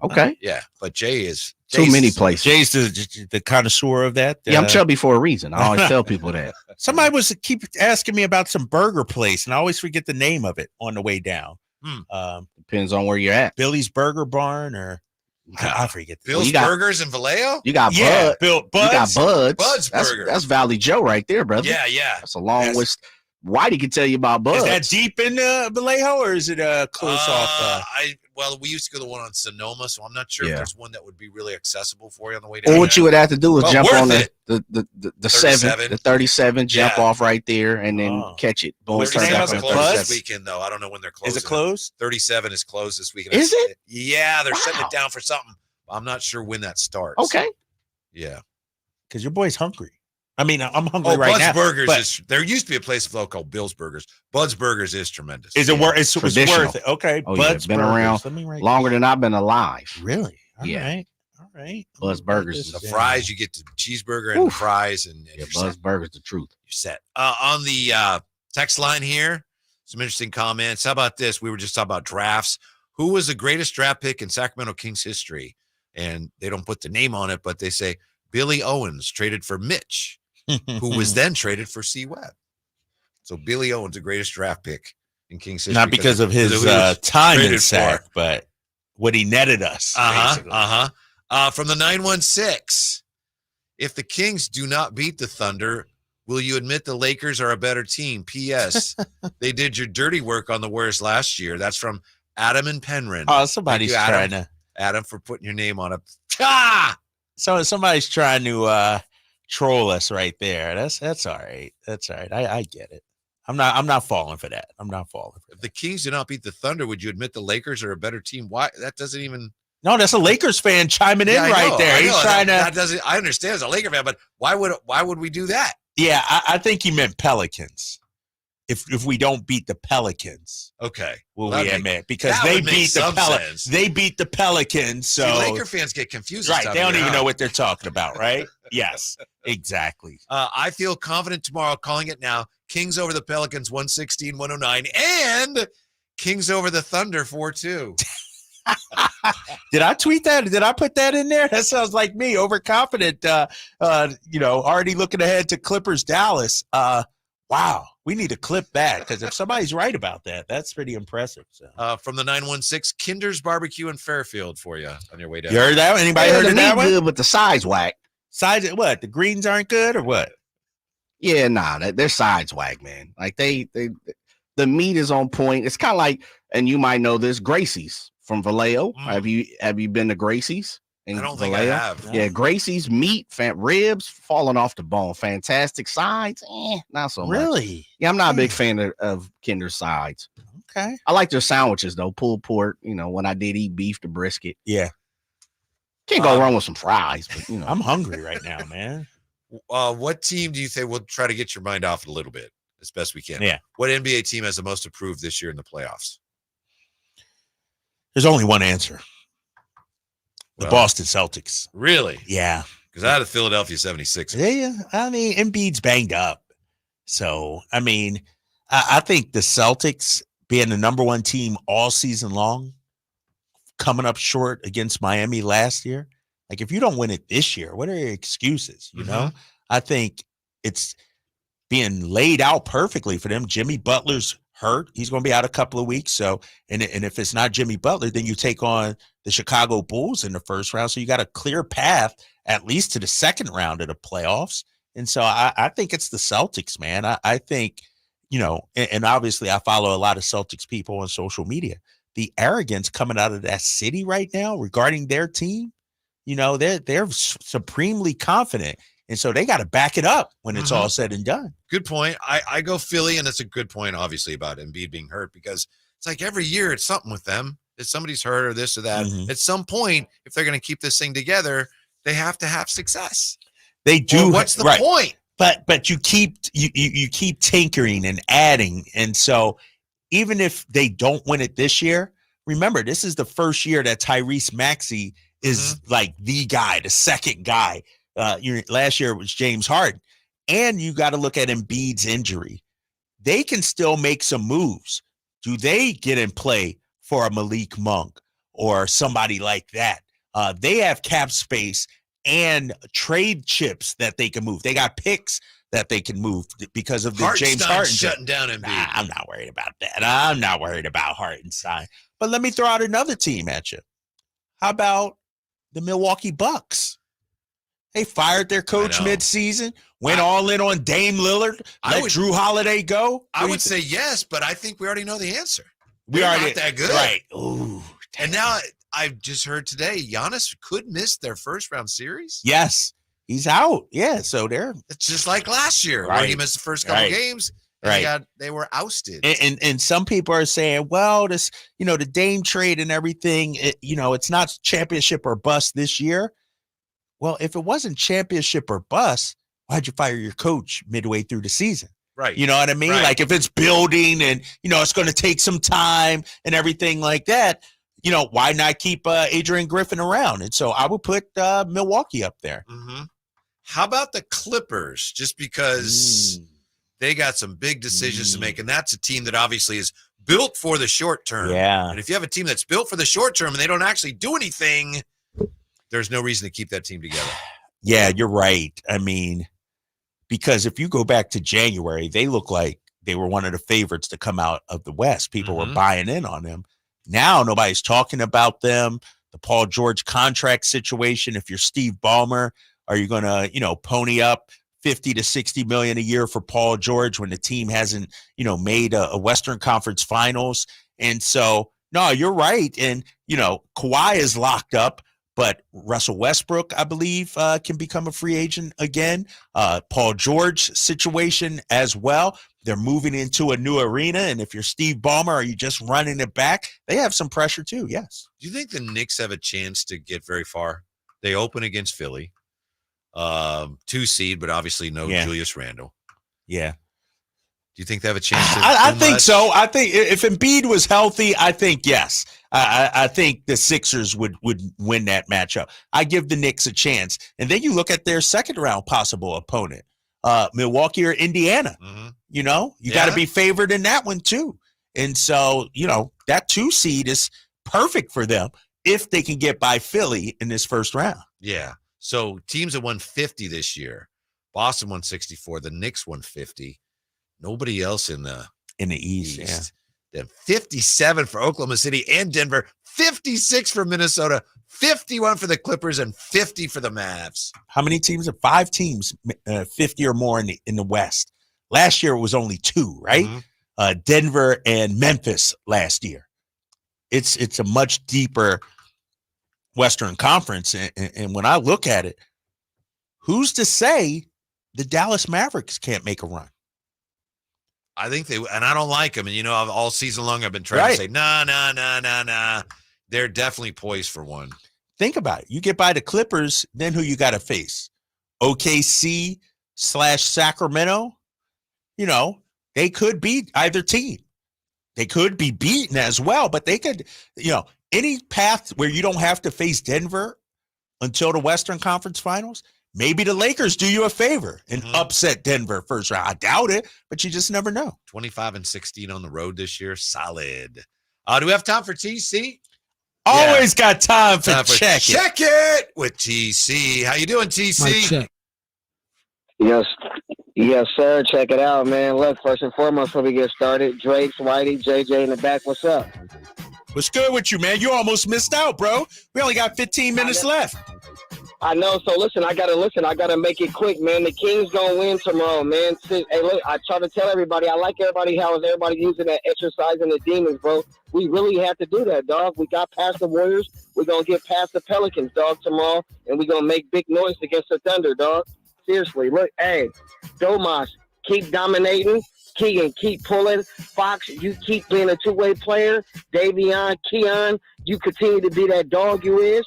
Okay. Yeah, but Jay's Too many places. Jay's the connoisseur of that. Yeah, I'm chubby for a reason. I always tell people that. Somebody was keep asking me about some burger place, and I always forget the name of it on the way down. Depends on where you're at. Billy's Burger Barn, or I forget. Bill's Burgers in Vallejo. You got Bud. You got Bud's. Bud's Burger. That's Valley Joe right there, brother. Yeah. That's a long list. Whitey can tell you about Bud's. Is that deep in Vallejo, or is it close off? We used to go to the one on Sonoma, so I'm not sure if there's one that would be really accessible for you on the way down. Or what you would have to do is jump on the 37. the 37, jump off right there, and then catch it. Boom, What's turn back on closed 37. this weekend, though. I don't know when they're closing. Is it closed? 37 is closed this weekend. Is it? Yeah, they're shutting it down for something. I'm not sure when that starts. Okay. Yeah. Because your boy's hungry. I mean, I'm hungry right Bud's now. Burgers there used to be a place called Bill's Burgers. Bud's Burgers is tremendous. Is it worth? It's Traditional. worth it. Okay. Oh, Bud's been Burgers. around Let me write longer than I've been alive. Really? All Yeah. right. Bud's Burgers. The fries, you get the cheeseburger and the fries, and you're Bud's set. Burgers, the truth. You're set. On the text line here, some interesting comments. How about this? We were just talking about drafts. Who was the greatest draft pick in Sacramento Kings history? And they don't put the name on it, but they say Billy Owens traded for Mitch, who was then traded for C. Webb. So Billy Owens, the greatest draft pick in Kings history. Not because of his time in Sac, but what he netted us. From the 916, if the Kings do not beat the Thunder, will you admit the Lakers are a better team? P.S. They did your dirty work on the Warriors last year. That's from Adam and Penryn. Oh, somebody's trying to Adam, for putting your name on it. Ah! So somebody's trying to troll us right there. That's all right. That's all right. I get it. I'm not falling for that. I'm not falling for that. If the Kings did not beat the Thunder, would you admit the Lakers are a better team? Why? That doesn't even. No, that's a Lakers fan chiming in right there. He's trying to. That doesn't. I understand as a Laker fan, but why would we do that? Yeah, I think he meant Pelicans. If we don't beat the Pelicans, okay, we admit because they beat the Pelicans. They beat the Pelicans. So Laker fans get confused. Right, they don't even know what they're talking about. Right? Yes, exactly. I feel confident tomorrow. Calling it now. Kings over the Pelicans 116-109, and Kings over the Thunder 4-2. Did I tweet that? Did I put that in there? That sounds like me, overconfident. Already looking ahead to Clippers Dallas. Wow, we need to clip that because if somebody's right about that, that's pretty impressive. So. From the 916, Kinder's Barbecue in Fairfield for you on your way down. You heard that? Anybody heard of that one? Good with the sides whack. Sides what? The greens aren't good or what? Yeah, nah, they're sides whack, man. Like the meat is on point. It's kind of like, and you might know this, Gracie's from Vallejo. Have you been to Gracie's? I don't think I have. Yeah, Gracie's meat, ribs falling off the bone. Fantastic sides. Not so much. Really? Yeah, I'm not a big fan of Kinder's sides. Okay. I like their sandwiches though. Pulled pork. When I did eat beef, the brisket. Yeah. Can't go wrong with some fries. But I'm hungry right now, man. What team do you think we'll try to get your mind off it a little bit as best we can? Yeah. What NBA team has the most improved this year in the playoffs? There's only one answer. The Boston Celtics. Really? Yeah. Because I had a Philadelphia 76ers. Yeah. I mean, Embiid's banged up. So, I mean, I think the Celtics being the number one team all season long, coming up short against Miami last year. Like, if you don't win it this year, what are your excuses? You know, I think it's being laid out perfectly for them. Jimmy Butler's hurt. He's going to be out a couple of weeks. So, and if it's not Jimmy Butler, then you take on the Chicago Bulls in the first round. So you got a clear path at least to the second round of the playoffs. And so I think it's the Celtics, man. I think, and obviously I follow a lot of Celtics people on social media. The arrogance coming out of that city right now regarding their team, they're supremely confident. And so they got to back it up when it's all said and done. Good point. I go Philly, and that's a good point, obviously, about Embiid being hurt, because it's like every year it's something with them. If somebody's hurt or this or that, at some point, if they're going to keep this thing together, they have to have success. They do. Or what's the point? But you keep tinkering and adding. And so even if they don't win it this year, remember, this is the first year that Tyrese Maxey is like the guy, the second guy. Last year it was James Harden. And you got to look at Embiid's injury. They can still make some moves. Do they get in play for a Malik Monk or somebody like that? They have cap space and trade chips that they can move. They got picks that they can move because of the James Harden shutting down Embiid. I'm not worried about that. I'm not worried about Hartenstein. But let me throw out another team at you. How about the Milwaukee Bucks? They fired their coach midseason, went all in on Dame Lillard, let Drew Holiday go. I would say yes, but I think we already know the answer. They're not that good. Right. Ooh, and now I've just heard today Giannis could miss their first round series. Yes, he's out. Yeah, so it's just like last year when he missed the first couple games. And they were ousted. And some people are saying, well, this, the Dame trade and everything, it's not championship or bust this year. Well, if it wasn't championship or bust, why'd you fire your coach midway through the season? Right. You know what I mean? Right. Like if it's building and, it's going to take some time and everything like that, why not keep Adrian Griffin around? And so I would put Milwaukee up there. How about the Clippers? Just because they got some big decisions to make. And that's a team that obviously is built for the short term. Yeah. And if you have a team that's built for the short term and they don't actually do anything, there's no reason to keep that team together. Yeah, you're right. I mean, because if you go back to January, they look like they were one of the favorites to come out of the West. People were buying in on them. Now nobody's talking about them. The Paul George contract situation. If you're Steve Ballmer, are you going to, pony up 50 to 60 million a year for Paul George when the team hasn't, made a Western Conference Finals? And so No, you're right. And, Kawhi is locked up, but Russell Westbrook, I believe, can become a free agent again. Paul George situation as well. They're moving into a new arena. And if you're Steve Ballmer, are you just running it back? They have some pressure too, yes. Do you think the Knicks have a chance to get very far? They open against Philly, 2 seed, but obviously no Julius Randle. Yeah. Do you think they have a chance to I think so. I think if Embiid was healthy, I think yes. I think the Sixers would win that matchup. I give the Knicks a chance. And then you look at their second round possible opponent, Milwaukee or Indiana. Mm-hmm. You got to be favored in that one too. And so, that 2 seed is perfect for them if they can get by Philly in this first round. Yeah. So teams have won 50 this year. Boston won 64. The Knicks won 50. Nobody else in the East. Yeah. Then 57 for Oklahoma City and Denver. 56 for Minnesota. 51 for the Clippers and 50 for the Mavs. How many teams? 5 teams, 50 or more in the West. Last year it was only 2, right? Mm-hmm. Denver and Memphis last year. It's a much deeper Western Conference. And when I look at it, who's to say the Dallas Mavericks can't make a run? I think and I don't like them. And, all season long I've been trying to say, nah. They're definitely poised for one. Think about it. You get by the Clippers, then who you got to face? OKC/Sacramento. They could beat either team. They could be beaten as well, but they could, any path where you don't have to face Denver until the Western Conference Finals, maybe the Lakers do you a favor and upset Denver first round. I doubt it, but you just never know. 25-16 on the road this year. Solid. Do we have time for TC? Always got time for check it. Check it with TC. How you doing, TC? Yes, sir. Check it out, man. Look, first and foremost, before we get started, Drake, Whitey, JJ in the back. What's up? What's good with you, man? You almost missed out, bro. We only got 15 minutes left. I know. So listen. I gotta make it quick, man. The Kings gonna win tomorrow, man. Hey, look, I try to tell everybody. I like everybody. How is everybody using that exercising the demons, bro? We really have to do that, dog. We got past the Warriors. We're gonna get past the Pelicans, dog, tomorrow, and we're gonna make big noise against the Thunder, dog. Seriously, look, hey, Domas, keep dominating. Keegan, keep pulling. Fox, you keep being a two-way player. Davion, Keon, you continue to be that dog you is.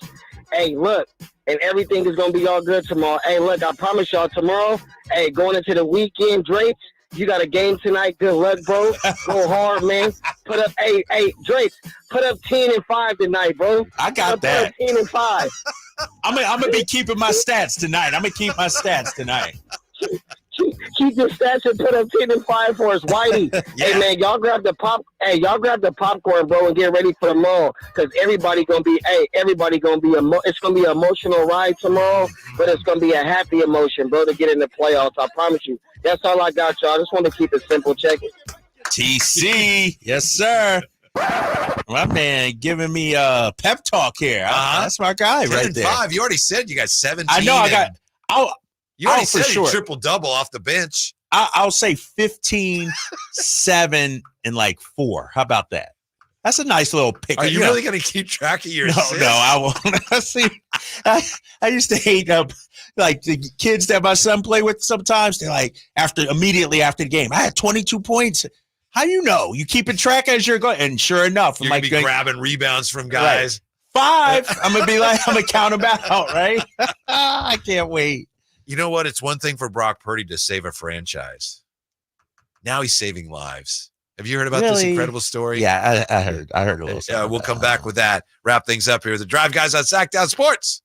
Hey, look, and everything is going to be all good tomorrow. Hey, look, I promise y'all tomorrow, hey, going into the weekend, Drake, you got a game tonight. Good luck, bro. Go hard, man. Put up, hey, Drake, put up 10-5 tonight, bro. I got that. 10-5. I'm gonna be keeping my stats tonight. I'm gonna keep my stats tonight. Keep your stats and put up 10-5 for us, Whitey. Hey man, y'all grab the popcorn, bro, and get ready for tomorrow. Cause everybody gonna be, it's gonna be an emotional ride tomorrow, but it's gonna be a happy emotion, bro, to get in the playoffs. I promise you. That's all I got, y'all. I just want to keep it simple. Check it. TC, yes sir. My man giving me a pep talk here. That's my guy right there. 5. You already said you got 17. I know. You already said sure. you triple-double off the bench. I'll say 15, 7, and 4. How about that? That's a nice little pick. Are you really going to keep track of your assists? No, I won't. See, I used to hate the kids that my son play with sometimes. They're immediately after the game, I had 22 points. How you know? You keeping track as you're going. And sure enough, you're going to be grabbing rebounds from guys. Right. 5. I'm going to be I'm going to count them out, right? I can't wait. You know what? It's one thing for Brock Purdy to save a franchise. Now he's saving lives. Have you heard about this incredible story? Yeah, I heard a little something. We'll come back with that. Wrap things up here. The Drive Guys on Sactown Sports.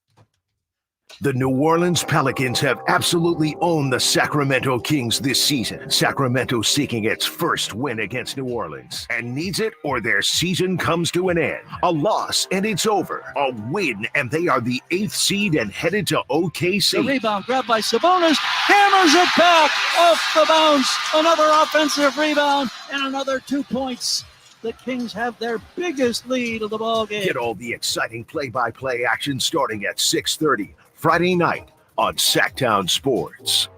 The New Orleans Pelicans have absolutely owned the Sacramento Kings this season. Sacramento seeking its first win against New Orleans and needs it or their season comes to an end. A loss and it's over. A win and they are the 8th seed and headed to OKC. The rebound grabbed by Sabonis, hammers it back off the bounce. Another offensive rebound and another 2 points. The Kings have their biggest lead of the ballgame. Get all the exciting play-by-play action starting at 6:30 Friday night on Sactown Sports.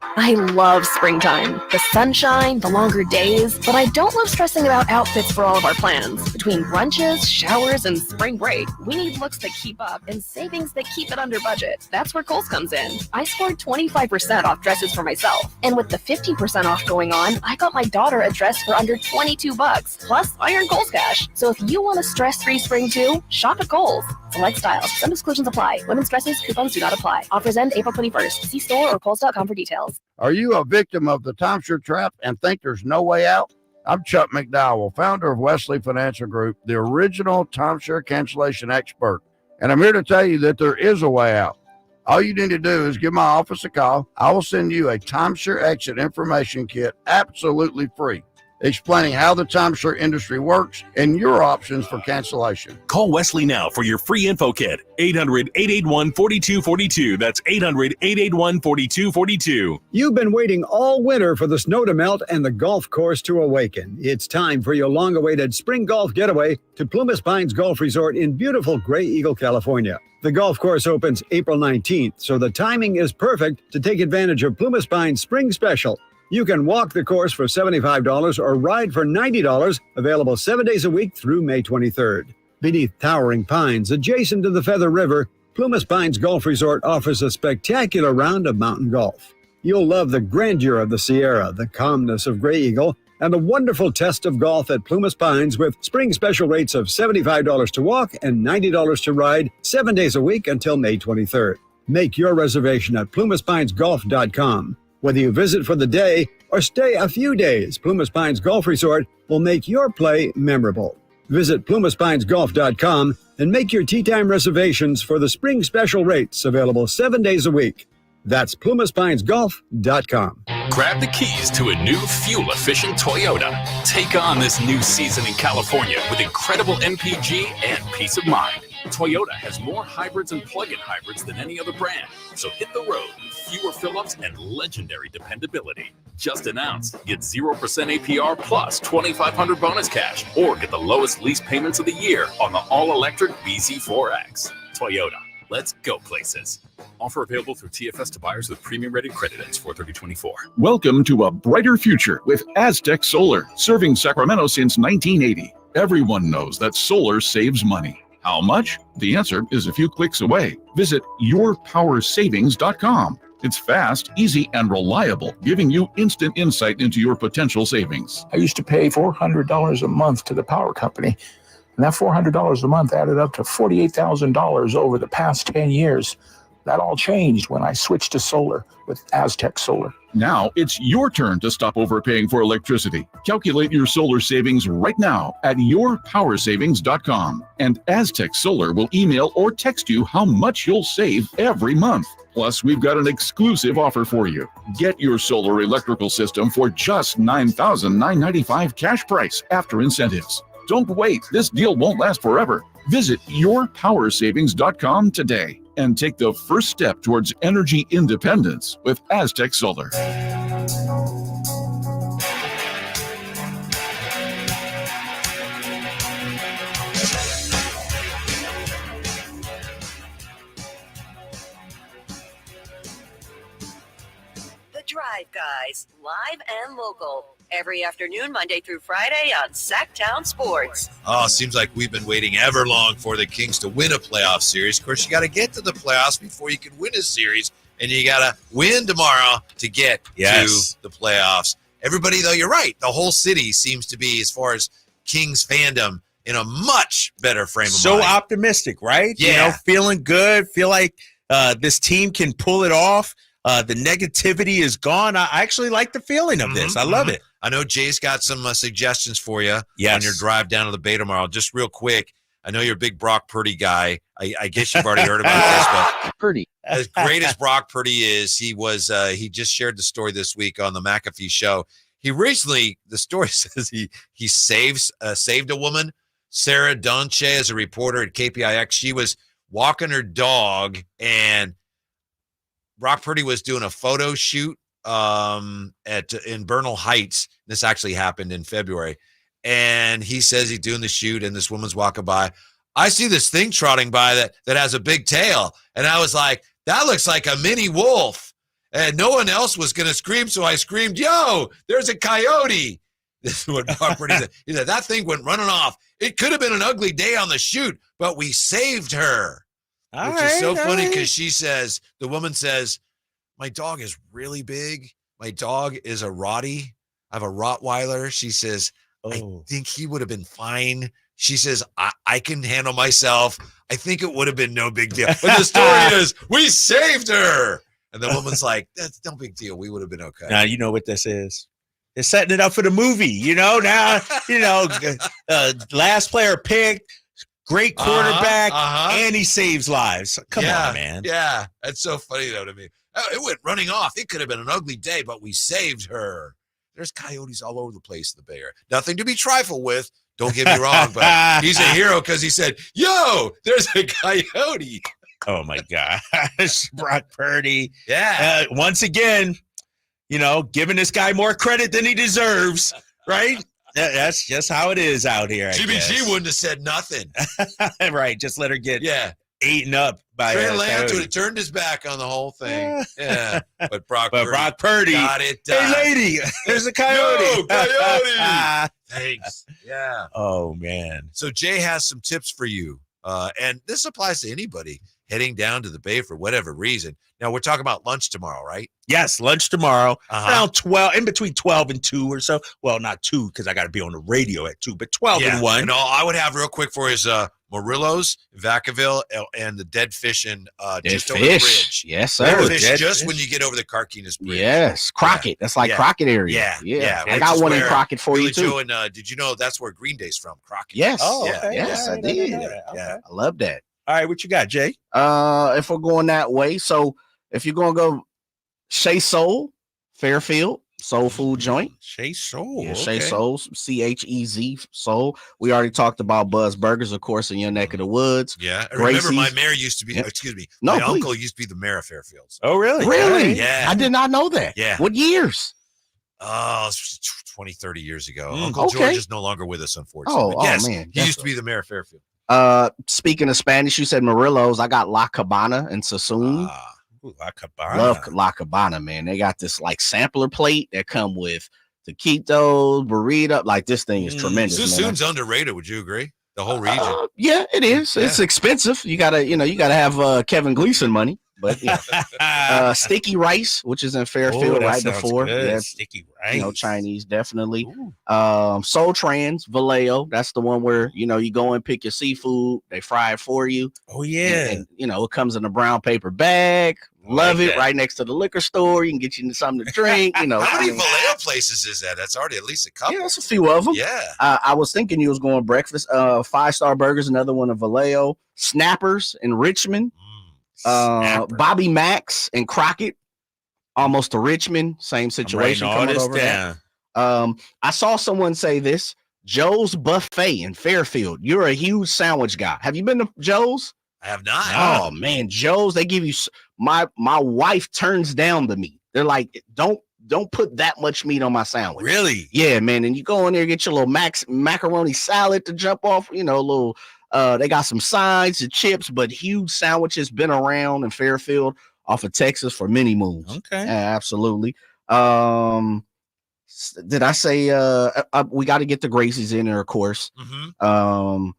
I love springtime. The sunshine, the longer days, but I don't love stressing about outfits for all of our plans. Between brunches, showers, and spring break, we need looks that keep up and savings that keep it under budget. That's where Kohl's comes in. I scored 25% off dresses for myself. And with the 15% off going on, I got my daughter a dress for under $22. Plus, I earned Kohl's cash. So if you want a stress-free spring too, shop at Kohl's. Select styles. Some exclusions apply. Women's dresses, coupons do not apply. Offers end April 21st. See store or kohls.com for details. Are you a victim of the timeshare trap and think there's no way out? I'm Chuck McDowell, founder of Wesley Financial Group, the original timeshare cancellation expert. And I'm here to tell you that there is a way out. All you need to do is give my office a call. I will send you a timeshare exit information kit absolutely free, explaining how the timeshare industry works and your options for cancellation. Call Wesley now for your free info kit. 800-881-4242. That's 800-881-4242. You've been waiting all winter for the snow to melt and the golf course to awaken. It's time for your long-awaited spring golf getaway to Plumas Pines Golf Resort in beautiful Gray Eagle, California. The golf course opens April 19th, so the timing is perfect to take advantage of Plumas Pines Spring Special. You can walk the course for $75 or ride for $90, available 7 days a week through May 23rd. Beneath towering pines adjacent to the Feather River, Plumas Pines Golf Resort offers a spectacular round of mountain golf. You'll love the grandeur of the Sierra, the calmness of Gray Eagle, and the wonderful test of golf at Plumas Pines with spring special rates of $75 to walk and $90 to ride 7 days a week until May 23rd. Make your reservation at plumaspinesgolf.com. Whether you visit for the day or stay a few days, Plumas Pines Golf Resort will make your play memorable. Visit plumaspinesgolf.com and make your tee time reservations for the spring special rates available 7 days a week. That's plumaspinesgolf.com. Grab the keys to a new fuel-efficient Toyota. Take on this new season in California with incredible MPG and peace of mind. Toyota has more hybrids and plug-in hybrids than any other brand. So hit the road with fewer fill-ups and legendary dependability. Just announced, get 0% APR plus $2,500 bonus cash, or get the lowest lease payments of the year on the all-electric BZ4X. Toyota, let's go places. Offer available through TFS to buyers with premium rated credit. Ends 4/30/24. Welcome to a brighter future with Aztec Solar, serving Sacramento since 1980. Everyone knows that solar saves money. How much? The answer is a few clicks away. Visit yourpowersavings.com. It's fast, easy, and reliable, giving you instant insight into your potential savings. I used to pay $400 a month to the power company, and that $400 a month added up to $48,000 over the past 10 years. That all changed when I switched to solar with Aztec Solar. Now it's your turn to stop overpaying for electricity. Calculate your solar savings right now at yourpowersavings.com. And Aztec Solar will email or text you how much you'll save every month. Plus, we've got an exclusive offer for you. Get your solar electrical system for just $9,995 cash price after incentives. Don't wait. This deal won't last forever. Visit yourpowersavings.com today and take the first step towards energy independence with Aztec Solar. The Drive Guys, live and local. Every afternoon, Monday through Friday on Sactown Sports. Oh, seems like we've been waiting ever long for the Kings to win a playoff series. Of course, you got to get to the playoffs before you can win a series, and you got to win tomorrow to get to the playoffs. Everybody, though, you're right. The whole city seems to be, as far as Kings fandom, in a much better frame of mind. So optimistic, right? Yeah. You know, feeling good, feel like this team can pull it off. The negativity is gone. I actually like the feeling of this. I love it. I know Jay's got some suggestions for you on your drive down to the Bay tomorrow. Just real quick, I know you're a big Brock Purdy guy. I guess you've already heard about this, but Purdy, as great as Brock Purdy is, he just shared the story this week on the McAfee show. He recently, the story says he saved a woman, Sarah Donche, as a reporter at KPIX. She was walking her dog, and Brock Purdy was doing a photo shoot in Bernal Heights. This actually happened in February. And he says he's doing the shoot, and this woman's walking by. I see this thing trotting by that has a big tail. And I was like, that looks like a mini wolf. And no one else was going to scream, so I screamed, "Yo, there's a coyote." This is what Brock Purdy said. He said, that thing went running off. It could have been an ugly day on the shoot, but we saved her. Which is so funny because the woman says, my dog is really big. My dog is a Rottie. I have a Rottweiler. She says, I think he would have been fine. She says, I can handle myself. I think it would have been no big deal. But the story is, we saved her. And the woman's like, that's no big deal. We would have been okay. Now, you know what this is? They're setting it up for the movie, Now, last player picked, great quarterback, and he saves lives. Come on, man. Yeah, that's so funny, though, to me. It went running off. It could have been an ugly day, but we saved her. There's coyotes all over the place in the Bay Area. Nothing to be trifled with. Don't get me wrong, but he's a hero because he said, yo, there's a coyote. Oh, my gosh. Brock Purdy. Yeah. Once again, giving this guy more credit than he deserves, right? That's just how it is out here. GBG wouldn't have said nothing. Right. Just let her get eaten up by Trey Lance would have turned his back on the whole thing. Yeah. But Brock Purdy got it done. Hey, lady, there's a coyote. No, coyote. Thanks. Yeah. Oh, man. So Jay has some tips for you. And this applies to anybody heading down to the Bay for whatever reason. Now, we're talking about lunch tomorrow, right? Yes, lunch tomorrow, around 12, in between 12 and 2 or so. Well, not 2 because I got to be on the radio at 2, but 12 and 1. And all I would have real quick for you is Murillo's, Vacaville, and the Dead Fish just over the bridge. Yes, sir. Dead Fish just when you get over the Carquinez Bridge. Yes, Crockett. That's like Crockett area. Yeah. I got one in Crockett for you, too. Joe, and did you know that's where Green Day's from, Crockett? Yes. Oh, okay. Yes, I did. Yeah. I love that. All right, what you got, Jay? If we're going that way, so if you're going to go Chez Soul, Fairfield, soul food joint. Chez Soul. Yeah, Chez Soul, CHEZ Soul. We already talked about Buzz Burgers, of course, in your neck of the woods. Yeah. Remember, my mayor used to be, my uncle used to be the mayor of Fairfield. Oh, really? Really? Yeah. I did not know that. Yeah. What years? Oh, 20, 30 years ago. Uncle George is no longer with us, unfortunately. Oh, yes, man. he used to be the mayor of Fairfield. Speaking of Spanish, you said Murillo's. I got La Cabana and Sassoon. La Cabana. Love La Cabana, man. They got this like sampler plate that come with taquitos, burrito. Like this thing is tremendous. Sassoon's underrated. Would you agree? The whole region. Yeah, it is. Yeah. It's expensive. You gotta have Kevin Gleason money. But yeah. Sticky rice, which is in Fairfield right before. Yeah, sticky rice. Chinese definitely. Soul Trans, Vallejo. That's the one where you go and pick your seafood. They fry it for you. Oh yeah. And it comes in a brown paper bag. Love it. Right next to the liquor store. You can get you something to drink. How many Vallejo places is that? That's already at least a couple. Yeah, that's a few of them. Yeah. I was thinking you was going breakfast. 5-Star Burgers, another one of Vallejo. Snappers in Richmond. Bobby Max and Crockett, almost to Richmond, same situation. Coming over there. I saw someone say this: Joe's Buffet in Fairfield. You're a huge sandwich guy. Have you been to Joe's? I have not. Oh man, Joe's. They give you. My wife turns down the meat. They're like, don't put that much meat on my sandwich. Really? Yeah, man. And you go in there, get your little macaroni salad to jump off. A little. They got some sides and chips, but huge sandwiches. Been around in Fairfield off of Texas for many moons. Okay. Yeah, absolutely. Did I say we got to get the Gracies in there, of course. Mm-hmm.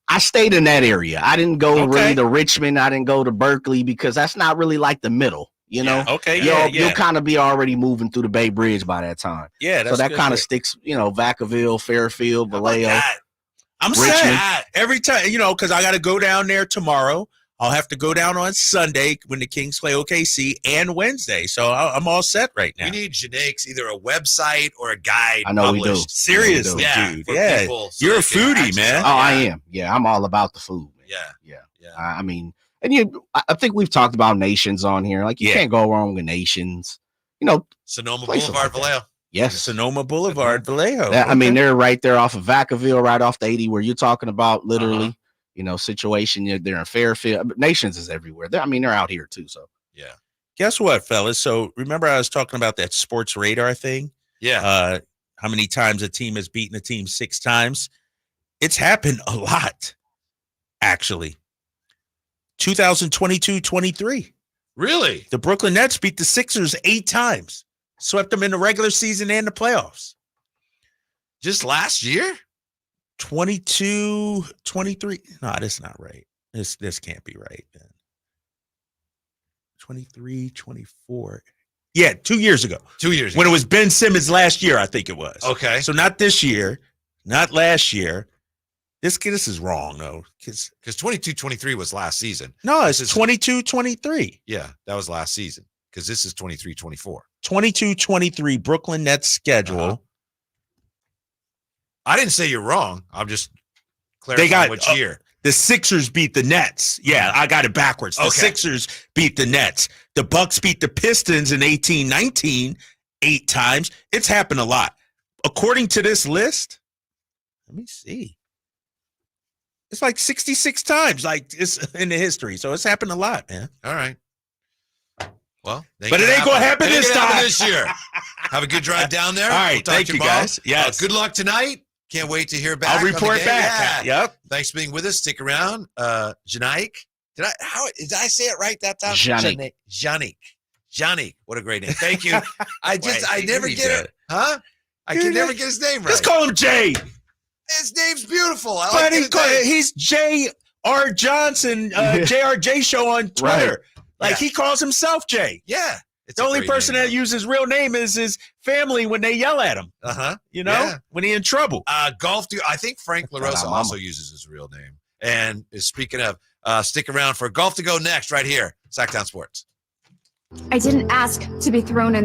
I stayed in that area. I didn't go really to Richmond. I didn't go to Berkeley because that's not really like the middle. Okay. You'll kind of be already moving through the Bay Bridge by that time. Yeah. So that kind of sticks, Vacaville, Fairfield, Vallejo. I'm sad every time, because I got to go down there tomorrow. I'll have to go down on Sunday when the Kings play OKC and Wednesday. So I'm all set right now. We need Janake's either a website or a guide. I know published. we do. Seriously, dude. Yeah. You're a foodie, man. Oh, I am. Yeah, I'm all about the food. Man. Yeah. I mean, and I think we've talked about Nations on here. Like you can't go wrong with Nations. Sonoma Boulevard, Vallejo. Yes. Sonoma Boulevard, Vallejo. I mean, they're right there off of Vacaville, right off the 80 where you're talking about literally, situation. They're in Fairfield. Nations is everywhere. They're out here too. So, yeah. Guess what, fellas? So remember I was talking about that sports radar thing? Yeah. How many times a team has beaten a team 6 times? It's happened a lot, actually. 2022-23. Really? The Brooklyn Nets beat the Sixers 8 times. Swept them in the regular season and the playoffs. Just last year? 22, 23. No, that's not right. This can't be right, man. 23, 24. Yeah, 2 years ago. 2 years ago. When it was Ben Simmons last year, I think it was. Okay. So not this year, not last year. This is wrong, though. Because 22-23 was last season. No, it's 22-23. Yeah, that was last season. Because this is 23-24. 22-23 Brooklyn Nets schedule. I didn't say you're wrong. I'm just clarifying which year. The Sixers beat the Nets. Yeah, I got it backwards. The Sixers beat the Nets. The Bucks beat the Pistons in 18-19 8 times. It's happened a lot. According to this list, let me see. It's like 66 times, like it's in the history. So it's happened a lot, man. All right. Well, but it ain't going to happen this time. This year. Have a good drive down there. All right. Thank you, guys. Yes. Good luck tonight. Can't wait to hear back. I'll report back. Yeah. Yep. Thanks for being with us. Stick around. Janaik. Did I say it right that time? Janique. What a great name. Thank you. I never get it. Huh? I can never get his name right. Just call him Jay. His name's beautiful. He's J.R. Johnson, JRJ Show on Twitter. Right. He calls himself Jay. Yeah. The only person that uses his real name is his family when they yell at him. When he's in trouble. Golf. I think Frank LaRosa also uses his real name. And speaking of, stick around for Golf to Go next right here, Sactown Sports. I didn't ask to be thrown in the